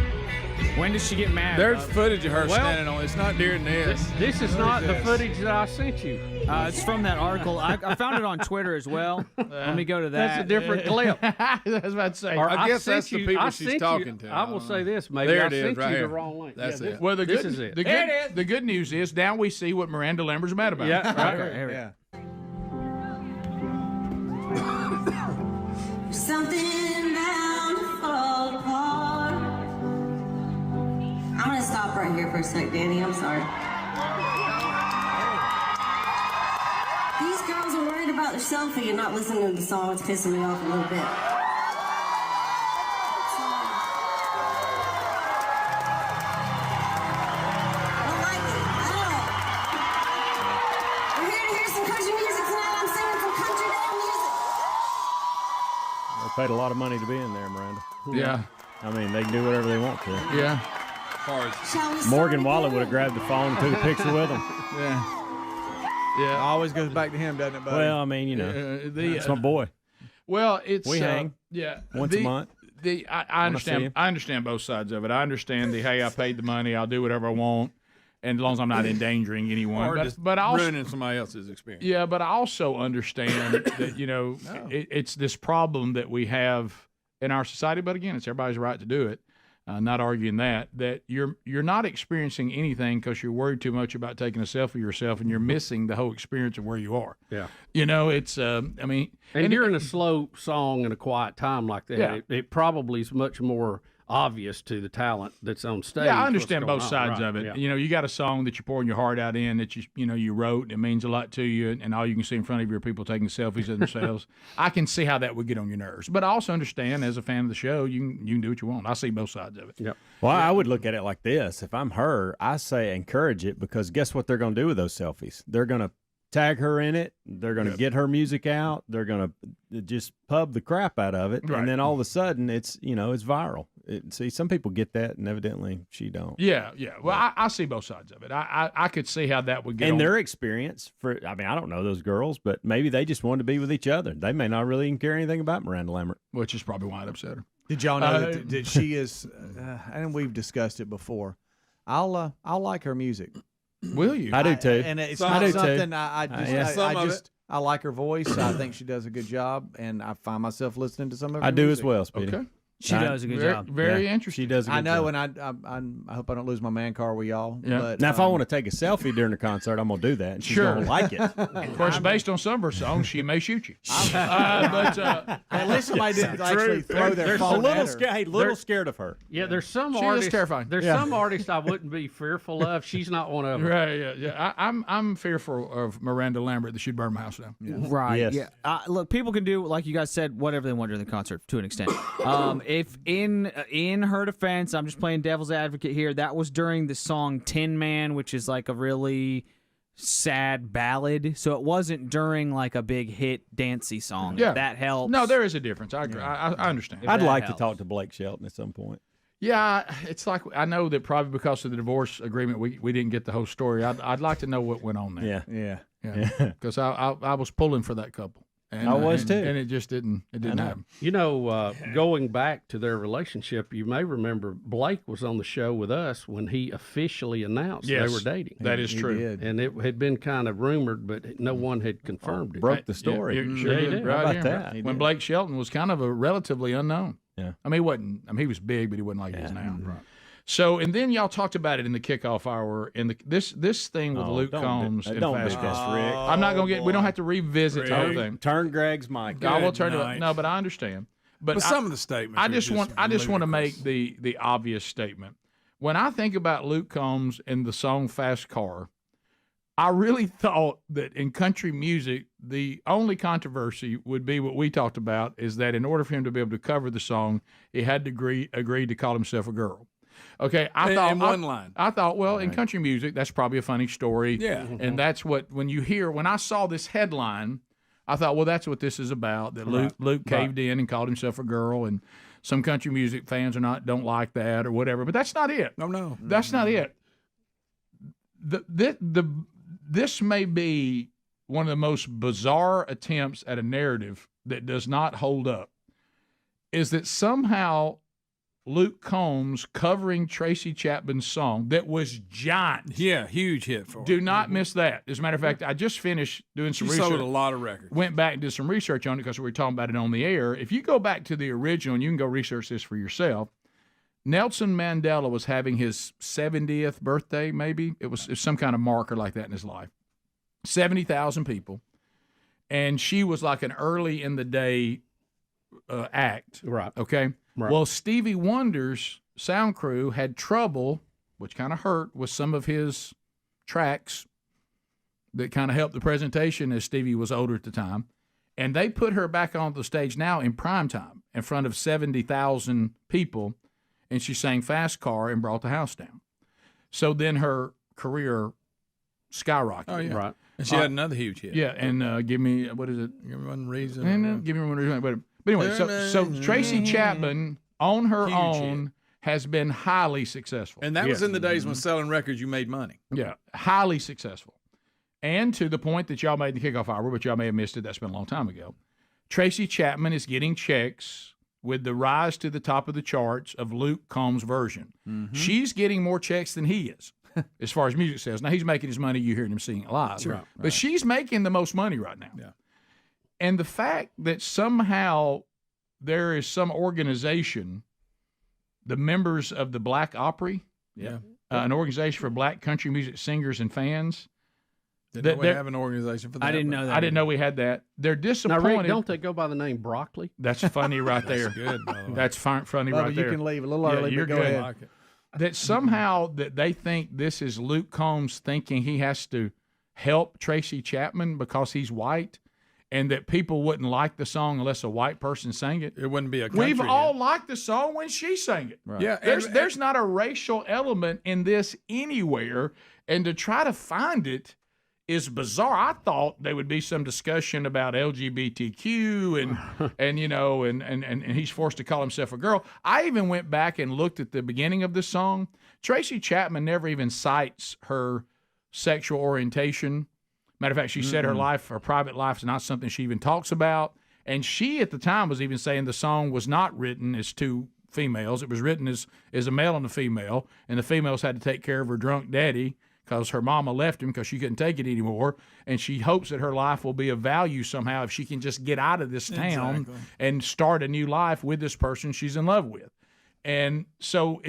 When did she get mad? There's footage of her Well, standing on. It's not during this. This is not the footage that I sent you. It's from that article. I found it on Twitter as well. Let me go to that. That's a different clip. I was about to say. Or I guess that's sent the people I she's sent talking to. I will say this. Maybe There I it is, sent right you here. the wrong link. That's Yeah, it. Well, this is it. The good news is now we see what Miranda Lambert's mad about. Yeah, right. Okay, Something bound to fall apart. I'm gonna stop right here for a sec, Danny. I'm sorry. These girls are worried about their selfie and not listening to the song. It's pissing me off a little bit. I don't like it at all. We're here to hear some country music tonight. I'm singing some country damn music. They paid a lot of money to be in there, Miranda. Yeah. I mean, they can do whatever they want to. Yeah. Morgan Wallen would have grabbed the phone and took a picture with them. Yeah. Yeah, always goes back to him, doesn't it, buddy? Well, I mean, you know, it's my boy. Well, it's we hang. Yeah, once a month. I understand. I understand both sides of it. I understand the hey, I paid the money, I'll do whatever I want, and as long as I'm not endangering anyone, Or just but I also, ruining somebody else's experience. Yeah, but I also understand that it's this problem that we have in our society. But again, it's everybody's right to do it. Not arguing that you're not experiencing anything because you're worried too much about taking a selfie of yourself, and you're missing the whole experience of where you are. Yeah, it's I mean, and during a slow song and a quiet time like that, it probably is much more obvious to the talent that's on stage. Yeah, I understand both sides right, of it. yeah. You got a song that you're pouring your heart out in that you wrote. It means a lot to you, and all you can see in front of you are people taking selfies of themselves. I can see how that would get on your nerves, but I also understand as a fan of the show, you can do what you want. I see both sides of it. Yep. Well, I would look at it like this. If I'm her, I say encourage it, because guess what they're going to do with those selfies? They're going to tag her in it. They're going to get her music out. They're going to just pub the crap out of it, Right. and then all of a sudden it's it's viral. See, some people get that, and evidently she don't. Yeah. Well, I see both sides of it. I could see how that would get And on. their experience I don't know those girls, but maybe they just wanted to be with each other. They may not really even care anything about Miranda Lambert. Which is probably why it upset her. Did y'all know that she is, and we've discussed it before, I'll like her music. Will you? I do too. And it's I not do something too. I like her voice. I think she does a good job, and I find myself listening to some of her I do music. as well, Speedy. Okay. She does a good job. Very interesting. She does a good I know, job. and I hope I don't lose my man car with y'all. Yeah. But, Now, if I want to take a selfie during the concert, I'm going to do that. And she's Sure. going to like it. Of course, based on some of her songs, she may shoot you. at least somebody didn't actually throw their phone at her. Scared of her. Yeah, there's some She is artists. terrifying. There's Yeah. some artists I wouldn't be fearful of. She's not one of them. Right, yeah. I'm fearful of Miranda Lambert that she'd burn my house down. Right. Yes. Yeah. Look, people can do, like you guys said, whatever they want during the concert to an extent. If in her defense, I'm just playing devil's advocate here. That was during the song Tin Man, which is like a really sad ballad. So it wasn't during like a big hit dancey song. Yeah. If that helps. No, there is a difference. I agree. I understand. I'd that like helps. to talk to Blake Shelton at some point. Yeah, it's like I know that probably because of the divorce agreement, we didn't get the whole story. I'd like to know what went on there. Yeah. Because I was pulling for that couple. And, I was too. and it just didn't happen. You know, going back to their relationship, you may remember Blake was on the show with us when he officially announced Yes, they were dating. that is He true. did. And it had been kind of rumored, but no one had confirmed it. Broke the story. Yeah, sure Yeah, he did. did. Right How about here. that? When He did. Blake Shelton was kind of a relatively unknown. Yeah. I mean, he wasn't. I mean, he was big, but he wasn't like he is now. Right. So, and then y'all talked about it in the kickoff hour, and this thing with Luke Combs and don't Fast do this, Car. Rick. I'm not gonna get. We don't have to revisit the whole thing. Turn Greg's mic. I will Good turn it. night. No, but I understand. But some of the statements. I are just want to make ludicrous. the obvious statement. When I think about Luke Combs and the song Fast Car, I really thought that in country music, the only controversy would be what we talked about, is that in order for him to be able to cover the song, he had to agree to call himself a girl. Okay, I thought in one line. I thought, well, in country music, that's probably a funny story. Yeah. And that's what, when I saw this headline, I thought, well, that's what this is about, that Luke caved in and called himself a girl, and some country music fans don't like that or whatever. But that's not it. No. That's not it. This may be one of the most bizarre attempts at a narrative that does not hold up, is that somehow Luke Combs covering Tracy Chapman's song that was giant. Yeah, huge hit for her. Do not miss that. As a matter of fact, I just finished doing some She research. sold a lot of records. Went back and did some research on it because we were talking about it on the air. If you go back to the original, and you can go research this for yourself, Nelson Mandela was having his 70th birthday, maybe. It was some kind of marker like that in his life. 70,000 people. And she was like an early in the day act. Right. Okay? Right. Well, Stevie Wonder's sound crew had trouble, which kind of hurt, with some of his tracks that kind of helped the presentation as Stevie was older at the time. And they put her back on the stage now in prime time in front of 70,000 people, and she sang Fast Car and brought the house down. So then her career skyrocketed. Oh, yeah. Right. And she had another huge hit. Yeah, and give me, what is it? Give me one reason. Give me one reason. But anyway, so Tracy Chapman on her Huge own has been highly successful. And that was in the days when selling records, you made money. Yeah, highly successful. And to the point that y'all made in the kickoff hour, but y'all may have missed it, that's been a long time ago, Tracy Chapman is getting checks with the rise to the top of the charts of Luke Combs' version. Mm-hmm. She's getting more checks than he is, as far as music sales. Now, he's making his money, you hearing him sing it live. Sure. But she's making the most money right now. Yeah. And the fact that somehow there is some organization, the members of the Black Opry, an organization for black country music singers and fans. Didn't know we have an organization for that. I didn't know that. I didn't know we had that. They're Now, disappointed. Rick, don't they go by the name Broccoli? That's funny right there. That's good, by the way. That's funny Bubba, right there. you can leave a little early, you're but go good. ahead. like it. That somehow that they think this is Luke Combs thinking he has to help Tracy Chapman because he's white, and that people wouldn't like the song unless a white person sang it. It wouldn't be a country We've hit. all liked the song when she sang it. Right. Yeah, There's not a racial element in this anywhere, and to try to find it is bizarre. I thought there would be some discussion about LGBTQ and he's forced to call himself a girl. I even went back and looked at the beginning of this song. Tracy Chapman never even cites her sexual orientation. Matter of fact, she said her private life is not something she even talks about. And she at the time was even saying the song was not written as two females. It was written as a male and a female, and the females had to take care of her drunk daddy because her mama left him because she couldn't take it anymore, and she hopes that her life will be of value somehow if she can just get out of this town and start a new life with this person she's in love with. And so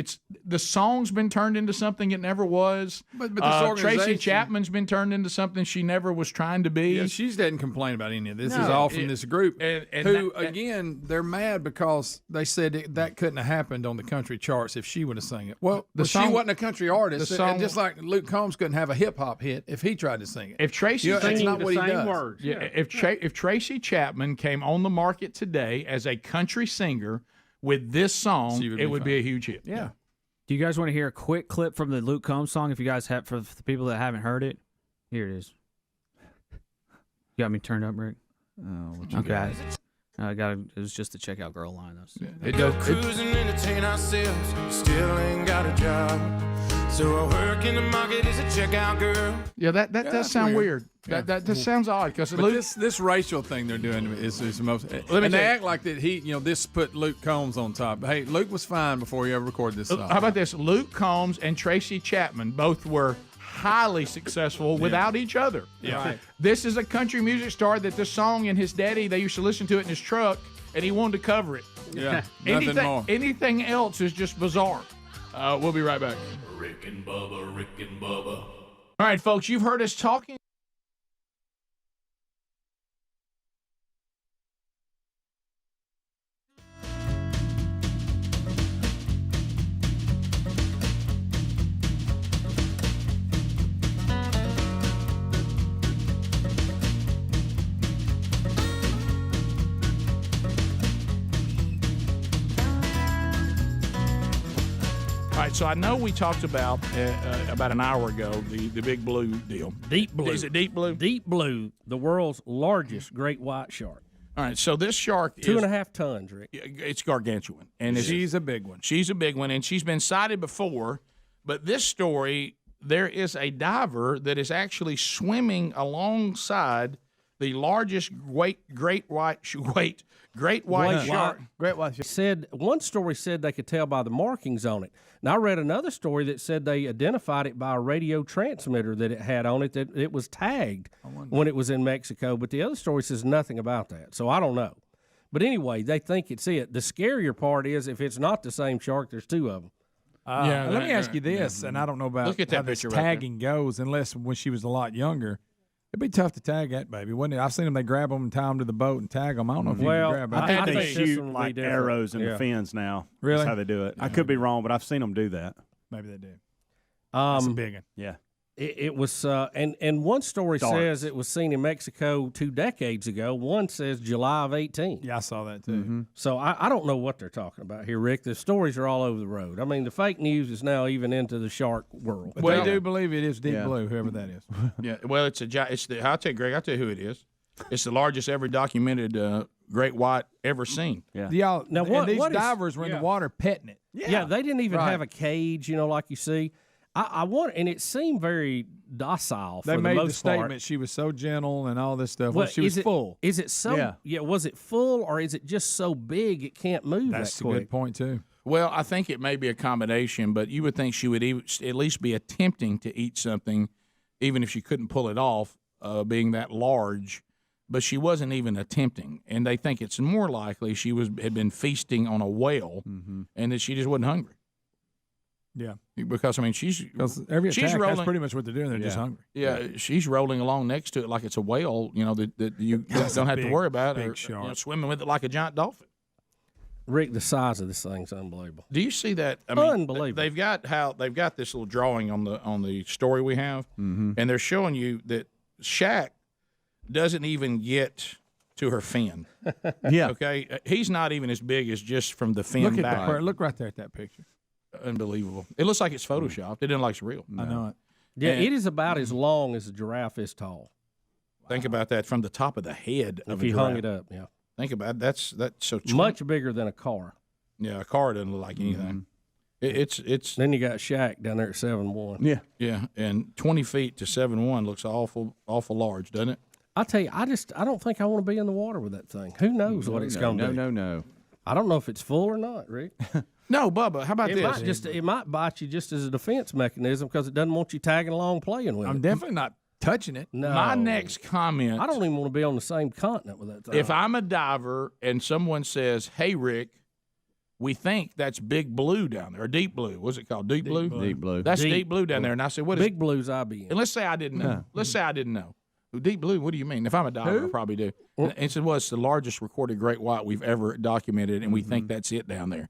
the song's been turned into something it never was. But this organization, Tracy Chapman's been turned into something she never was trying to be. Yeah, she doesn't complain about any of this. This is all from this group again, they're mad because they said that couldn't have happened on the country charts if she would have sang it. Well, she wasn't a country artist. And just like Luke Combs couldn't have a hip-hop hit if he tried to sing it. If Tracy that's not what he does. Words. Yeah. If Tracy Chapman came on the market today as a country singer with this song, it would be a huge hit. Yeah. Do you guys want to hear a quick clip from the Luke Combs song? If you guys have, for the people that haven't heard it, here it is. You got me turned up, Rick? Oh, okay. It was just the checkout girl line. It does. Cruising, entertain ourselves. Still ain't got a job. So I work in the market as a checkout girl. Yeah, that does sound weird. That sounds odd because this racial thing they're doing is the most. And they act like that this put Luke Combs on top. Hey, Luke was fine before you ever recorded this song. How about this? Luke Combs and Tracy Chapman both were highly successful without each other. Yeah. Right. This is a country music star that this song and his daddy, they used to listen to it in his truck, and he wanted to cover it. Yeah, nothing more. Anything else is just bizarre. We'll be right back. Rick and Bubba, Rick and Bubba. All right, folks, you've heard us talking. All right, so I know we talked about an hour ago the Big Blue deal. Deep Blue. Is it Deep Blue? Deep Blue, the world's largest great white shark. All right, so this shark is 2.5 tons, Rick. It's gargantuan, and she's a big one. She's a big one, and she's been cited before. But this story, there is a diver that is actually swimming alongside the largest great white shark. Great white shark. One story said they could tell by the markings on it. Now I read another story that said they identified it by a radio transmitter that it had on it, that it was tagged when it was in Mexico. But the other story says nothing about that, so I don't know. But anyway, they think it's it. The scarier part is if it's not the same shark, there's two of them. Let me ask you this, and I don't know about Look at that how this picture right tagging goes, unless when she was a lot younger. It'd be tough to tag that baby, wouldn't it? I've seen them, they grab them and tie them to the boat and tag them. I don't know if you can grab them. I think they shoot like arrows in the fins now. Really? That's how they do it. I could be wrong, but I've seen them do that. Maybe they do. That's a big one. Yeah. It was, and one story says it was seen in Mexico 2 decades ago. One says July of 18. Yeah, I saw that too. So I don't know what they're talking about here, Rick. The stories are all over the road. I mean, the fake news is now even into the shark world. But they do believe it is Deep Blue, whoever that is. Yeah, well, I'll tell you, Greg, I'll tell you who it is. It's the largest ever documented great white ever seen. Yeah. Now, these divers were in the water petting it. Yeah, they didn't even have a cage, like you see. I want, and it seemed very docile for the most part. They made the statement she was so gentle and all this stuff. Well, she was full. Is it so? Yeah. Was it full, or is it just so big it can't move That's that quick? a good point too. Well, I think it may be a combination, but you would think she would at least be attempting to eat something, even if she couldn't pull it off, being that large. But she wasn't even attempting, and they think it's more likely she had been feasting on a whale, and that she just wasn't hungry. Yeah, because every attack, that's pretty much what they're doing. They're just hungry. Yeah, she's rolling along next to it like it's a whale. That you don't have to worry about. Big shark. Swimming with it like a giant dolphin. Rick, the size of this thing's unbelievable. Do you see that? Unbelievable. They've got this little drawing on the story we have, and they're showing you that Shaq doesn't even get to her fin. Yeah. Okay. He's not even as big as just from the fin back. Look right there at that picture. Unbelievable. It looks like it's photoshopped. It doesn't look like it's real. I know it. Yeah, And- it is about as long as a giraffe is tall. Think about that from the top of the head of If a you hung giraffe. it up, yeah. Think about it. That's so Much bigger than a car. Yeah, a car doesn't look like anything. It's Then you got Shaq down there at 7'1". yeah, and 20 feet to 7'1" looks awful large, doesn't it? I tell you, I don't think I want to be in the water with that thing. Who knows what it's going to do? No. I don't know if it's full or not, Rick. No, Bubba. How about this? It might bite you just as a defense mechanism because it doesn't want you tagging along playing with it. I'm definitely not touching it. No. My next comment. I don't even want to be on the same continent with that thing. If I'm a diver and someone says, "Hey, Rick, we think that's Big Blue down there, or Deep Blue. What's it called? Deep Blue? Deep Blue. That's Deep Blue down there." And I said, "What is Big Blue's IBM. And let's say I didn't know. Let's say I didn't know. Deep Blue, what do you mean? If I'm a diver, I probably do. And it said, well, it's the largest recorded great white we've ever documented, and we think that's it down there.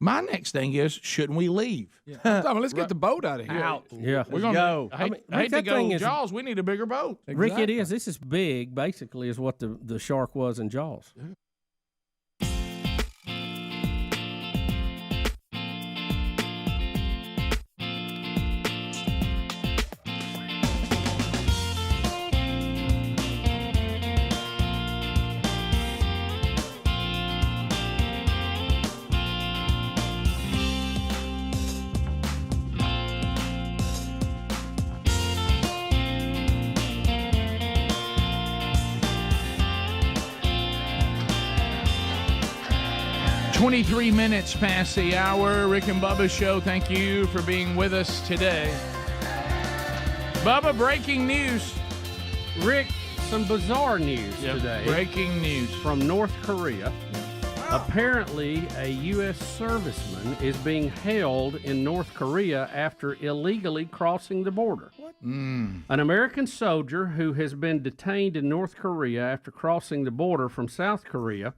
My next thing is, shouldn't we leave? Tommy, let's get the boat out of here. Out. Yeah. We're gonna go. I hate Rick, to that go thing is- Jaws. We need a bigger boat. Rick, it is. This is big, basically, is what the shark was in Jaws. Twenty-three minutes past the hour. Rick and Bubba Show. Thank you for being with us today. Bubba, breaking news. Rick, some bizarre news today. Breaking news from North Korea. Apparently, a U.S. serviceman is being held in North Korea after illegally crossing the border. An American soldier who has been detained in North Korea after crossing the border from South Korea.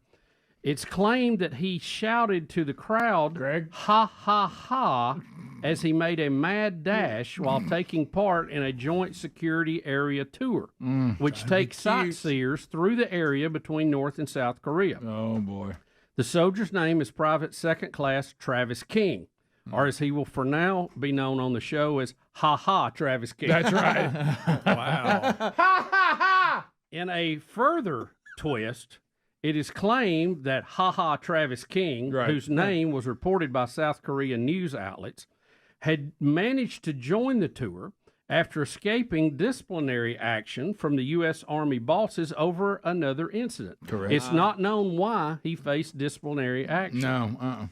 It's claimed that he shouted to the crowd, "Ha, ha, ha," as he made a mad dash while taking part in a joint security area tour, which takes sightseers through the area between North and South Korea. Oh, boy. The soldier's name is Private Second Class Travis King, or as he will for now be known on the show as Ha Ha Travis King. That's right. Wow. Ha ha ha! In a further twist, it is claimed that Ha Ha Travis King, whose name was reported by South Korean news outlets, had managed to join the tour after escaping disciplinary action from the U.S. Army bosses over another incident. Correct. It's not known why he faced disciplinary action. No.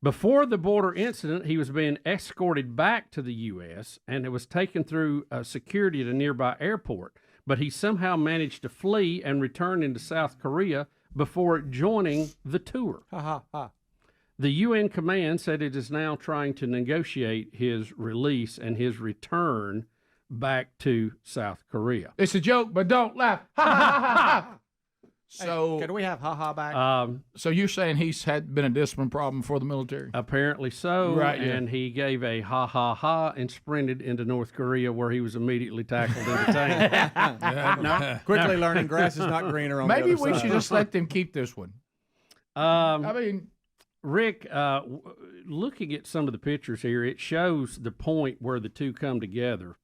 Before the border incident, he was being escorted back to the U.S. and it was taken through security at a nearby airport. But he somehow managed to flee and return into South Korea before joining the tour. Ha ha ha. The UN command said it is now trying to negotiate his release and his return back to South Korea. It's a joke, but don't laugh. Ha ha ha ha. So Can we have ha ha back? So you're saying he's been a discipline problem for the military? Apparently so. Right, yeah. And he gave a ha ha ha and sprinted into North Korea where he was immediately tackled and detained. Quickly learning grass is not greener on Maybe the other we side. should just let them keep this one. I mean, Rick, looking at some of the pictures here, it shows the point where the two come together.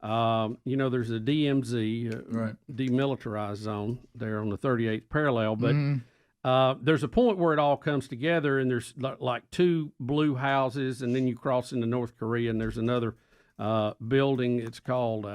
There's a DMZ, demilitarized zone there on the 38th parallel, but there's a point where it all comes together, and there's like two blue houses, and then you cross into North Korea, and there's another building. It's called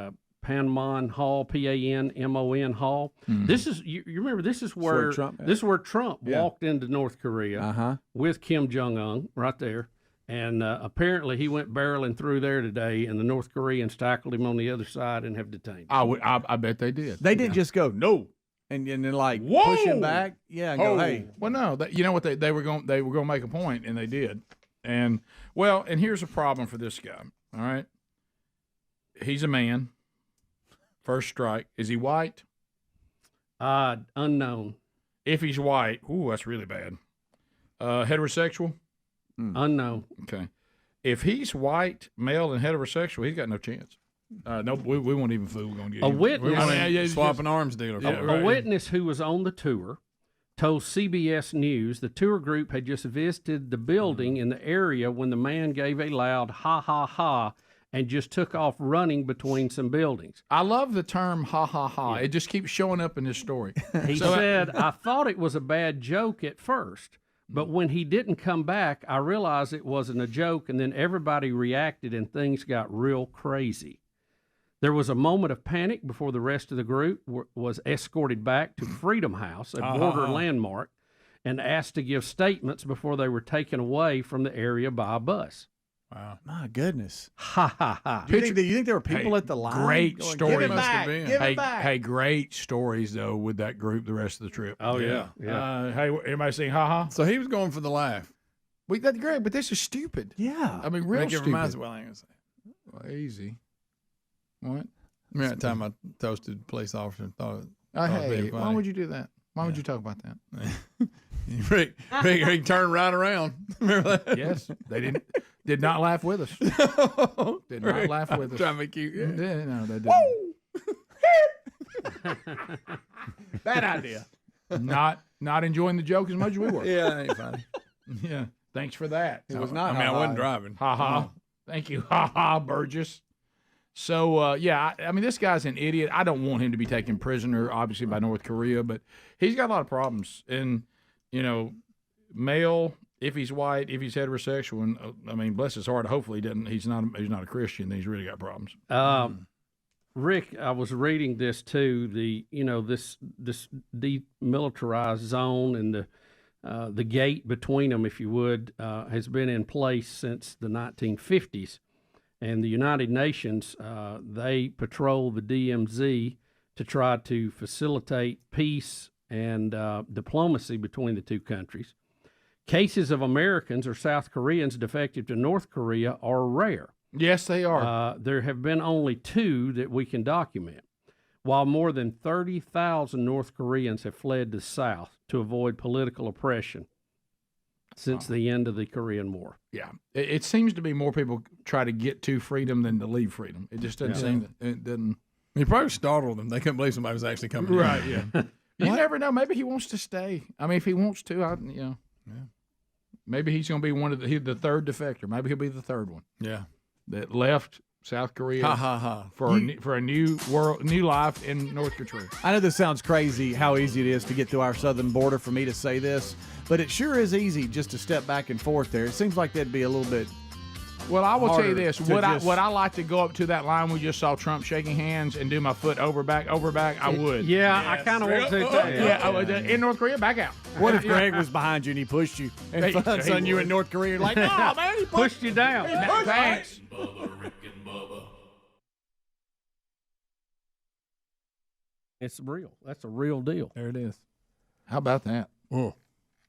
Panmon Hall, Panmon Hall. This is you remember this is where Trump walked into North Korea with Kim Jong Un right there. And apparently he went barreling through there today, and the North Koreans tackled him on the other side and have detained him. I bet they did. They didn't just go no, and then like push him back, and go hey. Well, no, you know what they were going to make a point, and they did. And here's a problem for this guy. All right, he's a man. First strike. Is he white? Unknown. If he's white, ooh, that's really bad. Heterosexual? Unknown. Okay. If he's white, male, and heterosexual, he's got no chance. No, we won't even fool. We're going to get A him. witness, Swapping arms dealer. A witness who was on the tour told CBS News the tour group had just visited the building in the area when the man gave a loud ha ha ha and just took off running between some buildings. I love the term "ha ha ha." It just keeps showing up in this story. He said, "I thought it was a bad joke at first, but when he didn't come back, I realized it wasn't a joke, and then everybody reacted and things got real crazy. There was a moment of panic before the rest of the group was escorted back to Freedom House, a border landmark, and asked to give statements before they were taken away from the area by a bus." Wow. My goodness. Ha ha ha. Do you think there were people at the line? Great going, stories. Give it back. Give it back. Hey, great stories though with that group the rest of the trip. Oh yeah. Hey, everybody saying ha ha? So he was going for the laugh. That's great, but this is stupid. Yeah. I mean, real Make it stupid. reminds me. Well, I ain't gonna say. Well, easy. What? Remember that time I toasted a police officer and thought. Hey, why would you do that? Why would you talk about that? Rick turned right around. Remember that? Yes, they did not laugh with us. Did not laugh with us. Trying to make you. Yeah. No, they didn't. Bad idea. Not enjoying the joke as much as we were. Yeah, that ain't funny. Yeah. Thanks for that. It was not. I mean, I wasn't driving. Ha ha. Thank you. Ha ha, Burgess. So, I mean, this guy's an idiot. I don't want him to be taken prisoner, obviously, by North Korea, but he's got a lot of problems. And, male, if he's white, if he's heterosexual, and I mean, bless his heart, hopefully he's not a Christian, then he's really got problems. Rick, I was reading this too. This demilitarized zone and the gate between them, if you would, has been in place since the 1950s. And the United Nations, they patrol the DMZ to try to facilitate peace and diplomacy between the two countries. Cases of Americans or South Koreans defective to North Korea are rare. Yes, they are. There have been only 2 that we can document, while more than 30,000 North Koreans have fled to the South to avoid political oppression since the end of the Korean War. Yeah. It seems to be more people try to get to freedom than to leave freedom. It just doesn't seem that it doesn't. He probably startled them. They couldn't believe somebody was actually coming. Right, in. yeah. You never know. Maybe he wants to stay. I mean, if he wants to, Yeah. Maybe he's going to be one of the third defector. Maybe he'll be the third one. Yeah. That left South Korea for a new life in North Korea. I know this sounds crazy how easy it is to get to our southern border for me to say this, but it sure is easy just to step back and forth there. It seems like that'd be a little bit. Well, I will tell you this: would just- I like to go up to that line we just saw Trump shaking hands and do my foot over back? I would. Yeah, I kind of want to. Yeah, I would. In North Korea, back out. What if Greg was behind you and he pushed you and He sudden you would. in North Korea? You're like, no, man, he pushed you down. Thanks. It's real. That's a real deal. There it is. How about that?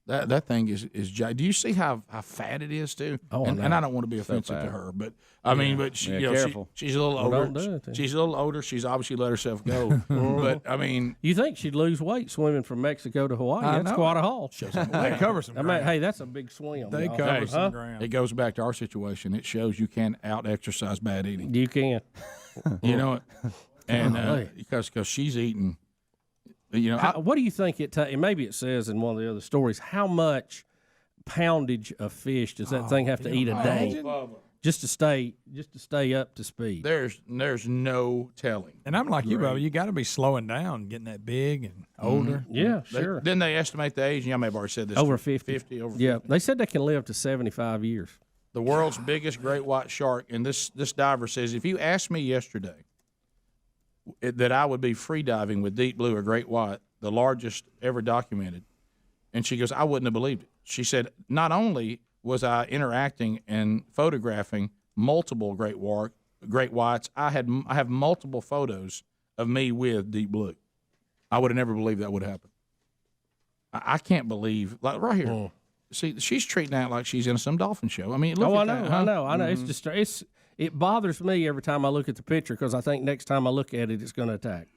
That thing is. Do you see how fat it is too? Oh, and I don't want to be offensive to her, but I mean, but she, careful. she's a little Well, older. don't do it then. She's a little older. She's obviously let herself go. But I mean, You think she'd lose weight swimming from Mexico to Hawaii? I That's know. quite a haul. They cover some I mean, ground. hey, that's a big swim. They y'all. cover Hey, some ground. it goes back to our situation. It shows you can't out exercise bad eating. You can. You know it, and Golly. because she's eating. What do you think it takes? Maybe it says in one of the other stories, how much poundage of fish does that thing have to eat a day just to stay up to speed? There's no telling. And I'm like you, Bubba. You got to be slowing down, getting that big and older. Yeah, sure. Then they estimate the age. Y'all may have already said this. Over 50. 50 over. Yeah, 50. they said they can live to 75 years. The world's biggest great white shark, and this diver says, if you asked me yesterday that I would be free diving with deep blue or great white, the largest ever documented, and she goes, I wouldn't have believed it. She said, not only was I interacting and photographing multiple great whites, I have multiple photos of me with deep blue. I would have never believed that would happen. I can't believe, like right here. See, she's treating that like she's in some dolphin show. I mean, look at that, huh? I know. It's just it bothers me every time I look at the picture because I think next time I look at it, it's going to attack.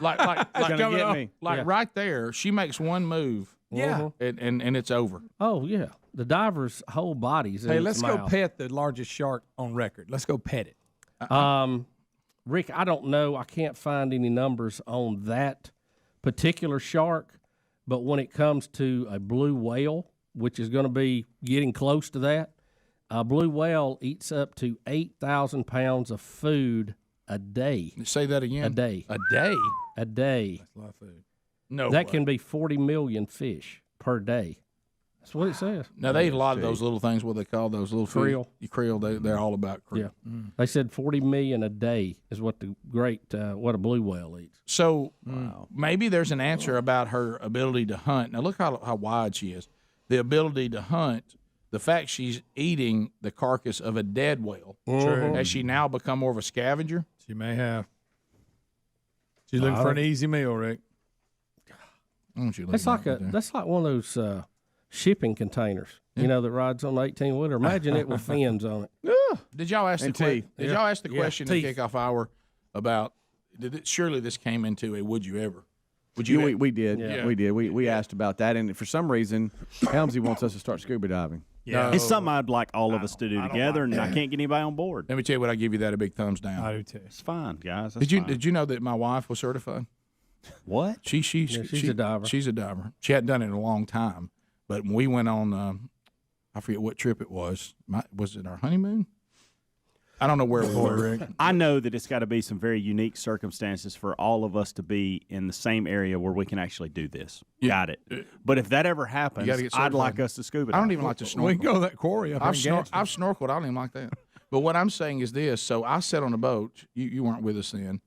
like gonna get me. Like right there, she makes one move. Yeah. And it's over. Oh yeah, the diver's whole body's in Hey, its let's go mouth. pet the largest shark on record. Let's go pet it. Rick, I don't know. I can't find any numbers on that particular shark, but when it comes to a blue whale, which is going to be getting close to that, A blue whale eats up to 8,000 pounds of food a day. Say that again. A day. A day? A day. That's a lot of food. No That way. can be 40 million fish per day. That's what it says. Now, they eat a lot of those little things, what they call those little Krill. Krill, they're all about krill. Yeah. They said 40 million a day is what what a blue whale eats. So maybe there's an answer about her ability to hunt. Now, look how wide she is. The ability to hunt, the fact she's eating the carcass of a dead whale. True. Has she now become more of a scavenger? She may have. She's looking for an easy meal, Rick. That's like one of those shipping containers, you know, that rides on the 18-wheeler. Imagine it with fins on it. Did y'all ask Y'all ask the question in the kickoff hour about? Surely this came into a would you ever? Would you? Yeah, we did. Yeah. We did. We asked about that, and for some reason, Helmsy wants us to start scuba diving. Yeah, it's something I'd like all of us to do together, and I can't get anybody on board. Let me tell you what, I give you that a big thumbs down. I do too. It's fine, guys. Did you know that my wife was certified? What? She's a diver. She's a diver. She hadn't done it in a long time, but when we went on, I forget what trip it was. Was it our honeymoon? I don't know where it was, Rick. I know that it's got to be some very unique circumstances for all of us to be in the same area where we can actually do this. Got it. But if that ever happens, I'd like us to scuba dive. I don't even like to snorkel. We can go to that quarry up I've in Gadsden. snorkeled. I don't even like that. But what I'm saying is this. So I sat on a boat. You weren't with us then.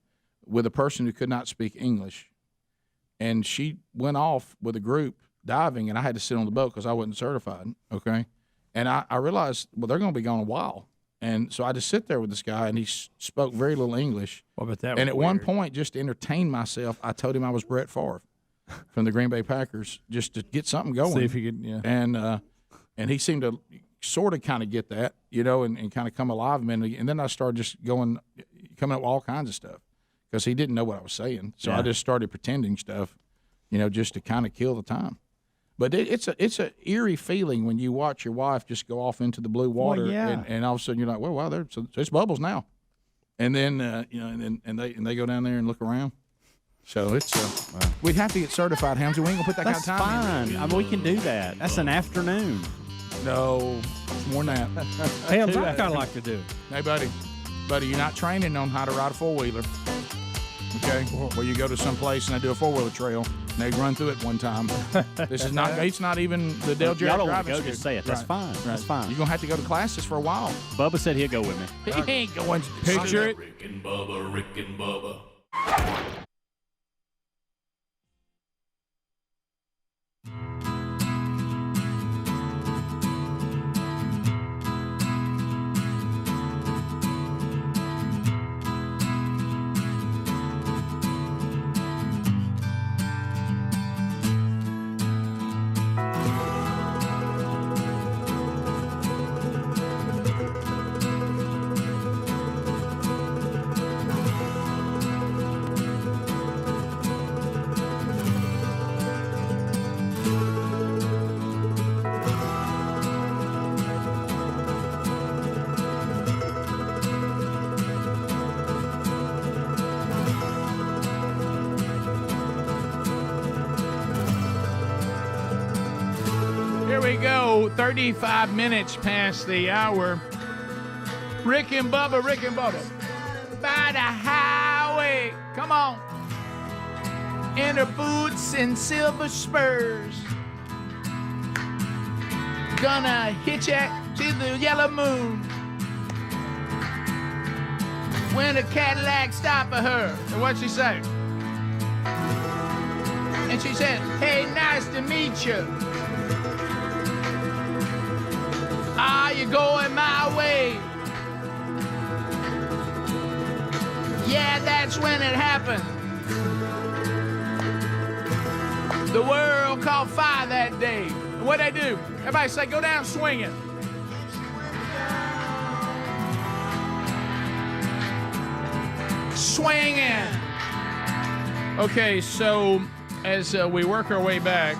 With a person who could not speak English. And she went off with a group diving, and I had to sit on the boat because I wasn't certified, okay? And I realized, well, they're going to be gone a while. And so I just sit there with this guy, and he spoke very little English. Well, but that and was at one point, just to entertain myself, I told him I was Brett Favre from the Green Bay Packers, just to get something going. See if he could, yeah. And he seemed to sort of kind of get that, and kind of come alive a minute. And then I started just coming up with all kinds of stuff because he didn't know what I was saying. So I just started pretending stuff, just to kind of kill the time. But it's a eerie feeling when you watch your wife just go off into the blue water, and all of a sudden you're like, well, wow, so it's bubbles now, and then and they go down there and look around. So it's we'd have to get certified, Hamzy. We ain't gonna put that That's kind of time fine. I mean, we can do that. That's an afternoon. No, it's more than that. Hams, I kind of like to do it. Hey, buddy, you're not training on how to ride a four-wheeler. Okay, where you go to some place and they do a four-wheeler trail and they run through it one time. This is not. It's not even the Dale Jarrett Y'all don't driving go, school. just say it. That's fine. That's fine. You're gonna have to go to classes for a while. Bubba said he'll go with me. He ain't going. Picture it. Rick and Bubba. Here we go, 35 minutes past the hour. Rick and Bubba. By the highway, come on. In her boots and silver spurs. Gonna hitchhike to the yellow moon. When a Cadillac stopped for her, and what'd she say? And she said, hey, nice to meet you. Are you going my way? Yeah, that's when it happened. The world caught fire that day. And what'd they do? Everybody say, go down swinging. Swinging. Okay, so as we work our way back,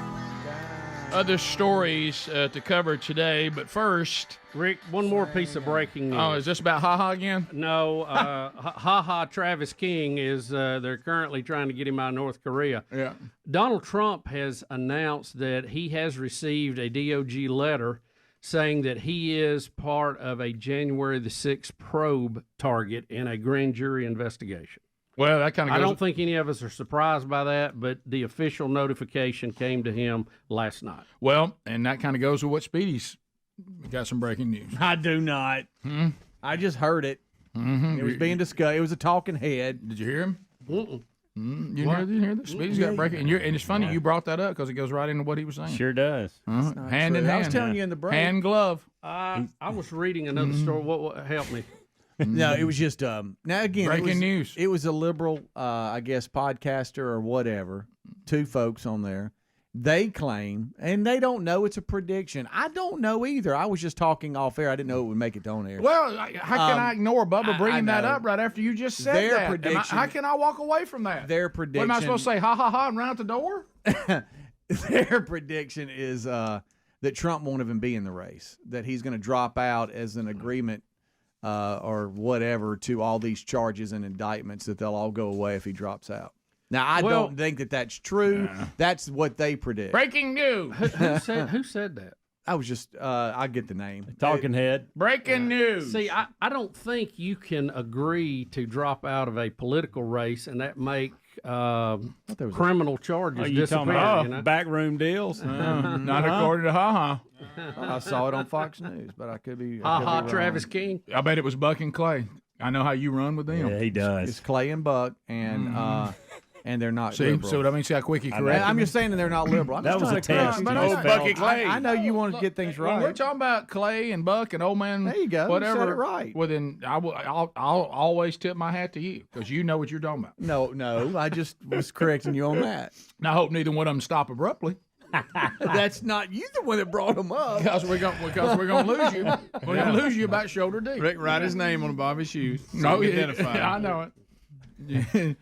other stories to cover today, but first, Rick, one more piece of breaking news. Oh, is this about Ha-Ha again? No, Ha-Ha Travis King is, they're currently trying to get him out of North Korea. Yeah. Donald Trump has announced that he has received a DOJ letter saying that he is part of a January the 6th probe target in a grand jury investigation. Well, that kind of. I don't think any of us are surprised by that, but the official notification came to him last night. Well, and that kind of goes with what Speedy's got some breaking news. I do not. I just heard it. Mm-hmm. It was being discussed. It was a talking head. Did you hear him? Mm-mm. You didn't hear this? Speedy's got breaking, and it's funny you brought that up because it goes right into what he was saying. Sure does. Hand in hand. I was telling you in the break. Hand glove. I was reading another story. What helped me? No, it was just now again breaking news. It was a liberal, I guess, podcaster or whatever. Two folks on there. They claim, and they don't know it's a prediction. I don't know either. I was just talking off air. I didn't know it would make it on air. Well, how can I ignore Bubba bringing that up right after you just said Their that? prediction. How can I walk away from that? Their prediction. What am I supposed to say? Ha ha ha! And run out the door? Their prediction is that Trump won't even be in the race. That he's going to drop out as an agreement or whatever to all these charges and indictments. That they'll all go away if he drops out. Now, I don't think that that's true. That's what they predict. Breaking news. Who said that? I was just, I get the name. Talking head. Breaking news. See, I don't think you can agree to drop out of a political race and that make criminal charges disappear. You know? Backroom deals? Not according to Ha I saw it on Fox News, but I could be. Ha Travis King. I bet it was Buck and Clay. I know how you run with them. Yeah, he does. It's Clay and Buck, and they're not liberal. See what I mean? See how quick he corrected I'm just saying that they're not liberal. That was a test. Bucky Clay. I know you want to get things right. When we're talking about Clay and Buck and old man. There you go. Whatever. You said it right. Well, then I'll always tip my hat to you because you know what you're talking about. No. I just was correcting you on that. Now, I hope neither one of them stop abruptly. That's not you the one that brought them up. Because we're gonna lose you. We're gonna lose you about shoulder deep. Rick, write his name on Bobby's shoes. No, identify. I know it.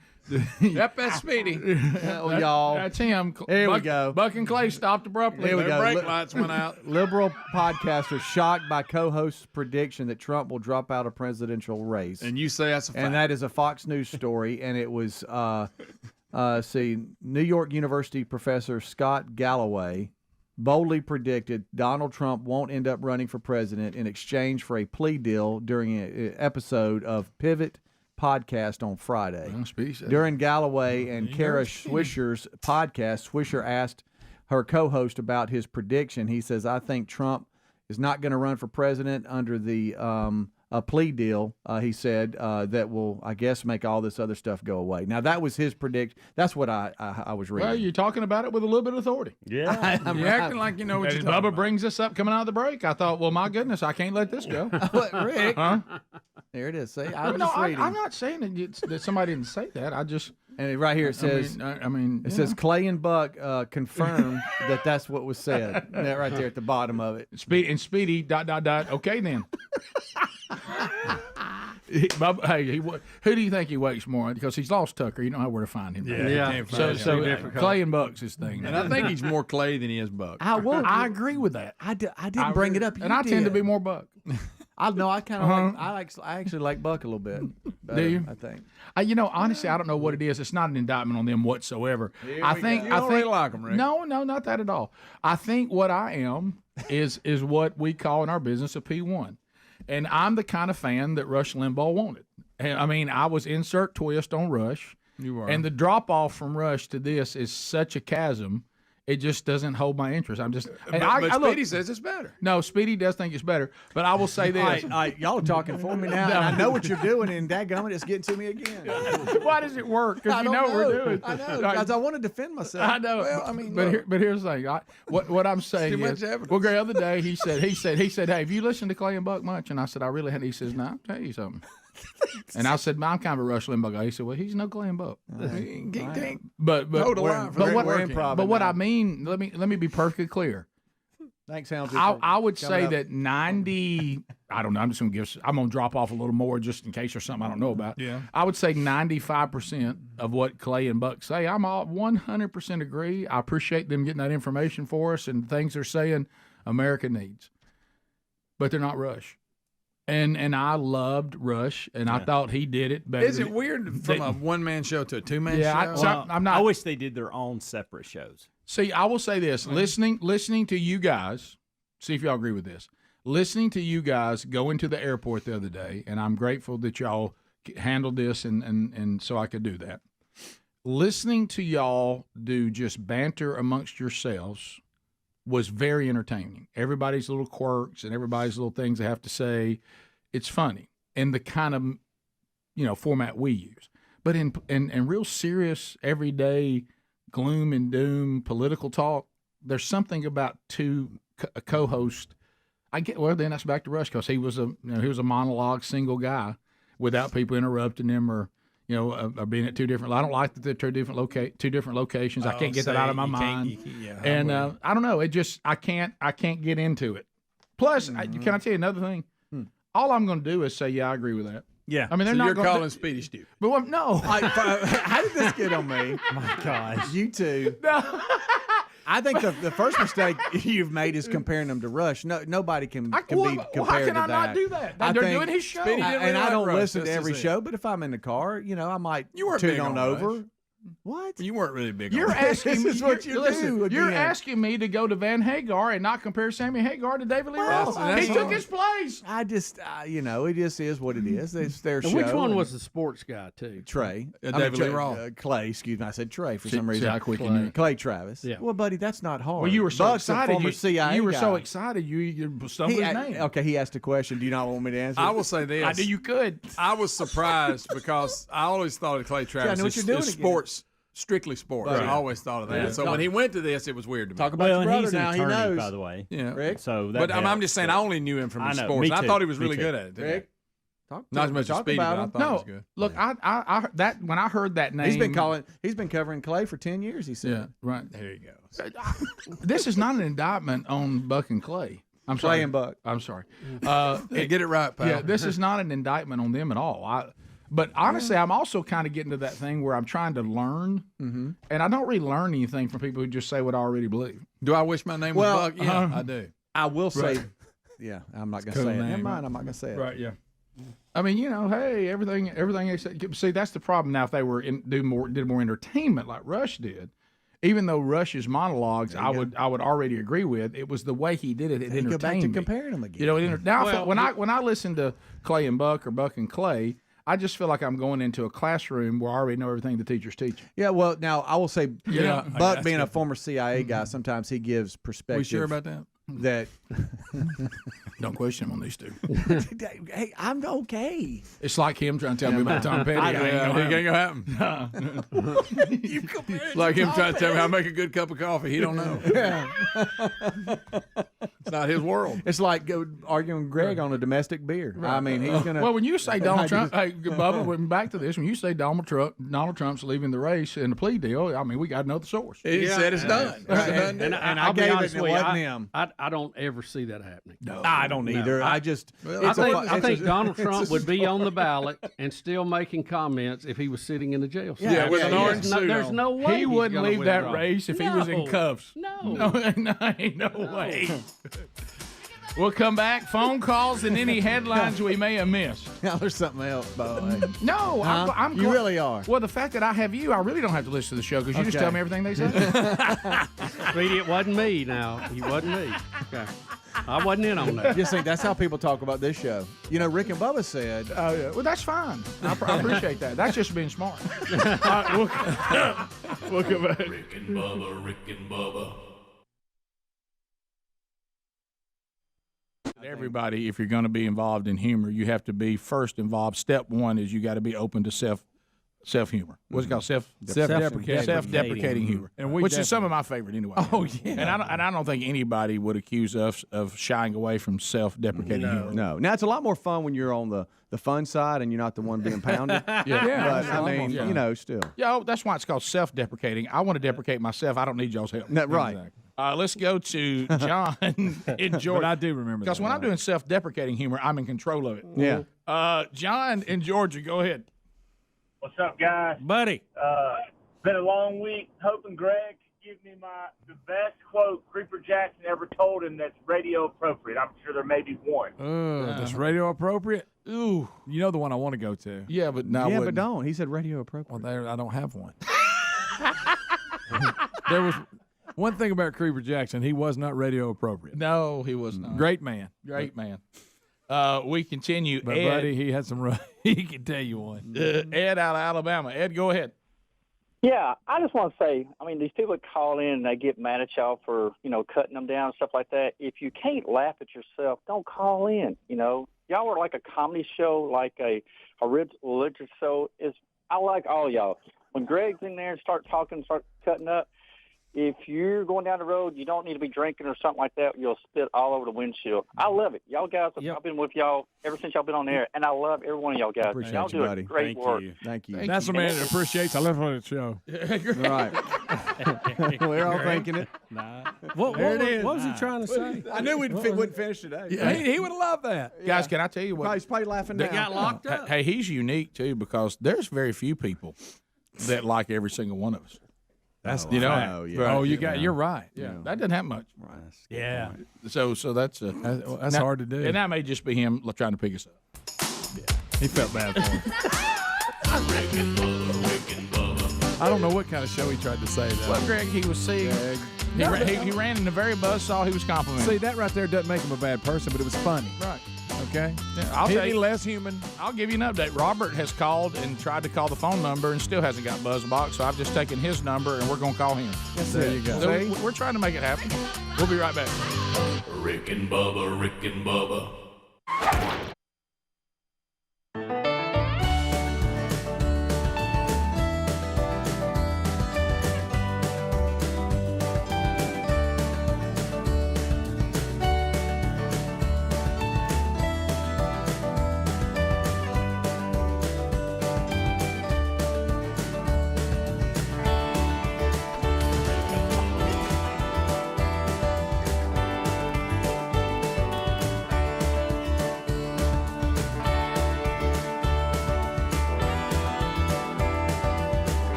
Yep, that's Speedy. Y'all. That's him. Here we go. Buck and Clay stopped abruptly. Here we go. Brake lights went out. Liberal podcaster shocked by co-host's prediction that Trump will drop out of presidential race. And you say that's a fact. And that is a Fox News story, and it was New York University professor Scott Galloway boldly predicted Donald Trump won't end up running for president in exchange for a plea deal during an episode of Pivot podcast on Friday. During Galloway and Kara Swisher's podcast, Swisher asked her co-host about his prediction. He says, I think Trump is not going to run for president under the a plea deal, he said, that will, I guess, make all this other stuff go away. Now, that was his prediction. That's what I was reading. Well, you're talking about it with a little bit of authority. Yeah. You're acting like you know what you're talking Bubba about. brings this up coming out of the break. I thought, well, my goodness, I can't let this go. Rick. Huh? There it is. See, I'm not saying that somebody didn't say that. I just... And right here it says, it says Clay and Buck confirmed that that's what was said. That right there at the bottom of it. Speedy, ... Okay, then. Hey, who do you think he wakes more? Because he's lost Tucker. You don't know where to find him. Yeah. So Clay and Buck's his thing. And I think he's more Clay than he is Buck. I agree with that. I didn't bring it up. And I tend to be more Buck. I kind of I actually like Buck a little bit. Do you? I think. Honestly, I don't know what it is. It's not an indictment on them whatsoever. I think You don't really like them, Rick. No, not that at all. I think what I am is what we call in our business a P1. And I'm the kind of fan that Rush Limbaugh wanted. And, I mean, I was insert twist on Rush. You were. And the drop off from Rush to this is such a chasm. It just doesn't hold my interest. I'm just. But Speedy says it's better. No, Speedy does think it's better. But I will say this. All right, y'all are talking for me now. And I know what you're doing, and dadgummit, it's getting to me again. Why does it work? Because you know what we're doing. I know, because I want to defend myself. I know. Well, I mean, but here's the thing. What I'm saying Too is, much evidence. well, the other day he said, hey, have you listened to Clay and Buck much? And I said, I really hadn't. He says, no, I'll tell you something. And I said, I'm kind of a Rush Limbaugh guy. He said, well, he's no Clay and Buck. But what I mean, let me be perfectly clear. Thanks, Helmsy. I would say that 90. I don't know. I'm just gonna I'm gonna drop off a little more just in case there's something I don't know about. Yeah. I would say 95% of what Clay and Buck say. I'm all 100% agree. I appreciate them getting that information for us and things they're saying America needs, but they're not Rush. And I loved Rush, and I thought he did it better. Is it weird from a one-man show to a two-man show? I'm not. I wish they did their own separate shows. See, I will say this: listening to you guys See if y'all agree with this. Listening to you guys go into the airport the other day, and I'm grateful that y'all handled this and so I could do that. Listening to y'all do just banter amongst yourselves was very entertaining. Everybody's little quirks and everybody's little things they have to say. It's funny in the kind of, format we use. But in real serious, everyday gloom and doom political talk, there's something about two co-hosts. Then that's back to Rush, because he was a monologue single guy without people interrupting him or being at two different. I don't like that they're two different locations. I can't get that out of my mind. I don't know. It just I can't get into it. Plus, can I tell you another thing? All I'm going to do is say, yeah, I agree with that. Yeah, I mean, they're so not you're gonna calling Speedy stupid. But no, how did this get on me? My gosh, you two. No. I think the first mistake you've made is comparing them to Rush. No, nobody can be compared to that. How can I not do that? They're doing his show. I don't listen to every show, but if I'm in the car, I might tune on over. Rush. What? You weren't really big. You're asking me. This is what you do. You're asking me to go to Van Hagar and not compare Sammy Hagar to David Lee Roth. He took his place. I just, it just is what it is. It's their show. Which one was the sports guy too? Trey. David Lee Roth. Clay. Excuse me. I said Trey for some reason. Clay Travis. Yeah. Well, buddy, that's not hard. Well, you were so Buck's excited. A former CIA you were guy. so excited. You stumbled his name. Okay, he asked a question. Do you not want me to answer? I will say this. I knew you could. I was surprised because I always thought of Clay Travis as sports. Strictly sports. Right. I always thought of that. Yeah. So when he went to this, it was weird to me. Talk about your brother he's an now. attorney, He knows. by the way. Yeah, Rick. So, but I'm just saying, I only knew him from his sports. Me I too. thought he was Me really too. good at it. Rick, not as much as Speedy, but I thought he was good. Look, I that when I heard that name, He's been covering Clay for 10 years. He said. Yeah, right. There you go. This is not an indictment on Buck and Clay. I'm sorry. Clay and Buck. I'm sorry. Get it right, pal. Yeah, this is not an indictment on them at all. But honestly, I'm also kind of getting to that thing where I'm trying to learn, and I don't really learn anything from people who just say what I already believe. Do I wish my name was Buck? Yeah, I do. I will say, Right. yeah, I'm not going to Cool say it. name, Never mind, right. I'm not going to say it. Right? Yeah. I mean, hey, everything they said. See, that's the problem. Now, if they were did more entertainment like Rush did, even though Rush's monologues I would already agree with, it was the way he did it. It entertained Go back to me. comparing them again. Now, when I listen to Clay and Buck or Buck and Clay, I just feel like I'm going into a classroom where I already know everything the teacher's teaching. Yeah, well, now I will say, Buck being a good. former CIA guy, sometimes he gives perspective. We sure about that? That Don't question him on these two. Hey, I'm okay. It's like him trying to tell me about Tom Petty. It ain't gonna happen. It's like him trying to tell me how to make a good cup of coffee. He don't know. It's not his world. It's like arguing with Greg on a domestic beer. I mean, he's gonna. Well, when you say Donald Trump, hey, Bubba, we're back to this. When you say Donald Trump's leaving the race in the plea deal, I mean, we got another source. He said it's done. And I I'll be gave honest it, and with it you, wasn't him. I don't ever see that happening. No, I don't either. I just. I think Donald Trump would be on the ballot and still making comments if he was sitting in the jail cell. Yeah, with an orange suit There's on. no way He wouldn't gonna leave that withdraw. race if he was in cuffs. No. Ain't no way. We'll come back. Phone calls and any headlines we may have missed. Now there's something else, by the way. No, Huh? I'm You really are. Well, the fact that I have you, I really don't have to listen to the show because you just Okay. tell me everything they say. Speedy, it wasn't me now. It wasn't me. Okay. I wasn't in on that. You see, that's how people talk about this show. Rick and Bubba said. Oh, yeah. Well, that's fine. I appreciate that. That's just being smart. All right, we'll come back. Rick and Bubba. Everybody, if you're going to be involved in humor, you have to be first involved. Step one is you got to be open to self humor. What's it called? Self-deprecating humor, which is some of my favorite anyway. Oh yeah, and I don't think anybody would accuse us of shying away from self-deprecating humor. No. Now it's a lot more fun when you're on the fun side and you're not the one being pounded. Yeah. But I mean, still. Yeah, that's why it's called self-deprecating. I want to deprecate myself. I don't need y'all's help. No, right. Let's go to John in Georgia. But I do remember because that. when I'm doing self-deprecating humor, I'm in control of it. Yeah. John in Georgia, go ahead. What's up, guys? Buddy. Been a long week. Hoping Greg could give me the best quote Creeper Jackson ever told him that's radio appropriate. I'm sure there may be one. That's radio appropriate. Ooh, you know the one I want to go to. Yeah, but no, Yeah, but don't. He said radio appropriate. Well, I don't have one. There was. One thing about Creeper Jackson, he was not radio appropriate. No, he was not. Great man. Great man. We continue. But, Ed, buddy, he had some he can tell you one. Ed out of Alabama. Ed, go ahead. Yeah, I just want to say, I mean, these people that call in and they get mad at y'all for, cutting them down and stuff like that. If you can't laugh at yourself, don't call in. Y'all are like a comedy show, like a religious show. I like all y'all. When Greg's in there and start talking, start cutting up, if you're going down the road, you don't need to be drinking or something like that. You'll spit all over the windshield. I love it. Y'all guys, I've been with y'all ever since y'all been on there, and I love every one of y'all guys. Appreciate y'all you, do buddy. great work. Thank you. That's a man that appreciates. I love on the show. Right. We're all thinking it. What was he trying to say? I knew we wouldn't finish today. Yeah, he would have loved that. Guys, can I tell you what? He's probably laughing They now. got locked up. Hey, he's unique, too, because there's very few people that like every single one of us. That's you know. You're right. Yeah, that doesn't happen much. Right. Yeah. So that's that's hard to do. And that may just be him trying to pick us up. He felt bad for him. I don't know what kind of show he tried to say though. Well, Greg, he was seeing. He ran in the very buzzsaw he was complimenting. See, that right there doesn't make him a bad person, but it was funny. Right. Okay? Yeah, I'll He'd tell be you, less human. I'll give you an update. Robert has called and tried to call the phone number and still hasn't got BuzzBox, so I've just taken his number and we're going to call him. There you go. So we're trying to make it happen. We'll be right back. Rick and Bubba, Rick and Bubba.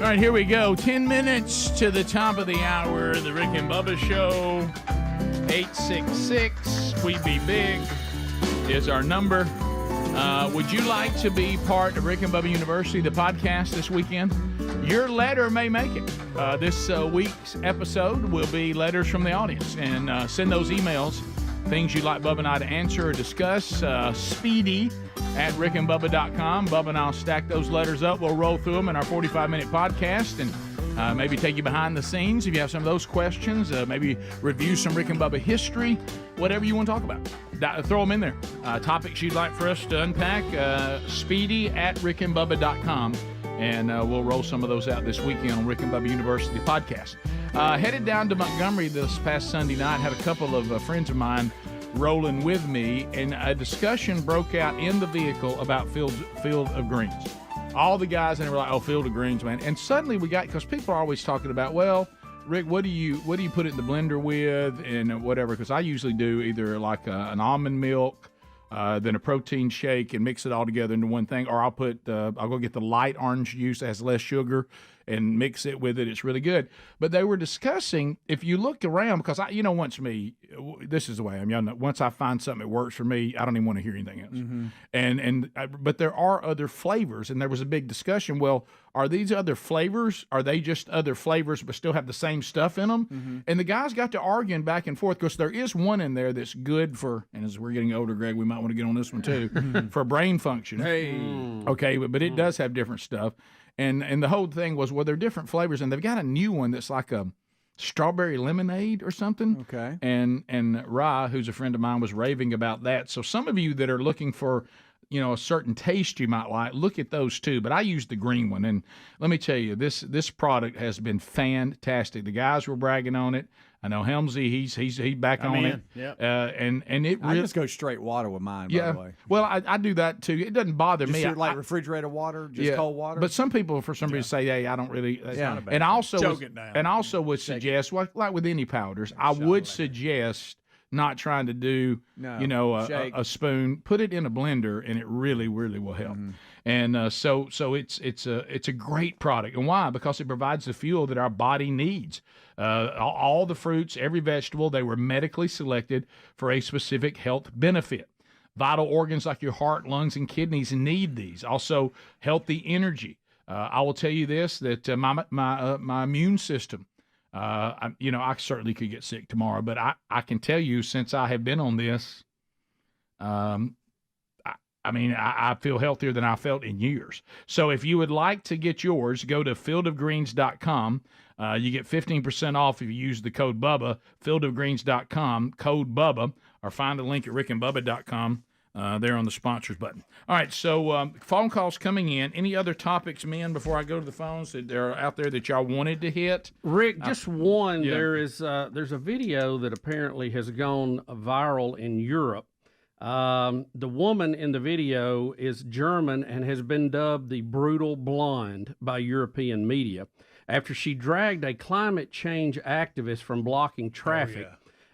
All right, here we go. 10 minutes to the top of the hour. The Rick and Bubba Show. 866 We Be Big is our number. Would you like to be part of Rick and Bubba University, the podcast this weekend? Your letter may make it. This week's episode will be letters from the audience. And send those emails, things you'd like Bubba and I to answer or discuss. Speedy at rickandbubba.com. Bubba and I'll stack those letters up. We'll roll through them in our 45-minute podcast. And maybe take you behind the scenes if you have some of those questions, maybe review some Rick and Bubba history, whatever you want to talk about. Throw them in there. Topics you'd like for us to unpack, speedy@rickandbubba.com, and we'll roll some of those out this weekend on Rick and Bubba University podcast. Headed down to Montgomery this past Sunday night, had a couple of friends of mine rolling with me, and a discussion broke out in the vehicle about Field of Greens. All the guys in there were like, "Oh, Field of Greens, man!" And suddenly we got, because people are always talking about, well, Rick, what do you put it in the blender with and whatever? Because I usually do either like an almond milk, then a protein shake, and mix it all together into one thing, or I'll go get the light orange juice that has less sugar and mix it with it. It's really good. But they were discussing, if you look around, because this is the way I'm young. Once I find something that works for me, I don't even want to hear anything else. Mm-hmm. But there are other flavors, and there was a big discussion. Well, are these other flavors? Are they just other flavors but still have the same stuff in them? Mm-hmm. And the guys got to arguing back and forth, because there is one in there that's good for, and as we're getting older, Greg, we might want to get on this one too, for brain function. Hey. Okay, but it does have different stuff. And the whole thing was, well, they're different flavors, and they've got a new one that's like a strawberry lemonade or something. Okay. And Ra, who's a friend of mine, was raving about that. So some of you that are looking for, a certain taste you might like, look at those too. But I used the green one, and let me tell you, this product has been fantastic. The guys were bragging on it. I know Helmsy, he's back on it. Yep. And it really, I just go straight water with mine, by the way. Well, I do that too. It doesn't bother me. Like refrigerated water, just cold water. But some people, for some reason, say, "Hey, I don't really." Not a bad and thing. also, would suggest, like with any powders, I would suggest not trying to do, a spoon. Put it in a blender, and it really, really will help. Mm-hmm. And so it's a great product. And why? Because it provides the fuel that our body needs. All the fruits, every vegetable, they were medically selected for a specific health benefit. Vital organs like your heart, lungs, and kidneys need these. Also, healthy energy. I will tell you this, that my immune system, I certainly could get sick tomorrow, but I can tell you, since I have been on this, I feel healthier than I felt in years. So if you would like to get yours, go to fieldofgreens.com. You get 15% off if you use the code Bubba, fieldofgreens.com, code Bubba, or find a link at rickandbubba.com there on the sponsors button. All right, so phone calls coming in. Any other topics, men, before I go to the phones that are out there that y'all wanted to hit? Rick, just one. Yeah. There's a video that apparently has gone viral in Europe. The woman in the video is German and has been dubbed the brutal blonde by European media after she dragged a climate change activist from blocking traffic.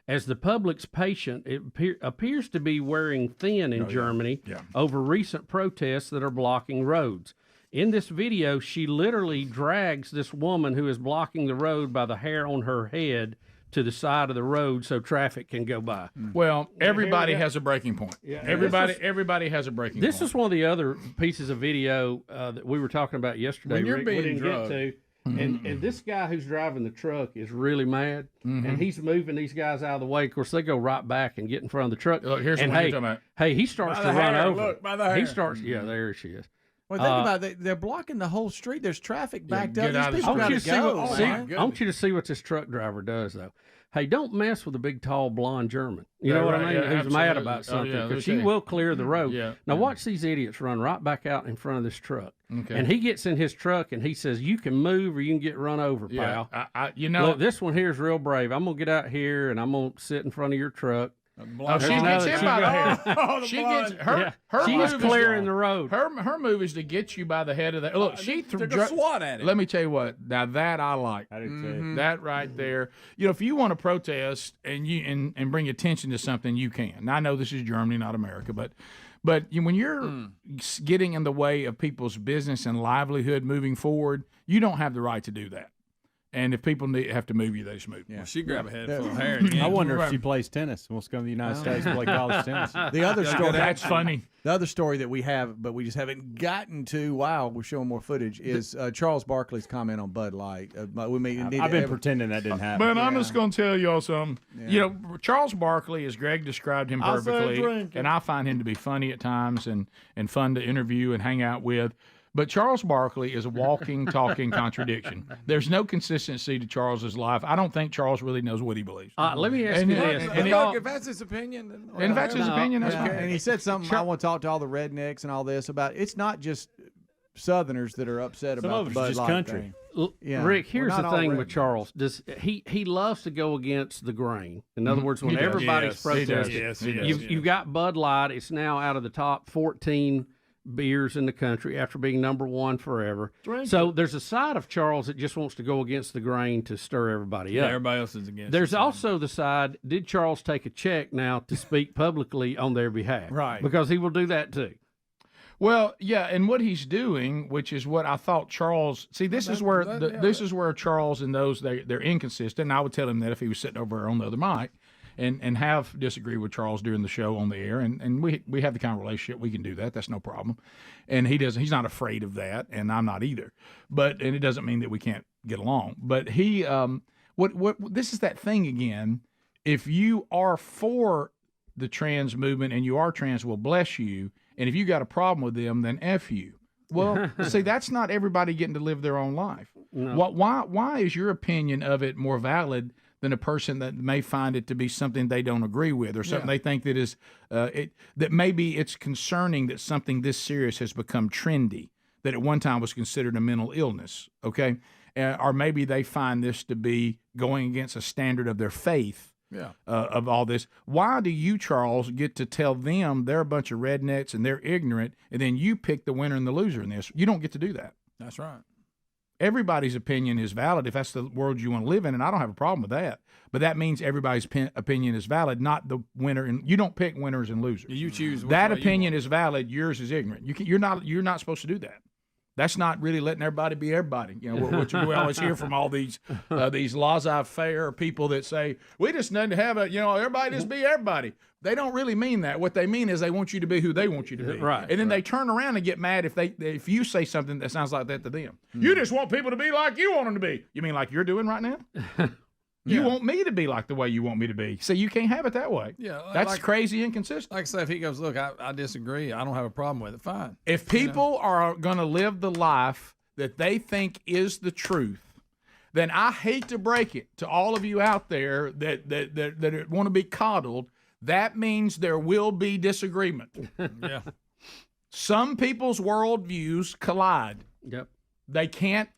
As the public's patient, it appears to be wearing thin in Germany over recent protests that are blocking roads. In this video, she literally drags this woman who is blocking the road by the hair on her head to the side of the road so traffic can go by. Well, everybody has a breaking point. Yeah. Everybody has a breaking point. This is one of the other pieces of video that we were talking about yesterday. When you're Rick, being we didn't drugged. get to. And this guy who's driving the truck is really mad, and he's moving these guys out of the way. Of course, they go right back and get in front of the truck. Look, here's and what you're talking about. Hey, he starts By to the run hair, over. look, by the hair. He starts. Yeah, there she is. Well, think about it. They're blocking the whole street. There's traffic backed up. get out of These the people street. gotta go. I want you to see what this truck driver does, though. Hey, don't mess with a big, tall, blonde German. You know what I mean? Yeah, Who's mad absolutely. about something. Oh, yeah, Because she okay. will clear the road. Yeah, Now, yeah. watch these idiots run right back out in front of this truck. Okay. And he gets in his truck, and he says, you can move or you can get run over, pal. Look, this one here is real brave. I'm going to get out here, and I'm going to sit in front of your truck. Oh, she gets hit by the hair. She gets her She move is clearing the road. Her move is to get you by the head of the. Look, she took a swat at it. Let me tell you what. Now that I like. I do too. That right there. If you want to protest and bring attention to something, you can. Now, I know this is Germany, not America, but when you're getting in the way of people's business and livelihood moving forward, you don't have the right to do that. And if people have to move you, they just move. Well, she grabbed a head full of hair. I wonder if she plays tennis. Wants to come to the United States and play college tennis. The other story. That's funny. The other story that we have, but we just haven't gotten to while we're showing more footage, is Charles Barkley's comment on Bud Light. I've been pretending that didn't happen. But I'm just going to tell y'all something. Yeah. Charles Barkley, as Greg described him perfectly, and I find him to be funny at times and fun to interview and hang out with. But Charles Barkley is a walking, talking contradiction. There's no consistency to Charles's life. I don't think Charles really knows what he believes. Let me ask you this. If that's his opinion, then and if that's his opinion, that's yeah. fine. And he said something. I want to talk to all the rednecks and all this about. It's not just Southerners that are upset about the Bud Light country. thing. Yeah. Rick, here's We're the not all thing red. with Charles. Does he loves to go against the grain. In other words, when He does. everybody's Yes, he does. protesting, Yes, he does. you've got Bud Light. It's now out of the top 14 beers in the country after being number one forever. So there's a side of Charles that just wants to go against the grain to stir everybody Yeah, up. everybody else is against. There's also the side, did Charles take a check now to speak publicly on their behalf? Right. Because he will do that too. Well, yeah, and what he's doing, which is what I thought Charles. See, this is where this is where Charles and those they're inconsistent. And I would tell him that if he was sitting over on the other mic, and have disagreed with Charles during the show on the air, and we have the kind of relationship we can do that. That's no problem. And he's not afraid of that, and I'm not either. And it doesn't mean that we can't get along. But he this is that thing again. If you are for the trans movement and you are trans, well, bless you. And if you got a problem with them, then F you. Well, see, that's not everybody getting to live their own life. No. Why is your opinion of it more valid than a person that may find it to be something they don't agree with, or something they think that is that maybe it's concerning that something this serious has become trendy, that at one time was considered a mental illness, okay? Or maybe they find this to be going against a standard of their faith. Yeah. Of all this. Why do you, Charles, get to tell them they're a bunch of rednecks and they're ignorant, and then you pick the winner and the loser in this? You don't get to do that. That's right. Everybody's opinion is valid if that's the world you want to live in, and I don't have a problem with that. But that means everybody's opinion is valid, not the winner. And you don't pick winners and losers. You choose which that way you opinion is valid. Yours is ignorant. You're not supposed to do that. That's not really letting everybody be everybody. You know, what we always hear from all these laissez-faire people that say we just need to have everybody just be everybody. They don't really mean that. What they mean is they want you to be who they want you to be. Right. And then they turn around and get mad if you say something that sounds like that to them. You just want people to be like you want them to be. You mean like you're doing right now? You want me to be like the way you want me to be. So you can't have it that way. Yeah, that's crazy inconsistent. Like I say, if he goes, look, I disagree. I don't have a problem with it. Fine. If people are going to live the life that they think is the truth, then I hate to break it to all of you out there that want to be coddled. That means there will be disagreement. Yeah. Some people's worldviews collide. Yep. They can't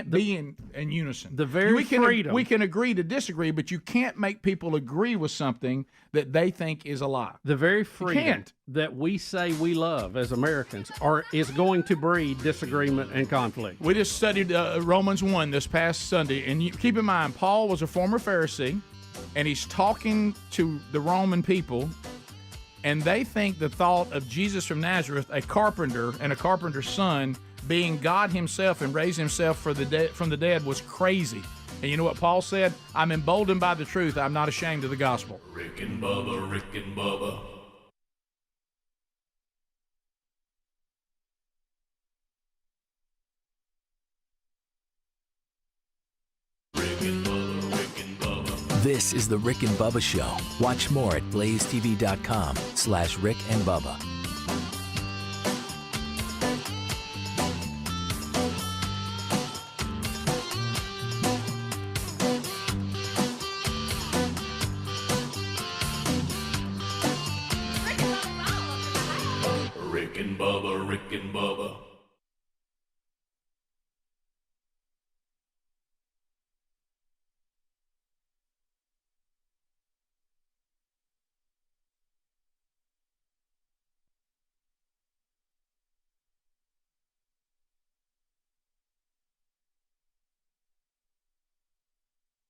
be in unison. The very freedom. We can agree to disagree, but you can't make people agree with something that they think is a lie. The very freedom can't. that we say we love as Americans is going to breed disagreement and conflict. We just studied Romans 1 this past Sunday, and keep in mind, Paul was a former Pharisee, and he's talking to the Roman people, and they think the thought of Jesus from Nazareth, a carpenter and a carpenter's son, being God himself and raised himself from the dead was crazy. And you know what Paul said? I'm emboldened by the truth. I'm not ashamed of the gospel. Rick and Bubba, Rick and Bubba. This is the Rick and Bubba Show. Watch more at blazetv.com/Rick and Bubba. Rick and Bubba, Rick